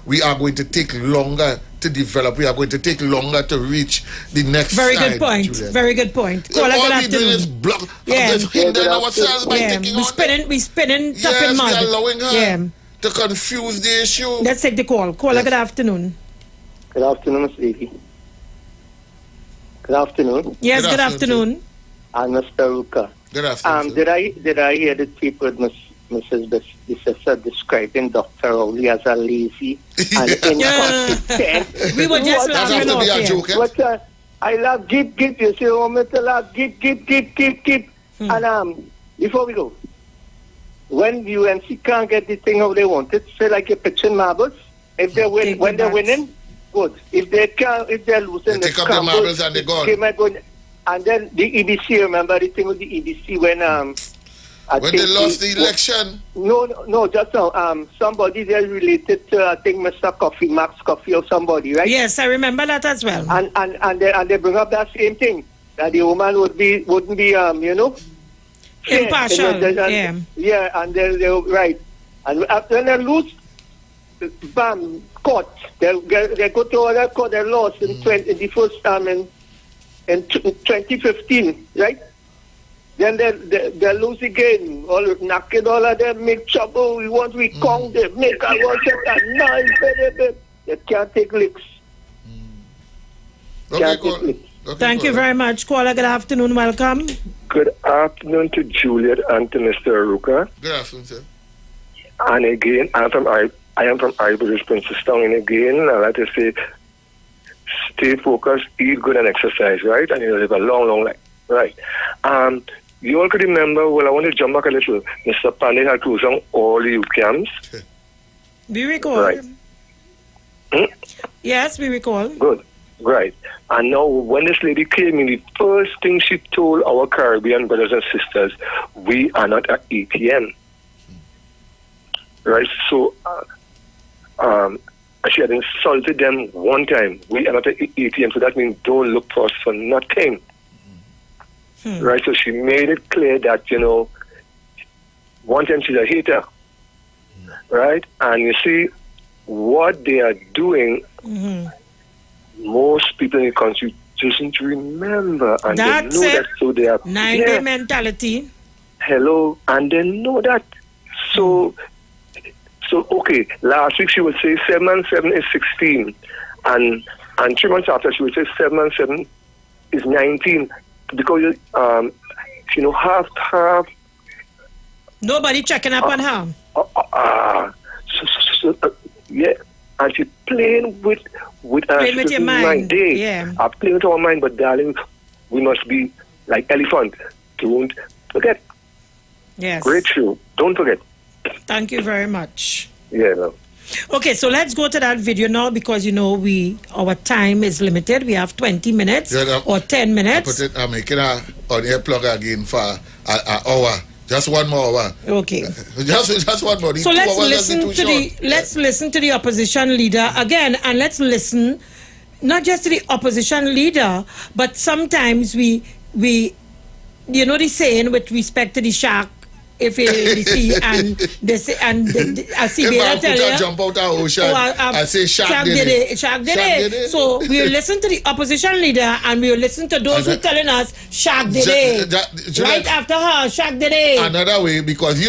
We are going to take longer to develop. We are going to take longer to reach the next Very side, good point. Juliet. Very good point. Caller, All good we doing afternoon. is block. Yeah. Just hindering ourselves by taking we on. spinning top Yes, in we mud. are allowing her Yeah. to confuse the issue. Let's take the call. Caller, good afternoon. Good afternoon, Miss Lady. Good afternoon. Yes, good afternoon. And Mr. Ruka. Good afternoon. Did I hear the tape with Mrs. Bissessa describing Dr. Rowley as a lazy and incompetent? We were just laughing off here. But I love give. You say, oh, Mr. Love, give. And before we go, when UNC can't get the thing how they want it, say like you're pitching marbles. If they win, when they're winning, good. If they're losing, they take up the marbles and they're gone. And then the EBC, remember the thing with the EBC when when they lost the election? No, just now. Somebody there related to, I think, Mr. Coffee, Max Coffee or somebody, right? Yes, I remember that as well. And they bring up that same thing, that the woman wouldn't be fair. Impartial, yeah, and they're right. And after they lose, bam, court. They go to other court, they lost in the first time in 2015, right? Then they lose again. Knocking all of them, make trouble. We want to recount them, make a watch that noise, baby. They can't take licks. Thank you very much. Caller, good afternoon. Welcome. Good afternoon to Juliet and to Mr. Aruka. Good afternoon, sir. And again, I am from Iwer, Princess Town. And again, I like to say, stay focused, eat good and exercise, right? And you'll live a long, long life, right? You all could remember, well, I want to jump back a little. Mr. Pandey had closed on all the youth camps. We recall. Right. Yes, we recall. Good. Right. And now, when this lady came in, the first thing she told our Caribbean brothers and sisters, we are not at ATM. Right? So, she had insulted them one time. We are not at ATM, so that means don't look for us for nothing. Right? So she made it clear that, one time she's a hater. Right? And you see, what they are doing, most people in the country doesn't remember, and That's they know it. that, so they are 9-day mentality. Hello, and they know that. So okay. Last week she would say 7 and 7 is 16, and 3 months after she would say 7 and 7 is 19, because half. Nobody checking up on her. Yeah. And she's playing with your mind. Yeah. I'm playing with our mind, but darling, we must be like elephant. Don't forget. Yes. Great show. Don't forget. Thank you very much. Yeah. No. Okay, so let's go to that video now because our time is limited. We have 20 minutes or 10 minutes. I'm making an on-air plug again for an hour. Just 1 more hour. Okay. Just 1 more. So let's listen to the opposition leader again, and let's listen not just to the opposition leader, but sometimes we the saying with respect to the shark. If you see and I see they tell you jump out the ocean and say shark did it. So we'll listen to the opposition leader and we'll listen to those who telling us shark did it. Right after her, shark did it. Another way, because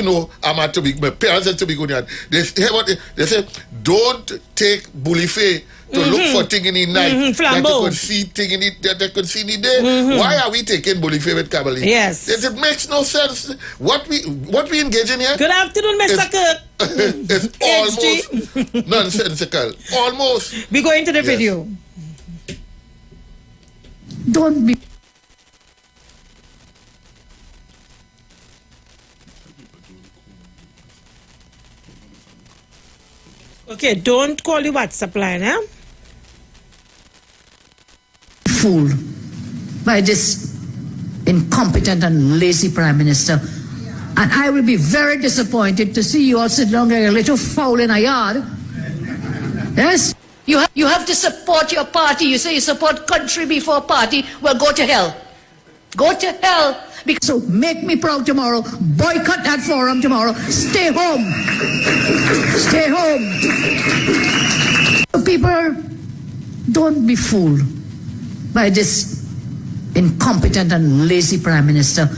I'm to be, my parents are to be good. They say don't take bullifay to look for things in the night that you could see things in it that they could see in the day. Why are we taking bullifay with Kabali? Yes. It makes no sense. What we engage in here? Good afternoon, Mr. Kirk. It's almost nonsensical. Almost. We go into the video. Don't be. Okay, don't call the WhatsApp line, eh? Fooled by this incompetent and lazy Prime Minister. And I will be very disappointed to see you all sit down like a little fowl in a yard. Yes? You have to support your party. You say you support country before party. Well, go to hell. Go to hell. So make me proud tomorrow. Boycott that forum tomorrow. Stay home. Stay home. People Don't be fooled by this incompetent and lazy Prime Minister.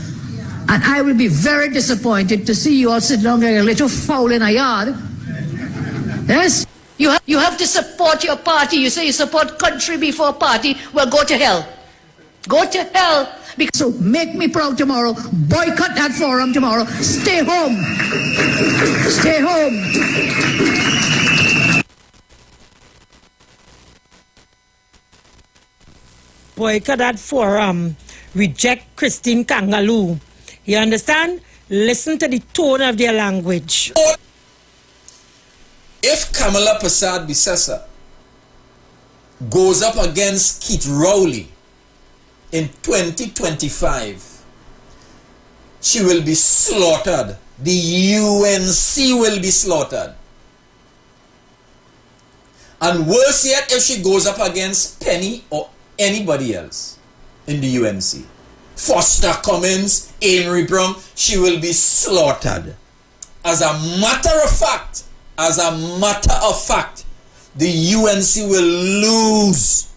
And I will be very disappointed to see you all sit down like a little fowl in a yard. Yes? You have to support your party. You say you support country before party. Well, go to hell. Go to hell. So make me proud tomorrow. Boycott that forum tomorrow. Stay home. Stay home. Boycott that forum. Reject Christine Kangaloo. You understand? Listen to the tone of their language. If Kamala Prasad Bissessa goes up against Keith Rowley in 2025, she will be slaughtered. The UNC will be slaughtered. And worse yet, if she goes up against Penny or anybody else in the UNC, Foster Cummins, Amory Brown, she will be slaughtered. As a matter of fact, the UNC will lose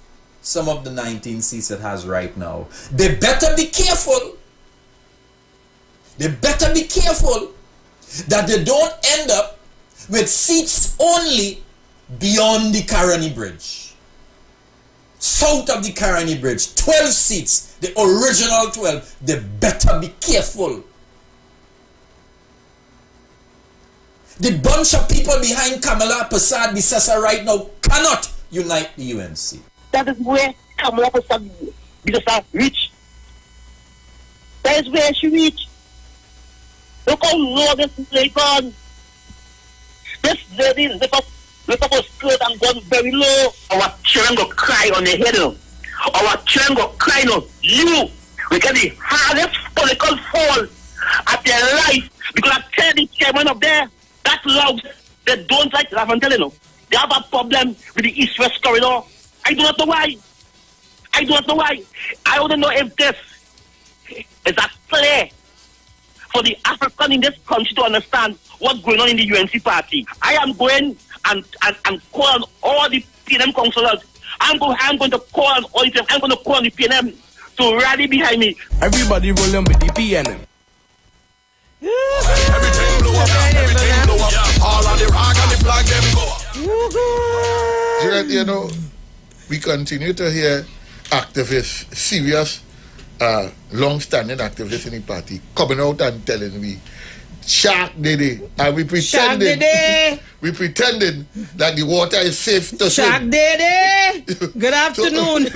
some of the 19 seats it has right now. They better be careful. They better be careful that they don't end up with seats only beyond the Caroni Bridge. South of the Caroni Bridge, 12 seats, the original 12. They better be careful. The bunch of people behind Kamala Prasad Bissessa right now cannot unite the UNC. That is where Kamala Prasad Bissessa reached. That is where she reached. Look how low this lady gone. This lady lift up her skirt and gone very low. Our children go cry on the hill. Our children go cry no. You will get the hardest political fall at their life because I tell the chairman up there that loud, they don't like that. I'm telling you, they have a problem with the East-West corridor. I do not know why. I don't know if this is a play for the African in this country to understand what's going on in the UNC party. I am going and call on all the PNM councillors. I'm going to call on all the I'm going to call on the PNM to rally behind me. Everybody rolling with the PNM. Everything blow up. All on the rag and the flag them go up. You know, we continue to hear activists, serious, long-standing activists in the party, coming out and telling me, Shark Diddy, and we pretending that the water is safe to swim. Shark Diddy, good afternoon.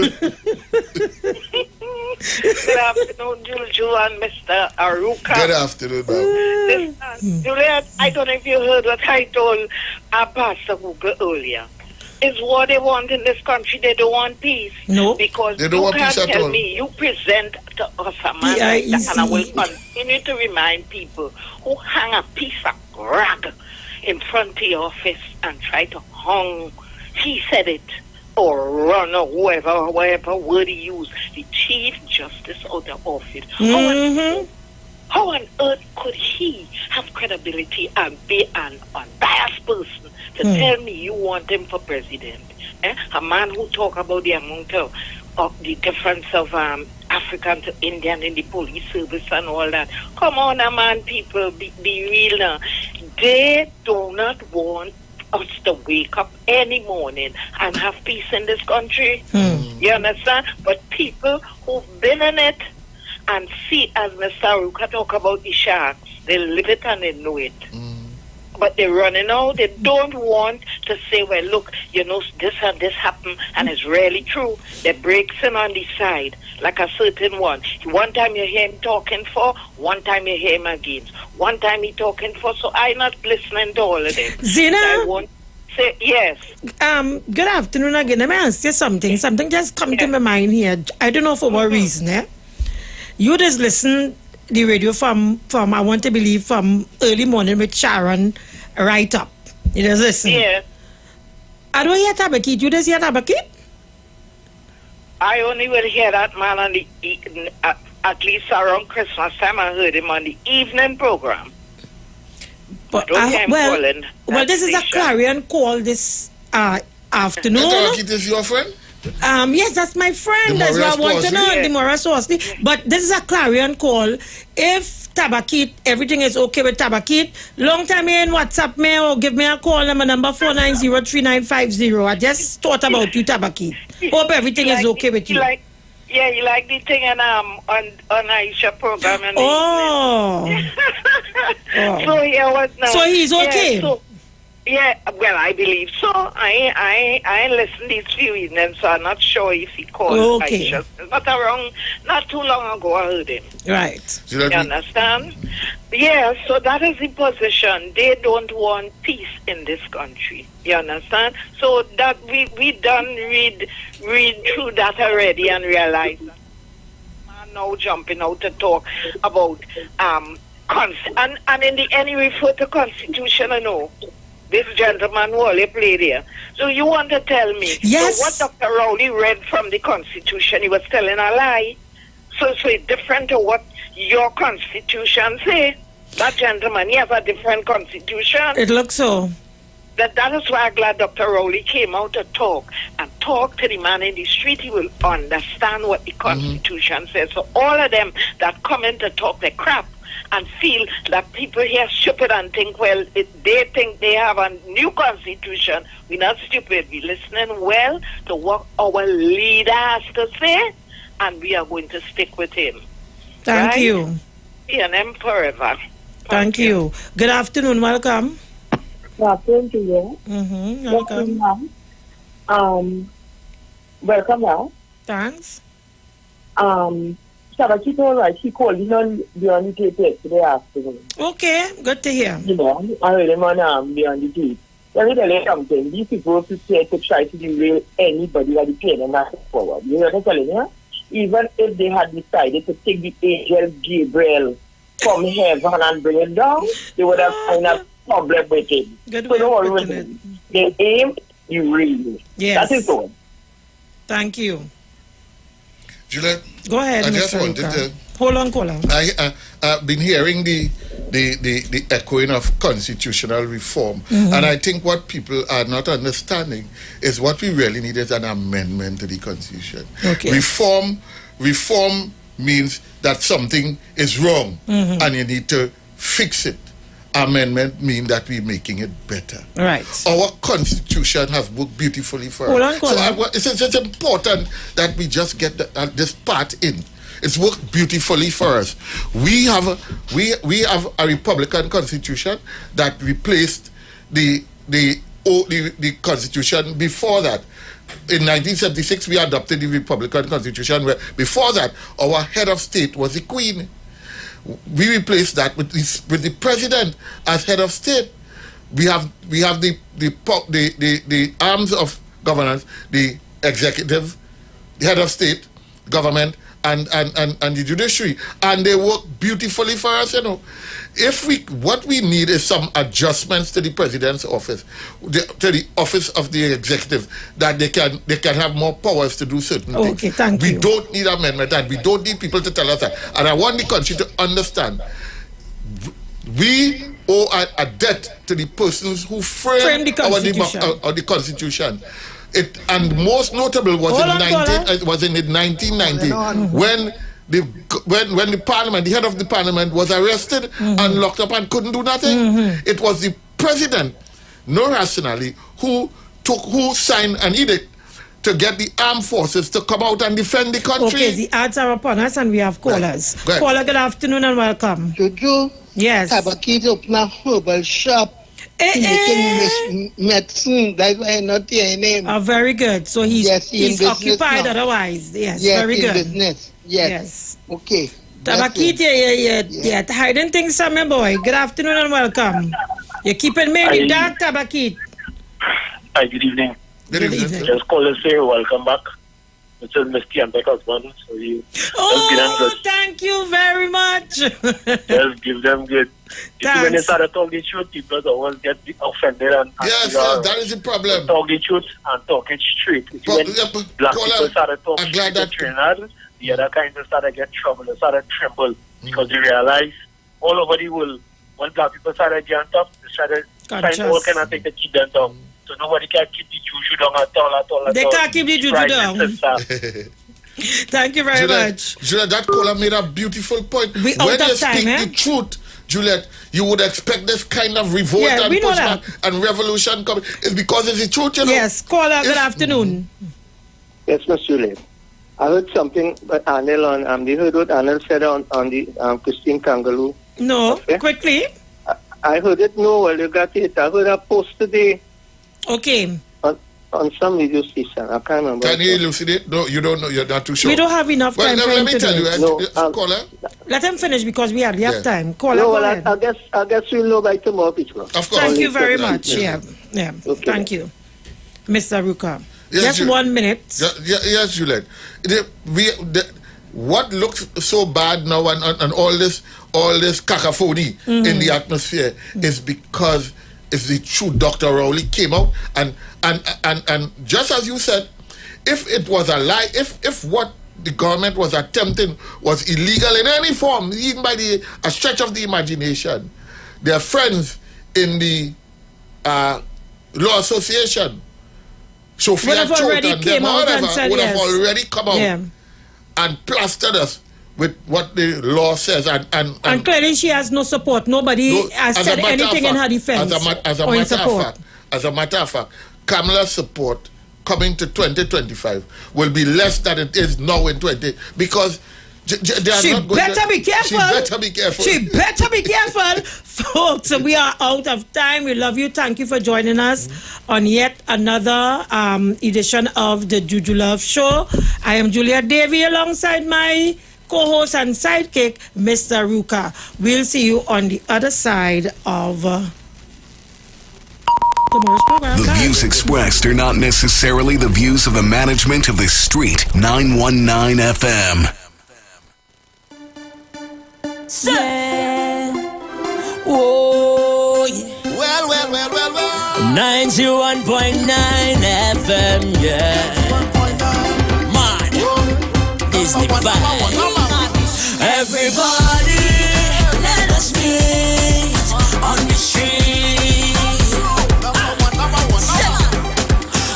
Good afternoon, Juju and Mr. Aruka. Good afternoon, ma'am. Juliet, I don't know if you heard what I told Pastor Hooker earlier. It's what they want in this country. They don't want peace. No. Because they don't you want can't peace at tell all. me you present to us a man like that, and I will continue to remind people who hang a piece of rag in front of your office and try to hang, he said it, or run, or whatever word he used, the Chief Justice out of office. How on earth could he have credibility and be an unbiased person to tell me you want him for president? A man who talk about the amount of the difference of African to Indian in the police service and all that. Come on, man, people, be real now. They do not want us to wake up any morning and have peace in this country. You understand? But people who've been in it and see, as Mr. Aruka talk about the sharks, they live it and they know it. But they're running out. They don't want to say, well, look, you know, this and this happened, and it's really true. They breaks in on the side, like a certain one. One time you hear him talking for, one time you hear him against. One time he talking for, so I'm not listening to all of them. Zina? I won't say, yes. Good afternoon again. Let me ask you something. Something just come to my mind here. I don't know for what reason, You just listen the radio from I want to believe from early morning with Sharon right up. You just listen. Yeah. I don't hear Tabakit. You just hear Tabakit? I only will hear that man on the at least around Christmas time. I heard him on the evening program. But this is a clarion call this afternoon. Tabakit is your friend? Yes, that's my friend. That's what I want to know. The Morris Horsley. But this is a clarion call. If Tabakit, everything is okay with Tabakit, long time in WhatsApp me or give me a call. My number 4903950. I just thought about you, Tabakit. Hope everything is okay with you. You like the thing on Aisha program and So yeah, what now? So he's okay. Well, I believe so. I listened these few evenings, so I'm not sure if he called Aisha. Not too long ago I heard him. Right. You understand? Yeah, so that is the position. They don't want peace in this country. You understand? So that we done read through that already and realize that man now jumping out to talk about and in the end he refer to Constitution and all. This gentleman who only played here. So you want to tell me yes. So what Dr. Rowley read from the Constitution, he was telling a lie. So it's different to what your Constitution say. That gentleman, he has a different Constitution. It looks so. That is why I'm glad Dr. Rowley came out to talk to the man in the street. He will understand what the Constitution says. So all of them that come in to talk the crap and feel that people here stupid and think, well, they think they have a new constitution. We're not stupid. We're listening well to what our leader has to say, and we are going to stick with him. Thank you. Be an him forever. Thank you. Good afternoon. Welcome. Good afternoon to you. Welcome. Welcome now. Thanks. Tabakit told right, she called in on the tape yesterday afternoon. Okay, good to hear. You know, I heard him on the tape. Let me tell you something. These people prepare to try to derail anybody that is paying them back forward. You know what I'm telling you? Even if they had decided to take the angel Gabriel from heaven and bring it down, they would have found a problem with it. Good so don't worry with it. They aim, you read. Yes. That is all. Thank you. Juliet, go ahead. I Mr. just wanted to hold on, caller. I've been hearing the echoing of constitutional reform, and I think what people are not understanding is what we really need is an amendment to the Constitution. Okay. Reform means that something is wrong, and you need to fix it. Amendment means that we're making it better. Right. Our Constitution has worked beautifully for us. So it's important that we just get this part in. It's worked beautifully for us. We have a Republican Constitution that replaced the Constitution before that. In 1976, we adopted the Republican Constitution, where before that, our head of state was the Queen. We replaced that with the president as head of state. We have the arms of governance, the executive, the head of state, government, and the judiciary, and they work beautifully for us. You know, what we need is some adjustments to the president's office, to the office of the executive, that they can have more powers to do certain things. Okay, thank you. We don't need amendment, and we don't need people to tell us that. And I want the country to understand, we owe a debt to the persons who framed the Constitution. And most notable was in 1990 when the parliament, the head of the parliament, was arrested and locked up and couldn't do nothing. It was the president, no rationally, who signed an edict to get the armed forces to come out and defend the country. Okay, the ads are upon us and we have callers. Caller, good afternoon and welcome. Jojo. Yes. Tabakit open a herbal shop. Making medicine. That's why I'm not hearing him. Oh, very good. So he's occupied now. Otherwise. Yes, very in good. Business. Yes. Okay. Tabakit, yeah, hiding things from me, boy. Good afternoon and welcome. You're keeping me in the dark, Tabakit. Hi, good evening. Good evening. Just call and say welcome back. This is Misty and Becca's husband. So you thank you very much. Just give them good. When they start to talk the truth, people always get offended and yes, that is the problem. Talk the truth and talk it straight. When black people start to talk straight to Trinidad, the other kinds start to get trouble, they start to tremble because they realize all over the world, when black people start to get on top, they try to find all kind of things to keep them down. So nobody can keep the juju down at all. They can't keep the juju down. Thank you very much. Juliet, that caller made a beautiful point. We when you speak the truth, Juliet, you would expect this kind of revolt and pushback and revolution coming. It's because it's the truth, you know. Yes, caller, good afternoon. Yes, Miss Juliet. I heard something but Anil on you heard what Anil said on the Christine Kangaloo. No, quickly. I heard it. No, well, you got it. I heard a post today. Okay. On some radio station. I can't remember. Can you elucidate? No, you don't know. You're not too sure. We don't have enough time. Well, let me tell you. Caller. Let him finish because we hardly have time. Caller, no, well, I guess we'll know by tomorrow, Peter. Of course. Thank you very much. Yeah. Okay. Thank you, Mr. Ruka. Just 1 minute. Yes, Juliet. What looks so bad now and all this cacophony in the atmosphere is because if the true Dr. Rowley came out and just as you said, if it was a lie, if what the government was attempting was illegal in any form, even by a stretch of the imagination, their friends in the law association, Sophia Choate and them, whatever, would have already come out and plastered us with what the law says. And clearly she has no support. Nobody has said anything in her defense. As a matter of fact, Kamala's support coming to 2025 will be less than it is now in 20 because she better be careful. She better be careful. Folks, we are out of time. We love you. Thank you for joining us on yet another edition of the Juju Love Show. I am Julia Davy alongside my co-host and sidekick, Mr. Ruka. We'll see you on the other side of tomorrow's program. The views expressed are not necessarily the views of the management of the Street 919 FM. Yeah. Oh, yeah. Well. 91.9 FM, yeah. Man, is the vibe. Everybody, let us meet on the street.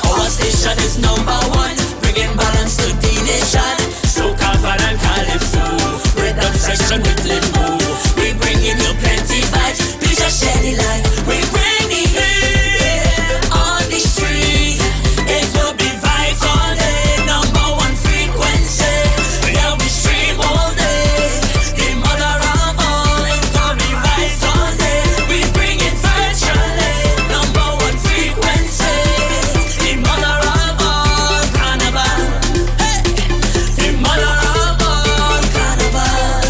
Our station is #1, bringing balance to the nation. Soca, and Calypso, rhythm section with limbo. We bringing you plenty vibes, we just share the light. We bring the heat on the street. It will be vibes all day, #1 frequency. Yeah, we stream all day. The mother of all incoming vibes all day. We bring it virtually, #1 frequency. The mother of all carnival. Hey, the mother of all carnival.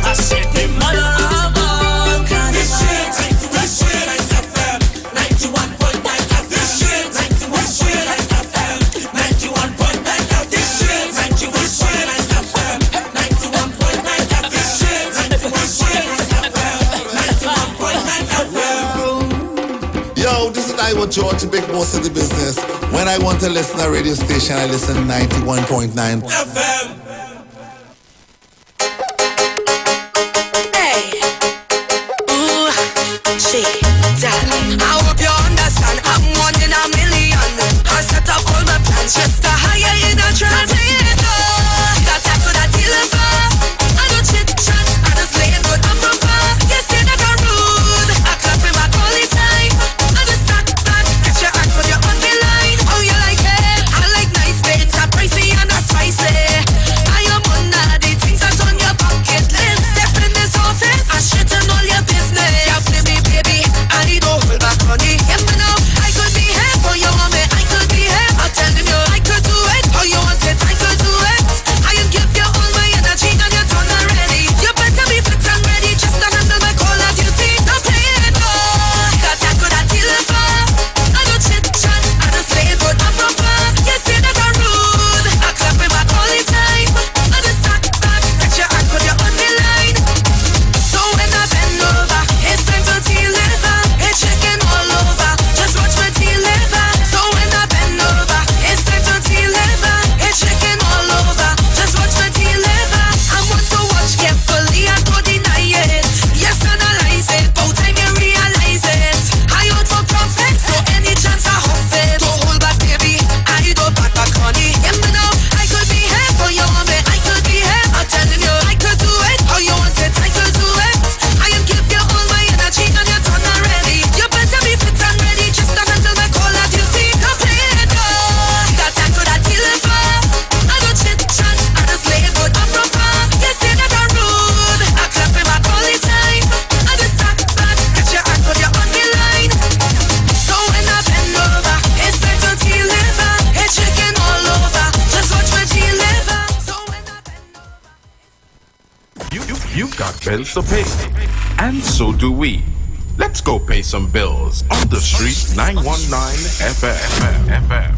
I said the mother of all carnival. This shit FM 91.9 FM. This shit FM 91.9 FM. This shit FM 91.9 FM. This shit FM 91.9 FM. Yo, this is Iwer George, the big boss of the business. When I want to listen to a radio station, I listen 91.9 FM. Hey, ooh, shit, darling. I hope you understand. I'm 1 in a million. I set up all my plans just to hire in a trance. That I could have deliver. I don't chit chat. I just lay it good and proper. You say that I'm rude. I clap in my quality time. I just stack back. Get your act for your on the line. Oh, you like it? I like nice things. I'm pricey and I'm spicy. I am under the things that's on your bucket list. Step in this office. I shit in all your business. You play me, baby. I need to hold back on it. Yeah, man, I could be here for you, mommy. I could be here. I'm telling you, I could do it. Oh, you want it? I You've got bills to pay, and so do we. Let's go pay some bills on the street 919 FM.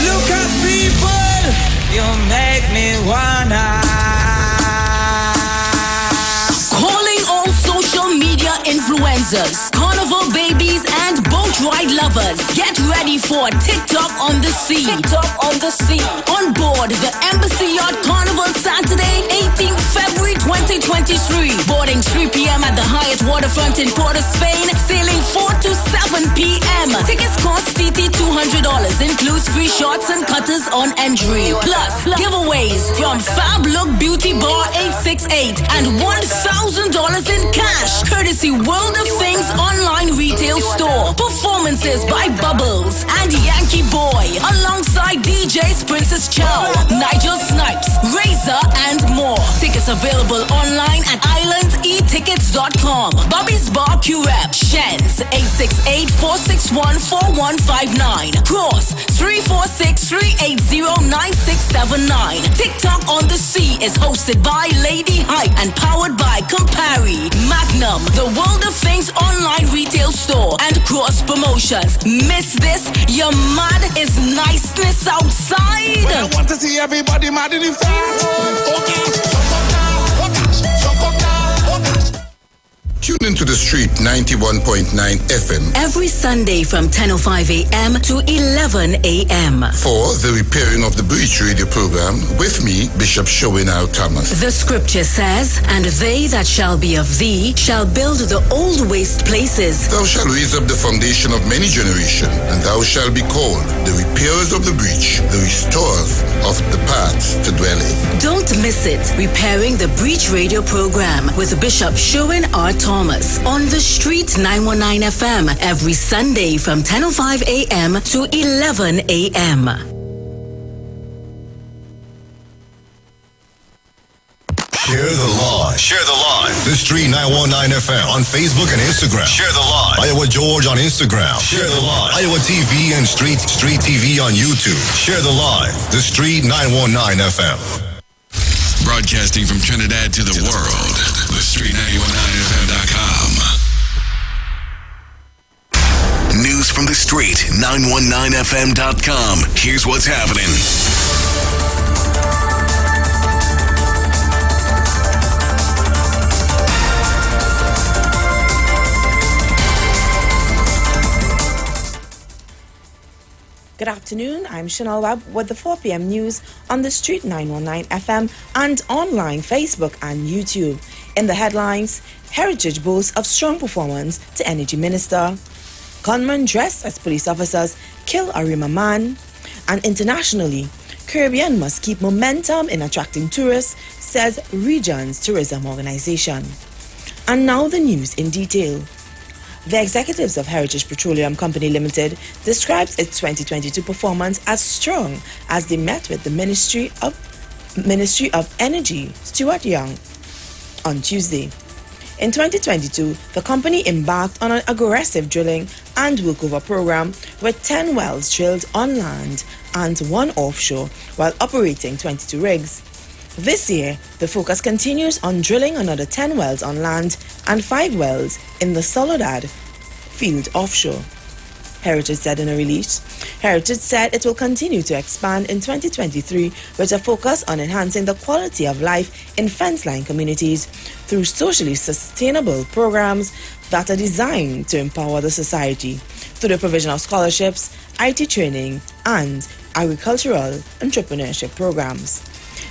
Look at people, you make me wanna. Calling all social media influencers, carnival babies, and boat ride lovers. Get ready for TikTok on the Sea. TikTok on the Sea. On board the Embassy Yacht Carnival Saturday, 18th February 2023. Boarding 3 p.m. at the Hyatt Waterfront in Port of Spain. Sailing 4 to 7 p.m. Tickets cost TT $200. Includes free shots and cutters on entry. Plus, giveaways from Fab Look Beauty Bar 868 and $1,000 in cash. Courtesy World of Things online retail store. Performances by Bubbles and Yankee Boy. Alongside DJs Princess Chow, Nigel Snipes, Razor, and more. Tickets available online at islandetickets.com. Bobby's Bar QREP. Shens 868-461-4159. Cross 346-380-9679. TikTok on the Sea is hosted by Lady Hype and powered by Campari, Magnum, the World of Things online retail store, and Cross Promotions. Miss this? Your mad is niceness outside. Well, I want to see everybody mad in the front. Okay. Tune into the street 91.9 FM every Sunday from 10:05 a.m. to 11 a.m. for the Repairing of the Breach radio program with me, Bishop Showinau Thomas. The scripture says, and they that shall be of thee shall build the old waste places. Thou shalt raise up the foundation of many generations, and thou shalt be called the repairers of the breach, the restorers of the paths to dwell in. Don't miss it. Repairing the Breach radio program with Bishop Sherwin R. Thomas on the street 919 FM every Sunday from 10:05 a.m. to 11 a.m. Share the live. Share the live. The Street 919 FM on Facebook and Instagram. Share the live. Iowa George on Instagram. Share the live. Iowa TV and Street TV on YouTube. Share the live. The Street 919 FM. Broadcasting from Trinidad to the world. The Street 919FM.com. News from the Street 919FM.com. Here's what's happening. Good afternoon, I'm Chanel Webb with the 4 p.m. news on the Street 919 FM and online Facebook and YouTube. In the headlines, Heritage boasts of strong performance to Energy Minister. Gunmen dressed as police officers kill Arima man. And internationally, Caribbean must keep momentum in attracting tourists, says Regions Tourism Organization. And now the news in detail. The executives of Heritage Petroleum Company Limited describes its 2022 performance as strong as they met with the Ministry of Energy, Stuart Young, on Tuesday. In 2022, the company embarked on an aggressive drilling and workover program with 10 wells drilled on land and 1 offshore while operating 22 rigs. This year, the focus continues on drilling another 10 wells on land and 5 wells in the Soledad field offshore. Heritage said in a release. Heritage said it will continue to expand in 2023 with a focus on enhancing the quality of life in fence-line communities through socially sustainable programs that are designed to empower the society through the provision of scholarships, IT training, and agricultural entrepreneurship programs.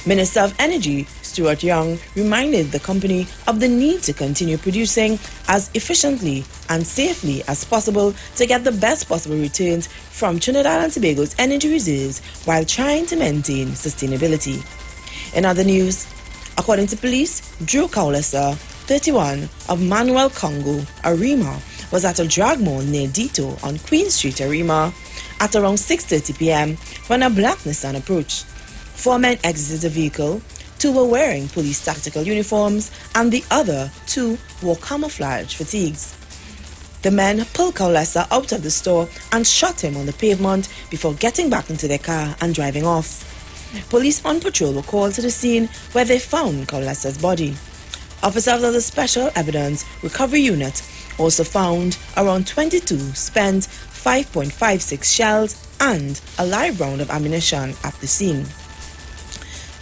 Minister of Energy, Stuart Young, reminded the company of the need to continue producing as efficiently and safely as possible to get the best possible returns from Trinidad and Tobago's energy reserves while trying to maintain sustainability. In other news, according to police, Drew Kaulasa, 31, of Manuel Congo, Arima, was at a drag mall near Dito on Queen Street, Arima, at around 6:30 p.m. when a black Nissan approached. 4 men exited the vehicle, 2 were wearing police tactical uniforms, and the other 2 wore camouflage fatigues. The men pulled Kaulesa out of the store and shot him on the pavement before getting back into their car and driving off. Police on patrol were called to the scene where they found Kaulesa's body. Officers of the Special Evidence Recovery Unit also found around 22 spent 5.56 shells and a live round of ammunition at the scene.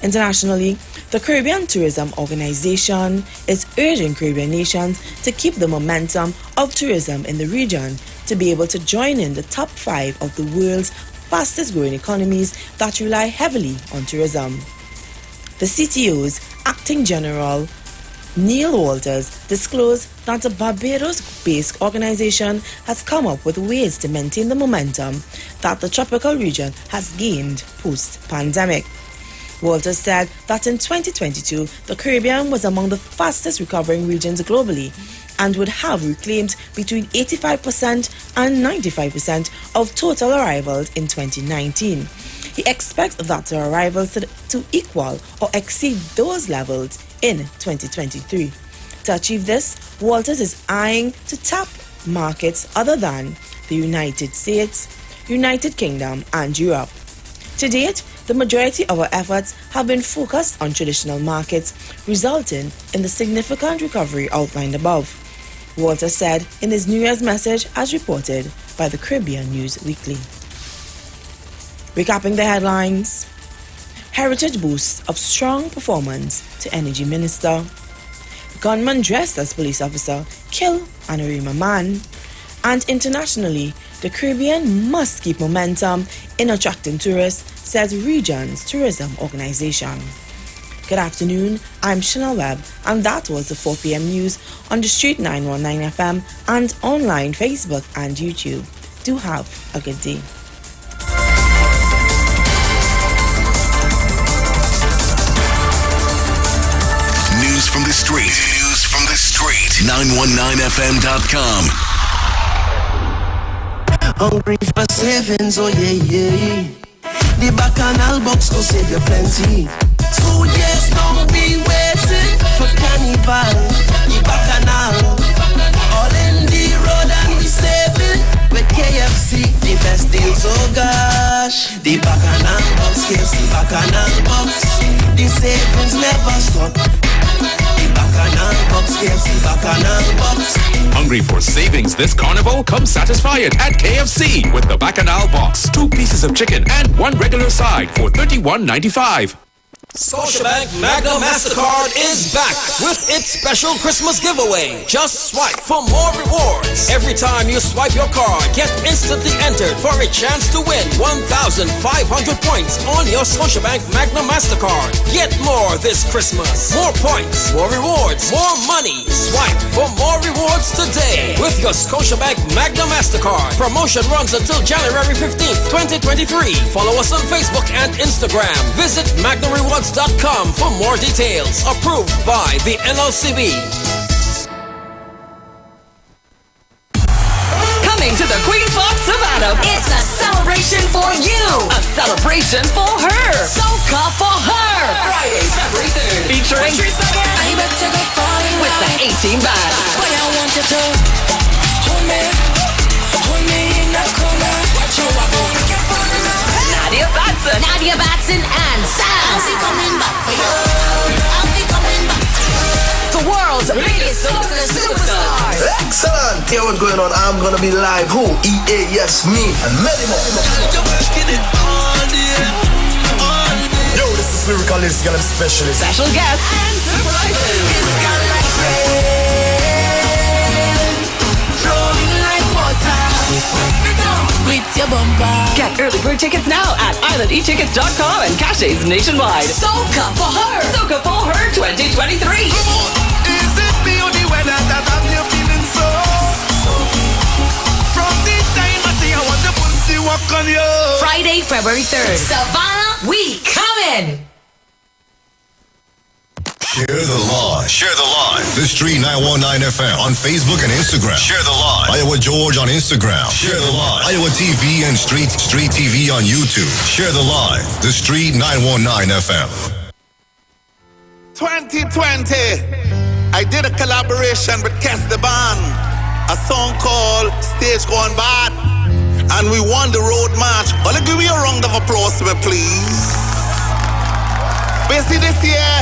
Internationally, the Caribbean Tourism Organization is urging Caribbean nations to keep the momentum of tourism in the region to be able to join in the top 5 of the world's fastest growing economies that rely heavily on tourism. The CTO's Acting General Neil Walters disclosed that the Barbados-based organization has come up with ways to maintain the momentum that the tropical region has gained post-pandemic. Walters said that in 2022, the Caribbean was among the fastest recovering regions globally and would have reclaimed between 85% and 95% of total arrivals in 2019. He expects that the arrivals to equal or exceed those levels in 2023. To achieve this, Walters is eyeing to tap markets other than the United States, United Kingdom, and Europe. To date, the majority of our efforts have been focused on traditional markets, resulting in the significant recovery outlined above, Walters said in his New Year's message as reported by the Caribbean News Weekly. Recapping the headlines, Heritage boasts of strong performance to Energy Minister. Gunman dressed as police officer kill Anorima man. And internationally, the Caribbean must keep momentum in attracting tourists, says Region's Tourism Organization. Good afternoon, I'm Chanel Webb, and that was the 4 p.m. news on the Street 919 FM and online Facebook and YouTube. Do have a good day. News from the street. News from the street. 919fm.com. Hungry for savings, oh yeah, yeah. The bacchanal box will save you plenty. 2 years now we waiting for carnival. The bacchanal, all in the road and we saving with KFC. The best deals, oh gosh. The bacchanal box, yes, the bacchanal box. The savings never stop. Hungry for savings this carnival? Come satisfy it at KFC with the Bacchanal Box. 2 pieces of chicken and 1 regular side for $31.95. Scotiabank Magna MasterCard is back with its special Christmas giveaway. Just swipe for more rewards. Every time you swipe your card, get instantly entered for a chance to win 1,500 points on your Scotiabank Magna MasterCard. Get more this Christmas. More points, more rewards, more money. Swipe for more rewards today with your Scotiabank Magna MasterCard. Promotion runs until January 15th, 2023. Follow us on Facebook and Instagram. Visit MagnaRewards.com for more details. Approved by the NLCB. Coming to the Queen's Park Savannah. It's a celebration for you. A celebration for her. Soca for her. Friday, February 3rd. Featuring with the 18 bands. But I want you to hold me in the corner. Watch your wobble. Nadia Batson and Sam. I'll be coming back for you. I'll be coming back. The world's biggest soca superstars. Excellent. Hear what's going on. I'm gonna be live. Who? EA, yes, me, and many more. Yo, this is Lyricalist, girl, I'm specialist. Special guest and surprises. It's got like rain, flowing like water. With your bumper. Get early bird tickets now at islandetickets.com and caches nationwide. Soca for her. Soca for her 2023. Come on. Is it the only weather that I'm here feeling so? From the time I see I want to put the walk on you. Friday, February 3rd. Savannah, we coming. Share the live. Share the live. The Street 919 FM on Facebook and Instagram. Share the live. Iowa George on Instagram. Share the live. Iowa TV and Street TV on YouTube. Share the live. The Street 919 FM. 2020, I did a collaboration with Kes the Band, a song called stage gone bad. And we won the road march. Well, give me a round of applause, please. Basically this year,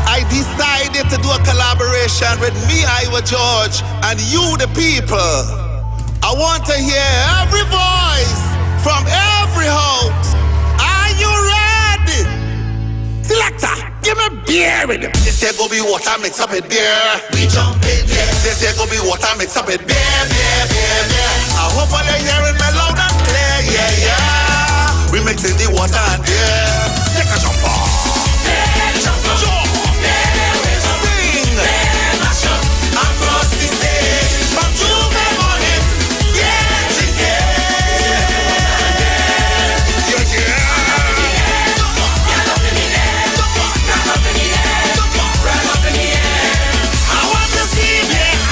I decided to do a collaboration with me, Iwer George, and you, the people. I want to hear every voice from every house. Are you ready? Selector, give me beer with it. This here go be water mix up with beer. We jump in, yeah. This here go be water mix up with beer, beer, beer, beer. I hope all you're hearing me loud and clear, yeah, yeah. We mixing the water and beer. Take a jump off. Across the stage, from Juve morning, yeah, I want to see you.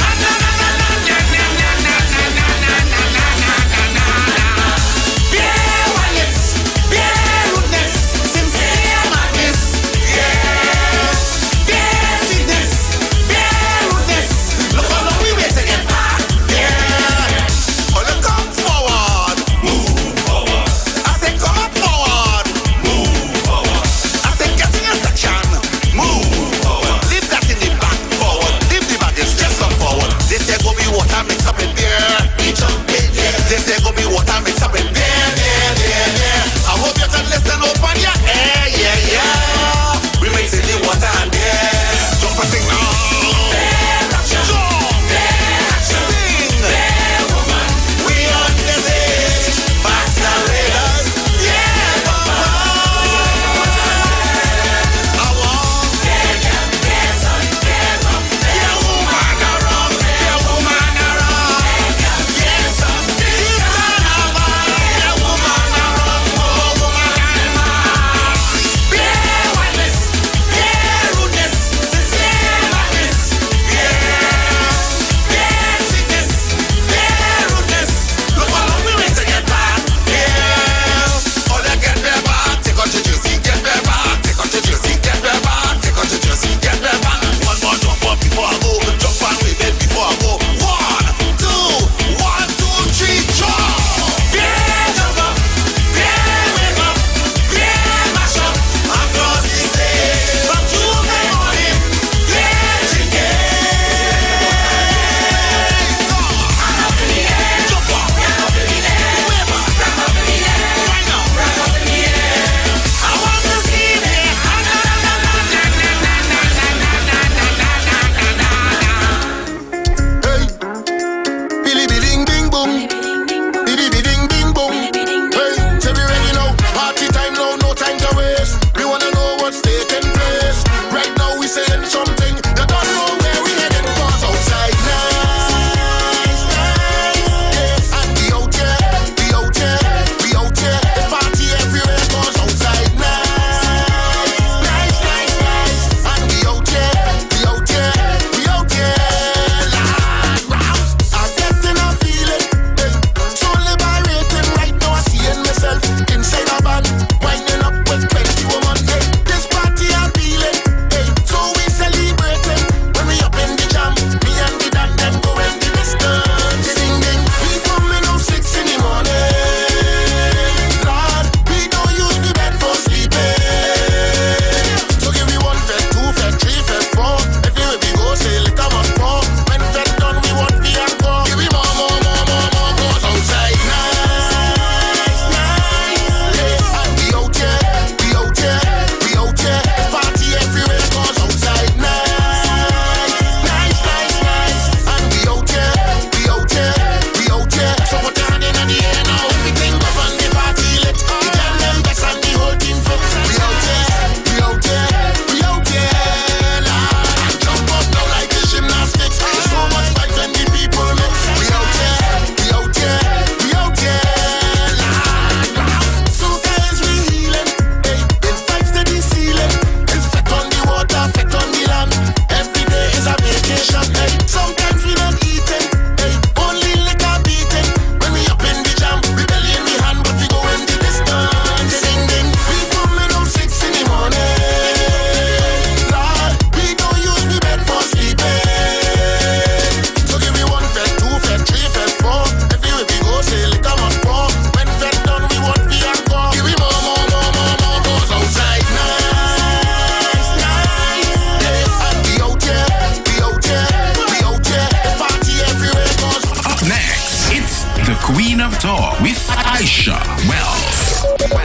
Queen of Talk with Aisha Wells. We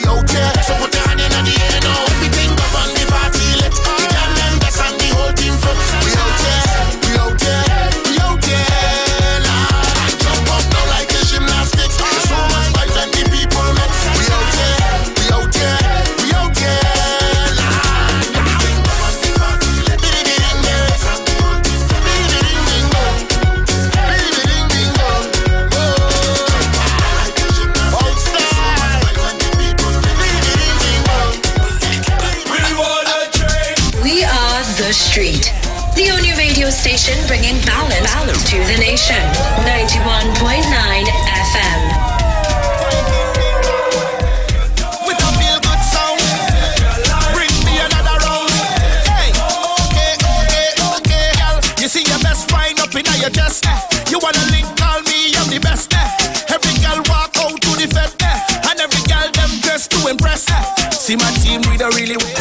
out there, so put your hand in the air now. Everything up on the party, let's go. The girl them dance and the whole team front. We out there, we out there, we out there. Nah, jump up now like a gymnastics. So much vibes and the people met. We out there, we out there, we out there. Nah, everything up on the party, let's go. The Street, the only radio station bringing balance to the nation. 91.9 FM. With a feel good sound, bring me another round. Hey, okay, girl. You see your best wine up in your chest. You wanna link, call me, I'm the best. Every girl walk out to the fed, and every girl them dressed to impress. See my team with a really way.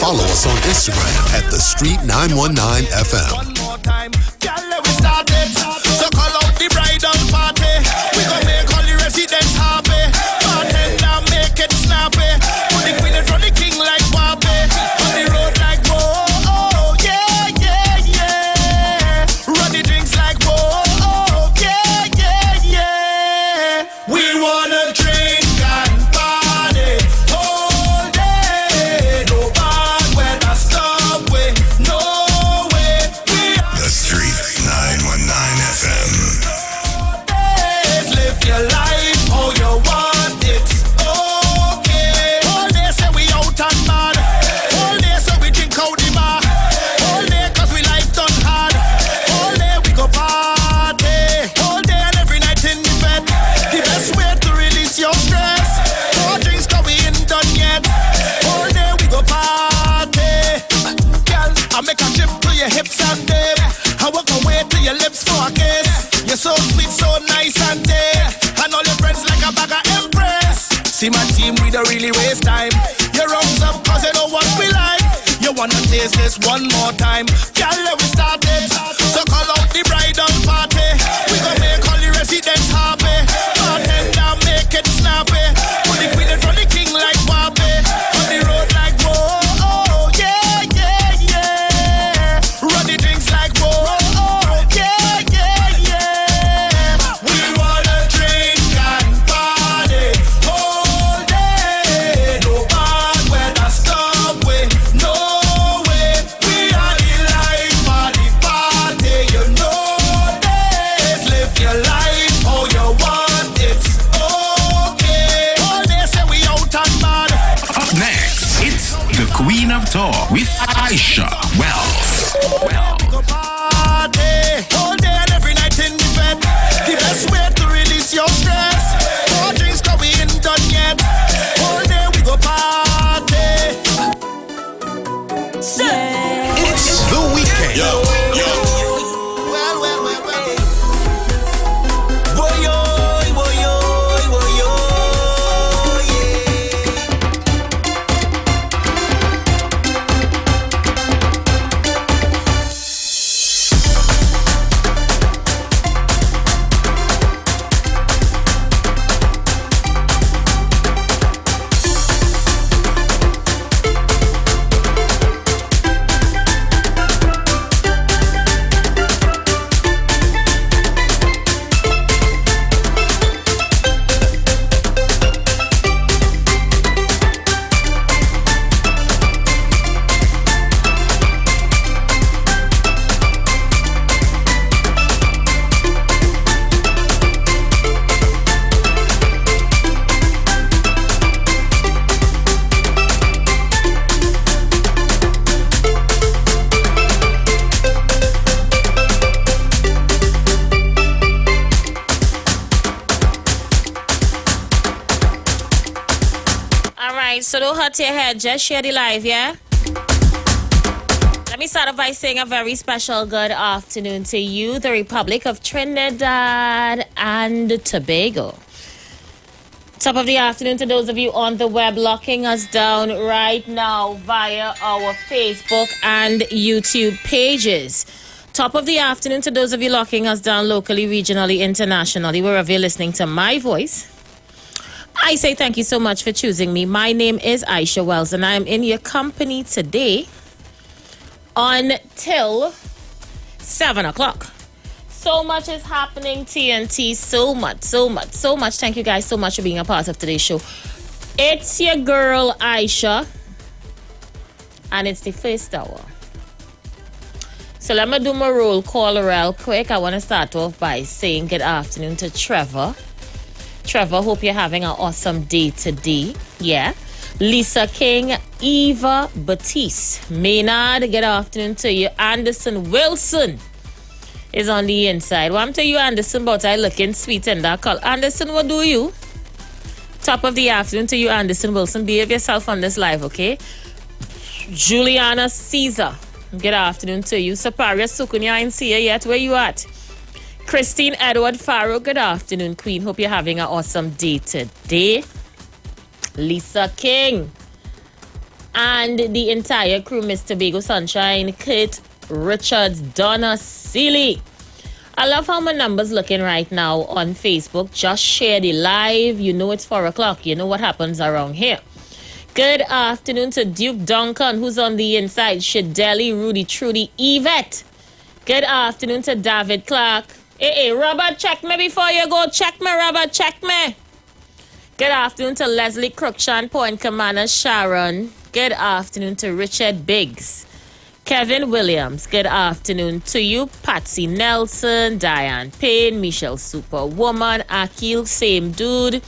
Follow us on Instagram at The Street 919 FM. One more time, girl, let me start it. So call out the bridal party. We gon' make all the residents happy. Bartender, make it snappy. Put the queen in front of the king like Wappy. On the road like whoa, oh, yeah, yeah, yeah. Run the drinks like whoa, oh, yeah, yeah, yeah. We wanna drink and party all day. No bad weather, stop way, no way. We are The Street 919 FM. live your life how you want it. Okay. All day say we out and mad. All day say we drink out the bar. All day cause we life done hard. All day we go party. All day and every night in the bed. The best way to release your stress. More drinks cause we ain't done yet. All day we go party. Girl, I make a trip to your hips and dip. I walk away to your lips for a kiss. You're so sweet, so nice and dear. And all your friends like a bag of Empress. See my team, we don't really waste time. Your rounds up cause you know what we like. You wanna taste this one more time. Girl, let we start it. So call out the bridal party. We gon' make all the residents happy. Bartender, make it snappy. Put the queen in front of the king like Wappy. On the road like whoa, oh, yeah, yeah, yeah. Run the drinks like whoa, oh, yeah, yeah, yeah. We wanna drink and party all day. No bad weather, stop way, no way. We are the life of the party, you know this. Live your life how you want it. Okay. All day say we out and mad. Up next, it's the Queen of Talk with Aisha Wells. Go party all day and every night in the bed. The best way to release your stress. More drinks cause we ain't done yet. All day we go party. It's the weekend. Well. Boy, So don't hurt your head. Just share the live, yeah? Let me start off by saying a very special good afternoon to you, the Republic of Trinidad and Tobago. Top of the afternoon to those of you on the web locking us down right now via our Facebook and YouTube pages. Top of the afternoon to those of you locking us down locally, regionally, internationally, wherever you're listening to my voice. I say thank you so much for choosing me. My name is Aisha Wells, and I am in your company today until 7 o'clock. So much is happening, TNT. So much. Thank you guys so much for being a part of today's show. It's your girl, Aisha, and it's the first hour. So let me do my roll call real quick. I want to start off by saying good afternoon to Trevor. Trevor, hope you're having an awesome day today. Yeah. Lisa King, Eva Batiste, Maynard, good afternoon to you. Anderson Wilson is on the inside. Well, I'm telling you, Anderson, but I looking sweet in that call. Anderson, what do you? Top of the afternoon to you, Anderson Wilson. Behave yourself on this live, okay? Juliana Caesar, good afternoon to you. Saparia Sukunya, I ain't see you yet. Where you at? Christine Edward Farrow, good afternoon, Queen. Hope you're having an awesome day today. Lisa King and the entire crew, Mr. Bago Sunshine, Kate Richards, Donna Seeley. I love how my number's looking right now on Facebook. Just share the live. You know it's 4 o'clock. You know what happens around here. Good afternoon to Duke Duncan, who's on the inside. Shadeli, Rudy, Trudy, Yvette. Good afternoon to David Clark. Hey, Robert, check me before you go. Check me, Robert, check me. Good afternoon to Leslie Cruikshank, Point Commander Sharon. Good afternoon to Richard Biggs. Kevin Williams, good afternoon to you. Patsy Nelson, Diane Payne, Michelle Superwoman, Akil, same dude.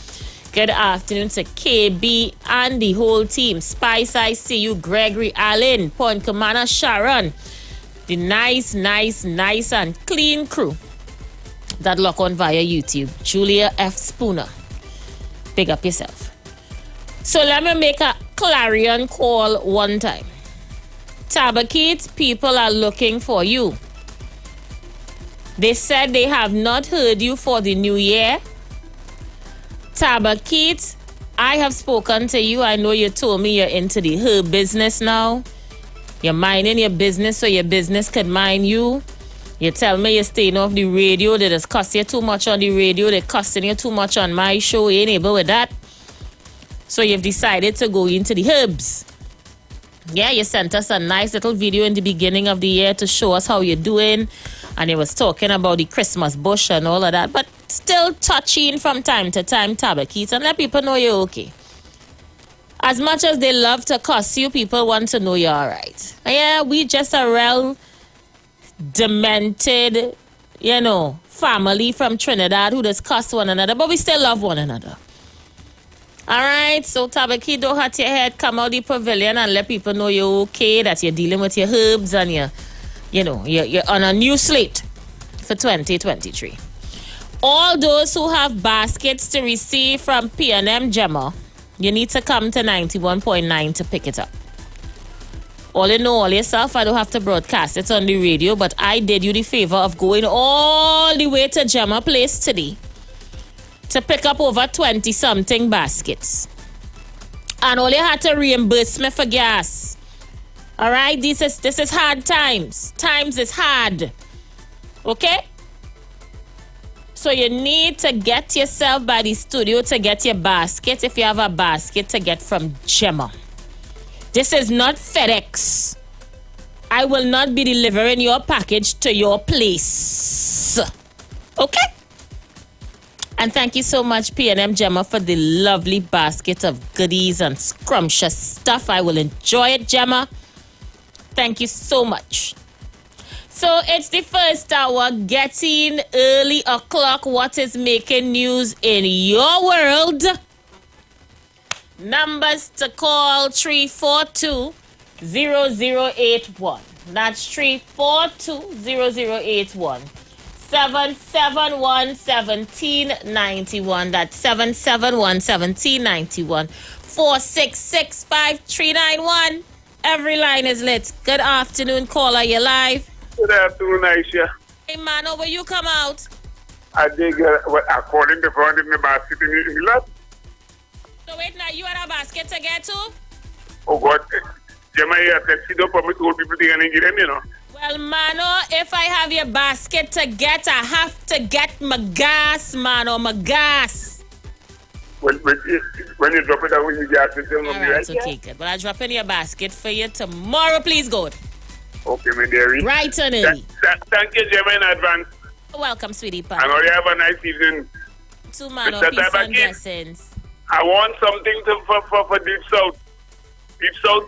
Good afternoon to KB and the whole team. Spice, I see you. Gregory Allen, Point Commander Sharon. The nice and clean crew that lock on via YouTube. Julia F. Spooner. Big up yourself. So let me make a clarion call one time. Tabakit, people are looking for you. They said they have not heard you for the new year. Tabakit, I have spoken to you. I know you told me you're into the herb business now. You're minding your business so your business can mind you. You tell me you're staying off the radio. They just cuss you too much on the radio. They're cussing you too much on my show. You ain't able with that. So you've decided to go into the herbs. Yeah, you sent us a nice little video in the beginning of the year to show us how you're doing. And it was talking about the Christmas bush and all of that. But still touching from time to time, Tabakit, and let people know you're okay. As much as they love to cuss you, people want to know you're all right. Yeah, we just a real demented, family from Trinidad who just cuss one another, but we still love one another. All right, so Tabaki, don't hurt your head. Come out the pavilion and let people know you're okay, that you're dealing with your herbs and you're on a new slate for 2023. All those who have baskets to receive from P&M Gemma, you need to come to 91.9 to pick it up. All in all, yourself, I don't have to broadcast it on the radio, but I did you the favor of going all the way to Gemma Place today to pick up over 20-something baskets. And all you had to reimburse me for gas. All right? This is hard times. Times is hard. Okay? So you need to get yourself by the studio to get your basket, if you have a basket, to get from Gemma. This is not FedEx. I will not be delivering your package to your place. Okay? And thank you so much, P&M Gemma, for the lovely basket of goodies and scrumptious stuff. I will enjoy it, Gemma. Thank you so much. So it's the first hour, getting early o'clock. What is making news in your world? Numbers to call 342-0081. That's 342-0081. 771-1791. That's 771-1791. 466-5391. Every line is lit. Good afternoon, caller. You're live. Good afternoon, Aisha. Hey, man, where you come out? I did according to found in the basket in the lot. So wait, now you had a basket to get to? Oh, God. Gemma, you have to sit up for me to hold people to get in, Well, Mano, if I have your basket to get, I have to get my gas, Mano, my gas. When you drop it down, you gas it, All right, okay, good. Well, I'll drop in your basket for you tomorrow, please, God. Okay, my dearie. Bright and early. Thank you, Gemma, in advance. Welcome, sweetie pie. And you have a nice evening. To Mano, Mr. peace and Tabaki, blessings. I want something for Deep South. Deep South,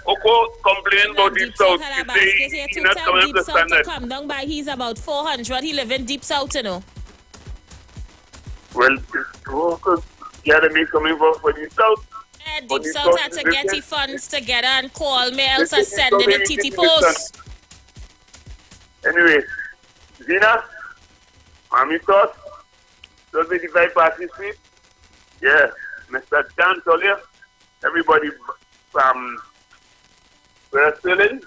Oko complain about Deep South. He say he's not coming up to standard. Come down by, he's about 400. He live in Deep South, you know. Well, yeah, they may coming for Deep South. Deep South had to get the funds together and call me, else I send in a TT post. Anyway, Zina, Mommy Sauce, 1285 Passy Street. Yeah, Mr. Dan Tolia, everybody from we're still in.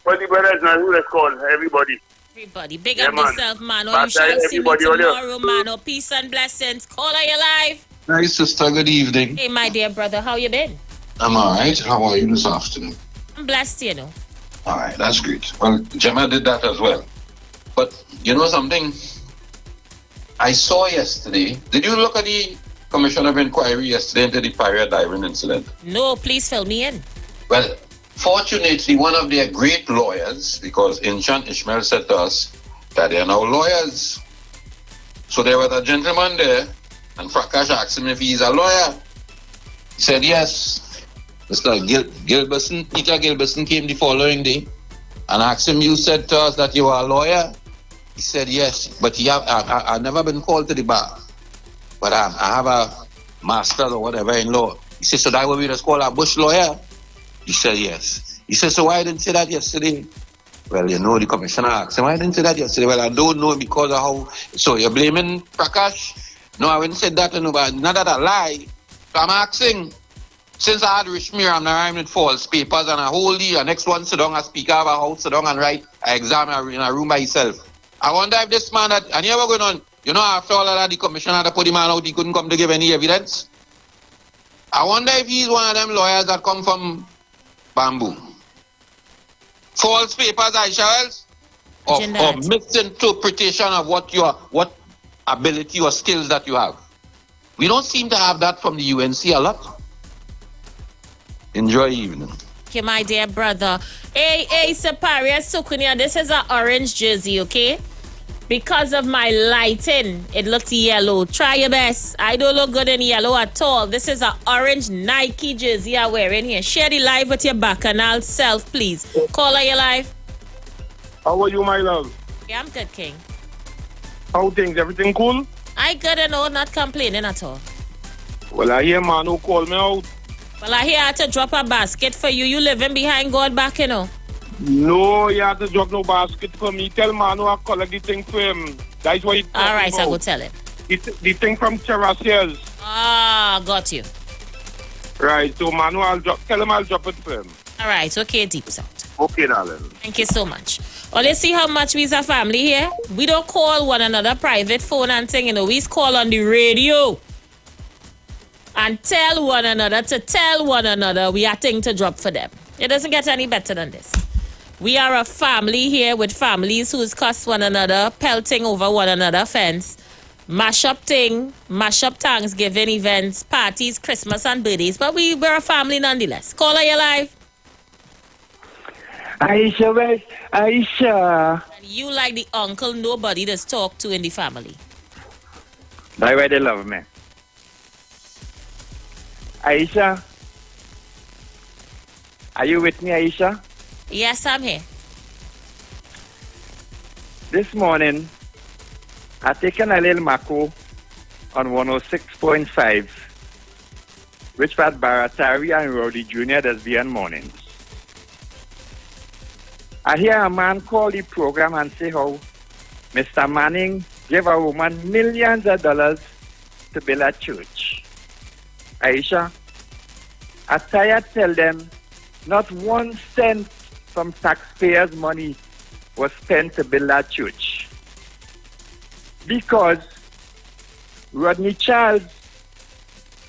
What the brothers now, who let's call everybody. Everybody, big up yourself, man. You shall see me tomorrow, man. Peace and blessings. Call are you live? Hi, sister. Good evening. Hey, my dear brother, how you been? I'm all right. How are you this afternoon? I'm blessed, you know. All right, that's great. Well, Gemma did that as well. But you know something? I saw yesterday. Did you look at the Commission of Inquiry yesterday into the pirate diving incident? No, please fill me in. Well, fortunately, one of their great lawyers, because Inchan Ishmael said to us that they are now lawyers. So there was a gentleman there, and Prakash asked him if he's a lawyer. He said yes. Mr. Gilbertson, Peter Gilbertson came the following day and asked him, you said to us that you are a lawyer? He said yes, but I've never been called to the bar. But I have a master's or whatever in law. He said, so that will be just called a bush lawyer? He said yes. He said, so why didn't you say that yesterday? Well, you know, the commissioner asked him, why didn't you say that yesterday? Well, I don't know because of how... So you're blaming Prakash? No, I wouldn't say that, but not that I lie. So I'm asking, since I had Rishmir, I'm not with false papers and I hold the next one sit down and speak out of a house, sit down and write an exam in a room by himself. I wonder if this man, and you ever going on, you know, after all of that, the commissioner had to put him out, he couldn't come to give any evidence. I wonder if he's one of them lawyers that come from Bamboo. False papers, Aisha Wells? Or misinterpretation of what ability or skills that you have. We don't seem to have that from the UNC a lot. Enjoy evening. Okay, my dear brother. Hey, Saparia Sukunia, this is an orange jersey, okay? Because of my lighting, it looks yellow. Try your best. I don't look good in yellow at all. This is an orange Nike jersey I'm wearing here. Share the live with your bacchanal self, please. Call are you live? How are you, my love? Yeah, I'm good, King. How things? Everything cool? I good and all, not complaining at all. Well, I hear man who called me out. Well, I hear I had to drop a basket for you. You living behind God back, you know. No, you have to drop no basket for me. Tell Manu I collect the thing for him. That's what he's all right, I go tell him. The thing from Terraciers. Ah, got you. Right, so Manu, tell him I'll drop it for him. All right, okay, Deep South. Okay, darling. Thank you so much. Well, let's see how much we's a family here. We don't call one another private phone and thing, you know. We call on the radio. And tell one another to tell one another we are thing to drop for them. It doesn't get any better than this. We are a family here with families who's cuss one another, pelting over one another fence, mash up Thanksgiving events, parties, Christmas and birthdays. But we're a family nonetheless. Call are you live? Aisha West, Aisha. And you like the uncle nobody does talk to in the family. That's why they love me. Aisha, are you with me, Aisha? Yes, I'm here. This morning, I taken a little Mako on 106.5, which was Baratari and Rowdy Jr. that's beyond mornings. I hear a man call the program and say how Mr. Manning gave a woman millions of dollars to build a church. Aisha, I tell them not 1 cent from taxpayers' money was spent to build that church. Because Rodney Charles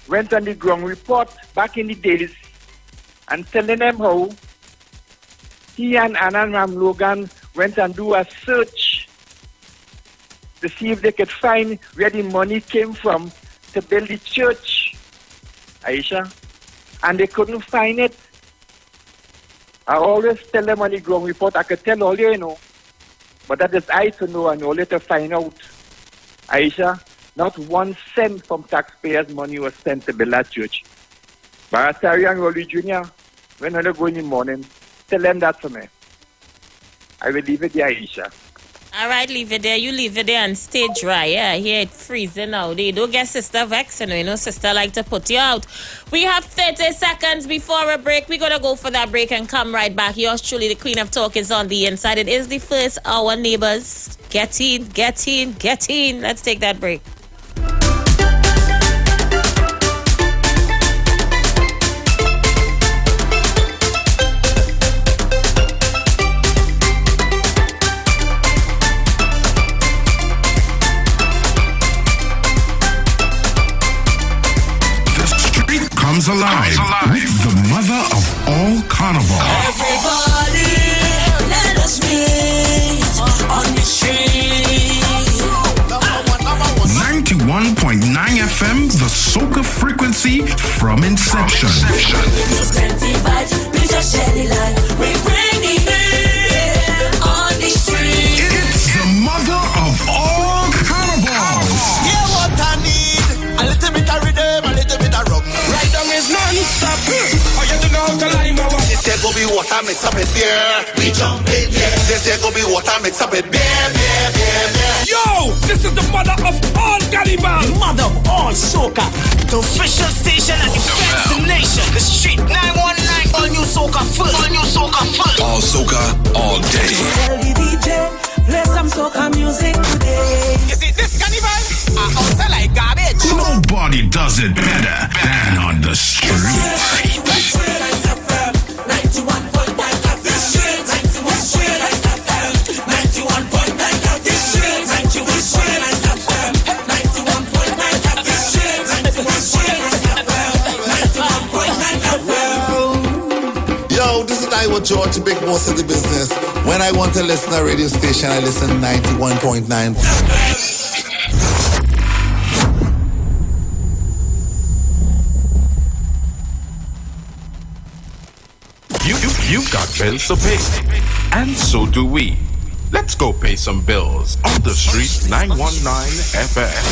went on the ground report back in the days and telling them how he and Anna and Ram Logan went and do a search to see if they could find where the money came from to build the church, Aisha, and they couldn't find it. I always tell them on the ground report, I could tell all you know, but that is I to know and only to find out. Aisha, not 1 cent from taxpayers' money was sent to build that church. Barasari and Rolly Jr., when they go in the morning, tell them that for me. I will leave it there, Aisha. All right, leave it there. You leave it there and stay dry. Yeah, here it's freezing now. They don't get sister vexing. You know, sister like to put you out. We have 30 seconds before a break. We're going to go for that break and come right back. Yours truly, the Queen of Talk is on the inside. It is the first hour, neighbors. Get in, get in, get in. Let's take that break. Comes alive with the mother of all carnival. Everybody, let us meet on the street. 91.9 FM, the soca frequency from inception. Plenty vibes, we just share the light. We bring the heat on the street. It's the mother of all carnivals. Yeah, what I need, a little bit of rhythm, a little bit of rock. Right down is non-stop. Oh, you don't know how to lie, my one. This there go be water mix up with beer. We jump in, yeah. This there go be water mix up with beer. Yo, this is the mother of all cannibal. The mother of all soca. The official station and the destination. The street 919. All new soca first. All new soca first. All soca, all day. Tell the DJ, play some soca music today. You see, this carnival are outside like garbage. Nobody does it better than on the street. Yo, this is Iwer George, the big boss of the business. When I want to listen to a radio station, I listen 91.9. You've got bills to pay, and so do we. Let's go pay some bills on the street 919 FM.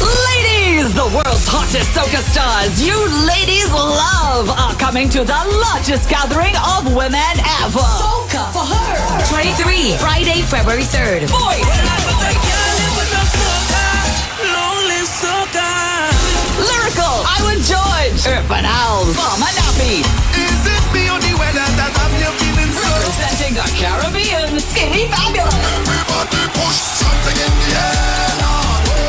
Ladies, the world's hottest soca stars you ladies love are coming to the largest gathering of women ever. Soca for her. 23, Friday, February 3rd. Boys. Lyrical, Iwer George, Urban Owls, Mama Nappy. Is it the only weather that I'm feeling so? Representing the Caribbean, Skinny Fabulous. Everybody push something in the air.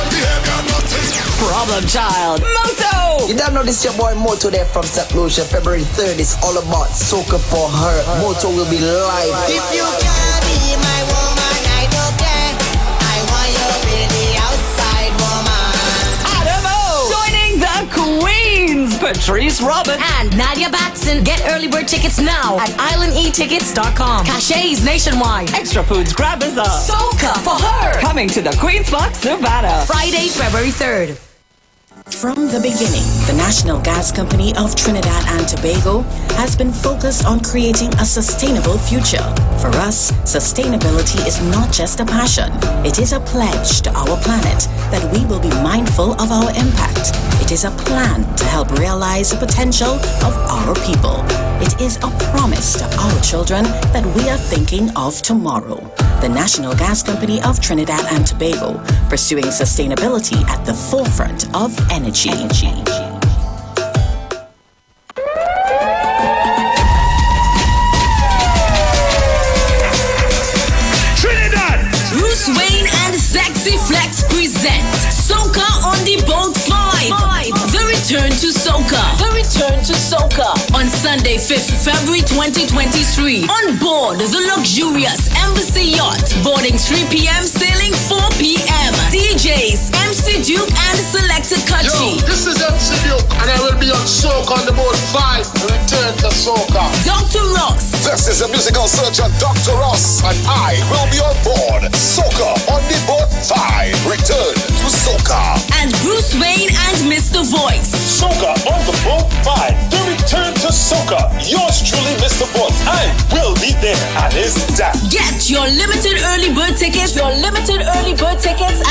Behavior notice. Problem Child, Moto. You don't know this your boy Moto there from St. Lucia. February 3rd is all about soca for her. Moto will be live. If you can be my woman, I don't care. I want you really outside woman. Adamo. Joining the Queens, Patrice Robin. And Nadia Batson. Get early bird tickets now at islandetickets.com. Cachets nationwide. Extra Foods Grabbers Up. Soca for her. Coming to the Queen's Park, Savannah. Friday, February 3rd. From the beginning, the National Gas Company of Trinidad and Tobago has been focused on creating a sustainable future. For us, sustainability is not just a passion, it is a pledge to our planet that we will be mindful of our impact. It is a plan to help realize the potential of our people. It is a promise to our children that we are thinking of tomorrow. The National Gas Company of Trinidad and Tobago, pursuing sustainability at the forefront of energy. Trinidad! Bruce Wayne and Sexy Flex present Soca on the Boat 5. The Return to Soca. The Return to Soca on Sunday, 5th February 2023. On board the luxurious Embassy Yacht. Boarding 3 p.m., sailing 4 p.m. DJs, MC Duke and Selector Kachi. Yo, this is MC Duke and I will be on Soca on the boat 5. Return to Soca. Dr. Ross. This is a musical surgeon, Dr. Ross, and I will be on board Soca on the boat 5. Return to Soca. And Bruce Wayne and Mr. Voice. Soca on the boat 5. The return to Soca. Yours truly, Mr. Voice. I will be there at his dad. Get your limited early bird tickets.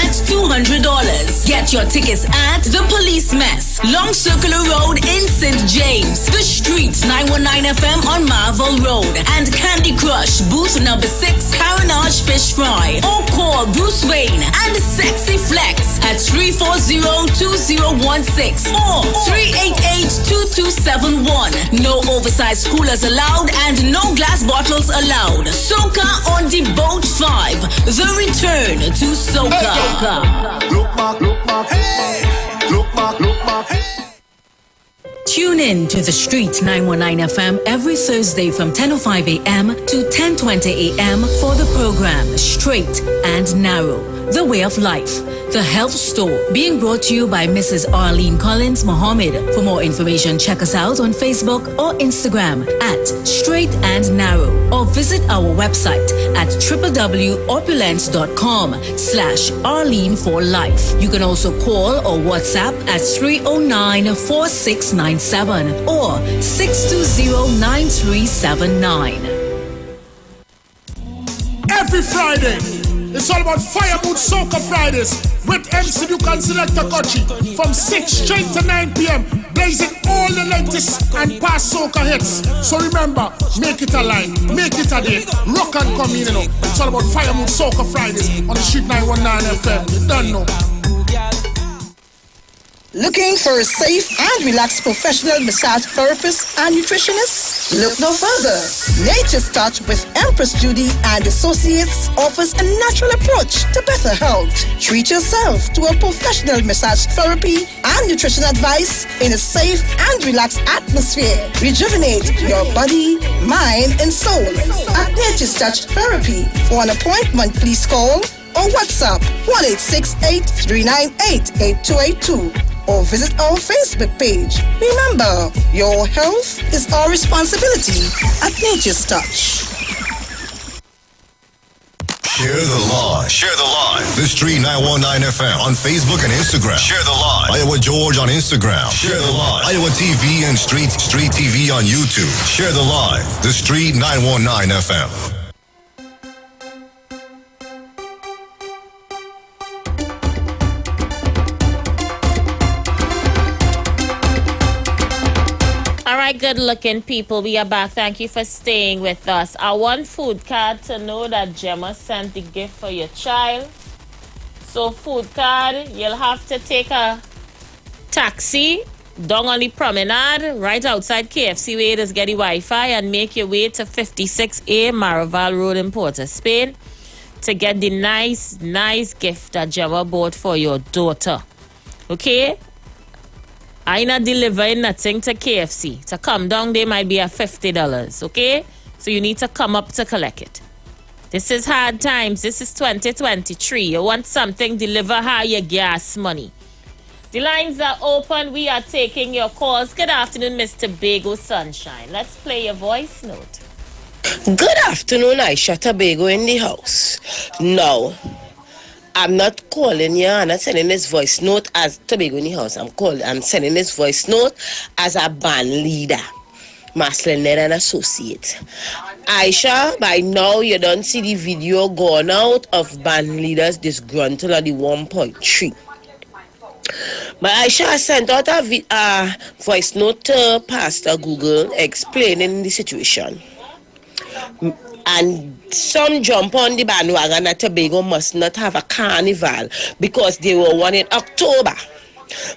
At $200. Get your tickets at The Police Mess, Long Circular Road in St. James, The Street, 919 FM on Marvel Road, and Candy Crush, booth number 6, Carenage Fish Fry. Or call Bruce Wayne and Sexy Flex at 340-2016 or 388-2271. No oversized coolers allowed and no glass bottles allowed. Soca on the Boat 5. The return to Soca. Look back, hey. Look back, hey. Tune in to The Street 919 FM every Thursday from 10:05 a.m. to 10:20 a.m. for the program Straight and Narrow, The Way of Life, The Health Store, being brought to you by Mrs. Arlene Collins Mohammed. For more information, check us out on Facebook or Instagram at Straight and Narrow, or visit our website at www.opulence.com/Arlene for Life. You can also call or WhatsApp at 309-4697 or 620-9379. Every Friday, it's all about Fire Mood Soca Fridays with MC Duke and Selector Kochi from 6 straight to 9 p.m. blazing all the latest and past soca hits. So remember, make it a line, make it a day, rock and come in, you know. It's all about Fire Mood Soca Fridays on the Street 919 FM. You don't know. Looking for a safe and relaxed professional massage therapist and nutritionist? Look no further. Nature's Touch with Empress Judy and Associates offers a natural approach to better health. Treat yourself to a professional massage therapy and nutrition advice in a safe and relaxed atmosphere. Rejuvenate your body, mind, and soul at Nature's Touch Therapy. For an appointment, please call or WhatsApp 1-868-398-8282 or visit our Facebook page. Remember, your health is our responsibility at Nature's Touch. Share the live. Share the live. The Street 919 FM on Facebook and Instagram. Share the live. Iowa George on Instagram. Share the live. Iowa TV and Street TV on YouTube. Share the live. The Street 919 FM. Good looking people, we are back. Thank you for staying with us. I want food card to know that Gemma sent the gift for your child. So food card, you'll have to take a taxi down on the promenade right outside KFC where it is get the Wi-Fi and make your way to 56A Maraval Road in Port of Spain to get the nice gift that Gemma bought for your daughter. Okay? I not delivering nothing to KFC. To come down, they might be at $50, okay? So you need to come up to collect it. This is hard times. This is 2023. You want something, deliver how your gas money. The lines are open. We are taking your calls. Good afternoon, Mr. Bago Sunshine. Let's play your voice note. Good afternoon, Aisha Tobago in the house. No. I'm not calling you. I'm not sending this voice note as Tobago in the house. I'm sending this voice note as a band leader, Maslin and Associate. Aisha, by now you don't see the video going out of band leaders disgruntled at the 1.3. But Aisha sent out a voice note to Pastor Google explaining the situation. And some jump on the bandwagon that Tobago must not have a carnival because they were one in October.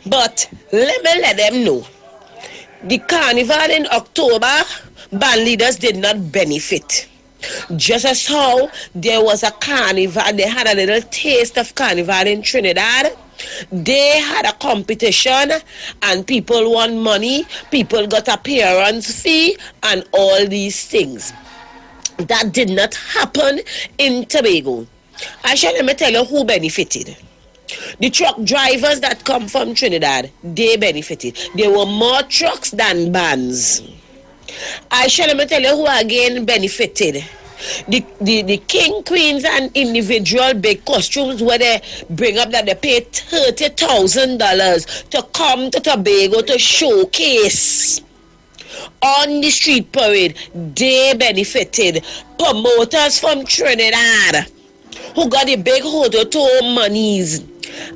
But let them know. The carnival in October, band leaders did not benefit. Just as how there was a carnival, they had a little taste of carnival in Trinidad, They had a competition and people won money, people got appearance fee and all these things. That did not happen in Tobago. Aisha, let me tell you who benefited. The truck drivers that come from Trinidad, they benefited. There were more trucks than vans. Aisha, let me tell you who again benefited. The king, queens, and individual big costumes where they bring up that they pay $30,000 to come to Tobago to showcase on the street parade. They benefited. Promoters from Trinidad who got the big hotel monies,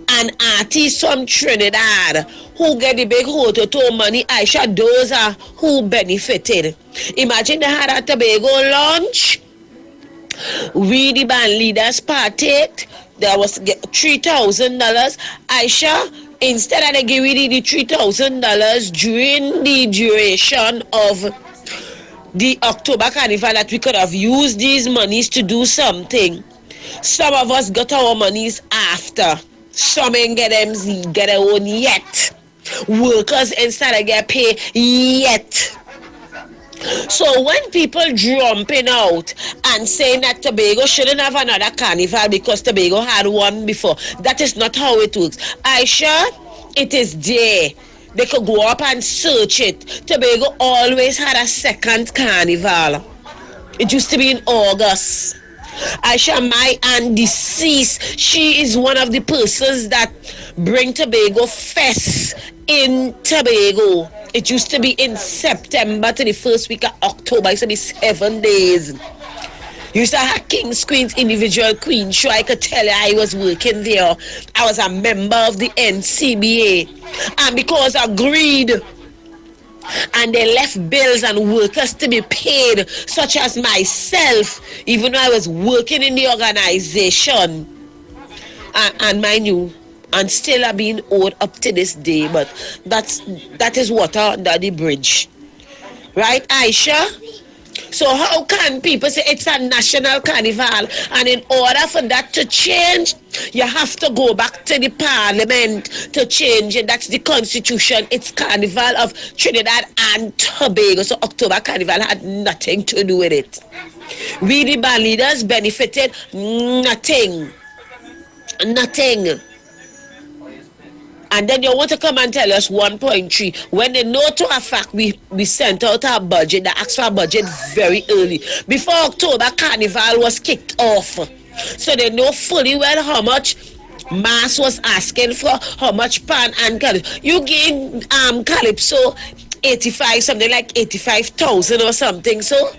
and artists from Trinidad who get the big hotel money. Aisha, those are who benefited. Imagine they had a Tobago launch. We the band leaders partaked. There was $3,000. Aisha, instead of they give me the $3,000 during the duration of the October Carnival, that we could have used these monies to do something. Some of us got our monies after. Some ain't get their own yet. Workers instead of get paid yet. So when people jumping out and saying that Tobago shouldn't have another carnival because Tobago had one before, that is not how it works. Aisha, it is there. They could go up and search it. Tobago always had a second carnival. It used to be in August. Aisha, my aunt deceased, she is one of the persons that bring Tobago Fest in Tobago. It used to be in September to the first week of October. It used to be 7 days. You used to have King's Queens individual queen show. I could tell you I was working there. I was a member of the NCBA. And because of greed, and they left bills and workers to be paid, such as myself, even though I was working in the organization. And mind you, and still are being owed up to this day, but that is water under the bridge. Right, Aisha? So how can people say it's a national carnival, and in order for that to change, you have to go back to the parliament to change it? That's the constitution. It's Carnival of Trinidad and Tobago. So October Carnival had nothing to do with it. We the band leaders benefited nothing. And then you want to come and tell us 1.3 when they know to a fact we sent out our budget, the actual budget very early before October Carnival was kicked off. So they know fully well how much Mass was asking for, how much Pan and Calypso. You gave Calypso 85, something like 85,000 or something. So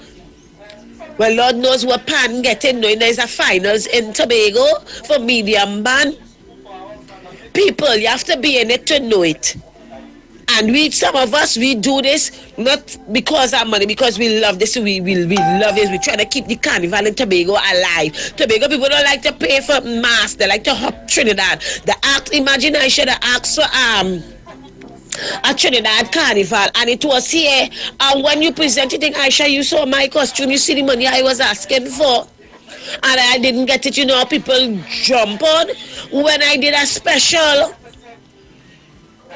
well, Lord knows what Pan getting, knowing there's a finals in Tobago for medium band. People, you have to be in it to know it. And some of us, we do this not because of money, because we love this. We love this. We try to keep the carnival in Tobago alive. Tobago people don't like to pay for mass. They like to hop Trinidad. Imagine I should have asked for a Trinidad carnival, and it was here. And when you presented it, Aisha, you saw my costume. You see the money I was asking for. And I didn't get it, people jump on. When I did a special,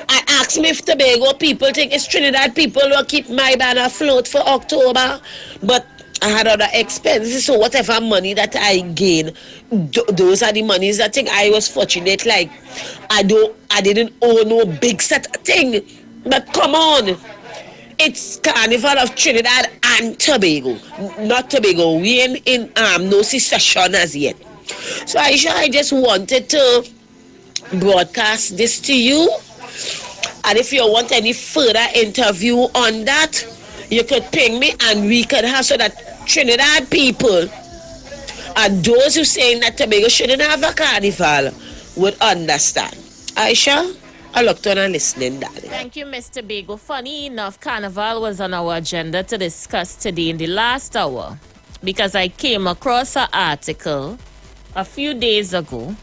I asked me if Tobago people think it's Trinidad people will keep my band afloat for October. But I had other expenses, so whatever money that I gain, those are the monies. I think I was fortunate, like I didn't owe no big set thing. But come on. It's Carnival of Trinidad and Tobago, not Tobago. We ain't in no secession as yet. So Aisha, I just wanted to broadcast this to you. And if you want any further interview on that, you could ping me and we could have, so that Trinidad people and those who saying that Tobago shouldn't have a carnival would understand. Aisha, I looked on and listening, darling. Thank you, Mr. Tobago. Funny enough, Carnival was on our agenda to discuss today in the last hour because I came across an article a few days ago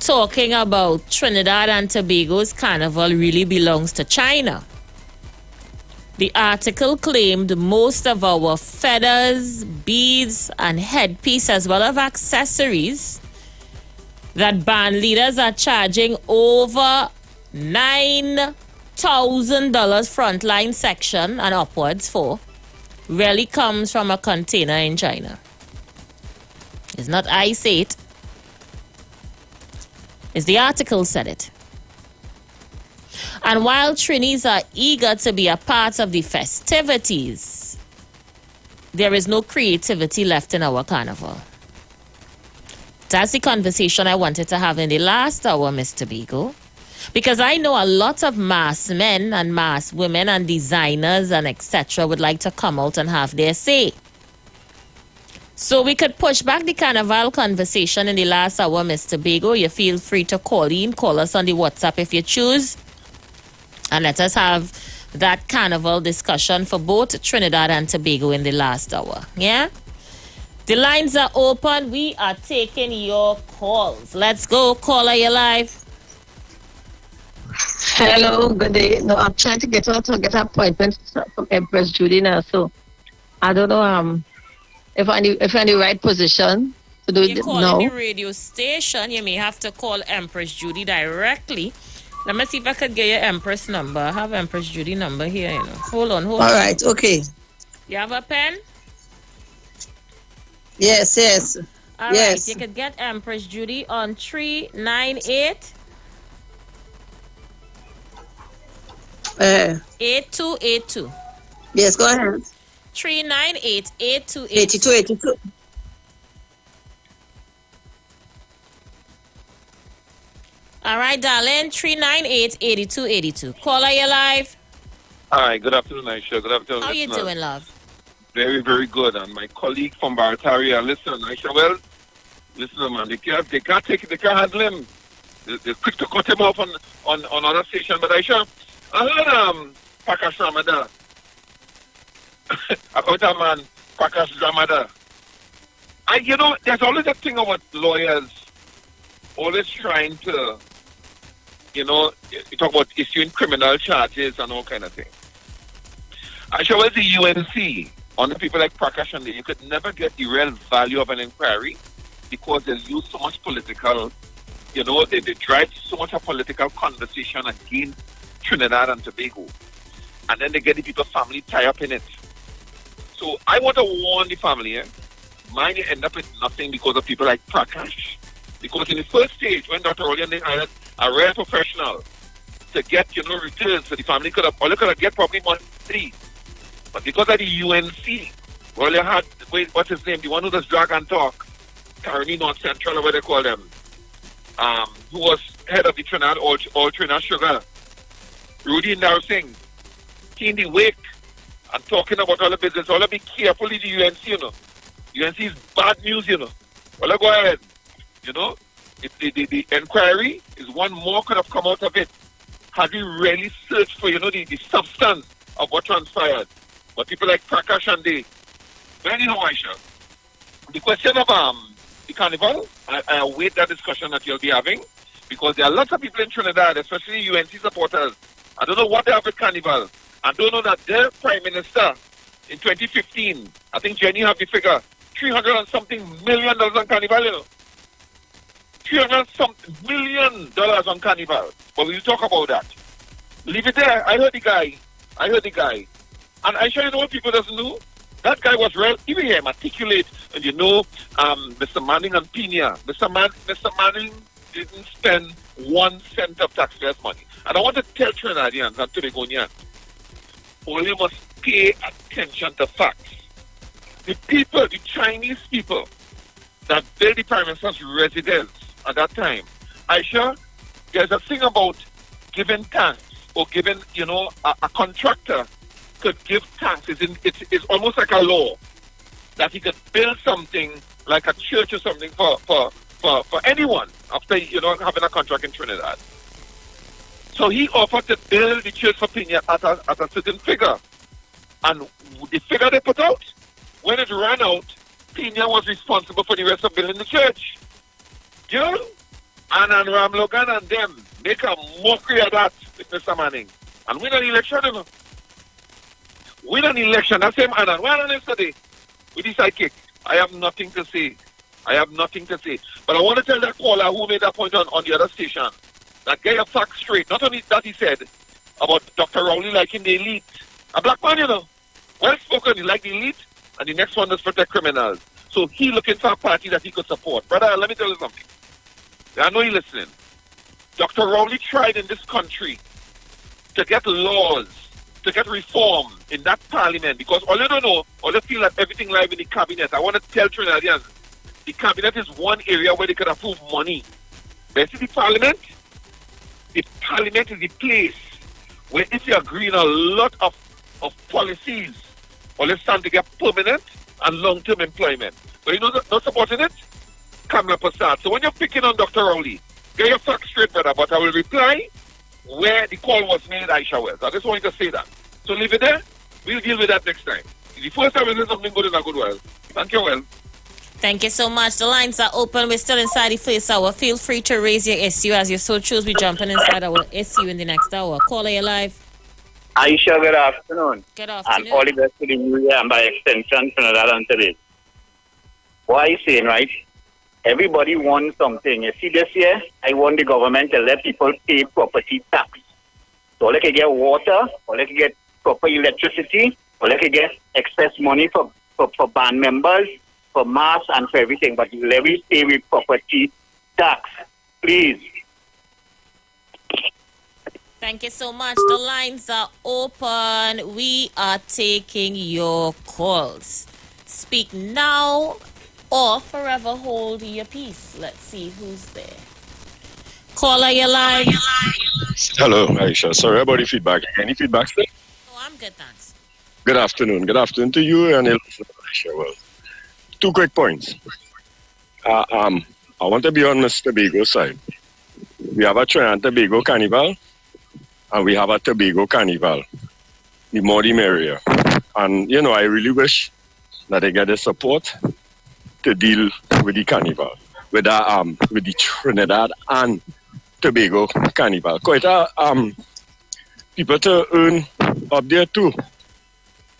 talking about Trinidad and Tobago's Carnival really belongs to China. The article claimed most of our feathers, beads, and headpiece, as well as accessories, that band leaders are charging over $9,000 frontline section and upwards for really comes from a container in China. It's not I say it. It's the article said it. And while Trinis are eager to be a part of the festivities, there is no creativity left in our carnival. That's the conversation I wanted to have in the last hour, Mr. Beagle. Because I know a lot of mass men and mass women and designers and etc. would like to come out and have their say. So we could push back the carnival conversation in the last hour, Mr. Beagle. You feel free to call in. Call us on the WhatsApp if you choose. And let us have that carnival discussion for both Trinidad and Tobago in the last hour. Yeah? The lines are open. We are taking your calls. Let's go. Caller, you live. Hello, good day. No, I'm trying to get an appointment from Empress Judy now, so I don't know if I'm in the right position to do it calling now. the radio station. You may have to call Empress Judy directly. Let me see if I could get your Empress number. I have Empress Judy number here, you know. Hold on. All right, okay. You have a pen? Yes. All yes. right, you could get Empress Judy on 398 8282. Yes, go ahead. 398 8282. All right, darling. 398-8282. Caller, you live. Hi, good afternoon, Aisha. Good afternoon. How you listeners. doing, love? Very, very good. And my colleague from Barataria, listen, Aisha, well, listen, man, they can't handle him. They're quick to cut him off on other station. But Aisha, I heard Prakash Ramada. About a man, Prakash Ramada. There's always a thing about lawyers always trying to, you talk about issuing criminal charges and all kind of things. I show as the UNC on the people like Prakash and you could never get the real value of an inquiry because they use so much political, they drive so much of political conversation against Trinidad and Tobago. And then they get the people family tied up in it. So I want to warn the family, mine you end up with nothing because of people like Prakash. Because in the first stage, when Dr. Olian hired a rare professional to get, returns, so the family could have get probably money. But because of the UNC, well, you had, what's his name? The one who does drag and talk, Caroni North Central, or what they call them, who was head of the Trinidad, all Trinidad Sugar, Rudy Narsingh, he in the wake and talking about all the business. All be careful in the UNC, UNC is bad news, Well, go ahead. If the inquiry is one more could have come out of it. Had we really searched for, the substance of what transpired. But people like Prakash and but anyhow, Aisha, the question of the carnival, I await that discussion that you'll be having because there are lots of people in Trinidad, especially UNC supporters. I don't know what they have with carnival. I don't know that their Prime Minister in 2015, I think Jenny have the figure, $300 and something million on carnival, $300 something million on carnival. But we'll talk about that. Leave it there. I heard the guy. And I sure what people doesn't know? That guy was real, even him, articulate. And Mr. Manning and Pena. Mr. Manning didn't spend 1 cent of taxpayers' money. And I want to tell Trinidadians and Tobagonians, only must pay attention to facts. The Chinese people that built the Prime Minister's residence at that time, Aisha, there's a thing about giving thanks or giving, a contractor could give thanks. It's almost like a law that he could build something like a church or something for anyone after, having a contract in Trinidad. So he offered to build the church for Pena at a certain figure. And the figure they put out, when it ran out, Pena was responsible for the rest of building the church. And Ram Logan and them make a mockery of that with Mr. Manning. And win an election, Win an election. That's him, Annan. Why on yesterday? With the sidekick. I have nothing to say. I have nothing to say. But I want to tell that caller who made that point on the other station that get your facts straight. Not only that he said about Dr. Rowley liking the elite. A black man, you know. Well spoken, he like the elite, and the next one is protect criminals. So he looking for a party that he could support. Brother, let me tell you something. I know you're listening. Dr. Rowley tried in this country to get laws, to get reform in that parliament, because all you don't know, all you feel that everything live in the cabinet. I want to tell Trinidadians, the cabinet is one area where they can approve money. But see the parliament is the place where if you agree on a lot of policies, all it's time to get permanent and long-term employment. But you know not supporting it? Kamala Prasad. So when you're picking on Dr. Rowley, get your facts straight, brother, but I will reply where the call was made, Aisha Wells. I just wanted to say that. So leave it there. We'll deal with that next time. The first time we say something good in a good well. Thank you, well. Thank you so much. The lines are open. We're still inside the first hour. Feel free to raise your issue as you so choose. We're jumping inside our issue in the next hour. Caller, you're live. Aisha, good afternoon. Good afternoon. And all the best to the new year and by extension, Trinidad and Tobago. What are you saying, right? Everybody wants something. You see, this year, I want the government to let people pay property tax. So they can get water, or they can get proper electricity, or they can get excess money for band members, for mass and for everything. But let me pay with property tax, please. Thank you so much. The lines are open. We are taking your calls. Speak now or forever hold your peace. Let's see who's there. Caller, you're live. Hello, Aisha. Sorry about the feedback. Any feedback still? Oh, I'm good, thanks. Good afternoon. Good afternoon to you and Aisha. Well, 2 quick points. I want to be on Mr. Tobago's side. We have a Trinidad and Tobago Carnival, and we have a Tobago Carnival. The more the merrier. And, you know, I really wish that they get the support to deal with the carnival, with the Trinidad and Tobago Carnival. Quite people to earn up there too.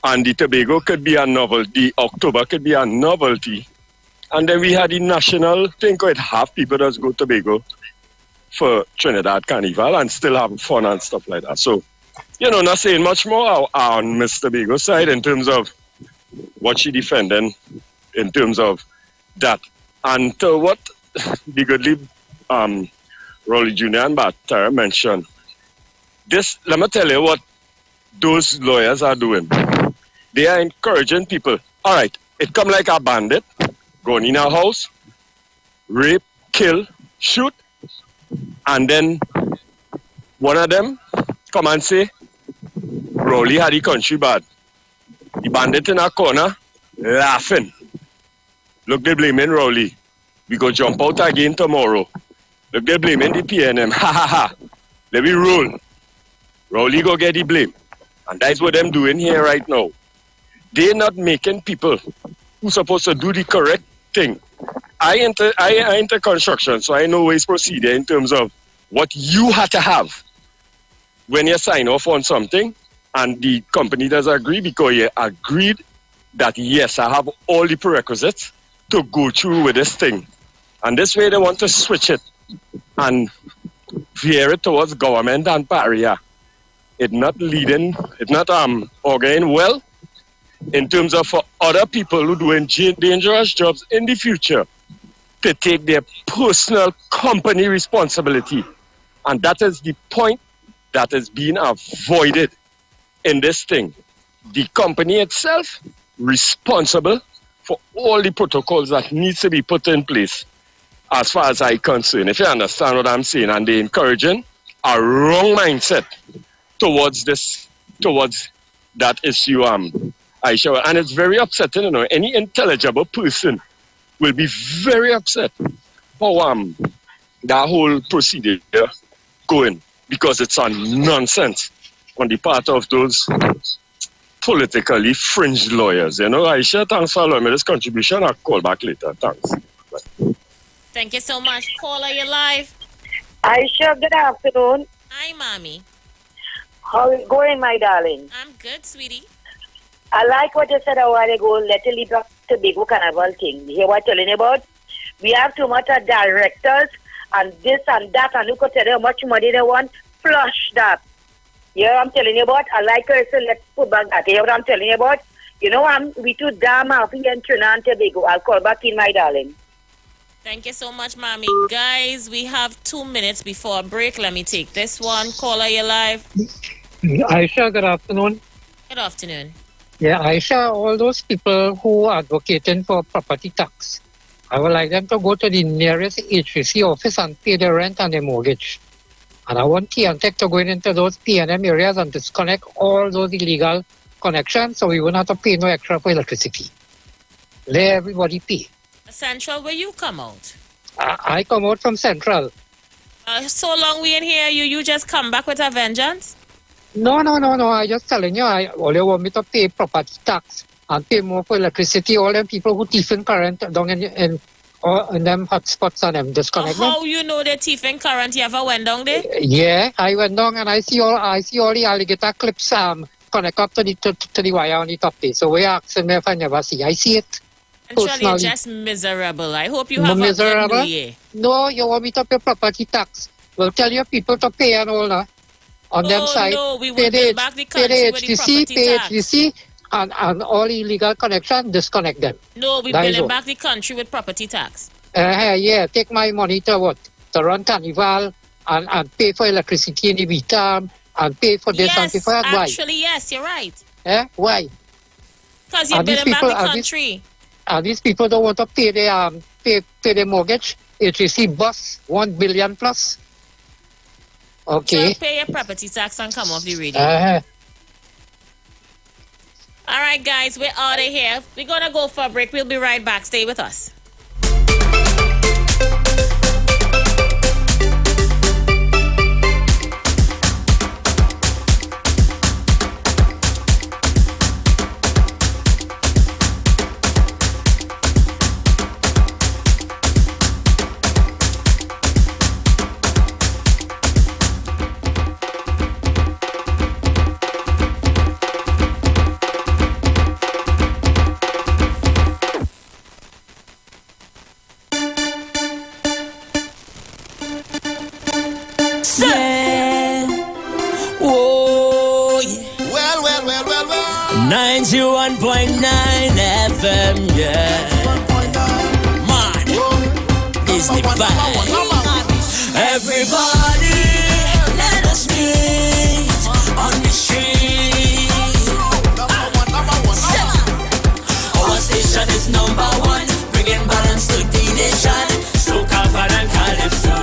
And the Tobago could be a novelty, October could be a novelty. And then we had the national thing, quite half people that go to Tobago for Trinidad Carnival and still have fun and stuff like that. So, you know, not saying much more on Miss Tobago's side in terms of what she defending in terms of that. And to what the goodly Rolly Jr. and Batter mentioned, this, let me tell you what those lawyers are doing. They are encouraging people. All right, it come like a bandit, going in a house, rape, kill, shoot, and then one of them come and say, Rowley had the country bad. The bandit in a corner, laughing. Look, they blaming Rowley. We go jump out again tomorrow. Look, they blaming the PNM. Ha ha ha. Let me roll. Rowley go get the blame. And that's what them doing here right now. They're not making people who supposed to do the correct thing. I enter construction, so I know ways procedure in terms of what you have to have when you sign off on something and the company does agree because you agreed that, yes, I have all the prerequisites to go through with this thing. And this way they want to switch it and veer it towards government and barrier. It's not leading, it's not organizing well in terms of for other people who doing dangerous jobs in the future to take their personal company responsibility. And that is the point that is being avoided in this thing. The company itself responsible for all the protocols that needs to be put in place as far as I'm concerned. If you understand what I'm saying, and they're encouraging a wrong mindset towards that issue, Aisha. And it's very upsetting, you know. Any intelligible person will be very upset how that whole procedure going, because it's a nonsense on the part of those politically fringed lawyers. You know, Aisha, thanks for allowing me this contribution. I'll call back later. Thanks. Bye. Thank you so much. Caller, you're live. Aisha, good afternoon. Hi, Mommy. How is it going, my darling? I'm good, sweetie. I like what you said a while ago, let the Tobago Carnival thing. You hear what I'm telling you about? We have too much of directors and this and that, and you could tell you how much money they want. Flush that. You know what I'm telling you about? I like her, so let's put back that. You know what I'm telling you about? You know, we too damn happy in Trinidad and Tobago. I'll call back in, my darling. Thank you so much, Mommy. Guys, we have 2 minutes before a break. Let me take this one. Caller, you live. Aisha, good afternoon. Good afternoon. Yeah, Aisha, all those people who are advocating for property tax, I would like them to go to the nearest HVC office and pay their rent and their mortgage. And I want TNTech to go into those PNM areas and disconnect all those illegal connections so we won't have to pay no extra for electricity. Let everybody pay. Central, where you come out? I come out from Central. So long we in here, you just come back with a vengeance? No. I just telling you, I only want me to pay property tax and pay more for electricity. All them people who thieving current down in them hotspots and them disconnect. How you know the thieving current? You ever went down there? Yeah, I went down and I see all the alligator clips connect up to the wire on the top there. So we asking me if I never see. I see it. Actually, you're just miserable. I hope you have a good New Year. No, you want me to pay property tax. We'll tell your people to pay and all that. On them side. No, we will build back the country with the property tax. HVC, and all illegal connection, disconnect them. No, we're building back the country with property tax. Yeah, take my money to what? To run carnival and pay for electricity in the meter and pay for this and pay for that. Why? Actually, yes, you're right. Why? Because you're building back the country. And these people don't want to pay their mortgage. HVC bus 1 billion plus. Okay. So pay your property tax and come off the radio. Uh-huh. All right, guys, we're out of here. We're going to go for a break. We'll be right back. Stay with us. Yeah. Oh, yeah. Well. 91.9 FM, yeah. Man, is the vibe. Everybody, let us meet on the street. Our station is #1, bringing balance to the nation. Soca, and Calypso,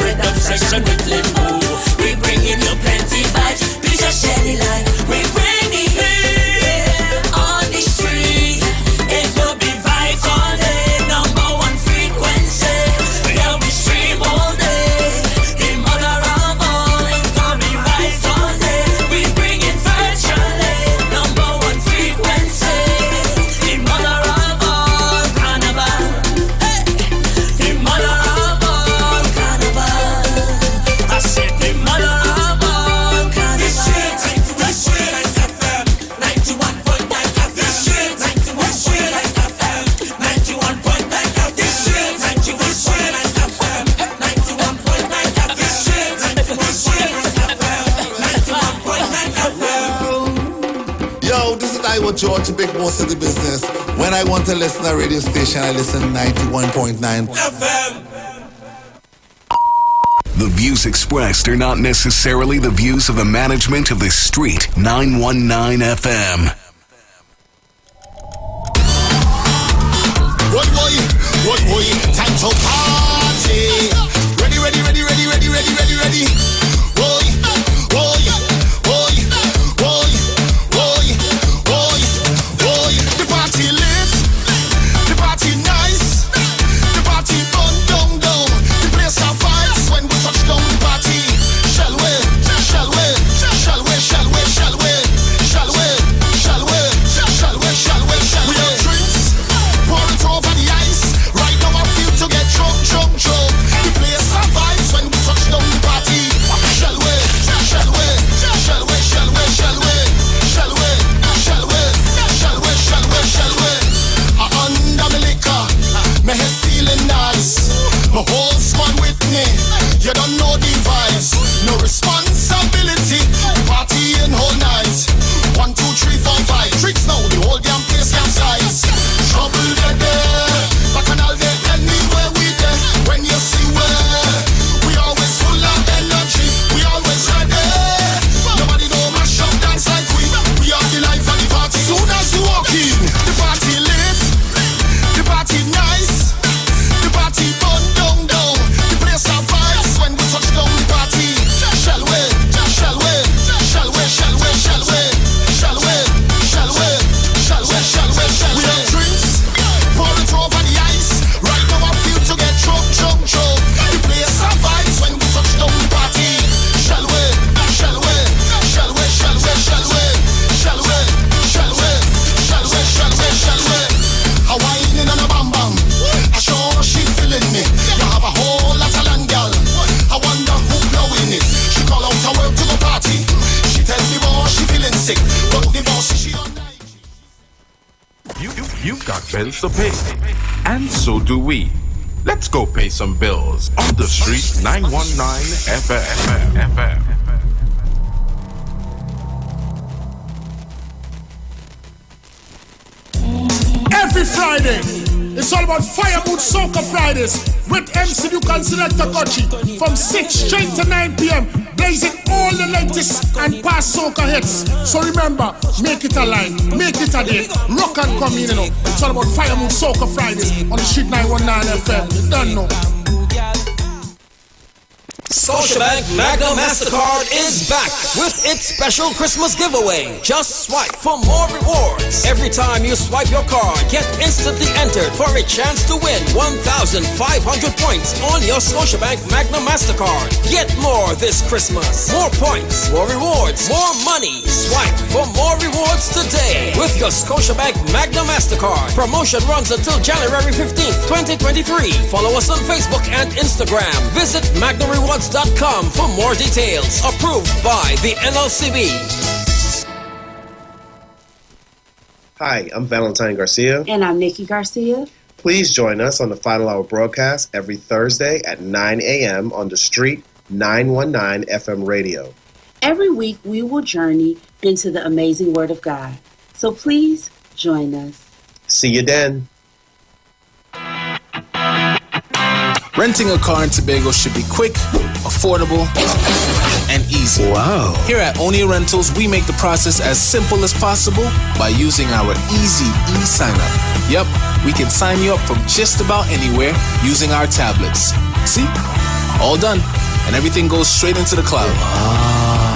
rhythm section with limbo. We bring in you plenty vibes, please just share the light. We bring the heat on the street. It will be vibes all day, #1 frequency. Yeah, we stream all day. The mother of all, it can be vibes all day. We bring it virtually, #1 frequency. The mother of all, carnival. Hey, the mother of all, carnival. I said the mother of all, carnival. The street FM, 91.9 FM. The street 91.9 FM, 91.9 FM. The street 91.9 FM, 91.9 FM. The street 91.9 FM, 91.9 FM. Yo, this is Iwer George, the big boss of the business. When I want to listen to a radio station, I listen 91.9 FM. The views expressed are not necessarily the views of the management of the Street 919 FM. What boy, time to party. Ready. Boy. The party lit, the party nice, the party down. The place have vibes when we touch down the party. Shall we? We have drinks, pour it over the ice. Right now I feel to get drunk. The place have vibes when we touch down the party. You've got bills to pay. And so do we. Let's go pay some bills on the street 919 FM. Every Friday, it's all about Fire Mood Soca Fridays with MC Duke and Selector Kochi from 6 straight to 9 p.m. blazing all the latest and past soca hits. So remember, make it a line, make it a day, rock and come in, you know. It's all about Fire Mood Soca Fridays on the street 919 FM. You don't know. Scotiabank Magna MasterCard is back with its special Christmas giveaway. Just swipe for more rewards. Every time you swipe your card, get instantly entered for a chance to win 1,500 points on your Scotiabank Magna MasterCard. Get more this Christmas. More points, more rewards, more money. Swipe for more rewards today with your Scotiabank Magna MasterCard. Promotion runs until January 15th, 2023. Follow us on Facebook and Instagram. Visit MagnaRewards.com for more details. Approved by the NLCB. Hi, I'm Valentine Garcia. And I'm Nikki Garcia. Please join us on the Final Hour broadcast every Thursday at 9 a.m. on the Street 919 FM radio. Every week we will journey into the amazing Word of God. So please join us. See you then. Renting a car in Tobago should be quick, affordable, and easy. Wow. Here at Onia Rentals, we make the process as simple as possible by using our easy e-sign-up. Yep, we can sign you up from just about anywhere using our tablets. See? All done. And everything goes straight into the cloud.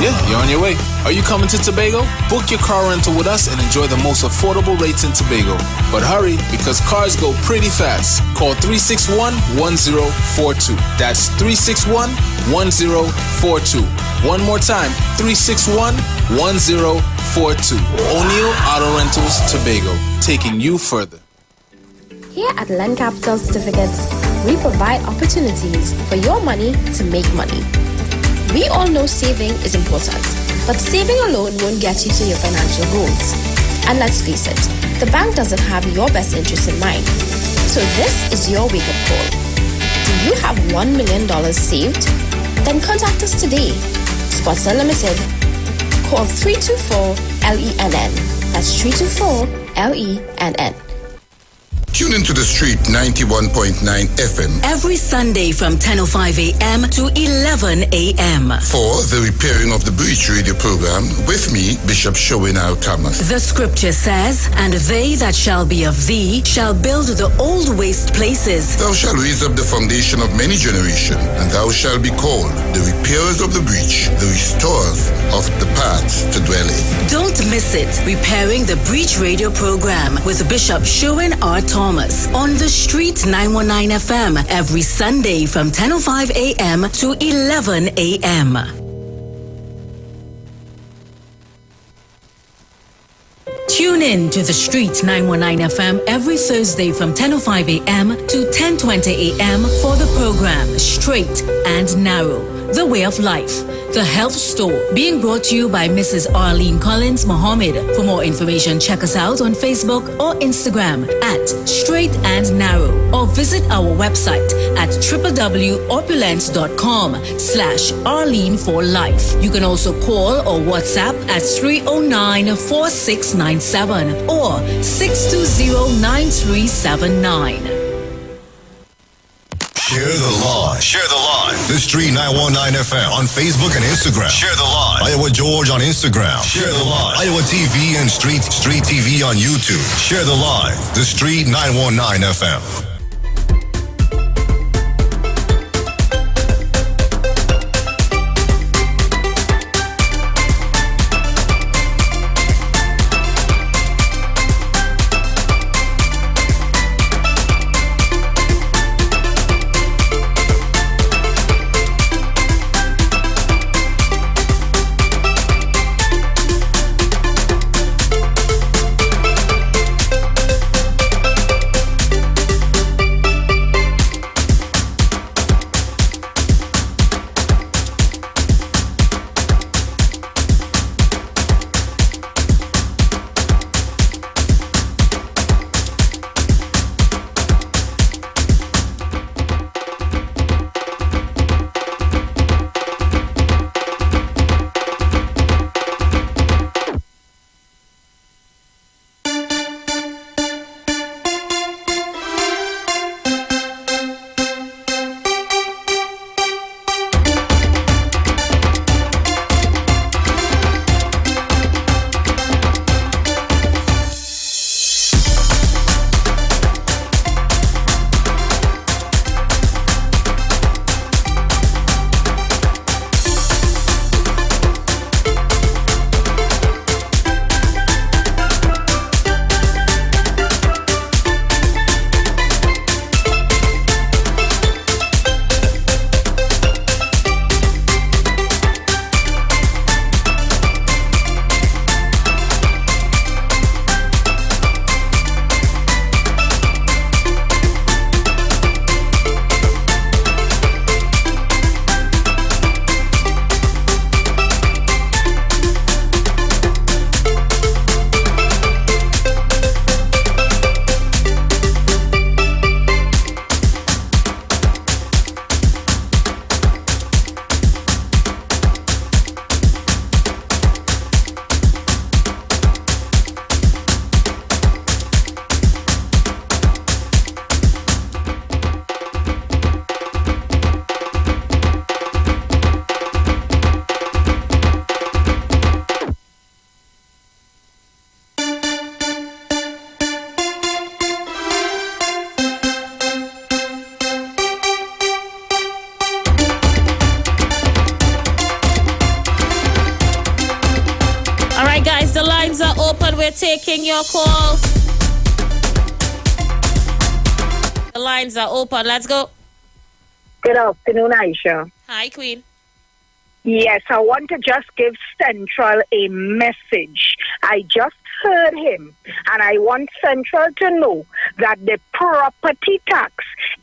Yeah, you're on your way. Are you coming to Tobago? Book your car rental with us and enjoy the most affordable rates in Tobago. But hurry, because cars go pretty fast. Call 361-1042. That's 361-1042. One more time, 361-1042. O'Neill Auto Rentals, Tobago, taking you further. Here at Land Capital Certificates, we provide opportunities for your money to make money. We all know saving is important, but saving alone won't get you to your financial goals. And let's face it, the bank doesn't have your best interest in mind. So this is your wake-up call. Do you have $1 million saved? Then contact us today. Sponsor Limited. Call 324-LENN. That's 324-LENN. Tune into the Street 91.9 FM every Sunday from 10:05 a.m. to 11 a.m. for the Repairing of the Breach radio program with me, Bishop Showinau Thomas. The scripture says, "And they that shall be of thee shall build the old waste places. Thou shalt raise up the foundation of many generations, and thou shalt be called the repairers of the breach, the restorers of the paths to dwell in." Don't miss it. Repairing the Breach radio program with Bishop Sherwin R. Thomas on the Street 919 FM every Sunday from 10:05 a.m. to 11 a.m. Tune in to the Street 919 FM every Thursday from 10:05 a.m. to 10:20 a.m. for the program Straight and Narrow, The Way of Life, The Health Store, being brought to you by Mrs. Arlene Collins Mohammed. For more information, check us out on Facebook or Instagram at Straight and Narrow, or visit our website at www.opulence.com/Arlene for Life. You can also call or WhatsApp at 309-4697 or 620-9379. Share the live. Share the live. The Street 919 FM on Facebook and Instagram. Share the live. Iowa George on Instagram. Share the live. Iowa TV and Street TV on YouTube. Share the live. The Street 919 FM. taking your calls. The lines are open. Let's go. Good afternoon, Aisha. Hi, Queen. Yes, I want to just give Central a message. I just heard him, and I want Central to know that the property tax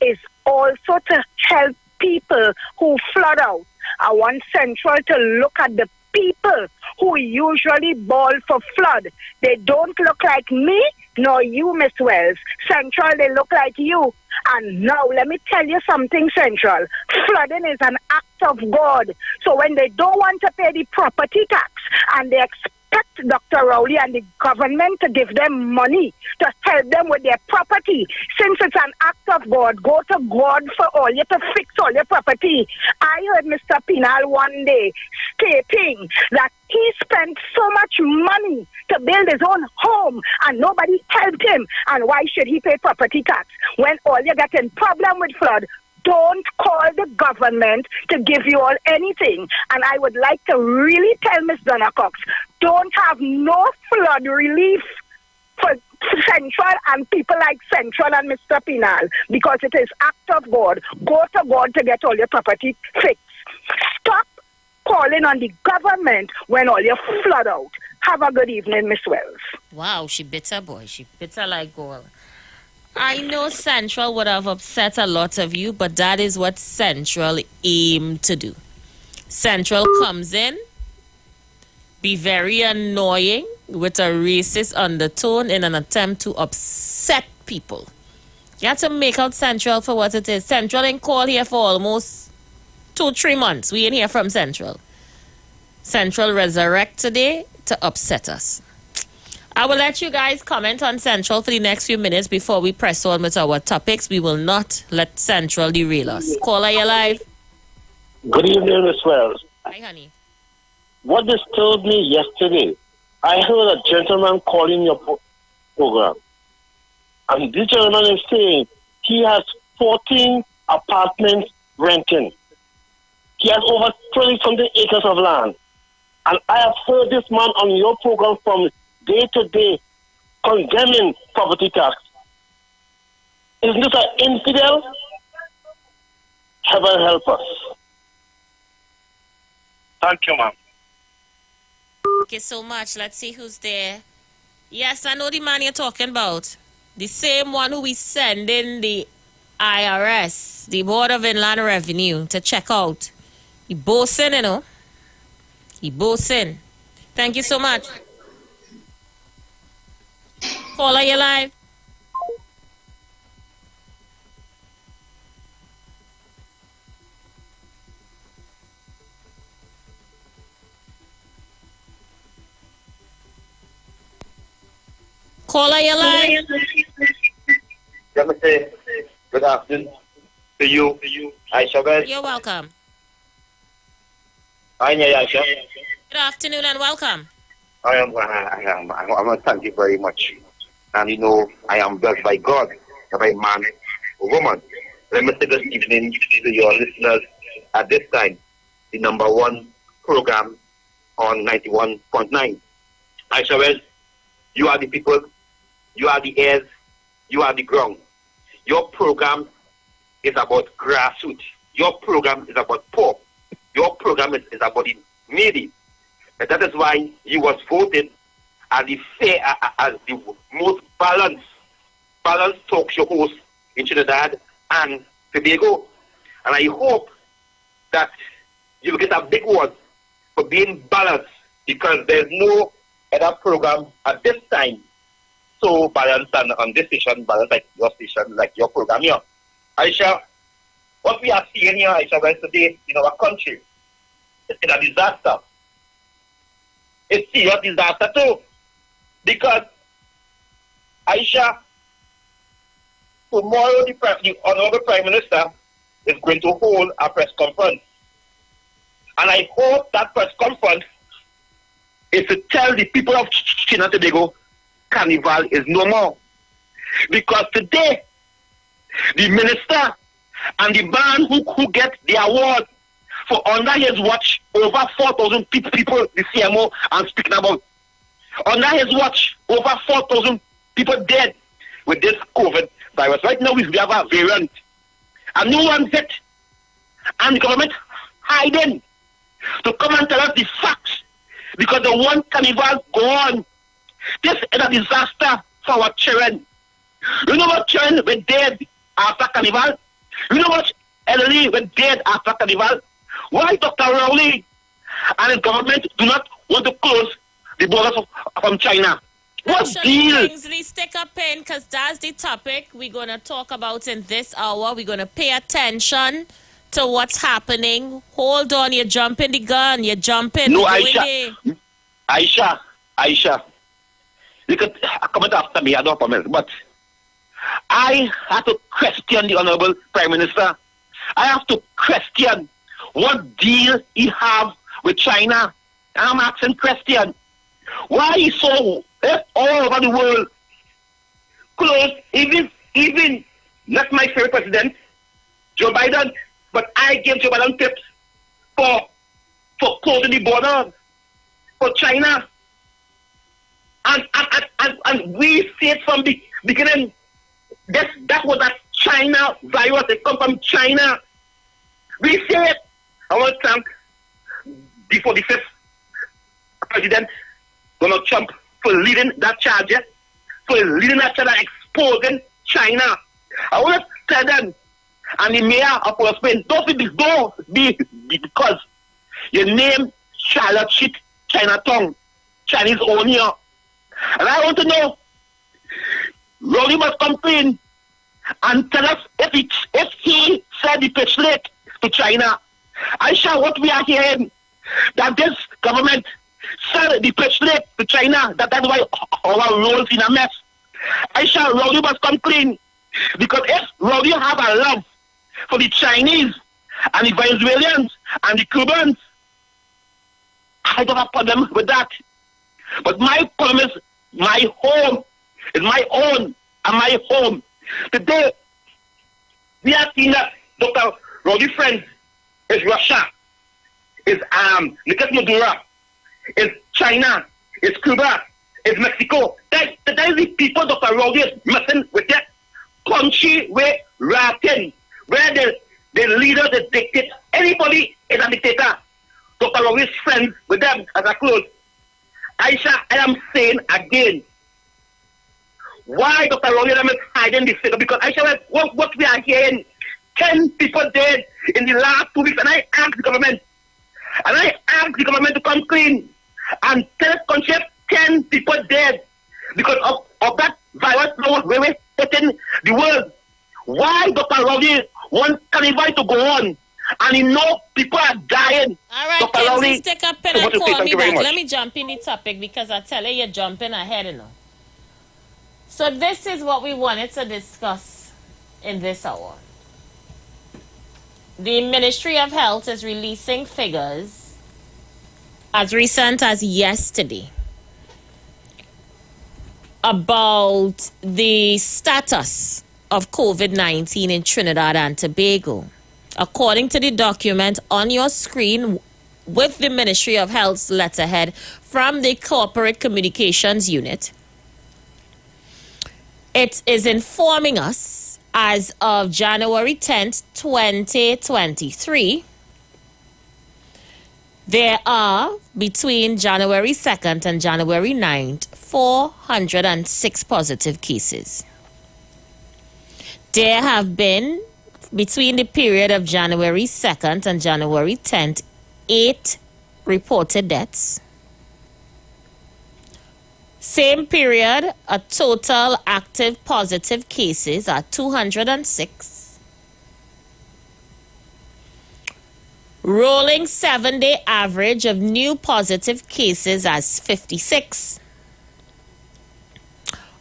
is also to help people who flood out. I want Central to look at the people who usually bawl for flood. They don't look like me nor you, Miss Wells. Central, they look like you. And now, let me tell you something, Central. Flooding is an act of God. So when they don't want to pay the property tax and they expect Dr. Rowley and the government to give them money to help them with their property, since it's an act of God, go to God for all you to fix all your property. I heard Mr. Pinal one day stating that he spent so much money to build his own home and nobody helped him. And why should he pay property tax when all you get in problem with flood? Don't call the government to give you all anything. And I would like to really tell Miss Donna Cox, don't have no flood relief for Central and people like Central and Mr. Pinal, because it is act of God. Go to God to get all your property fixed. Stop calling on the government when all your flood out. Have a good evening, Miss Wells. Wow, she bitter, boy. She bitter like gold. I know Central would have upset a lot of you, but that is what Central aim to do. Central comes in, be very annoying with a racist undertone in an attempt to upset people. You have to make out Central for what it is. Central ain't called here for almost 2-3 months. We ain't hear from Central. Central resurrect today to upset us. I will let you guys comment on Central for the next few minutes before we press on with our topics. We will not let Central derail us. Caller, you live. Good evening, Miss Wells. Hi, honey. What disturbed me yesterday, I heard a gentleman calling your program. And this gentleman is saying he has 14 apartments renting. He has over 20-something acres of land. And I have heard this man on your program from day to day condemning property tax. Isn't this an infidel? Heaven help us. Thank you, ma'am. Thank you so much. Let's see who's there. Yes, I know the man you're talking about. The same one who we send in the IRS, the Board of Inland Revenue, to check out. He boasting, you know. He boasting. Thank you so much. Caller, you live. Caller, you live. Let me say good afternoon to you, Aisha. You're welcome. Hi, Aisha. Good afternoon and welcome. I want to thank you very much. And you know, I am blessed by God, not by man or woman. Let me say this evening to your listeners at this time, the number one program on 91.9. Aisha Wells, you are the people, you are the heirs, you are the ground. Your program is about grassroots. Your program is about poor. Your program is about the needy. And that is why you was voted as the fair, as the most balanced talk show host in Trinidad and Tobago. And I hope that you will get a big one for being balanced, because there's no other program at this time so balanced and on this station, balanced like your program here. Aisha, what we are seeing here, Aisha, today in our country, is a disaster. It's serious disaster too. Because, Aisha, tomorrow the Honorable Prime Minister is going to hold a press conference. And I hope that press conference is to tell the people of Trinidad and Tobago, Carnival is no more. Because today, the minister and the man who get the award for under his watch, over 4,000 people, the CMO, I'm speaking about, Under his watch, over 4,000 people dead with this COVID virus. Right now, we have a variant. And no one's it. And the government hiding to come and tell us the facts because they want carnival go on. This is a disaster for our children. You know what children were dead after carnival? You know what elderly were dead after carnival? Why Dr. Rowley and the government do not want to close the borders from China? What deal? Kingsley, stick a pin because that's the topic we're going to talk about in this hour. We're going to pay attention to what's happening. Hold on, you're jumping the gun. You're jumping. No, Aisha. You could comment after me, I don't promise. But I have to question the Honorable Prime Minister. I have to question what deal he have with China. And I'm asking question. Why he so all over the world close, even not my favorite president, Joe Biden, but I gave Joe Biden tips for closing the border for China. And we said from the beginning that was a China virus. It come from China. We said, I want to thank the 45th President Donald Trump for leading that charge, exposing China. I want to tell them, and the mayor of Port Spain, don't be because your name Charlotte shit Chinatown, Chinese own here. And I want to know, Rolly must come clean and tell us if he said the persuade to China. I shall what we are hearing, that this government sell the persuade to China, that's why our roads in a mess. I shall Rolly must come clean, because if Rolly have a love for the Chinese and the Venezuelans and the Cubans, I don't have a problem with that. But my problem is my home is my own and my home. Today, we are seeing that Dr. Roddy's friends is Russia, is Nicolas Maduro, is China, is Cuba, is Mexico. That is the people Dr. Roddy is messing with that country where rotten, where the leaders is dictate. Anybody is a dictator. Dr. Roddy's friends with them as a close. Aisha, I am saying again, why Dr. Roddy is hiding this figure? Because Aisha, what we are hearing, 10 people dead in the last 2 weeks, and I asked the government to come clean and tell the country 10 people dead because of that virus now where we're hitting the world. Why Dr. Roddy wants carnival to go on? And you know people are dying. All right, Kenzie, stick up pen and call me back. Let me jump in the topic because I tell you, you're jumping ahead enough. So this is what we wanted to discuss in this hour. The Ministry of Health is releasing figures as recent as yesterday about the status of COVID-19 in Trinidad and Tobago. According to the document on your screen with the Ministry of Health's letterhead from the Corporate Communications Unit, it is informing us as of January 10th, 2023, there are between January 2nd and January 9th, 406 positive cases. There have been, between the period of January 2nd and January 10th, 8 reported deaths. Same period, a total active positive cases are 206. Rolling 7-day average of new positive cases as 56.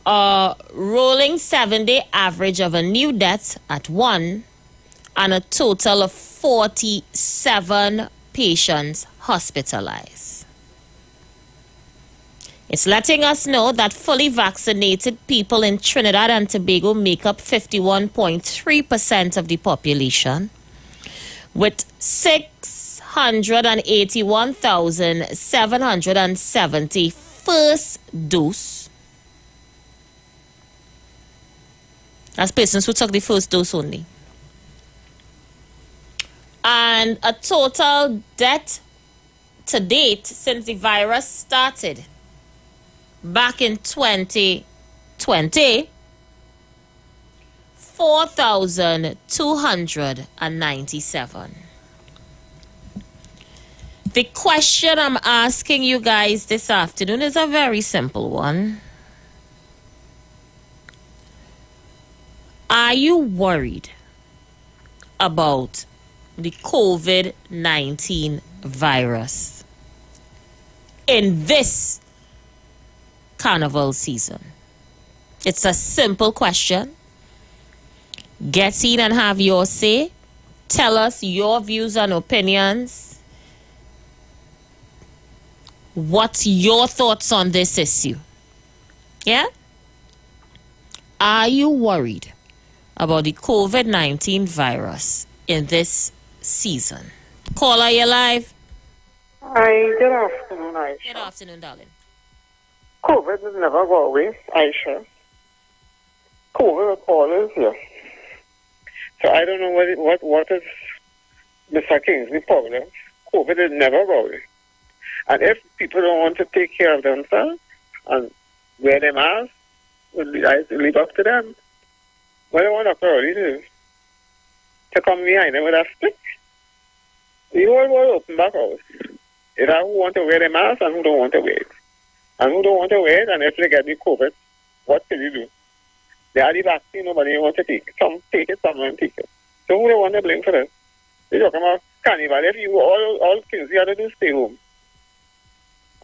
Rolling 7-day average of a new death at 1. And a total of 47 patients hospitalized. It's letting us know that fully vaccinated people in Trinidad and Tobago make up 51.3% of the population, with 681,770 first dose. That's persons who took the first dose only. And a total death to date since the virus started back in 2020, 4,297. The question I'm asking you guys this afternoon is a very simple one. Are you worried about the COVID-19 virus in this carnival season? It's a simple question. Get in and have your say. Tell us your views and opinions. What's your thoughts on this issue? Yeah? Are you worried about the COVID-19 virus in this season? Caller, you live. Hi, good afternoon, Aisha. Good afternoon, darling. COVID will never go away, Aisha. COVID always here. So I don't know what is Mr. Kingsley's problem. COVID will never go away. And if people don't want to take care of themselves and wear their masks, I leave up to them. What do I want Dr. Rowley to do? To come behind them with a stick? The whole world open back out. It's who want to wear the mask and who don't want to wear it. And who don't want to wear it, and if they get the COVID, what can you do? They are the vaccine, nobody wants to take it. Some take it, some don't take it. So who do want to blame for this? They talk about carnival. If you all things you have to do, stay home.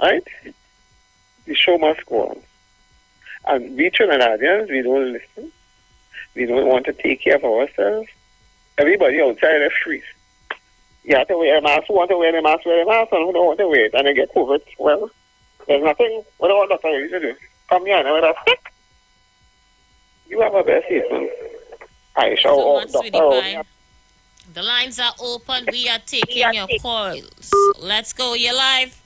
Right? The show must go on. And we Trinidadians, we don't listen. We don't want to take care of ourselves. Everybody outside is free. You have to wear a mask. Who want to wear the mask, wear the mask, and who don't want to wear it, and they get COVID. Well, there's nothing. What do I want Dr. Rowley to do? Come here and with a stick? You have a best season. I shall So much, Dr. sweetie Rowley. pie. The lines are open. We are taking your calls. Let's go. You're live.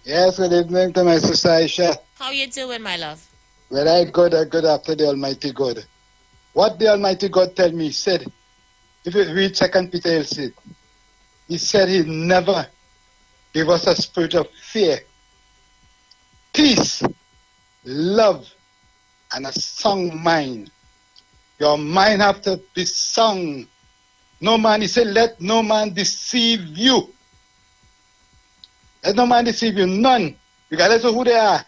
Yes, good evening to my sister Aisha. How you doing, my love? Well, I good after the Almighty God. What the Almighty God tell me, he said, if you read 2 Peter, you'll see it. He said he never gave us a spirit of fear, peace, love, and a sound mind. Your mind have to be sound. No man, he said, let no man deceive you. Let no man deceive you, none, regardless of who they are.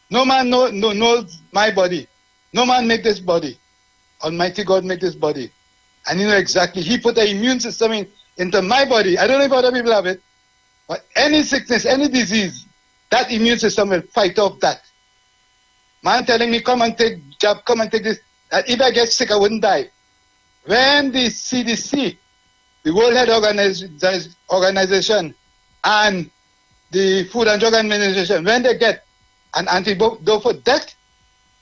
No man knows my body. No man make this body. Almighty God make this body. And you know exactly, he put the immune system into my body. I don't know if other people have it, but any sickness, any disease, that immune system will fight off that. Man telling me, come and take jab, come and take this, that if I get sick, I wouldn't die. When the CDC, the World Health Organization, and the Food and Drug Administration, when they get an antidote for that,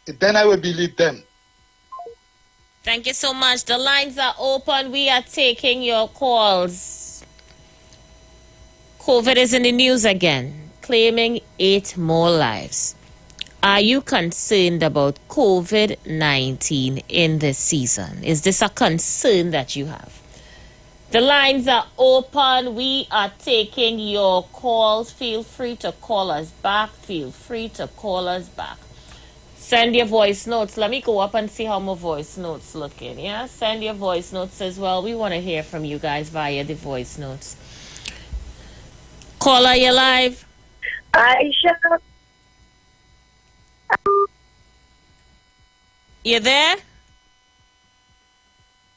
then I will believe them. Thank you so much. The lines are open. We are taking your calls. COVID is in the news again, claiming 8 more lives. Are you concerned about COVID-19 in this season? Is this a concern that you have? The lines are open. We are taking your calls. Feel free to call us back. Feel free to call us back. Send your voice notes. Let me go up and see how my voice notes looking. Yeah, send your voice notes as well. We want to hear from you guys via the voice notes. Caller, you live. Aisha. You there?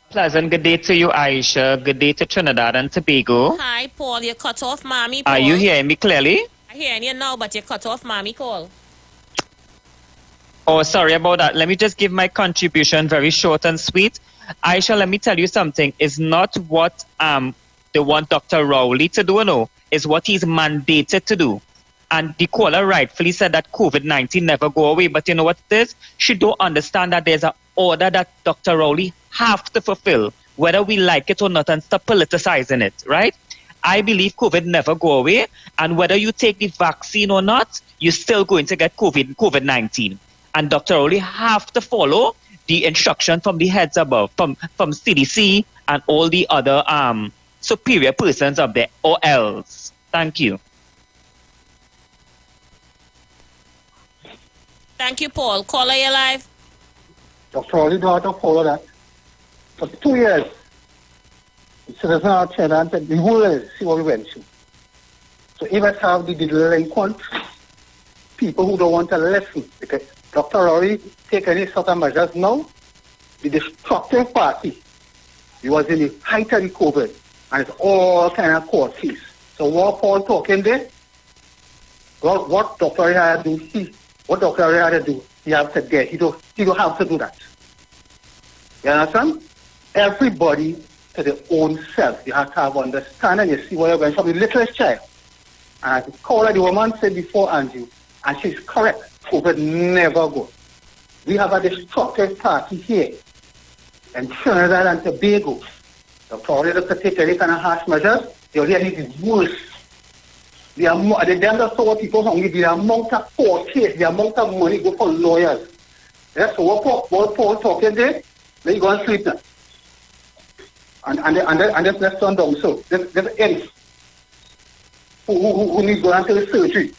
Pleasant good day to you, Aisha. Good day to Trinidad and Tobago. Hi, Paul. You cut off mommy. Paul. Are you hearing me clearly? I hear you now, but you cut off mommy call. Oh, sorry about that. Let me just give my contribution very short and sweet. Aisha, let me tell you something. It's not what they want Dr. Rowley to do, no. It's what he's mandated to do. And the caller rightfully said that COVID-19 never go away. But you know what it is? She don't understand that there's an order that Dr. Rowley have to fulfill, whether we like it or not, and stop politicizing it, right? I believe COVID never go away, and whether you take the vaccine or not, you're still going to get COVID-19. And Dr. Rowley have to follow the instruction from the heads above, from CDC and all the other superior persons up there, or else. Thank you. Thank you, Paul. Caller, you live. Dr. Rowley don't have to follow that. For 2 years, the citizen out there and said, the whole is, see what we went through. So if I have the delinquent people who don't want to listen, because Dr. Rowley take any sort of measures now, the destructive party, he was in the height of the COVID, and it's all kind of court case. So what Paul talking there, well, what Dr. Rowley had to do, what Dr. Rowley had to do, he has to get, he don't have to do that. You understand? Everybody to their own self. You have to have understanding. You see where you're going from the littlest child. And as the caller, the woman said before, Andrew, and she's correct, COVID never go. We have a destructive party here in Trinidad and Tobago. The Florida to take any kind of harsh measures, they really is worse. The them that saw people hungry, the amount of court case, the amount of money go for lawyers. That's what Paul talking there. Then you go and sleep now. And let's turn down. So there's Eddie who needs to go into the surgery.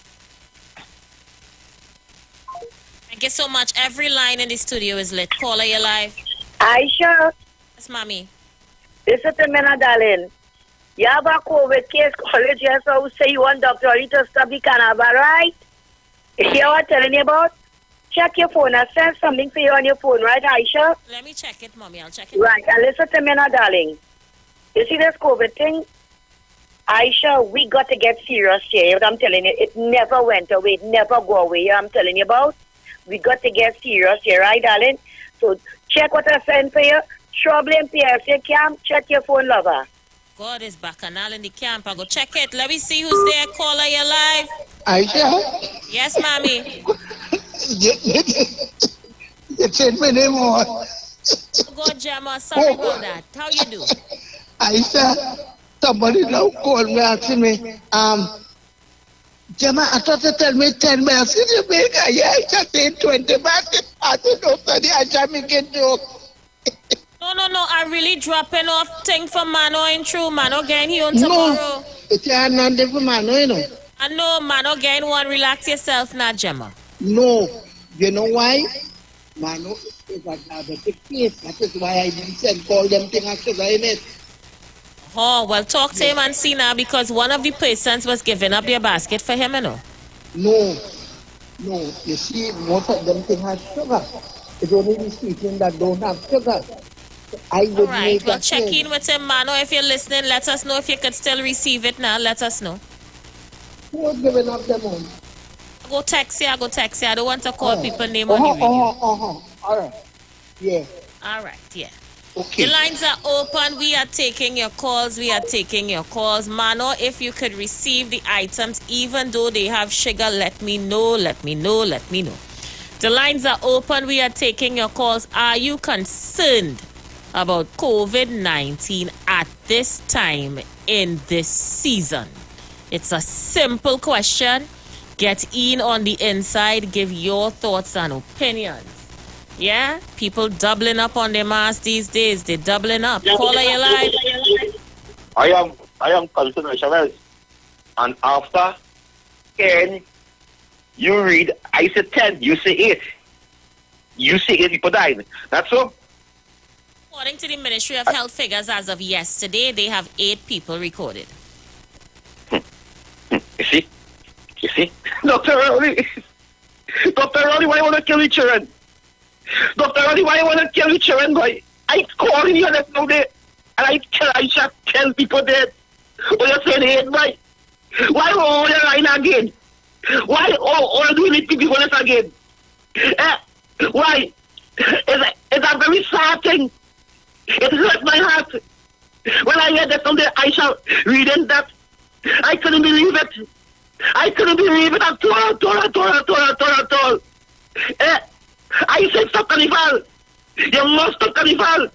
Thank you so much. Every line in the studio is lit. Caller, you live. Aisha. Yes, mommy. Listen to me now, darling. You have a COVID case, college, yes, so say you want Dr. Rowley to stop the carnival, right? You hear what I'm telling you about? Check your phone. I sent something for you on your phone, right, Aisha? Let me check it, mommy. I'll check it. Right, and listen to me now, darling. You see this COVID thing? Aisha, we got to get serious here. What I'm telling you, it never went away. It never go away. I'm telling you about. We got to get serious here, right, darling? So check what I sent for you. Trouble in PFC camp. Check your phone, lover. God is bacchanal in the camp. I go check it. Let me see who's there. Caller, you live. Aisha? Yes, mommy. You changed my name on. God, Gemma, sorry about that. How you do? Aisha, somebody now called me asking me, Gemma, I thought you tell me 10 minutes in Jamaica. Yeah, I just said 20 minutes. I don't know, study a Jamaican joke. No. I really dropping off thing for Mano in true. Mano getting here on tomorrow. No, it's not for Mano, you know. I know, Mano getting one. Relax yourself now, Gemma. No, you know why? Mano is a diabetic case. That is why I didn't send all them things and sugar in it. Oh, well, talk to him and see now, because one of the persons was giving up their basket for him, you know. No, you see, most of them things have sugar. It's only the sweetening that don't have sugar. I would Alright, well, check in with him, Mano. If you're listening, let us know if you could still receive it now. Let us know. Who was giving up them on? I go text you. I don't want to call people name on the radio. Alright. Yeah. Alright, yeah. Okay. The lines are open. We are taking your calls. Mano, if you could receive the items, even though they have sugar, let me know. The lines are open. We are taking your calls. Are you concerned about COVID-19 at this time in this season? It's a simple question. Get in on the inside. Give your thoughts and opinions. Yeah? People doubling up on their masks these days. They're doubling up. Caller, you live. I am concerned, Chavez. And after 10, you read, I said 10, you say 8. You say 8 people died. That's so? According to the Ministry of Health figures as of yesterday, they have 8 people recorded. You see? Dr. Rowley, why you want to kill your children? Dr. Rowley, why you want to kill your children, boy? I call you that now there, and I shall tell people that. But you said 8, boy. Why hold the line again? Why all do you need to be honest again? Why? It's a very sad thing. It hurt my heart. When I heard that someday I shall reading that, I couldn't believe it. At all. I said stop carnival. You must stop carnival.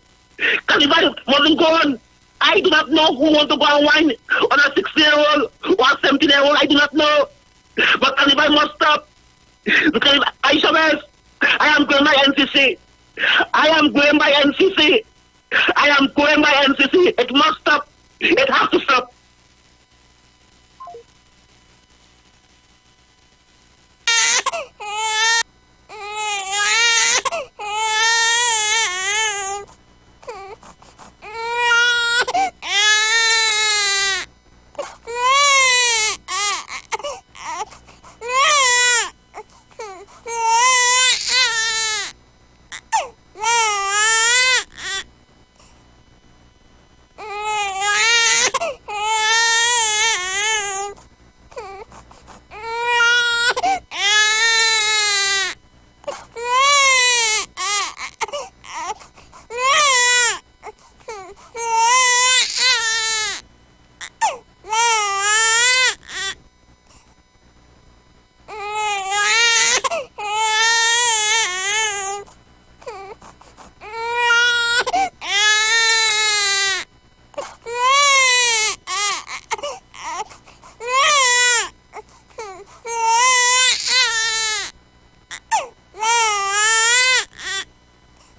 Carnival wasn't gone. I do not know who want to go and wine on a 16-year-old or a 17-year-old. I do not know. But Carnival must stop. Because Aisha West, I am going by NCC. I am going by NCC. I am going by NCC. It must stop. It has to stop.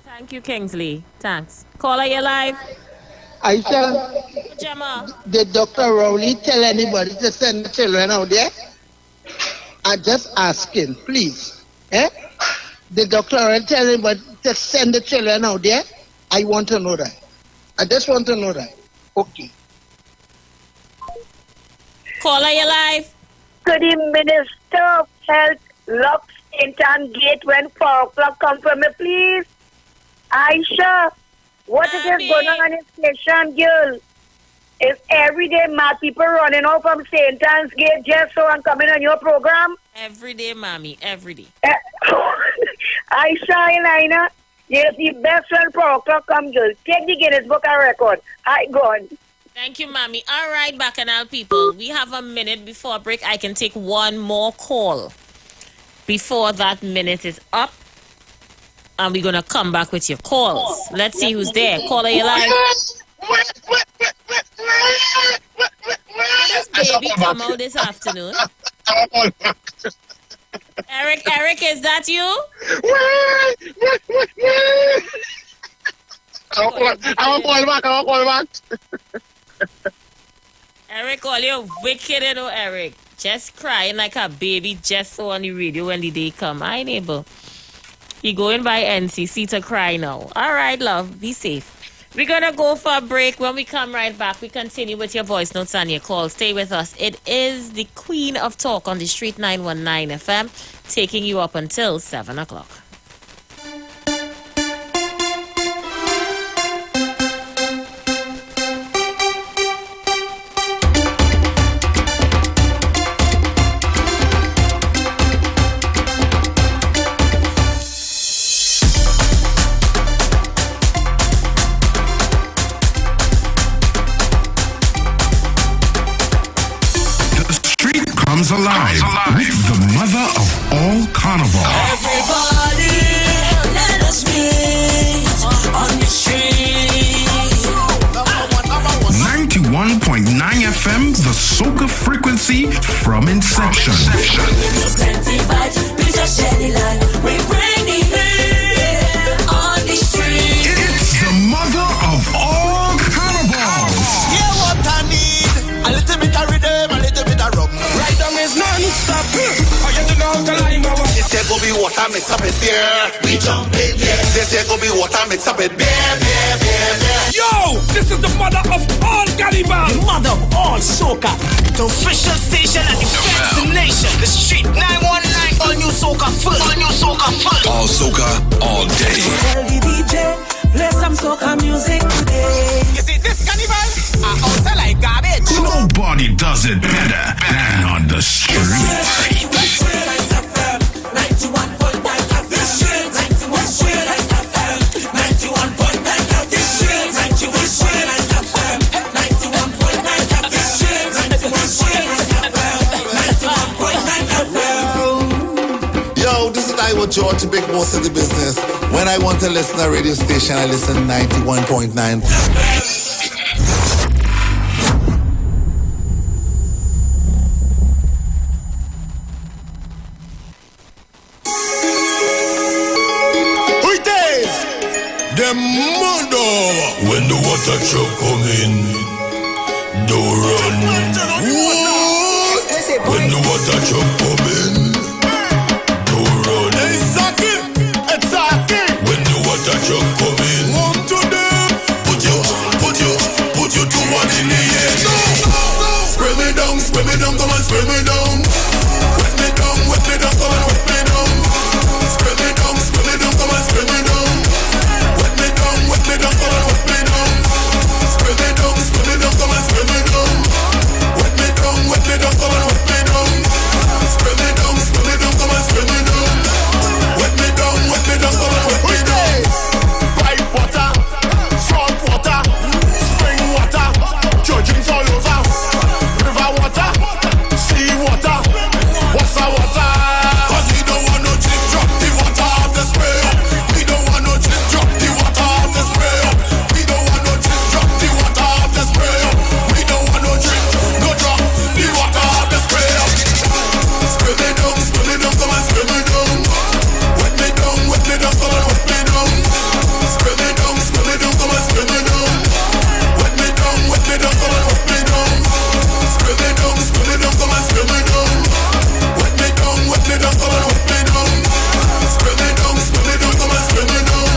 Thank you, Kingsley. Thanks. Caller, you live. Aisha, Gemma. did Dr. Rowley tell anybody to send the children out there? I'm just asking, please. Did Dr. Rowley tell anybody to send the children out there? I want to know that. I just want to know that. Okay. Caller, you live. Could the Minister of Health lock St. Anne Gate when 4 o'clock come for me, please? Aisha, what is going on in the station, girl? Is every day mad people running out from St. Anne's Gate just so I'm coming on your program? Every day, mommy, every day. Aisha, Elena, you're the best when 4 o'clock come, girl. Take the Guinness Book of Record. I gone. Thank you, mommy. All right, Bacchanal people. We have a minute before break. I can take one more call before that minute is up. And we're going to come back with your calls. Let's see who's there. Caller, you live. Did this baby come out this afternoon? Eric, is that you? I'll call back. Eric, all you wicked, you know, Eric. Just crying like a baby just so on the radio when the day come. Hi, neighbor. He going by NCC to cry now. All right, love. Be safe. We're going to go for a break. When we come right back, we continue with your voice notes and your calls. Stay with us. It is the Queen of Talk on the Street 919 FM, taking you up until 7 o'clock. Alive with the mother of all carnival. Everybody, let us meet on the street. 91.9 FM, the soca frequency from inception. Plenty vibes, we just shed the light. We bring the heat on the street. It's the mother of all carnivals. Yeah, what I need, a little bit of rhythm, a little bit of rum. Right down is non-stop. Oh, you don't know how to line my one. This here go be water mix up with beer. We jump in, yeah. This here go be water mix up with beer. Yo, this is the mother of all cannibal. The mother of all soca. The official station and the destination. The Street 919. All new soca first. All new soca first. All soca, all day. Tell the DJ, play some soca music today. You see, this cannibal outside like garbage. Nobody does it better than on the street. Yo, this is Iwer George, the big boss of the business. When I want to listen to a radio station, I listen 91.9. them murder. When the water truck come in, don't run. When the water truck come in, don't run. It's Saki. When the water truck come in, one to them. Put your two one in the air. Spray me down, come on, spray me down. Wet me down, come on, wet me down. Spray me down, come on, spray me down. Wet me down, come on, wet me down. Spray me down, come on, spray me down. Wet me down, come on, wet me down. Spray me down, come on, spray me down. Wet me down, come on, wet me down. Pipe water, salt water, spring water, judgings all over. River water, sea water, what's the water? Cause we don't want no drip drop the water off the spray. We don't want no drip drop the water off the spray. We don't want no drip drop the water off the spray. We don't want no drip, no drop the water off the spray. Spray me down, come on, spray me down. Wet me down, come on, wet me down. Spray me down, come on, spray me down. Wet me down, come on, wet me down. Spray me down, come on, spray me down. Wet me down, come on, wet me down. Spray me down, come on, spray me down.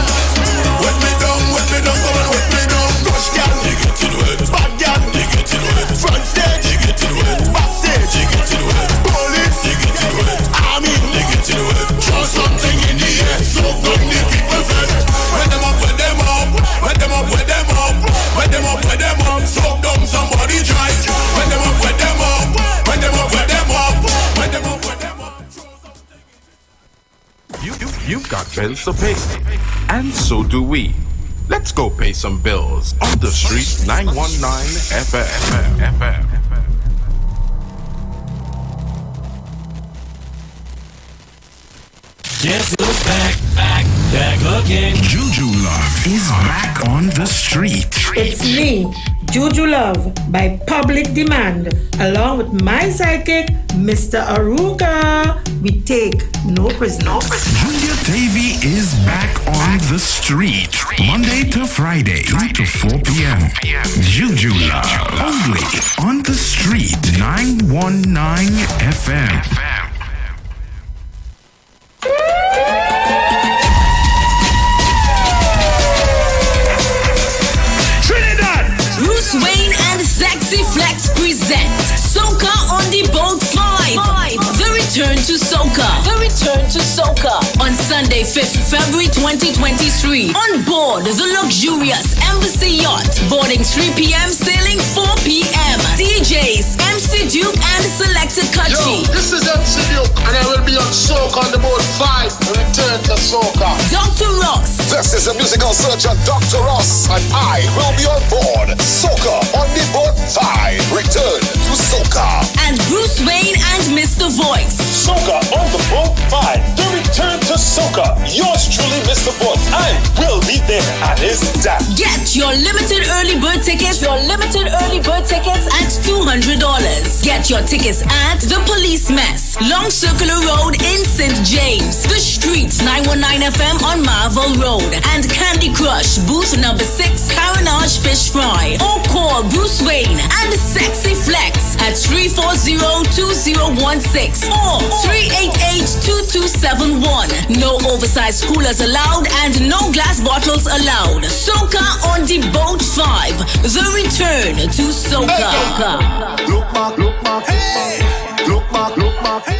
Wet me down, come on, wet me down. Touch girl, they getting wet. Bad girl, they getting wet. Front stage, they getting wet. Backstage, they getting wet. Police, they getting wet. Army, they getting wet. Throw something in the air, so good the people say. Wet them up, wet them up. Wet them up, wet them up. Wet them up, wet them up. Soak down somebody dry. Wet them up, wet them up. Wet them up, wet them up. Wet them up, wet them up. You've got bills to pay, and so do we. Let's go pay some bills on the street 919 FM. Guess who's back again. Juju Love is back on the street. It's me, Juju Love, by public demand, along with my sidekick, Mr. Aruga. We take no prisoners. Junior Davy is back on the street, Monday to Friday, 3 to 4 p.m. Juju Love, only on the street, 919 FM. Bruce Wayne and Sexy Flex present Soca on the Boat 5. The Return to Soca. On Sunday, 5th February 2023. On board the luxurious Embassy Yacht. Boarding 3 p.m. Sailing 4 p.m. DJs MC Duke and Selected Kachi. Yo, this is MC Duke and I will be on Soca on the Boat 5. Return to Soca. Dr. Ross. This is the musical surgeon Dr. Ross, and I will be on board Soca on the Boat 5. Return to Soca. And Bruce Wayne and Mr. Voice. Soca on the Boat 5. The Return to Soca. Yours truly, Mr. Boat. I will be there at his death. Get your limited early bird tickets. At $200. Get your tickets at The Police Mess, Long Circular Road in St. James, The Streets 919 FM on Marvel Road, and Candy Crush booth number 6, Caranage Fish Fry. Or call Bruce Wayne and Sexy Flex at 340-2016 or 388-2271. No oversized coolers allowed and no glass bottles allowed. Soca on the Boat 5. The Return to Soca. Look back, hey. Look back, hey.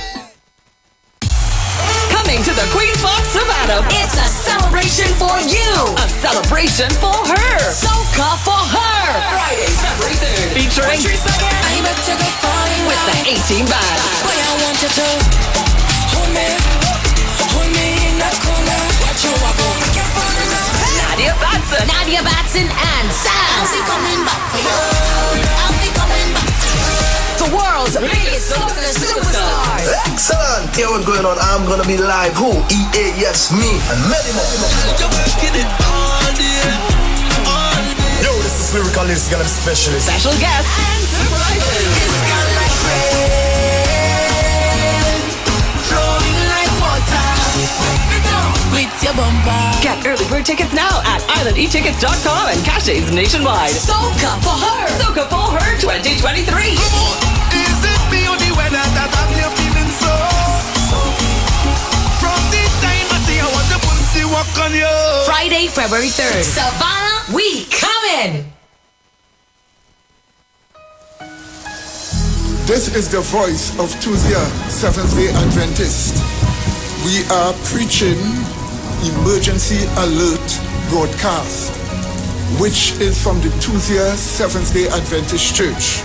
Coming to the Queen Fox Savannah. It's a celebration for you. A celebration for her. Soca for her. Friday, February 3rd. Featuring with the 18 Band. Boy, I want you to hold me in that corner. Watch you walk over. Nadia Batson and Sam. I'll be coming back for you. The world's biggest soca superstars. Excellent! Here what's going on. I'm gonna be live. Who? EA, yes, me, and many more. Yo, this is Lyricalist, gonna be specialist. Special guest and surprises. It's gone like rain, flowing like water. With your bumper. Get early bird tickets now at islandetickets.com and caches nationwide. Soca for her. Soca for her 2023. Is it me or the weather that I'm here feeling so? From the time I see I want to put the work on you. Friday, February 3rd. Savannah, we coming. This is the voice of Tuesday, Seventh-day Adventist. We are preaching Emergency Alert broadcast, which is from the Tuesday, Seventh-day Adventist Church.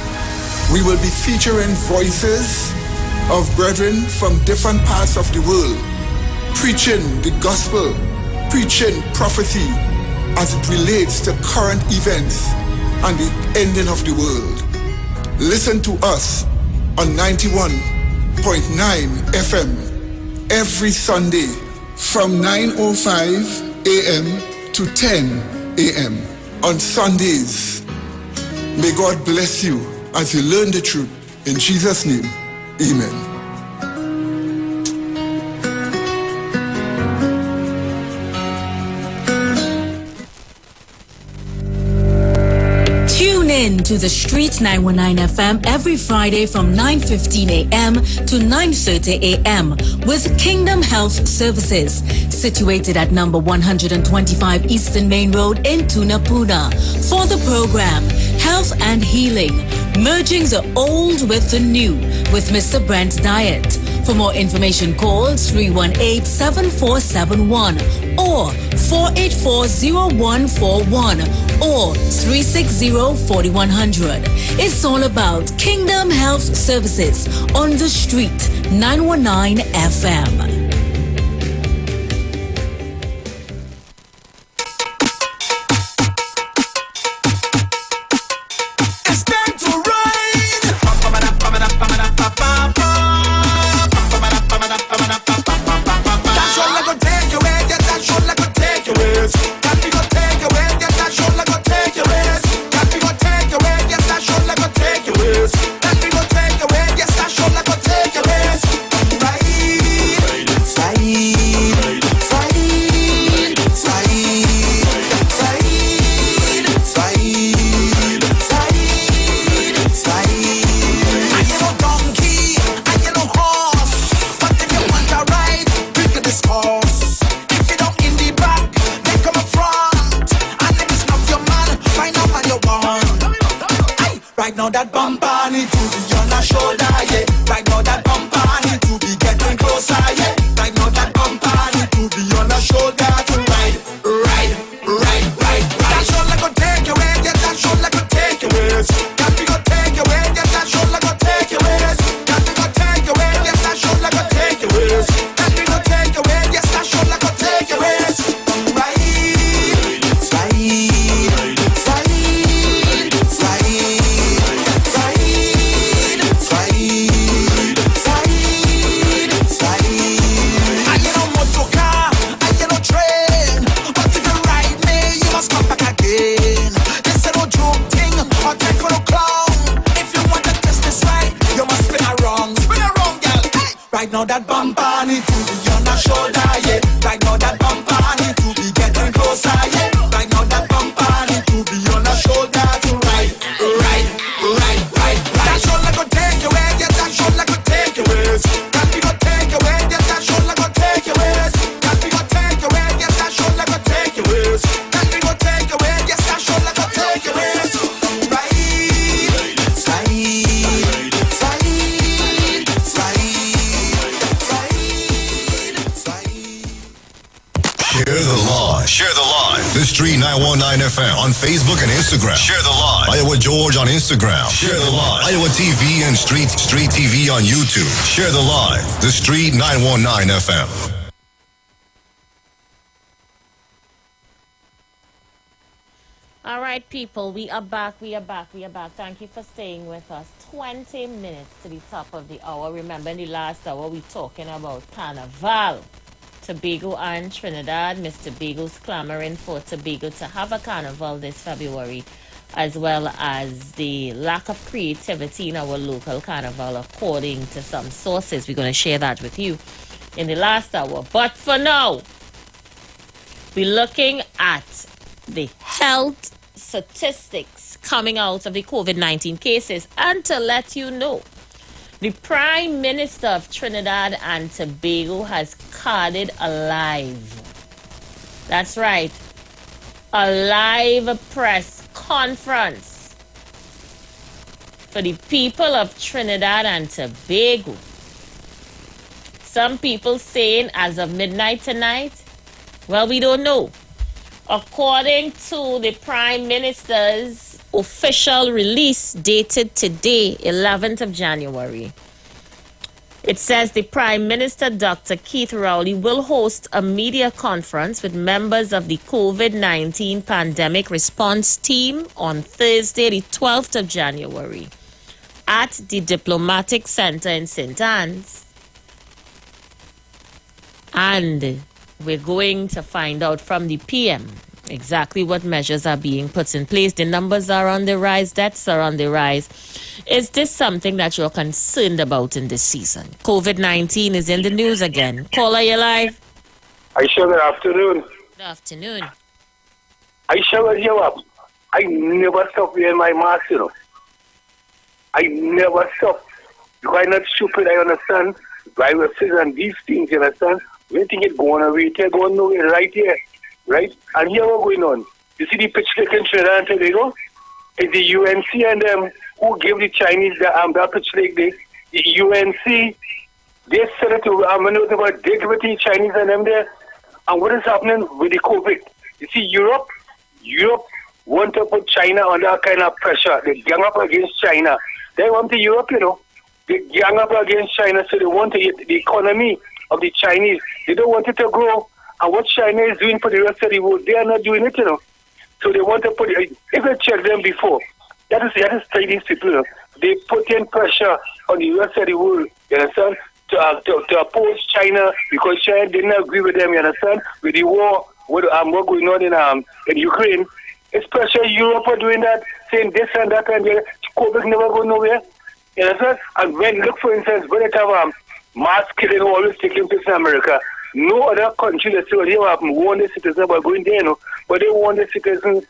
We will be featuring voices of brethren from different parts of the world, preaching the gospel, preaching prophecy as it relates to current events and the ending of the world. Listen to us on 91.9 FM every Sunday from 9:05 a.m. to 10 a.m. on Sundays. May God bless you as you learn the truth. In Jesus' name, amen. Tune in to the Street 919 FM every Friday from 9:15 a.m. to 9:30 a.m. with Kingdom Health Services, situated at number 125 Eastern Main Road in Tunapuna. For the program, Health and Healing, merging the old with the new with Mr. Brent Diet. For more information, call 318-7471 or 484-0141 or 360-4100. It's all about Kingdom Health Services on the Street 919 FM. Right now that bumper need to be on our shoulder, yeah. Right now that bumper need to be getting closer, yeah. Right now that bumper need to be on our shoulder to ride. That shoulder go take you where, yeah, that shoulder go take you where. That we go take you where, yeah, that shoulder go take you where. That we go take you where, yes, that shoulder go take you where. That we go take you where, yes, that shoulder go take you where. Right now that bumper need to be on our shoulder, yeah. Right now that bumper need to be getting closer, yeah. Right now that bumper need to be on our shoulder to ride. That shoulder go take you where, yeah, that shoulder go take you where. That we go take you where, yeah, that shoulder go take you where. That we go take you where, yes, that shoulder go take you where. That we go take you where, yes, that shoulder go take you where. Share the live. The Street 919 FM on Facebook and Instagram. Share the live. Iowa George on Instagram. Share the live. Iowa TV and Street TV on YouTube. Share the live. The Street 919 FM. All right, people, we are back. Thank you for staying with us. 20 minutes to the top of the hour. Remember, in the last hour, we talking about Carnival. Tobago and Trinidad. Mr. Bago's clamoring for Tobago to have a carnival this February, as well as the lack of creativity in our local carnival, according to some sources. We're going to share that with you in the last hour. But for now, We're looking at the health statistics coming out of the COVID-19 cases. And to let you know, the Prime Minister of Trinidad and Tobago has carded a live. That's right. A live press conference for the people of Trinidad and Tobago. Some people saying as of midnight tonight. Well, we don't know. According to the Prime Minister's official release dated today, 11th of January, it says the Prime Minister, Dr. Keith Rowley, will host a media conference with members of the COVID-19 pandemic response team on Thursday, the 12th of January, at the Diplomatic Center in St. Anne's. And we're going to find out from the PM exactly what measures are being put in place. The numbers are on the rise, deaths are on the rise. Is this something that you're concerned about in this season? COVID-19 is in the news again. Caller, you live? Aisha, good afternoon. Good afternoon. Aisha, where's you up? I never stop wearing my mask, you know. I never stop. Because I'm not stupid, I understand. Viruses and these things, you understand? We think it's going away, it's going nowhere right here. Right? And here what's going on. You see the pitch lick in Trinidad and Tobago? It's the UNC and them who gave the Chinese that pitch lick. The UNC, they said it to they give it to the Chinese and them there. And what is happening with the COVID? You see, Europe want to put China under that kind of pressure. They gang up against China. They want the Europe, you know. They gang up against China, so they want to the economy of the Chinese. They don't want it to grow. And what China is doing for the rest of the world, they are not doing it, you know. So they want to put it, if I check them before, that is Chinese people, you know. They put in pressure on the rest of the world, you understand, to oppose China because China didn't agree with them, you understand, with the war, what going on in Ukraine. It's pressure Europe are doing that, saying this and that and the COVID never go nowhere, you understand. And when, look for instance, when it have mass killing always taking place in America, no other country that say, they have warned the citizens about going there, you know, but they warn the citizens,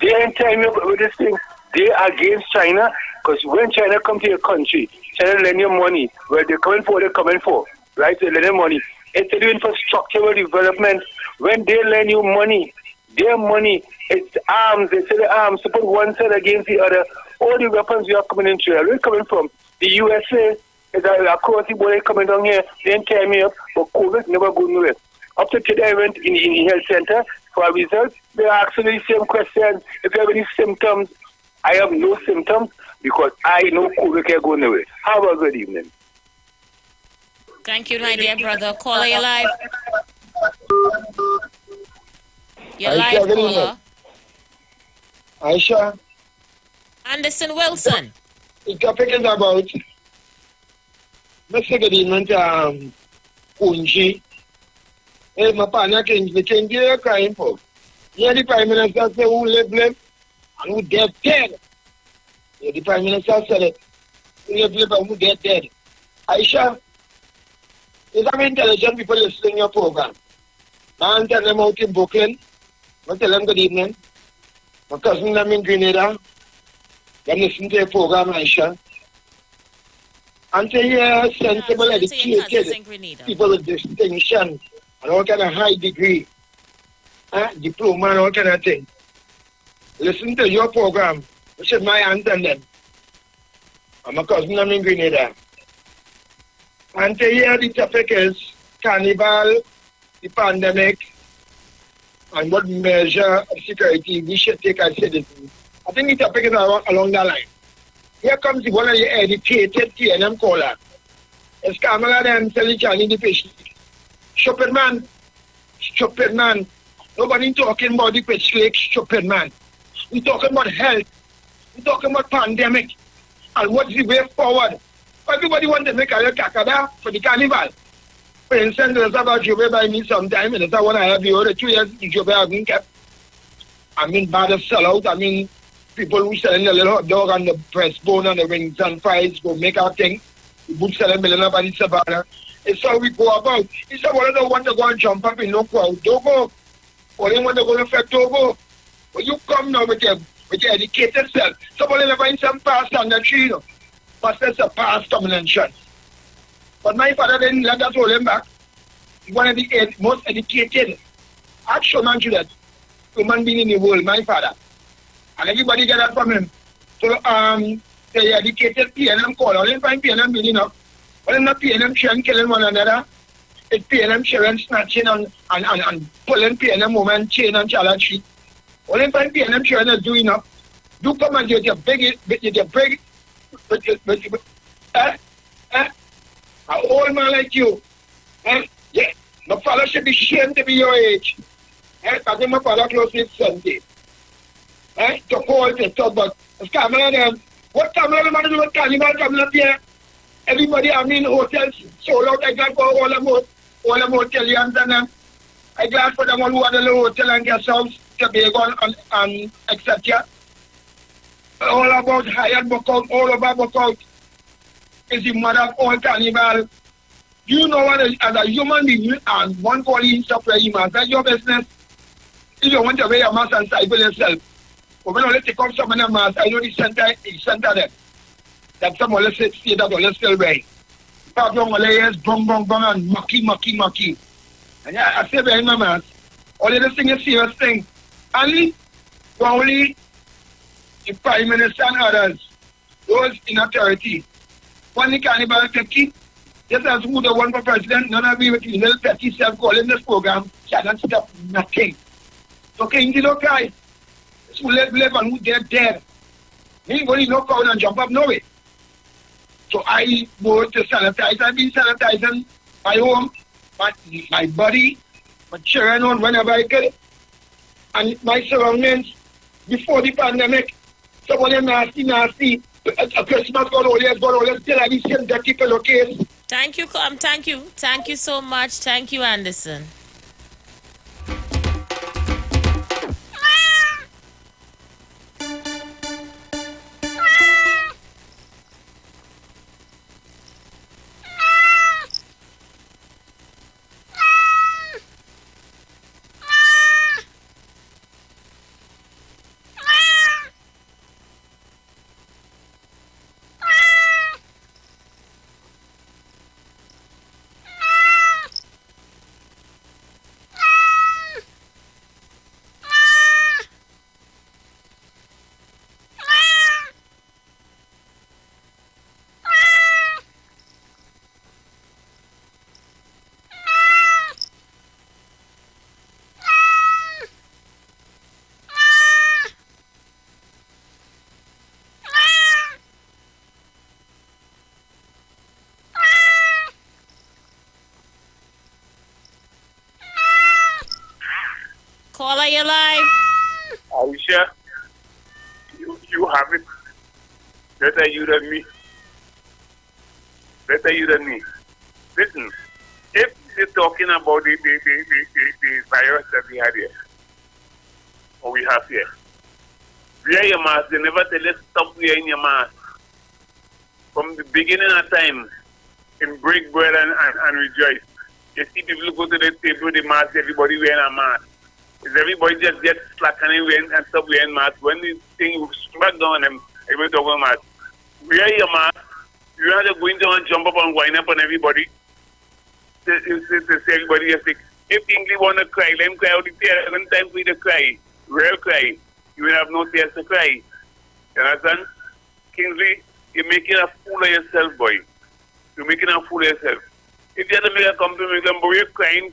they ain't time with this thing. They are against China, because when China come to your country, China lend you money. Where they're coming for, right? They lend you money. It's to do infrastructural development. When they lend you money, their money, it's arms. They say the arms to put one side against the other. All the weapons we are coming into, where are coming from? The USA. Across the border coming down here, they didn't tear me up, but COVID never go nowhere. Up to today, I went in the health center for a result. They asked me the same question. If you have any symptoms, I have no symptoms because I know COVID can't go nowhere. Have a good evening. Thank you, my dear brother. Caller, you're live. You're live, caller. Aisha. Anderson Wilson. The topic is about Mr. Gadiman Kunji. Hey, my partner can change your crime for. Yeah, the Prime Minister said who live and who dead. Yeah, the Prime Minister said it. Who live and who dead. Aisha, there's some intelligent people listening to your program. Now I'm telling them out in Brooklyn. I tell them good evening. My cousin them in Grenada. They listen to your program, Aisha. And to hear sensible, educated people with distinction and all kind of high degree, diploma and all kind of thing. Listen to your program, which is my aunt and them. I'm a cousin, I'm in Grenada. And to hear the topic is carnival, the pandemic, and what measure of security we should take as citizens. I think the topic is along that line. Here comes one of the educated TNM caller. It's Kamala them telling Johnny the patient. Stupid man. Nobody talking about the pitch lake, stupid man. We talking about health. We talking about pandemic. And what's the way forward? Everybody want to make a little kakada for the carnival. For instance, there's about Jobe by me sometime, and that's one I have the other 2 years, Jobe have been kept. I mean, bad of sellout. I mean, people who selling the little hot dog and the press bone and the wings and fries go make our thing. The boots selling million up and it's about. It's how we go about. It's how one don't want to go and jump up in no crowd. Don't go. Only when they're going to affect Togo. But you come now with your educated self. Somebody never in some past on the tree, you know. But that's a past domination. But my father didn't let that hold him back. He wanted the most educated action man to that human being in the world, my father. And everybody get that from him. So the educated PNM call. Only find PNM being enough. Only not PNM sharing killing one another. It's PNM sharing snatching and pulling PNM woman chain and challenge. Only find PNM sharing is doing enough. Do come and get your big an old man like you. Yeah. My father should be ashamed to be your age. I think my father close to 70. To call to talk about what Kamala man do with Carnival coming up here? Everybody I mean hotels sold out. I got for all the hotelians and I got for them all who are the hotel and guest house to be gone and etc. All about hired book out, all over book out is the mother of all Carnival. You know what, as a human being, and one calling stuff where you must, that's your business. If you want to wear your mask and cycle yourself, but when I take off some of the mask, I know the center there. That some of the say that all still wear. Part of the layers, bong, and mucky. And I say behind my mask, all of this thing is serious thing. Only the Prime Minister and others, those in authority, when the Carnival take just as who the one for president, none of you with the little petty self-calling this program cannot stop nothing. So King did okay. Who live and who dead. Anybody no crowd and jump up, no way. So I go to sanitize. I've been sanitizing my home, my body, my children whenever I get, and my surroundings before the pandemic. Somebody nasty. A Christmas got always still have the same dirty pillowcase. Thank you so much. Thank you, Anderson. Caller, you live. Aisha, you have it. Better you than me. Listen, if you're talking about the virus that we had here, or we have here, wear your mask. They never tell us stop wearing your mask. From the beginning of time, in break bread and rejoice, you see people go to the table, the mask, everybody wearing a mask. Is everybody just get slack and stop wearing masks? When the thing smack down them, everybody talk about masks. Wear your mask. You have to go into and jump up and wind up on everybody. To say everybody is sick. If English want to cry, let them cry out the tears. When time for you to cry, real cry. You will have no tears to cry. You understand? Kingsley, you're making a fool of yourself, boy. You're making a fool of yourself. If you have to make a compliment, boy, you're crying.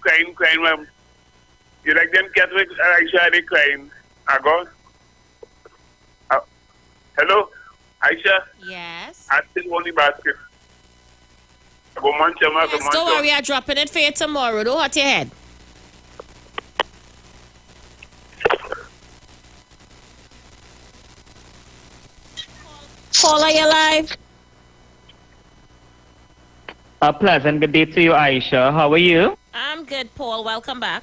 You like them cats with Aisha, they crying. Go. Hello? Aisha? Yes? I still want the basket. Go munch them up. Yes, don't worry, I'm dropping it for you tomorrow. Don't hurt your head. Caller, you live. A pleasant good day to you, Aisha. How are you? I'm good, Paul. Welcome back.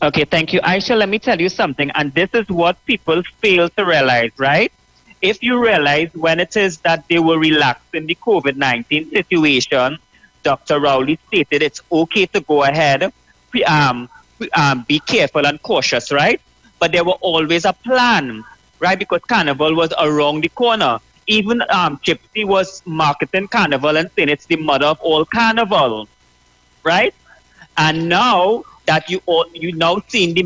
Okay, thank you. Aisha, let me tell you something, and this is what people fail to realize, right? If you realize when it is that they were relaxing the COVID-19 situation, Dr. Rowley stated it's okay to go ahead with be careful and cautious, right? But there were always a plan, right? Because Carnival was around the corner. Even Gypsy was marketing Carnival and saying it's the mother of all Carnival, right? And now that you now seeing the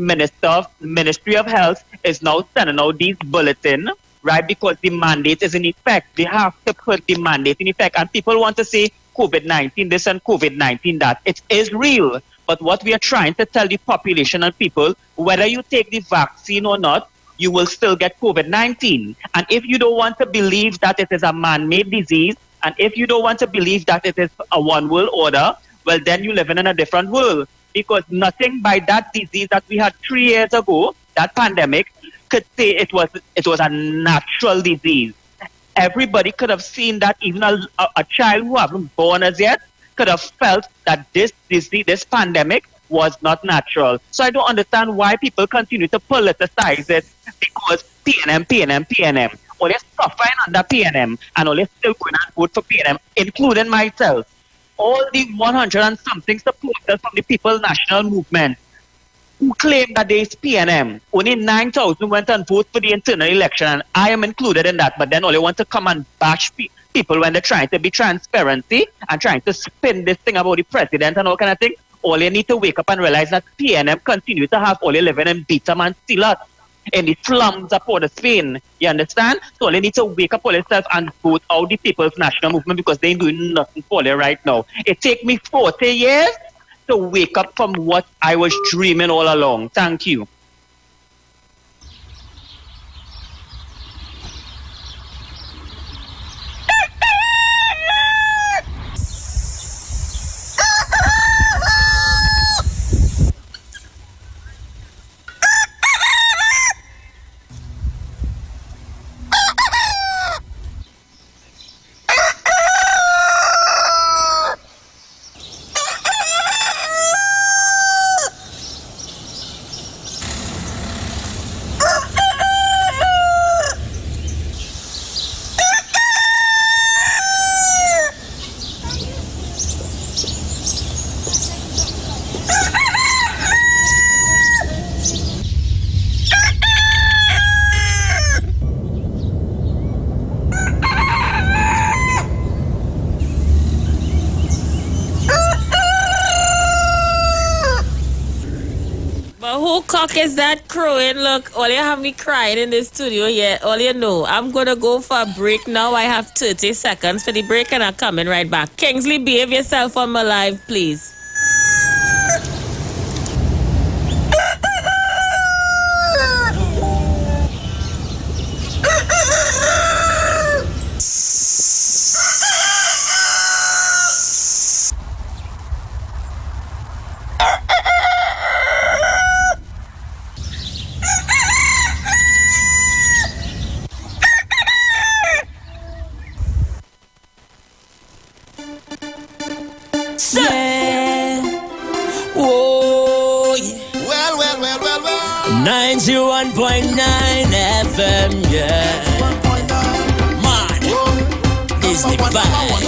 Ministry of Health is now sending out these bulletins, right? Because the mandate is in effect. They have to put the mandate in effect. And people want to say COVID-19 this and COVID-19 that. It is real. But what we are trying to tell the population and people, whether you take the vaccine or not, you will still get COVID-19. And if you don't want to believe that it is a man-made disease, and if you don't want to believe that it is a one world order, well, then you live in a different world. Because nothing by that disease that we had 3 years ago, that pandemic, could say it was a natural disease. Everybody could have seen that. Even a child who haven't born as yet could have felt that this disease, this pandemic, was not natural. So I don't understand why people continue to politicize it, because PNM. All they're suffering under PNM, and all they're still going and vote for PNM, including myself. All the 100 and something supporters from the People's National Movement who claim that there is PNM, only 9,000 went and voted for the internal election, and I am included in that. But then all they want to come and bash people when they're trying to be transparency and trying to spin this thing about the president and all kind of thing. All you need to wake up and realize that PNM continue to have all you living in Beetham and Silat, in the slums of Port of Spain. You understand? So all you need to wake up all yourself and vote out the People's National Movement, because they ain't doing nothing for you right now. It take me 40 years to wake up from what I was dreaming all along. Thank you. Cock is that crowing? Look, all you have me crying in the studio yet. All you know, I'm gonna go for a break now. I have 30 seconds for the break and I'm coming right back. Kingsley, behave yourself on my live, please. Yeah. Oh, yeah. Well. 91.9 FM, yeah. Man, is the vibe.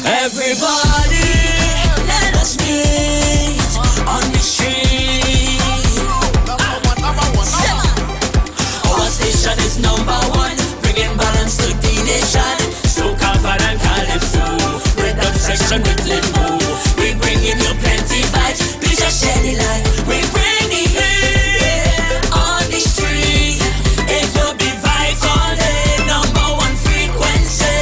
Everybody, let us meet on the street. Our station is #1, bringing balance to the nation. Soca, and Calypso, rhythm section with limbo. We bringing you plenty vibes, we just share the light. We bring the heat on the street. It will be vibes all day, #1 frequency.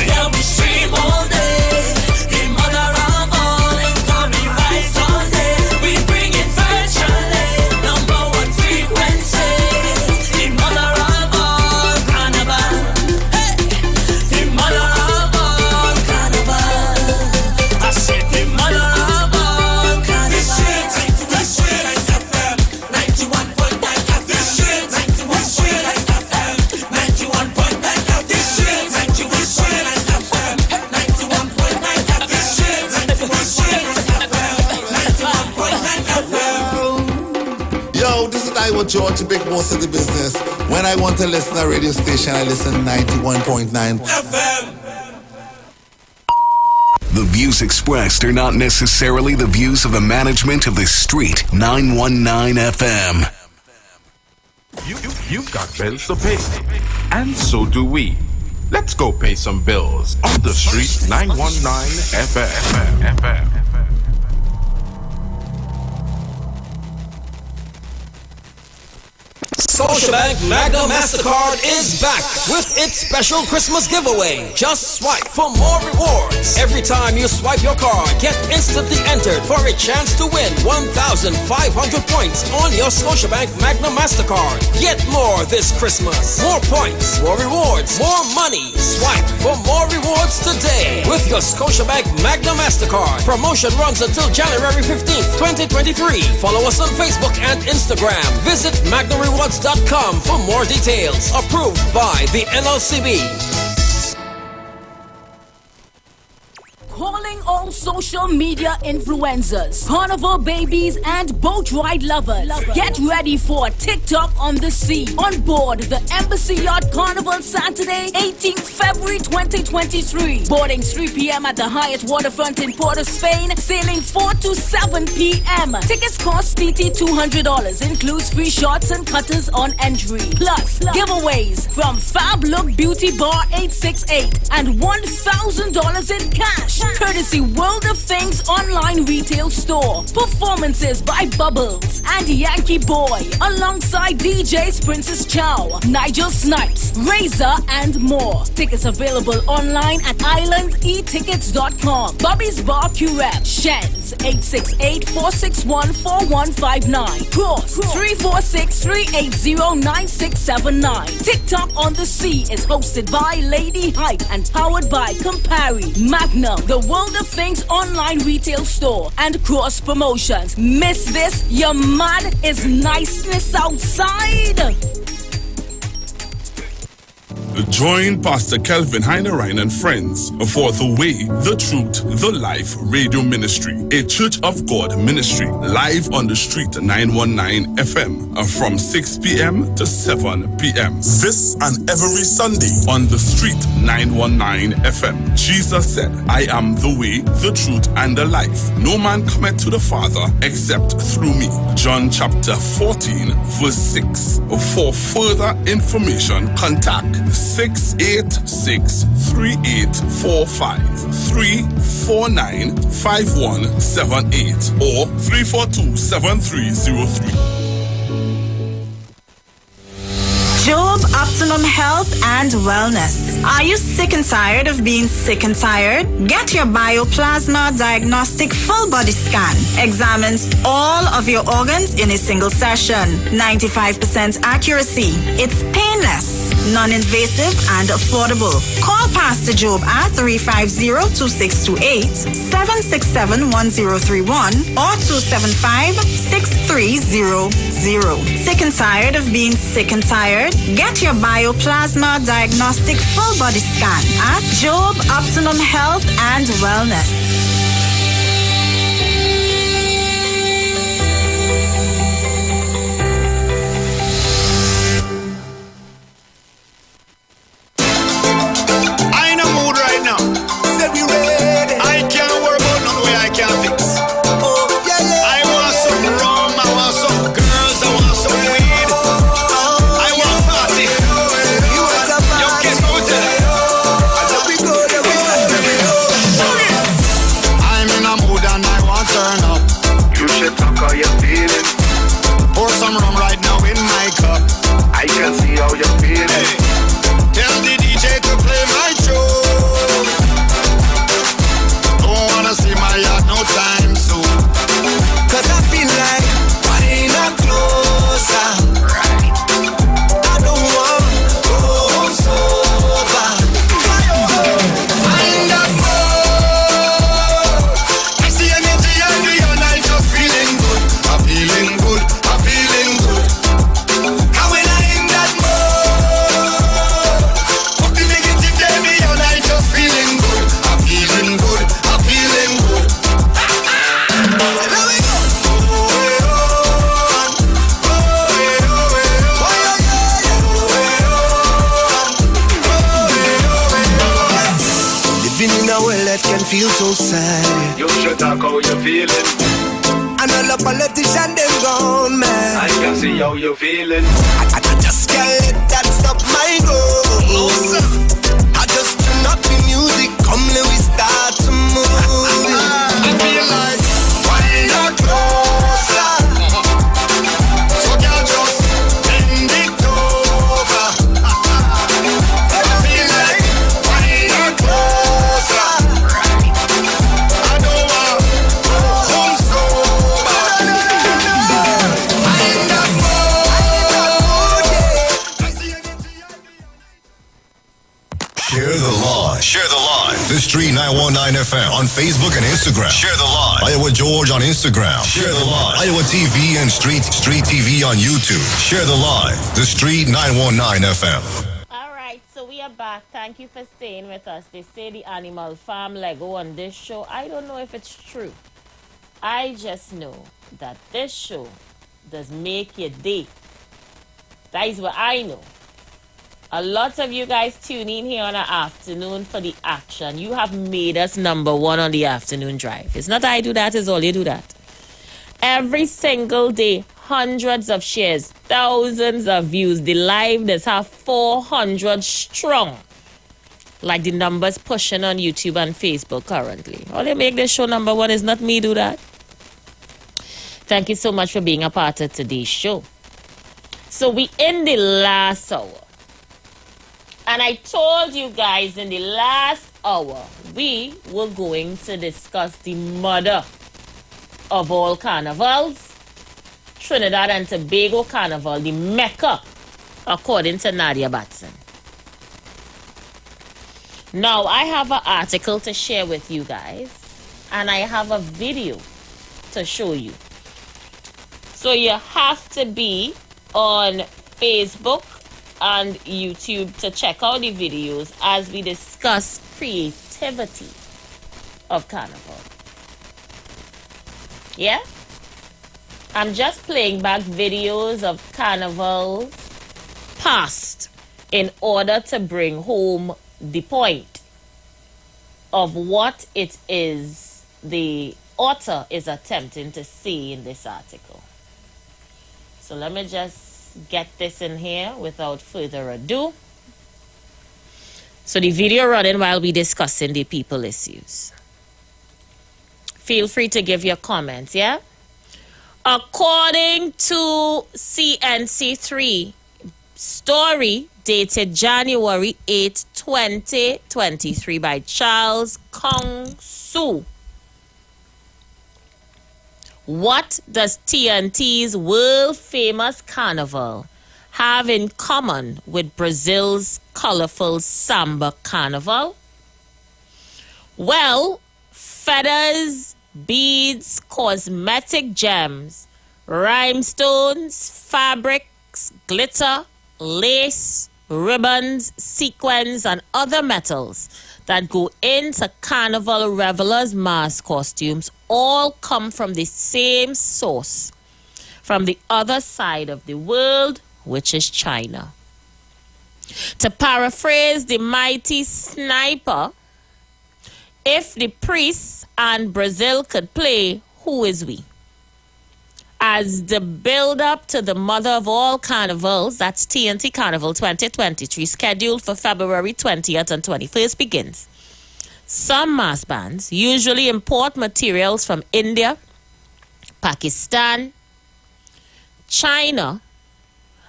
Yeah, we stream all day. The mother of all, it will be vibes all day. We bring it virtually, #1 frequency. The mother of all, Carnival. Hey, the mother of all, Carnival. I said the mother of all, Carnival. This shit FM, 91.9 FM. This shit 91.9 FM, 91.9 FM. This shit 91.9 FM, 91.9 FM. This shit 91.9 FM. Yo, this is Iwer George, big boss of the business. When I want to listen to a radio station, I listen 91.9 FM. The views expressed are not necessarily the views of the management of the Street 919 FM. You've got bills to pay, and so do we. Let's go pay some bills on the Street 919 FM. Scotiabank Magna MasterCard is back with its special Christmas giveaway. Just swipe for more rewards. Every time you swipe your card, get instantly entered for a chance to win 1,500 points on your Scotiabank Magna MasterCard. Get more this Christmas. More points, more rewards, more money. Swipe for more rewards today with your Scotiabank Magna MasterCard. Promotion runs until January 15th, 2023. Follow us on Facebook and Instagram. Visit magnarewards.com for more details. Approved by the NLCB. Calling all social media influencers, carnival babies, and boat ride lovers. Get ready for TikTok on the sea. On board the Embassy Yacht Carnival Saturday, 18th February 2023. Boarding 3 p.m. at the Hyatt Waterfront in Port of Spain. Sailing 4 to 7 p.m. Tickets cost TT $200. Includes free shots and cutters on entry. Plus, giveaways from Fab Look Beauty Bar 868 and $1,000 in cash. Courtesy World of Things online retail store. Performances by Bubbles and Yankee Boy alongside DJs Princess Chow, Nigel Snipes, Razor, and more. Tickets available online at islandetickets.com. Bobby's Bar Curep, Shens 868-461-4159. Cross 346-380-9679. TikTok on the Sea is hosted by Lady Hype and powered by Campari, Magnum, the World of Things online retail store, and Cross Promotions. Miss this? You're mad? Is niceness outside? Join Pastor Kelvin Heinerine and friends for The Way, The Truth, The Life Radio Ministry, a Church of God ministry, live on the Street 919 FM from 6 p.m. to 7 p.m. This and every Sunday on the Street 919 FM. Jesus said, I am the way, the truth, and the life. No man cometh to the Father except through me. John chapter 14, verse 6. For further information, contact 686-3845, 349-5178, or 342-7303. Job Optimum Health and Wellness. Are you sick and tired of being sick and tired? Get your Bioplasma Diagnostic Full Body Scan. Examines all of your organs in a single session. 95% accuracy. It's painless, non-invasive, and affordable. Call Pastor Job at 350-2628, 767-1031, or 275-6300. Sick and tired of being sick and tired? Get your Bioplasma Diagnostic Full Body Scan at Job Optimum Health and Wellness. I in a mood right now. Say we ready. I can't worry about nothing way I can't fix. Oh, yeah, yeah. I want some rum, I want some girls, I want some weed. I want party. You want a party? Yo, kiss me with it. I'm in a mood and I want turn up. You should talk how you're feeling. Pour some rum right now in my cup. I can see how you're feeling. Hey. Tell the DJ to play my tune. Don't wanna see my yacht no time soon. Cause I feel like why not closer? Right. I don't want to go sober. Find that more. I see energy and the other night just feeling good. I'm feeling good, I'm feeling good. And when I in that mode, can feel so sad. You should talk how you feeling. And all the politicians, them gone, man. I can see how you feeling. I just can't let that stop my growth. I just turn up the music, come let we start to move. I feel like, why not closer? So girl, just bend it over. I feel like, why not closer? I don't want to go home sober. I'm that Share the live. Share the live. The Street 919 FM on Facebook and Instagram. Share the live. Iowa George on Instagram. Share the live. Iowa TV and Street TV on YouTube. Share the live. The Street 919 FM. All right, so we are back. Thank you for staying with us. They say the Animal Farm Lego on this show. I don't know if it's true. I just know that this show does make your day. That is what I know. A lot of you guys tune in here on the afternoon for the action. You have made us number one on the afternoon drive. It's not I do that, it's all you do that. Every single day, hundreds of shares, thousands of views. The live does have 400 strong. Like the numbers pushing on YouTube and Facebook currently. All they make this show number one is not me do that. Thank you so much for being a part of today's show. So we in the last hour. And I told you guys in the last hour, we were going to discuss the mother of all carnivals, Trinidad and Tobago Carnival, the Mecca, according to Nadia Batson. Now, I have an article to share with you guys, and I have a video to show you. So you have to be on Facebook and YouTube to check out the videos as we discuss creativity of carnival. Yeah? I'm just playing back videos of carnivals past in order to bring home the point of what it is the author is attempting to say in this article. So let me just get this in here without further ado. So the video running while we discussing the people issues. Feel free to give your comments, yeah? According to CNC3 story dated January 8, 2023 by Charles Kong Su. What does TNT's world-famous carnival have in common with Brazil's colorful samba carnival? Well, feathers, beads, cosmetic gems, rhinestones, fabrics, glitter, lace, ribbons, sequins, and other metals that go into carnival revelers' mask costumes all come from the same source, from the other side of the world, which is China. To paraphrase the mighty sniper, if the priests and Brazil could play, who is we? As the build-up to the mother of all carnivals, that's TNT Carnival 2023, scheduled for February 20th and 21st begins. Some mass bands usually import materials from India, Pakistan, China,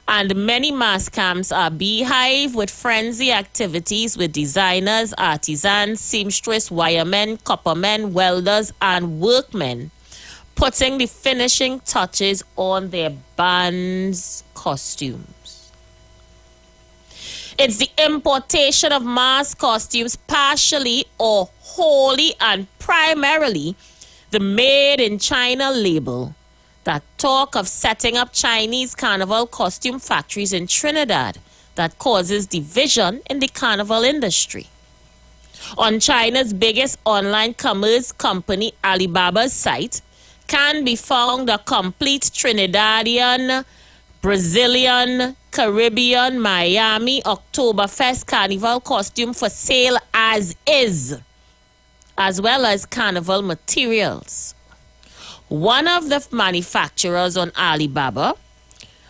and many mass camps are beehive with frenzy activities with designers, artisans, seamstress, wiremen, coppermen, welders, and workmen putting the finishing touches on their bands' costumes. It's the importation of mass costumes, partially or wholly and primarily the Made in China label, that talk of setting up Chinese carnival costume factories in Trinidad that causes division in the carnival industry. On China's biggest online commerce company, Alibaba's site, can be found a complete Trinidadian, Brazilian, Caribbean, Miami, Oktoberfest carnival costume for sale as is as well as carnival materials. One of the manufacturers on Alibaba,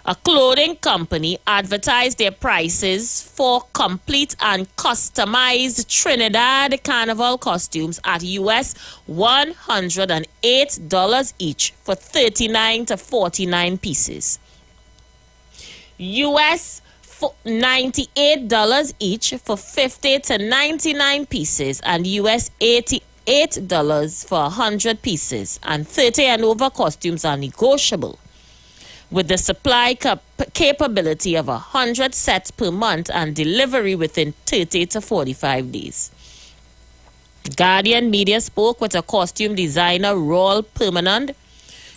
a clothing company, advertised their prices for complete and customized Trinidad carnival costumes at US $108 each for 39 to 49 pieces. US $98 each for 50 to 99 pieces, and US $88 for 100 pieces, and 30 and over costumes are negotiable, with the supply capability of 100 sets per month and delivery within 30 to 45 days. Guardian Media spoke with a costume designer, Raul Permanent,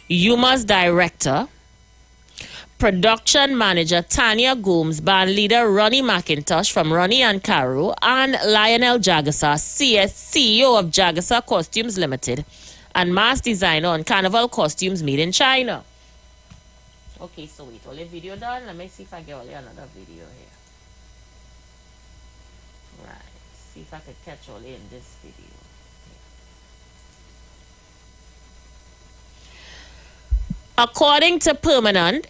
Yuma's director, production manager Tanya Gomes, band leader Ronnie McIntosh from Ronnie and Caro, and Lionel Jagasa, CEO of Jagasa Costumes Limited, and mass designer on carnival costumes made in China. Okay, so wait, all the video done. Let me see if I get another video here. Right, see if I could catch all in this video. According to Permanent,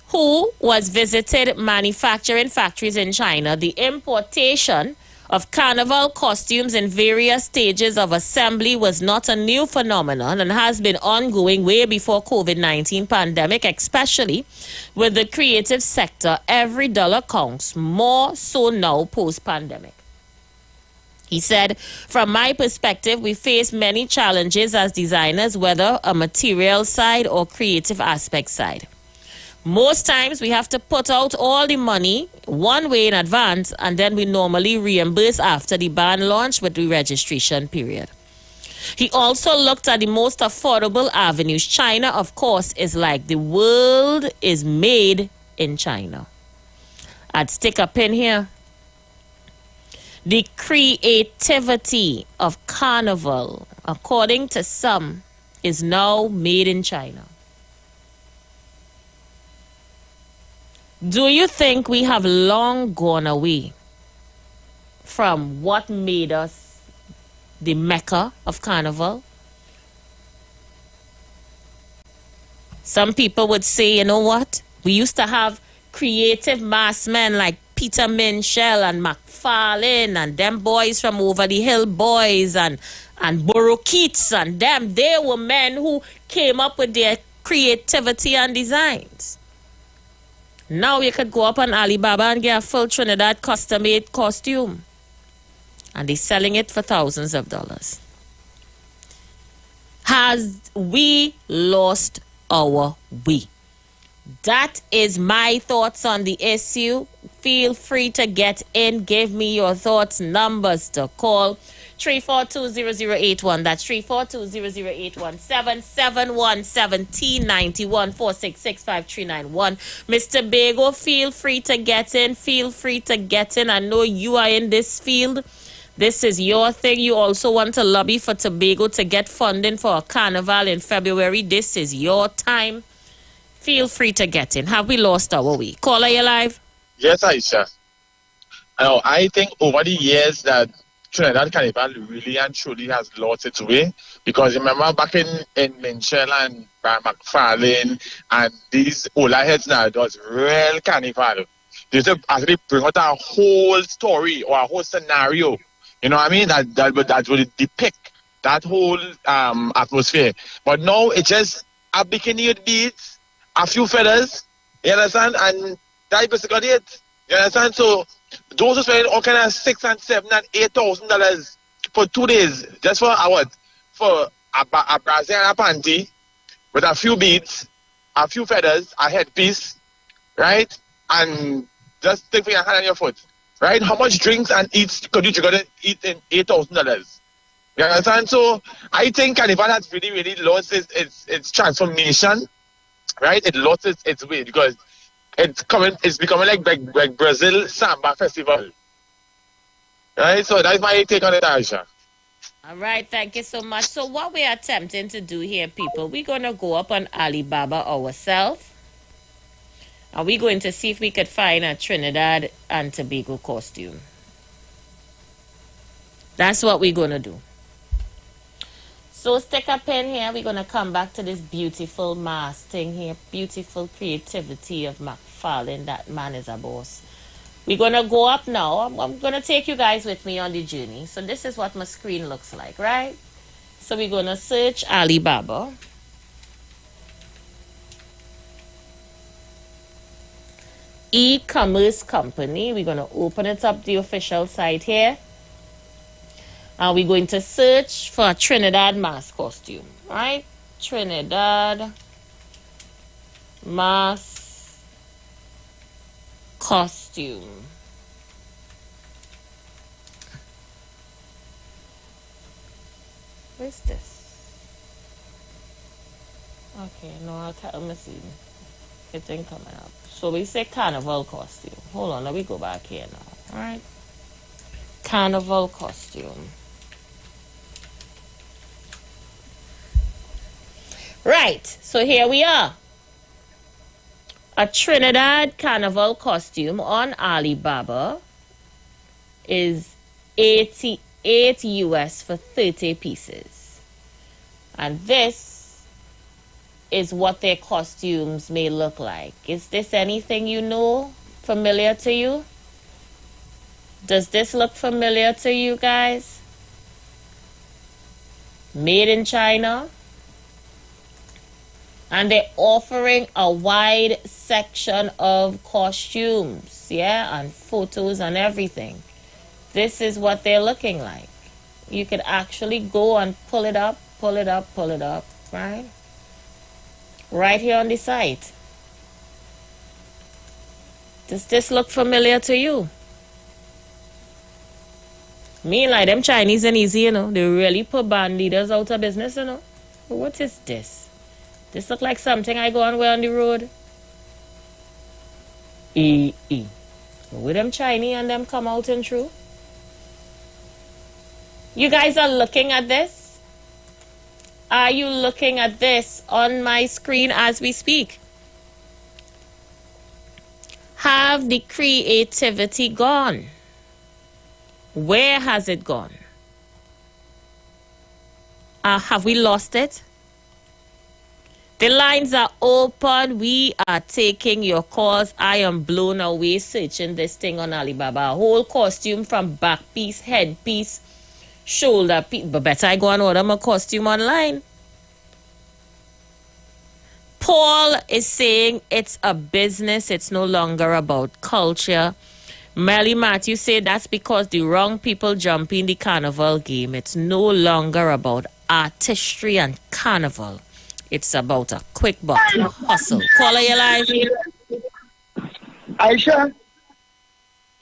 who was visited manufacturing factories in China, the importation of carnival costumes in various stages of assembly was not a new phenomenon and has been ongoing way before COVID-19 pandemic, especially with the creative sector. Every dollar counts, more so now post-pandemic. He said, from my perspective, we face many challenges as designers, whether a material side or creative aspect side. Most times we have to put out all the money one way in advance, and then we normally reimburse after the band launch with the registration period. He also looked at the most affordable avenues. China, of course, is like the world is made in China. I'd stick a pin here. The creativity of carnival, according to some, is now made in China. Do you think we have long gone away from what made us the mecca of carnival? Some people would say, you know what? We used to have creative mass men like Peter Minshall and McFarlane and them boys from Over the Hill Boys and Burrow Keats and them. They were men who came up with their creativity and designs. Now you could go up on Alibaba and get a full Trinidad custom-made costume. And they're selling it for thousands of dollars. Has we lost our way? That is my thoughts on the issue. Feel free to get in. Give me your thoughts. Numbers to call. 342-0081. That's 342-0081. 771-1791-466-5391. Mr. Bago, feel free to get in. Feel free to get in. I know you are in this field. This is your thing. You also want to lobby for Tobago to get funding for a carnival in February. This is your time. Feel free to get in. Have we lost our way? Caller, you live? Yes, Aisha. I think over the years that Trinidad Carnival really and truly has lost its way, because remember back in Minshall and McFarlane and these older heads now, it was real carnival. They used to actually bring out a whole story or a whole scenario. You know what I mean? That would depict that whole atmosphere. But now it's just a bikini with beads, a few feathers, you understand? And that's basically it. You understand? So those who spend all kind of $6,000 and $7,000 and $8,000 for 2 days, just for a brazier and a panty with a few beads, a few feathers, a headpiece, right? And just take for your hand and your foot, right? How much drinks and eats could you eat in $8,000? You understand? So I think Carnival has really, really lost its transformation, right? It lost its way because it's becoming like Brazil Samba Festival. Right? So that's my take on it, Aisha. All right, thank you so much. So what we're attempting to do here, people, we're going to go up on Alibaba ourselves. And we're going to see if we could find a Trinidad and Tobago costume. That's what we're going to do. So stick a pin here. We're going to come back to this beautiful mask thing here. Beautiful creativity of McFarlane. That man is a boss. We're going to go up now. I'm going to take you guys with me on the journey. So this is what my screen looks like, right? So we're going to search Alibaba. E-commerce company. We're going to open it up, the official site here. And we're going to search for a Trinidad mask costume, right? Trinidad mask costume. Where's this? Okay, no, let me see. It ain't coming up. So we say carnival costume. Hold on, let me go back here now. All right. Carnival costume. Right. So here we are. A Trinidad carnival costume on Alibaba is $88 US for 30 pieces. And this is what their costumes may look like. Is this anything you know, familiar to you? Does this look familiar to you guys? Made in China. And they're offering a wide section of costumes, yeah, and photos and everything. This is what they're looking like. You could actually go and pull it up, right? Right here on the site. Does this look familiar to you? Me like them Chinese and easy, you know. They really put band leaders out of business, you know. What is this? This look like something I go and wear on the road. With them Chinese and them come out and true. You guys are looking at this? Are you looking at this on my screen as we speak? Have the creativity gone? Where has it gone? Have we lost it? The lines are open. We are taking your calls. I am blown away searching this thing on Alibaba. A whole costume from back piece, head piece, shoulder piece. But better I go and order my costume online. Paul is saying it's a business. It's no longer about culture. Melly Matthew said that's because the wrong people jump in the carnival game. It's no longer about artistry and carnival. It's about a quick buck hustle. Caller, you live? Aisha?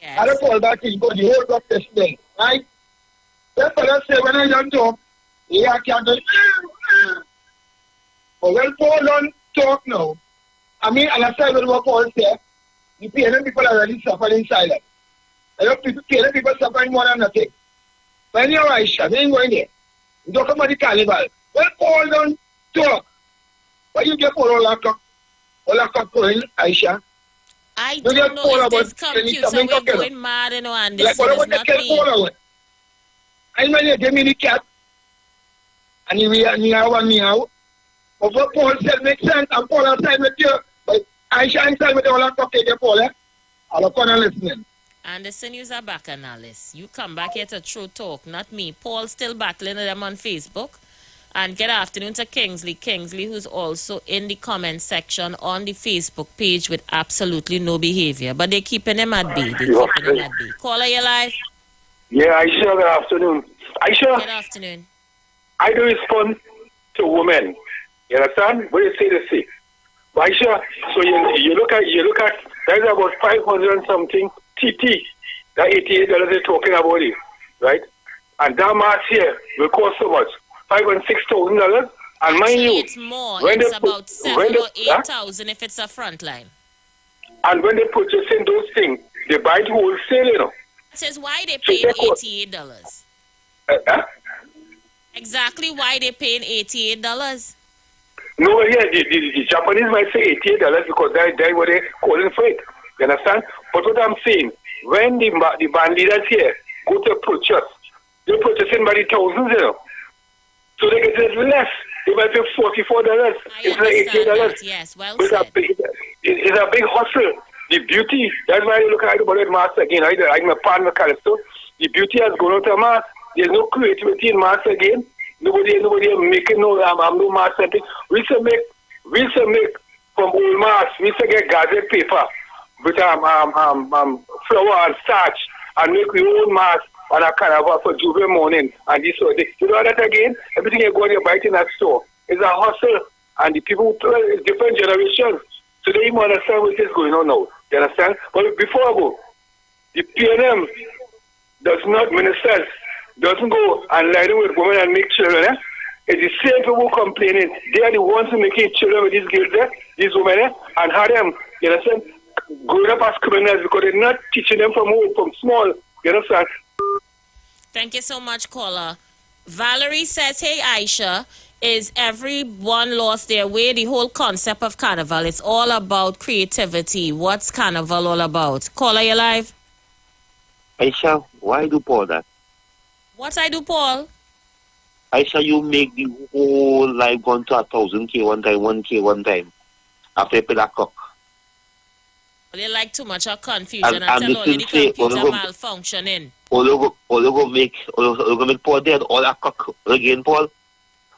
Yes. I don't call back in, but the whole got this thing, right? That fellow say when I young talk, he can't do but when Paul don't talk now, I mean, and I say what Paul said, the PNM people are already suffering silence. I know PNM people suffering more than nothing. When you're Aisha, they ain't going there. You talk about the carnival. When Paul don't talk, why you get all that going, Aisha? I don't know if this computer we're going mad, you know, and this like, is not me. I mean, you give me the cat, and you have one meow. But what Paul said makes sense, and Paul outside with you. But Aisha inside with all that talking to Paul, I'll come and listening. Anderson, you're a back analyst. You come back here to true talk, not me. Paul still battling with them on Facebook. And good afternoon to Kingsley. Kingsley, who's also in the comment section on the Facebook page with absolutely no behavior. But they're keeping him at bay. Caller, you live? Yeah, Aisha, good afternoon. Aisha? Good afternoon. I do respond to women. You understand? What you say, they say. But Aisha, so you look at, there's about 500 and something TT. That $88 they're talking about it, right? And that mask here will cost so much. $5,000 and $6,000, and mind you, it's more. It's about 7,000 or 8,000 if it's a front line. And when they purchasing those things, they buy it wholesale, you know. It says why they paying $88. Exactly why they paying $88. No, yeah, the Japanese might say $88 because that's what they calling for it. You understand? But what I'm saying, when the band leaders here go to purchase, they're purchasing by the thousands, you know. So they get it less. They might pay $44. It's like $80. Yes, well It's said. it's a big hustle. The beauty, that's why you look at the bullet mask again. I'm a partner, Callisto. The beauty has gone out of mask. There's no creativity in mask again. Nobody making no mask something. We used to make from old masks. We used to get gazette paper with flour and starch and make we own mask on a carnival for Jubilee morning and this sort of thing. You know that again? Everything you go and you buy it in that store. It's a hustle, and the people it's different generations. So they even understand what is going on now. You understand? But before I go, the PNM does not, ministers, doesn't go and lie with women and make children. Eh? It's the same people complaining. They are the ones who making children with these girls, these women, and have them, you understand, growing up as criminals because they're not teaching them from home, from small. You understand? Thank you so much, caller. Valerie says, hey, Aisha, is everyone lost their way? The whole concept of carnival, it's all about creativity. What's carnival all about? Caller, you live? Aisha, why do Paul that? What I do, Paul? Aisha, you make the whole life gone to 1,000K one time, 1K one time. After you pay that cock. Well, you like too much of confusion And until all the say, computer malfunctioning. All go make Paul dead, all that cock again, Paul.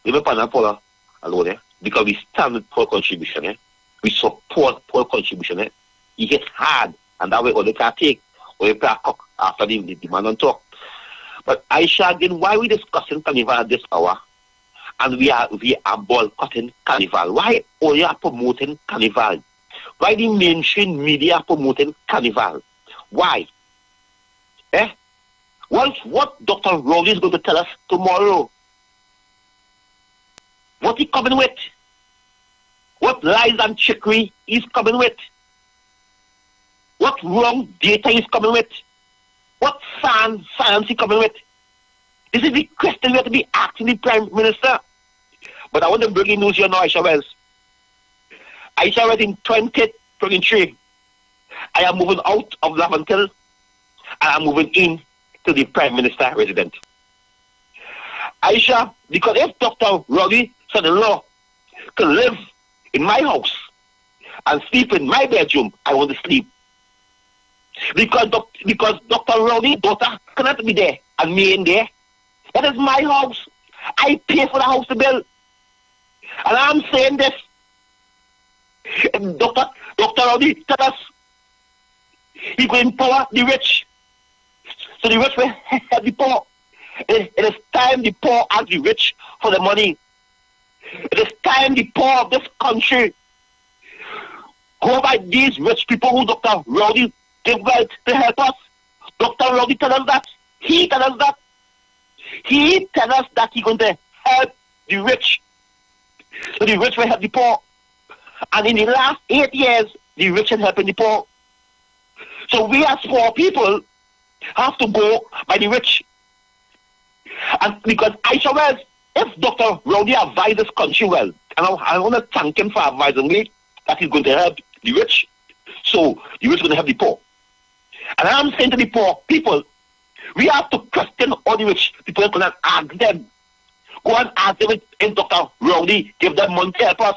Let me pan Paul alone, eh? Because we stand with Paul contribution, eh? We support Paul contribution, eh? He gets hard, and that way all they can take, or you pay a cock after the man on talk. But Aisha, again, why we discussing carnival at this hour? And we are boycotting carnival. Why all you are promoting carnival? Why the mainstream media are promoting carnival? Why? Eh? What Dr. Rowley is going to tell us tomorrow? What he coming with? What lies and trickery he's coming with? What wrong data he's coming with? What science he coming with? This is the question we have to be asking the Prime Minister. But I want to bring in news here now, Aisha Wells. Aisha Wells in 2023. I am moving out of Laventille and I'm moving in to the Prime Minister residence. Aisha, because if Dr. Rowley son-in-law can live in my house and sleep in my bedroom, I want to sleep. Because Dr. Rowley's daughter cannot be there and me in there. That is my house. I pay for the house to build. And I'm saying this. Dr. Rowley tell us he will empower the rich. So the rich will help the poor. It is time the poor ask the rich for the money. It is time the poor of this country go by these rich people who Dr. Rowley give wealth to help us. Dr. Rowley tell us that. He tell us that. He tell us that he's going to help the rich. So the rich will help the poor. And in the last 8 years, the rich are helping the poor. So we as poor people have to go by the rich. And because Aisha Wells, if Dr. Rowley advised this country well, and I want to thank him for advising me that he's going to help the rich, so the rich is going to help the poor. And I'm saying to the poor people, we have to question all the rich people and ask them. Go and ask them if Dr. Rowley give them money to help us.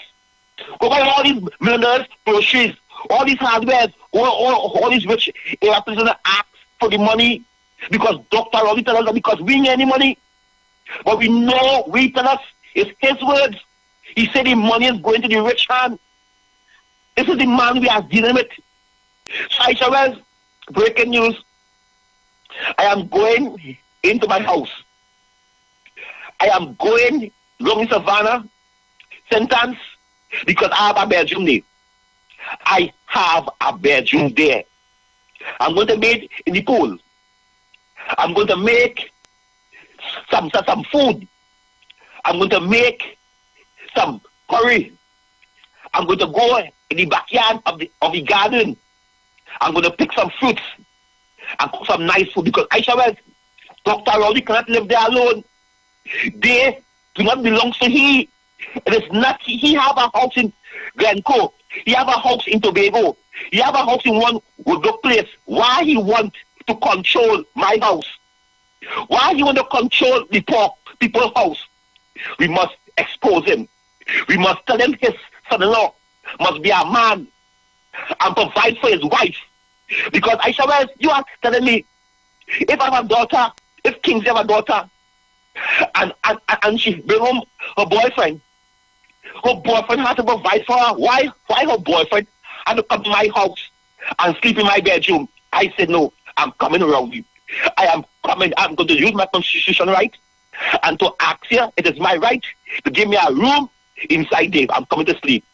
Go buy all these millionaires, groceries, all these hardware, all these rich airplanes and ask for the money because Dr. Rowley tell us that because we need any money. But we know, we tell us, it's his words. He said the money is going to the rich hand. This is the man we are dealing with. So Aisha Wells, breaking news. I am going into my house. I am going along Savannah, St. Anne's, because I have a bedroom there. I have a bedroom there. I'm going to make in the pool. I'm going to make some food. I'm going to make some curry. I'm going to go in the backyard of the garden. I'm going to pick some fruits and cook some nice food because Aisha Wells, Dr. Rowley cannot live there alone. They do not belong to he. It is not he have a house in Glencoe. He have a house in Tobago. He have a house in one good place. Why he want to control my house? Why he want to control the poor people's house? We must expose him. We must tell him his son-in-law must be a man and provide for his wife. Because Aisha Wells, you are telling me, if I have a daughter, if Kingsley have a daughter, and she bring home her boyfriend had to provide for her. Why her boyfriend had to come to my house and sleep in my bedroom? I said, no, I'm coming around you. I am coming. I'm going to use my constitutional right and to ask you, it is my right to give me a room inside Dave. I'm coming to sleep.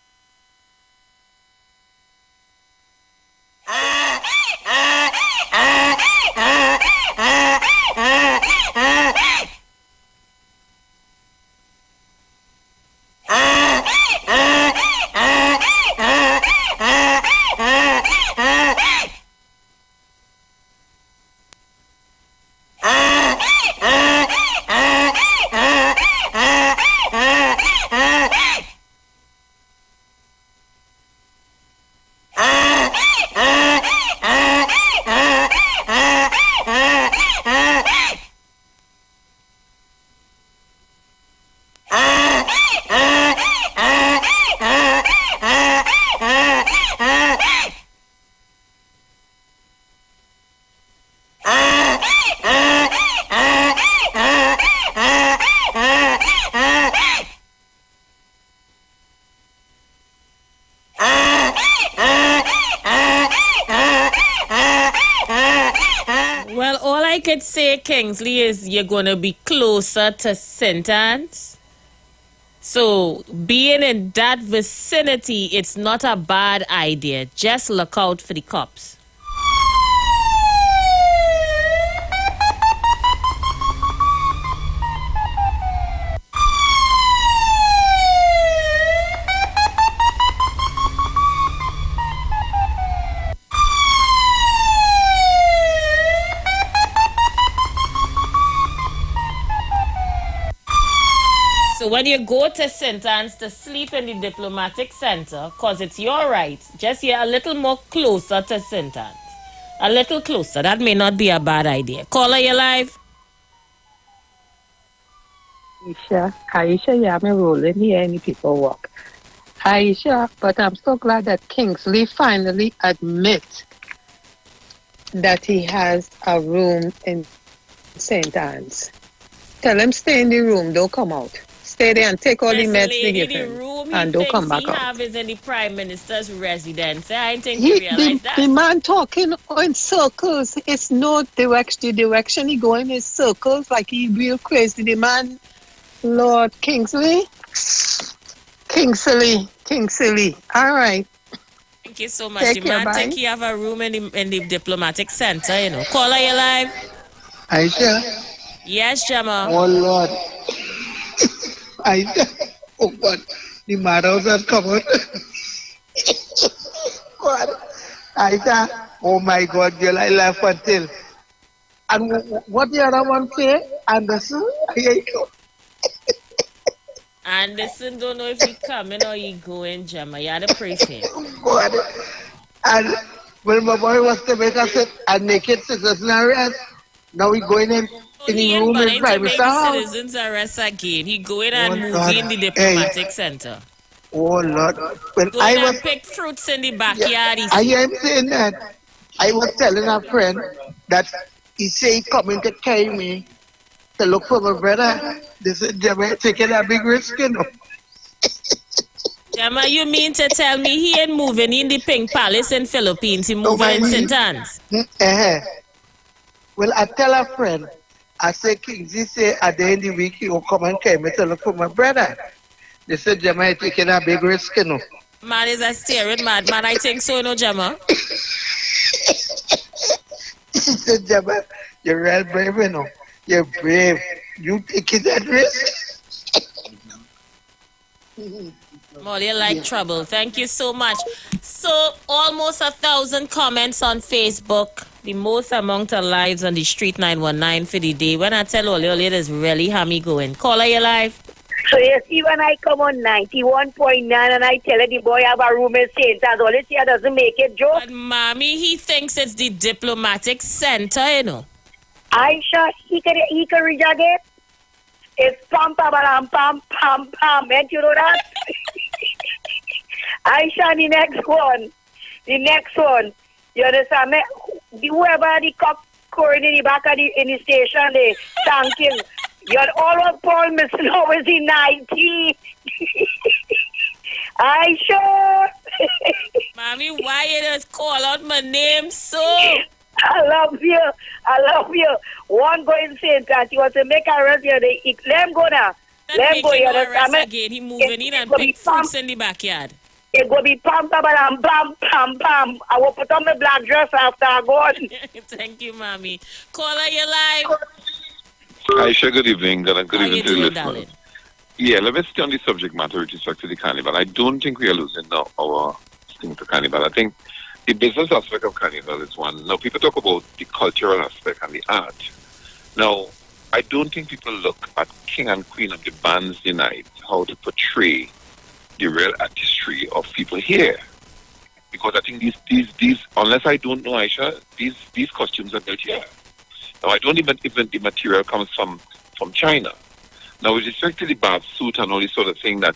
Well, all I could say, Kingsley, is you're going to be closer to St. Anne's. So, being in that vicinity, it's not a bad idea. Just look out for the cops. So when you go to St. Anne's to sleep in the diplomatic center, because it's your right, just here a little more closer to St. Anne's. A little closer. That may not be a bad idea. Caller, you live? Aisha, yeah, I'm rolling here any people walk. Aisha, but I'm so glad that Kingsley finally admits that he has a room in St. Anne's. Tell him stay in the room, don't come out. Stay there and take all the meds they give him. And don't come back out. He have is in the Prime Minister's residence. I think he realized that. The man talking in circles. It's no direction. The direction he going is circles like he real crazy. The man, Lord Kingsley. All right. Thank you so much. The man think he have a room in the diplomatic center, you know. Caller, you live? Aisha? Yes, Gemma. Oh, Lord. Oh, God. The madhouse has come out. God. Aisha. Oh, my God, girl, I laugh until. And what the other one say? Anderson? Anderson don't know if he coming or he going, Gemma. You had to pray for him. God. And when my boy was to make us a naked citizen arrest, now we going in the room in private house. Citizens arrest again. He going and moving in the diplomatic center. Oh, Lord. When going I and pick fruits in the backyard. I am saying that. I was telling a friend that he say he coming to carry me to look for my brother. They said, Gemma, taking a big risk, you know. Gemma, you mean to tell me he ain't moving in the Pink Palace in Philippines? He moving in St. Anne's? Well, I tell a friend, I say, Kingsley say at the end of the week he will come and carry me to look for my brother. They said, Gemma, you're taking a big risk, you know. Man is a steering madman, I think so, no, Gemma? He said, Gemma, you're real brave, you know. You're brave. You taking that risk? Molly, you like trouble. Thank you so much. So, almost 1,000 comments on Facebook. The most among the lives on the street 919 for the day. When I tell all your ladies, really hammy going. Caller, you live? So you see when I come on 91.9 and I tell her the boy have a room in St. Anne's, all this here doesn't make it, Joe. But mommy, he thinks it's the diplomatic center, you know. Aisha, he can reject it. It's pam pam pam pam pam pam. Ain't you know that? Aisha, the next one. You understand me? Whoever the cock crowing in the back of the station, they thanking. You're all of Paul missing always in 90. Aisha. Mommy, why you just call out my name so? I love you. One going St. He was to make a rest here. Let him go now. Let him go. You understand me? Again. He moving in and pick fruits in the backyard. It will be pam pam pam pam pam pam. I will put on my black dress after I go on. Thank you, Mommy. Caller, you live. Aisha, good evening. Good evening to the listeners. Darling? Yeah, let me stay on the subject matter with respect to the carnival. I don't think we are losing our thing to carnival. I think the business aspect of carnival is one. Now, people talk about the cultural aspect and the art. Now, I don't think people look at King and Queen of the bands tonight, how to portray the real artistry of people here. Because I think these unless I don't know, Aisha, these costumes are built here. Now, I don't even the material comes from China. Now, with respect to the bath suit and all this sort of thing that,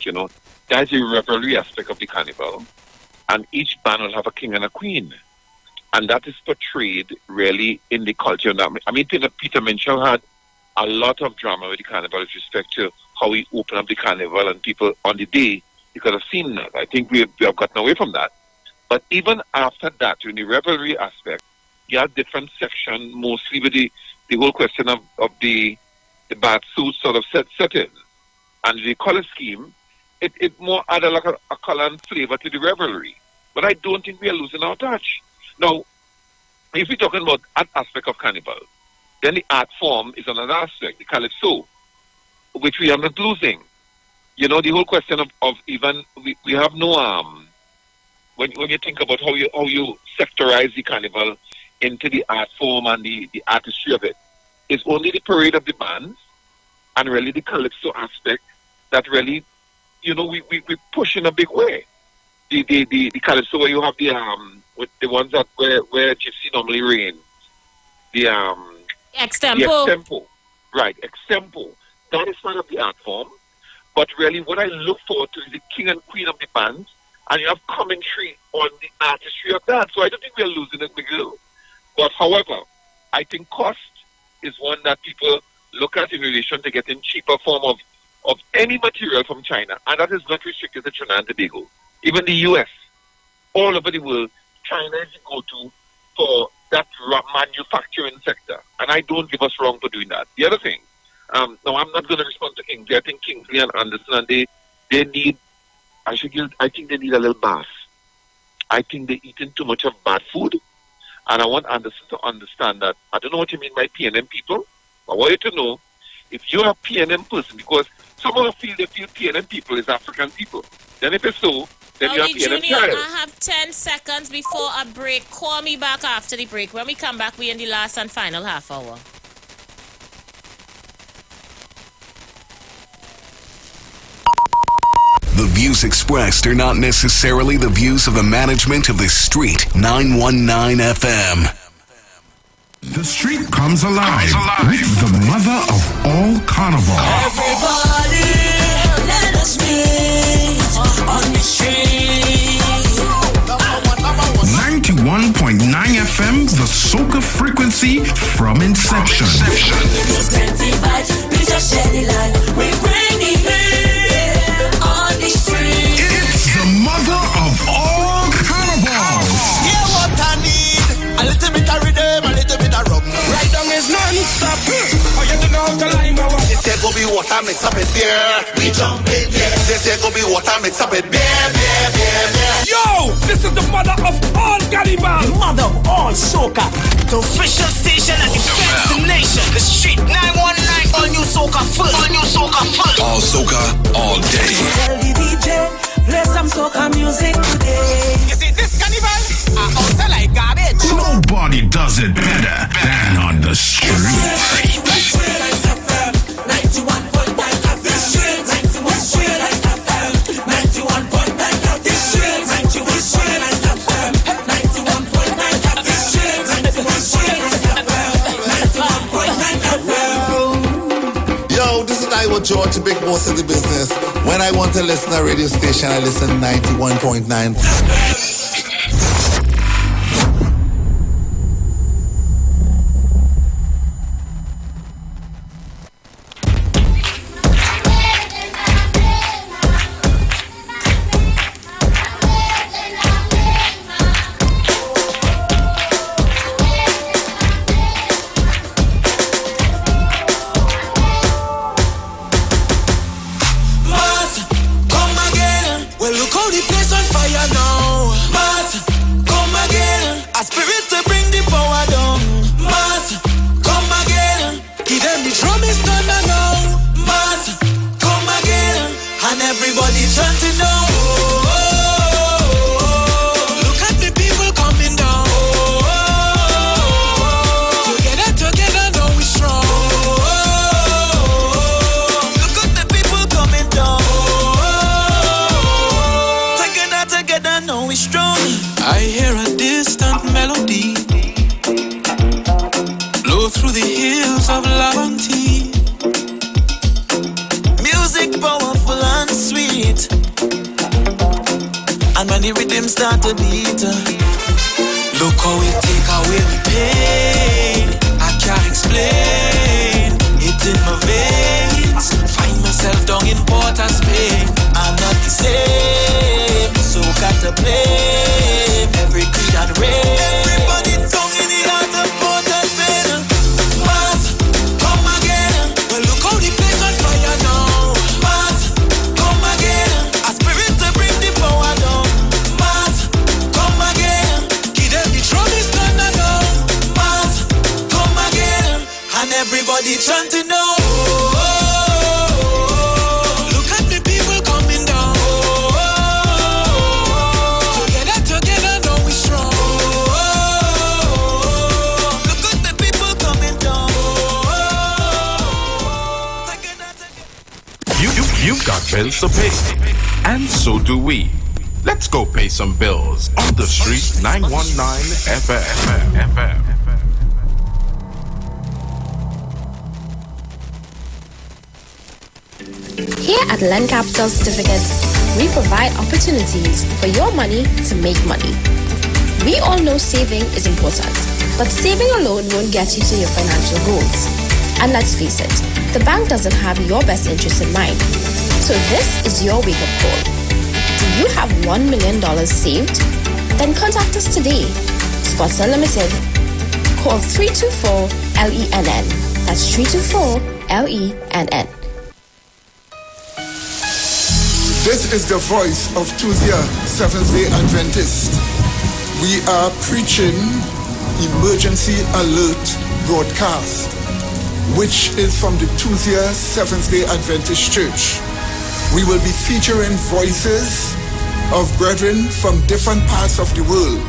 there's a revelry aspect of the carnival. And each band will have a king and a queen. And that is portrayed really in the culture. I mean, Peter Minshall had a lot of drama with the carnival with respect to how we open up the carnival and people on the day, you could have seen that. I think we have gotten away from that. But even after that, in the revelry aspect, you have different sections, mostly with the whole question of the bath suit sort of set in. And the color scheme, it more added like a color and flavor to the revelry. But I don't think we are losing our touch. Now, if we're talking about that aspect of carnival, then the art form is another aspect, the calypso, which we are not losing. The whole question of even, we have no, when you think about how you sectorize the carnival into the art form and the artistry of it, it's only the parade of the bands and really the calypso aspect that really, we push in a big way. The calypso where you have with the ones that where gypsy normally reigns, the extempo, right? Extempo. That is part of the art form, but really what I look forward to is the king and queen of the bands, and you have commentary on the artistry of that. So I don't think we are losing it, Miguel. But however, I think cost is one that people look at in relation to getting cheaper form of any material from China, and that is not restricted to Trinidad and Tobago. Even the U.S., all over the world, China is the go-to for that manufacturing sector, and I don't give us wrong for doing that. The other thing, now I'm not going to respond to Kingsley. I think Kingsley and Anderson, and they need, I think they need a little bath. I think they're eating too much of bad food, and I want Anderson to understand that. I don't know what you mean by PNM people, but I want you to know, if you're a PNM person, because some of them feel PNM people is African people, then if it's so, then you have PNM Junior, child. I have 10 seconds before a break. Call me back after the break. When we come back, we're in the last and final half hour. The views expressed are not necessarily the views of the management of the Street 919 FM. The street comes alive with the mother of all carnival. Everybody, let us meet on the street. 91.9 FM, the soca frequency from inception. Plenty vibes, we just share the light. We bring the heat on the street. It's the mother of all carnivals. Yeah, what I need, a little bit of rhythm, a little bit of rum. Right down is non-stop. Oh, you don't know how to line my one. There go be water mix up with beer. We jump in, yeah. There go be water mix up with beer. Yo, this is the mother of all carnival. The mother of all soca. The official station and the destination. The Street 919. All new soca first. All new soca first. All soca, all day. Tell the DJ, play some soca music today. You see this carnival? I also like garbage. Nobody does it better than on the street. George, the big boss of the business. When I want to listen to a radio station, I listen 91.9. Bills to pay, and so do we. Let's go pay some bills on the street 919 FM. Here at Lend Capital Certificates, we provide opportunities for your money to make money. We all know saving is important, but saving alone won't get you to your financial goals. And let's face it, the bank doesn't have your best interest in mind. So this is your wake-up call. Do you have $1 million saved? Then contact us today. Sponsor Limited. Call 324-LENN. That's 324-LENN. This is the voice of Tuesday, Seventh-day Adventist. We are preaching Emergency Alert broadcast, which is from the Tuesday, Seventh-day Adventist Church. We will be featuring voices of brethren from different parts of the world,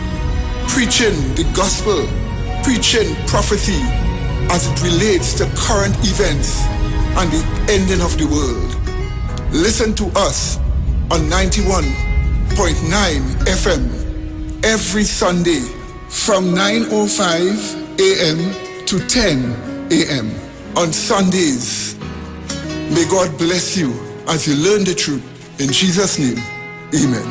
preaching the gospel, preaching prophecy as it relates to current events and the ending of the world. Listen to us on 91.9 FM every Sunday from 9:05 a.m. to 10 a.m. on Sundays. May God bless you as you learn the truth. In Jesus' name, amen.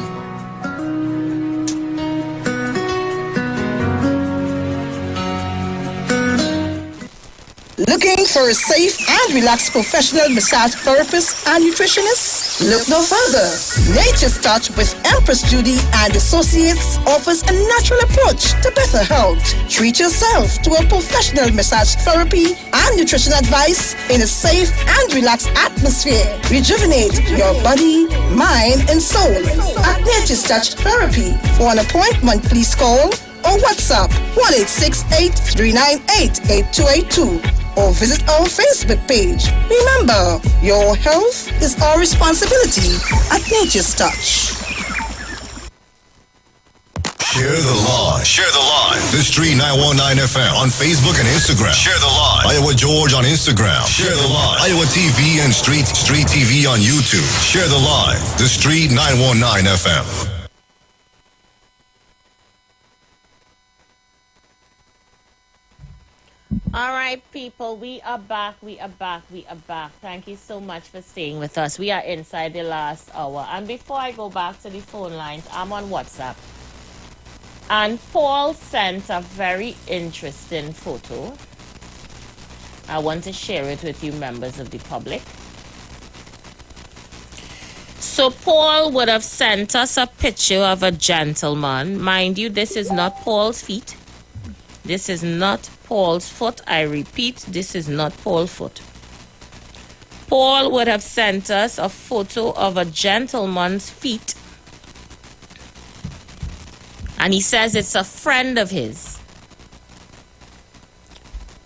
Looking for a safe and relaxed professional massage therapist and nutritionist? Look no further. Nature's Touch with Empress Judy and Associates offers a natural approach to better health. Treat yourself to a professional massage therapy and nutrition advice in a safe and relaxed atmosphere. Rejuvenate your body, mind, and soul at Nature's Touch Therapy. For an appointment, please call or WhatsApp 1-868-398-8282 or visit our Facebook page. Remember, your health is our responsibility at Nature's Touch. Share the live. Share the live. The Street 919 FM on Facebook and Instagram. Share the live. Iowa George on Instagram. Share the live. Iowa TV and Street TV on YouTube. Share the live. The Street 919 FM. All right, people, we are back. Thank you so much for staying with us. We are inside the last hour. And before I go back to the phone lines, I'm on WhatsApp. And Paul sent a very interesting photo. I want to share it with you, members of the public. So Paul would have sent us a picture of a gentleman. Mind you, this is not Paul's feet. This is not Paul's foot. I repeat, this is not Paul's foot. Paul would have sent us a photo of a gentleman's feet. And he says it's a friend of his.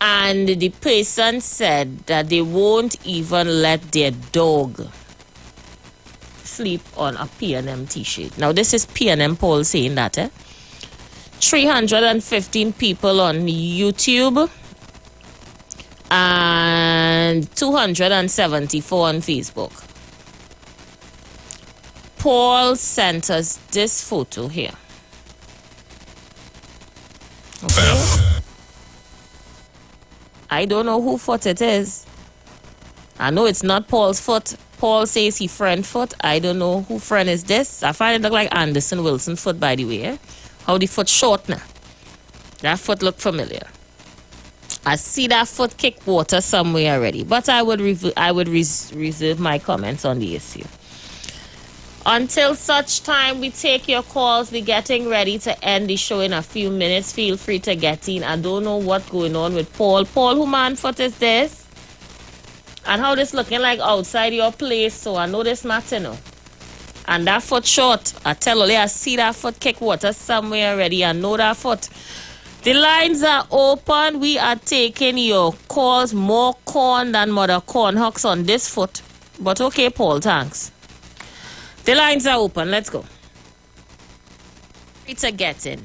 And the person said that they won't even let their dog sleep on a P&M t-shirt. Now this is P&M Paul saying that, 315 people on YouTube and 274 on Facebook. Paul sent us this photo here. Okay. I don't know who foot it is. I know it's not Paul's foot. Paul says he friend foot. I don't know who friend is this. I find it look like Anderson Wilson foot, by the way. How the foot short now. That foot look familiar. I see that foot kick water somewhere already. But I would reserve my comments on the issue. Until such time we take your calls, we're getting ready to end the show in a few minutes. Feel free to get in. I don't know what's going on with Paul. Paul, who man foot is this? And how this looking like outside your place, so I know this matter now. And that foot short, I tell you, I see that foot kick water somewhere already. I know that foot. The lines are open. We are taking your calls. More corn than mother corn hawks on this foot. But okay, Paul, thanks. The lines are open. Let's go. It's a get in.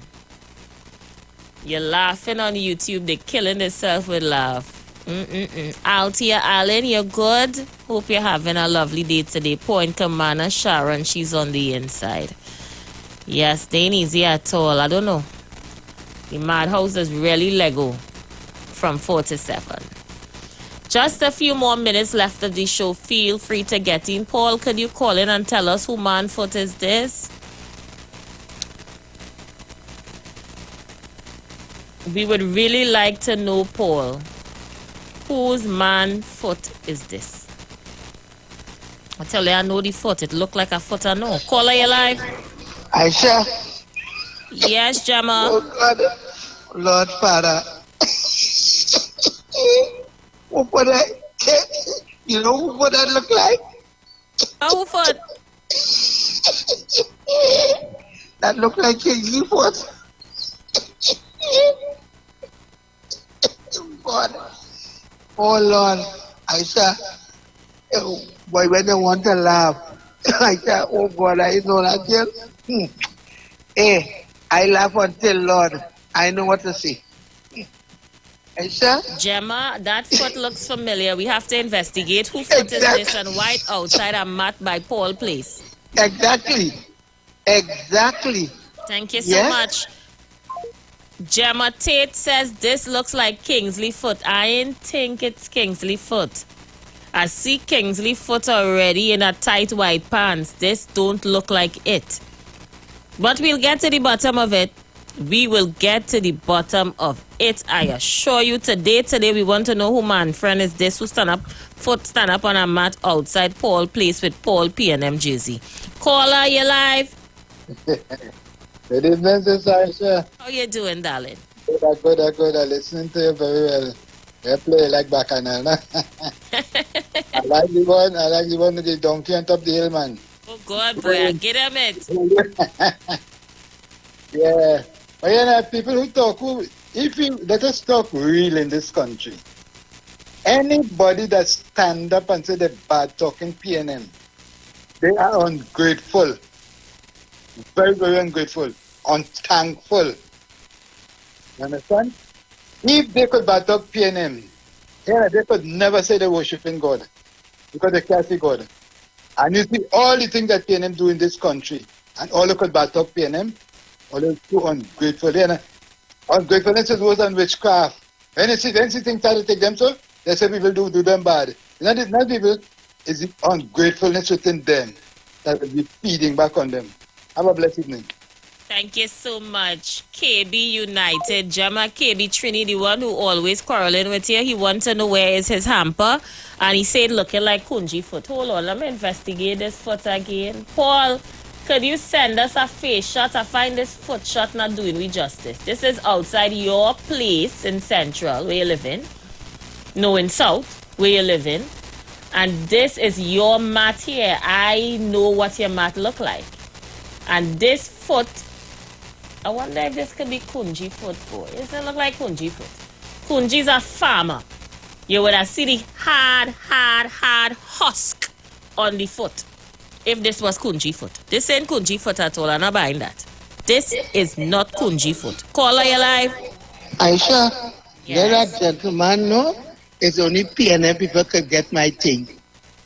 You're laughing on YouTube. They're killing themselves with laugh. Altia Allen, you're good. Hope you're having a lovely day today. Point Commander Sharon, she's on the inside. Yes, they ain't easy at all. I don't know. The madhouse is really Lego from 4 to 7. Just a few more minutes left of the show. Feel free to get in. Paul, could you call in and tell us who man foot is this? We would really like to know, Paul. Whose man foot is this? I tell you, I know the foot. It look like a foot, I know. Caller, you live? Aisha. Yes, Gemma. Oh, God. Lord Father. What would I... You know what would that look like? Who foot? That look like Kingsley foot. God. Oh Lord, Aisha, boy, when they want to laugh, Aisha, oh God, I know that girl. Hey, I laugh until Lord, I know what to say. Aisha? Gemma, that foot looks familiar. We have to investigate who foot is this and why it's outside a mat by Paul Place. Exactly. Thank you so much. Gemma Tate says this looks like Kingsley foot. I ain't think it's Kingsley foot. I see Kingsley foot already in a tight white pants. This don't look like it. But we'll get to the bottom of it. We will get to the bottom of it. I assure you today we want to know who man friend is this who stand up on a mat outside Paul Place with Paul P&M jersey. Caller, you live? Good evening, Sister Aisha. How you doing, darling? Good. I'm listening to you very well. You play like Bacchanal. I like the one with the donkey on top of the hill, man. Oh, God, boy, get him it. Yeah. But you know, people who talk, let us talk real in this country. Anybody that stand up and say they're bad talking P&M, they are ungrateful. Very, very ungrateful. Unthankful. You understand? If they could bad talk P&M, they could never say they're worshiping God. Because they can't see God. And you see all the things that P&M do in this country, and all they could bad talk P&M, all they're too ungrateful. You know? Ungratefulness is worse than witchcraft. When you see things try to take them so, they say people do them bad. Not people, it's the ungratefulness within them that will be feeding back on them. Have a blessed evening. Thank you so much. KB United. Jama KB Trini, the one who always quarreling with you. He wants to know where is his hamper. And he said looking like Kunji foot. Hold on, let me investigate this foot again. Paul, could you send us a face shot? I find this foot shot not doing me justice. This is outside your place in Central, where you live in. No, in South, where you live in. And this is your mat here. I know what your mat look like. And this foot, I wonder if this could be Kunji foot, boy. It doesn't look like Kunji foot. Kunji's a farmer. You would have seen the hard husk on the foot if this was Kunji foot. This ain't Kunji foot at all. I'm not buying that. This is not Kunji foot. Caller, you live? Aisha, Yes. there are gentlemen, no? It's only PNM people can get my thing.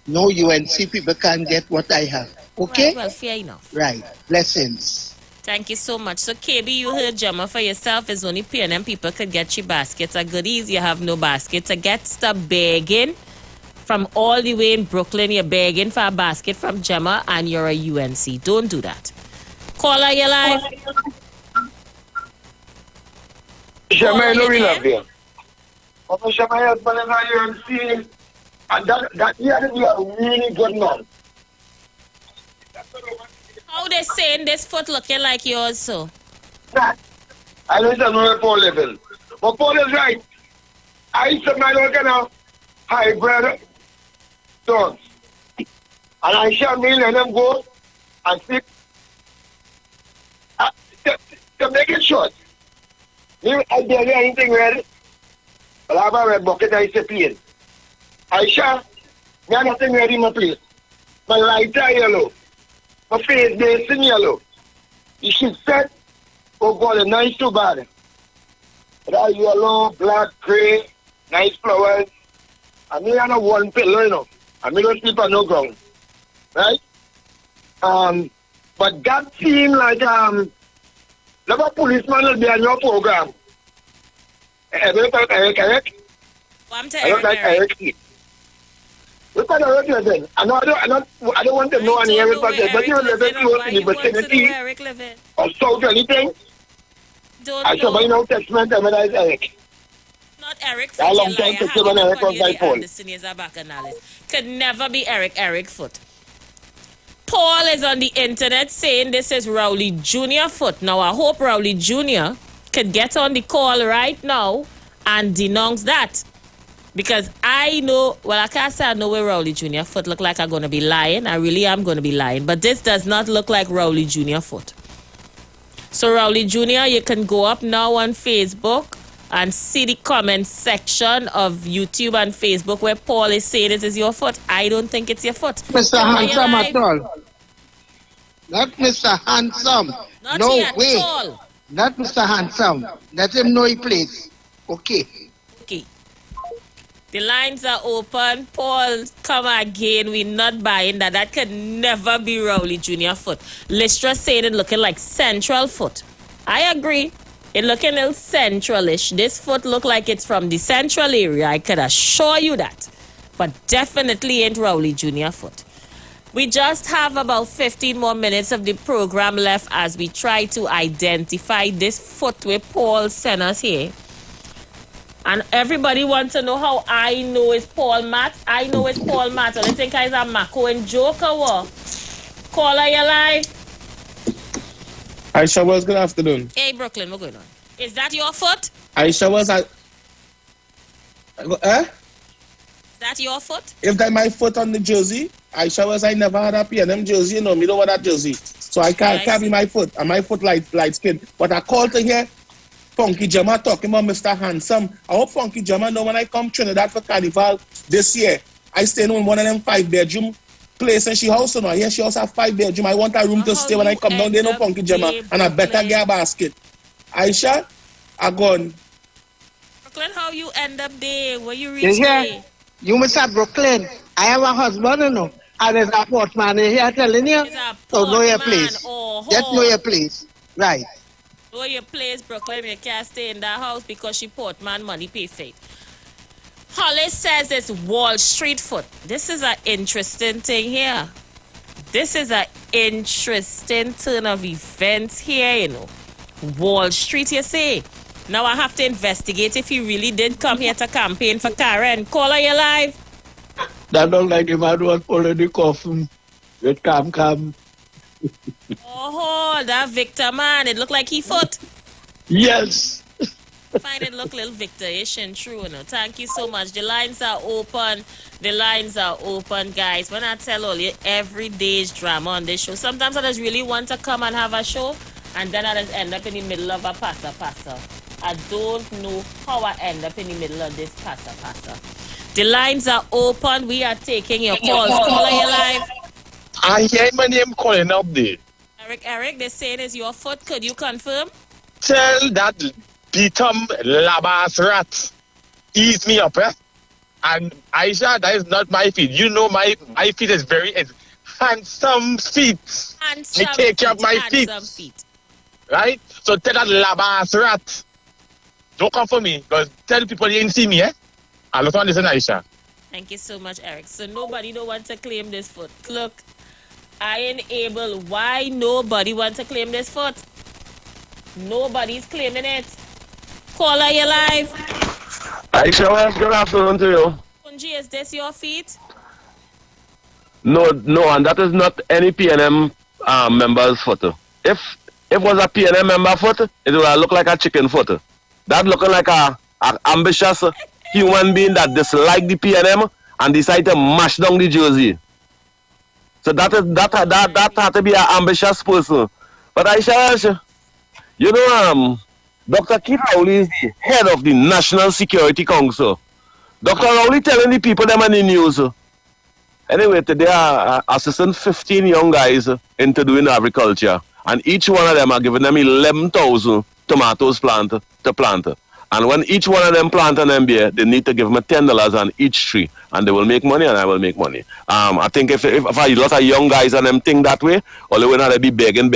No UNC people can't get what I have. Okay? Right, well, fair enough. Right. Blessings. Thank you so much. So, KB, you heard Jama for yourself. It's only PNM people could get you baskets of goodies. You have no basket to get. Stop begging from all the way in Brooklyn. You're begging for a basket from Jama and you're a UNC. Don't do that. Caller, you live? Shama, I know we love you. But Shama, my husband is a UNC, and that year is a really good man. How they saying this foot looking like yours, so? I don't know Paul level. But Paul is right. I said my look now, hybrid dogs. And I shall me let them go and sit. To make it short, I don't do anything red. But I have a red bucket I say plain. I shall, I have nothing red in my place. My lights are yellow. My face base in yellow. You should set, oh God, the nice too bad. That yellow, black, gray, nice flowers. And me on a one pillow, you know. And me don't sleep on no ground. Right? But that seemed like never policeman will be on your program. I don't like Eric. I don't like Eric. Look at Eric living. I don't want to know any Eric, but you live close in the vicinity or south or anything. I shall buy no testament and that is Eric. Not Eric A long time to say when Eric was my Paul. Could never be Eric foot. Paul is on the internet saying this is Rowley Jr. foot. Now, I hope Rowley Jr. could get on the call right now and denounce that. Because I know, well, I can't say I know where Rowley Jr. foot look like. I'm going to be lying. I really am going to be lying. But this does not look like Rowley Jr. foot. So, Rowley Jr., you can go up now on Facebook and see the comment section of YouTube and Facebook where Paul is saying it is your foot. I don't think it's your foot. Mr. Handsome at all. Not Mr. Handsome. Not no yet way. All. Not Mr. Handsome. Let him know he plays. Okay. Okay. The lines are open. Paul, come again. We're not buying that. That could never be Rowley Jr. foot. Listra saying it looking like central foot. I agree. It looking a little centralish. This foot look like it's from the central area. I could assure you that. But definitely ain't Rowley Jr. foot. We just have about 15 more minutes of the program left as we try to identify this foot where Paul sent us here. And everybody wants to know how I know it's Paul Matt. I know it's Paul Matt. And I think it's a Mako and Joker. Caller, you live? Aisha was good afternoon. Hey, Brooklyn, what's going on? Is that your foot? Aisha was at... Is that your foot? If that my foot on the jersey, Aisha was I never had a PNM jersey, you know, me don't want that jersey. So I can't be my foot. And my foot light skin. But I called to hear Funky Jama talking about Mr. Handsome. I hope Funky Jama know when I come Trinidad for Carnival this year, I stay in one of them 5-bedroom place and she house, you know. Here she also have 5-bedroom. I want a room to stay when I come down there, no Funky Jama. And I better get a basket. Aisha, I gone. Brooklyn, how you end up there? Where you reach there? You must have Brooklyn. I have a husband, you know. And there's a portman here telling you. So know your place. Just know your place. Right. Oh, your place, Brooklyn, you can't stay in that house because she Portman money pay for it. Hollis says it's Wall Street foot. This is an interesting thing here. This is an interesting turn of events here, you know. Wall Street, you say. Now I have to investigate if he really did come here to campaign for Karen. Caller, you live. That look like the man was pulling the coffin. With come. Oh, that Victor man. It looked like he foot. Yes. Find it look little Victor-ish and true, you know. Thank you so much. The lines are open. The lines are open, guys. When I tell all you, every day's drama on this show. Sometimes I just really want to come and have a show, and then I just end up in the middle of a passa. I don't know how I end up in the middle of this passa. The lines are open. We are taking your calls. Caller, you live. I hear my name calling up there. Eric, they're saying it's your foot. Could you confirm? Tell that Beatum Labas rat ease me up, eh? And Aisha, that is not my feet. You know my feet is very handsome feet. I take care of my feet. Right? So tell that Labas rat. Don't come for me, because tell people you ain't see me, eh? I look on listen, Aisha. Thank you so much, Eric. So nobody don't want to claim this foot. Look, I ain't able. Why nobody want to claim this foot? Nobody's claiming it. Caller, you live. Aisha, well, good afternoon to you. Punji, is this your feet? No, and that is not any PNM member's foot. If it was a PNM member foot, it would look like a chicken foot. That looking like a ambitious human being that dislike the PNM and decide to mash down the jersey. So that had to be an ambitious person. But Aisha, you know, Dr. Keith Rowley is the head of the National Security Council. Dr. Rowley telling the people them on the news. Anyway, today I assisting 15 young guys into doing agriculture. And each one of them are giving them 11,000 tomatoes to plant. And when each one of them plant an MBA, they need to give them $10 on each tree. And they will make money and I will make money. I think if a lot of young guys and them think that way, all they will have to be begging.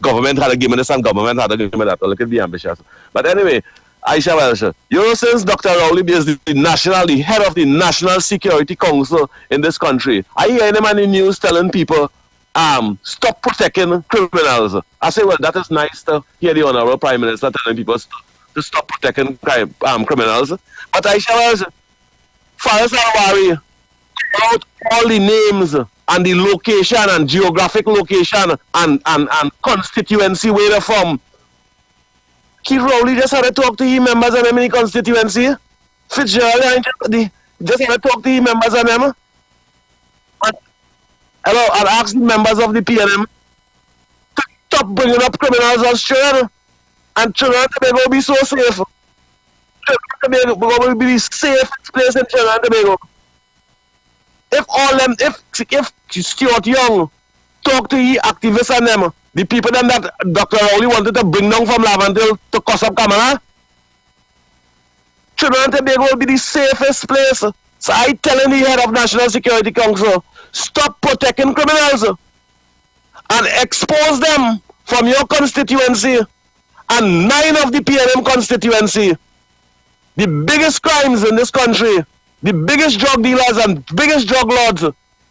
Government had to give me this and government had to give me that. Look at the ambitious. But anyway, Aisha Welsh, you know, since Dr. Rowley is the head of the National Security Council in this country, I hear him on the news telling people, stop protecting criminals. I say, well, that is nice to hear the Honorable Prime Minister telling people to stop protecting criminals. But Aisha Welsh, Faris Alwari, out all the names and the location and geographic location and constituency where they're from. Keith Rowley just had to talk to his members and them in the constituency. Fitzgerald just had to talk to his members and them. Hello, I'll ask the members of the PNM to stop bringing up criminals on street. And Trinidad and Tobago will be so safe. Trinidad and Tobago will be the safest place in Trinidad and Tobago. If Stuart Young talk to the activists and them, the people them that Dr. Rowley wanted to bring down from Laventille to Kossab Kamala, Trinidad and Tobago will be the safest place. So I telling the head of National Security Council, stop protecting criminals and expose them from your constituency and 9 of the PNM constituency. The biggest crimes in this country, the biggest drug dealers and biggest drug lords,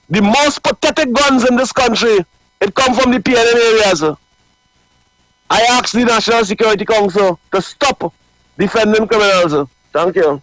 the most pathetic guns in this country, it come from the PNM areas. I ask the National Security Council to stop defending criminals. Thank you.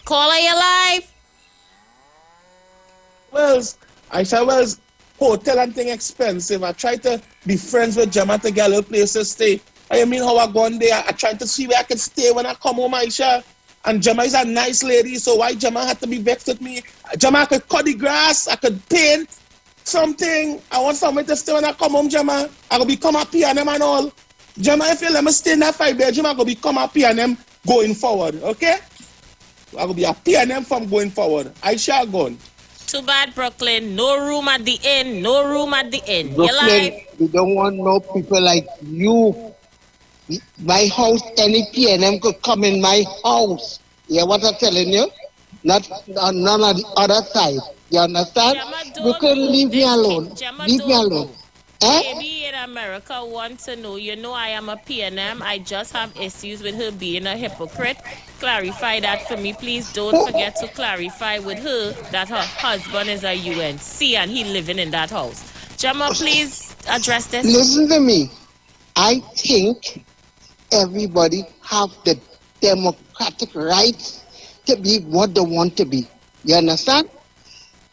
Caller, you live. Wells, Aisha Wells, hotel and thing expensive. I try to be friends with Gemma to get a little place to stay. I mean how I gone there. I try to see where I can stay when I come home, Aisha. And Gemma is a nice lady, so why Gemma had to be vexed with me? Gemma, I could cut the grass, I could paint something. I want somewhere to stay when I come home, Gemma. I could become a P&M and all. Gemma, if you let me stay in that 5-bedroom, I could become a P&M going forward, okay? I could be a P&M from going forward. Aisha gone. Too bad, Brooklyn. No room at the inn. No room at the inn. Brooklyn, we don't want no people like you. My house, any P&M could come in my house. Yeah, what I'm telling you? Not on none of the other side. You understand? Brooklyn, leave me alone. Leave me alone. Maybe in America want to know, you know I am a P&M. I just have issues with her being a hypocrite. Clarify that for me, please. Don't forget to clarify with her that her husband is a UNC and he living in that house. Gemma, please address this. Listen to me. I think everybody have the democratic right to be what they want to be. You understand?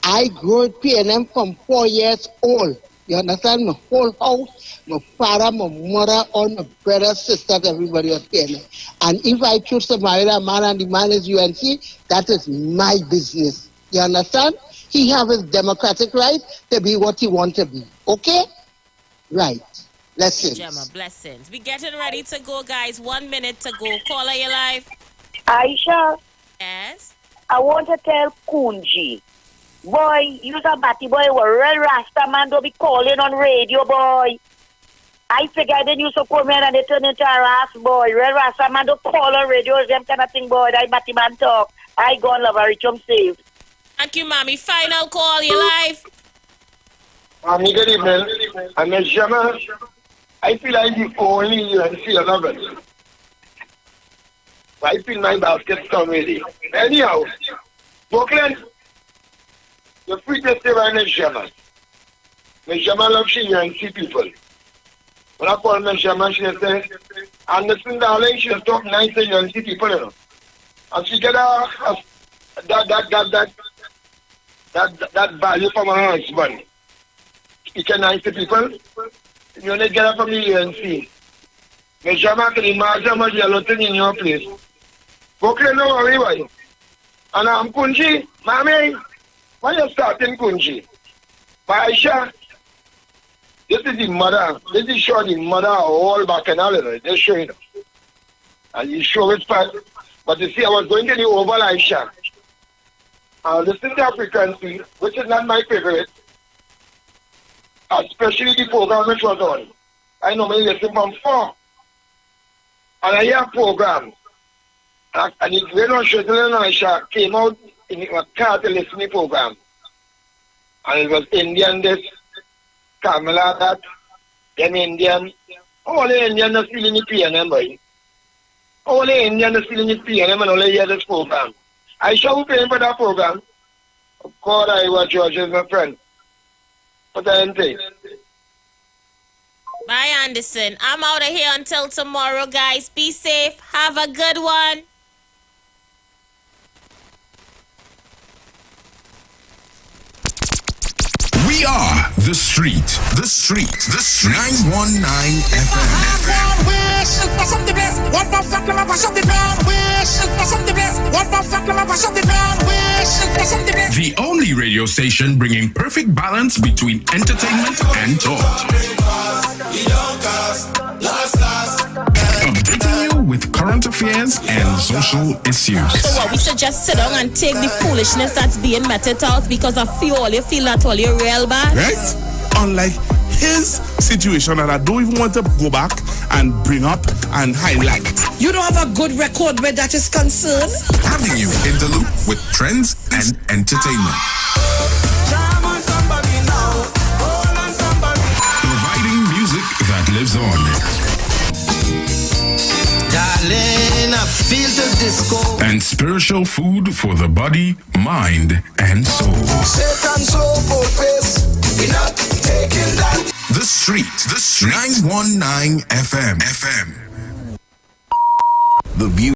I grew at P&M from 4 years old. You understand? My whole house, my father, my mother, all my brothers, sisters, everybody was P&M. And if I choose to marry a man and the man is UNC, that is my business. You understand? He have his democratic right to be what he want to be. Okay? Right. Blessings. Gemma, blessings. We getting ready to go, guys. 1 minute to go. Caller, you live. Aisha. Yes? I want to tell Kunji. Boy, you're a batty boy, a real Rasta man, don't be calling on radio, boy. I figured they used to come here and they turn into a ras boy. Real Rasta man, don't call on radio, them kind of thing, boy. I batty man talk. I go and love a rich safe. Thank you, mommy. Final call, you live. Good evening. I'm a Gemma. I feel like the only you and see another. I feel my basket's come ready. Anyhow, Brooklyn, you're free to stay by Miss Gemma. Miss Gemma loves she and see people. When I call Miss Gemma, she says, and listen, darling, she'll talk nice to you and see people, you know. And she get that value from her husband. Speaking nice to people, you only get her from the UNC. Miss Gemma can imagine how much you're looking in your place. Brooklyn, don't worry about it. And I'm Kunji, mommy. Why you starting Kunji? But Aisha, this is the mother. This is sure the mother all back and all of it. They're showing. And you show respect. But you see, I was going to the Oval, Aisha. Listen to Africancy, which is not my favorite. Especially the program which was on. I normally listen from 4. And I hear programs. And the great one, Aisha, came out in a car to listen to the program. And it was Indian this, Kamala that, then Indian. All the Indian are still in the P&M, boy. All the Indian are still in the P&M and only hear this program. I shall be paying for that program. Of course, Iwer George is my friend. But I didn't take. Bye, Anderson. I'm out of here until tomorrow, guys. Be safe. Have a good one. We are The Street. The Street. The Street. 919 FM. The only radio station bringing perfect balance between entertainment and talk. Updating you with current affairs and social issues. So what, we should just sit down and take the foolishness that's being meted out because of all you feel that all you're real bad? Right? Unlike his situation, and I don't even want to go back and bring up and highlight. You don't have a good record where that is concerned? Having you in the loop with trends and entertainment. Providing music that lives on. Darling, I feel the disco. And spiritual food for the body, mind, and soul. Satan soul face. We're not taking that. The Street. The Street. 919 FM. The view.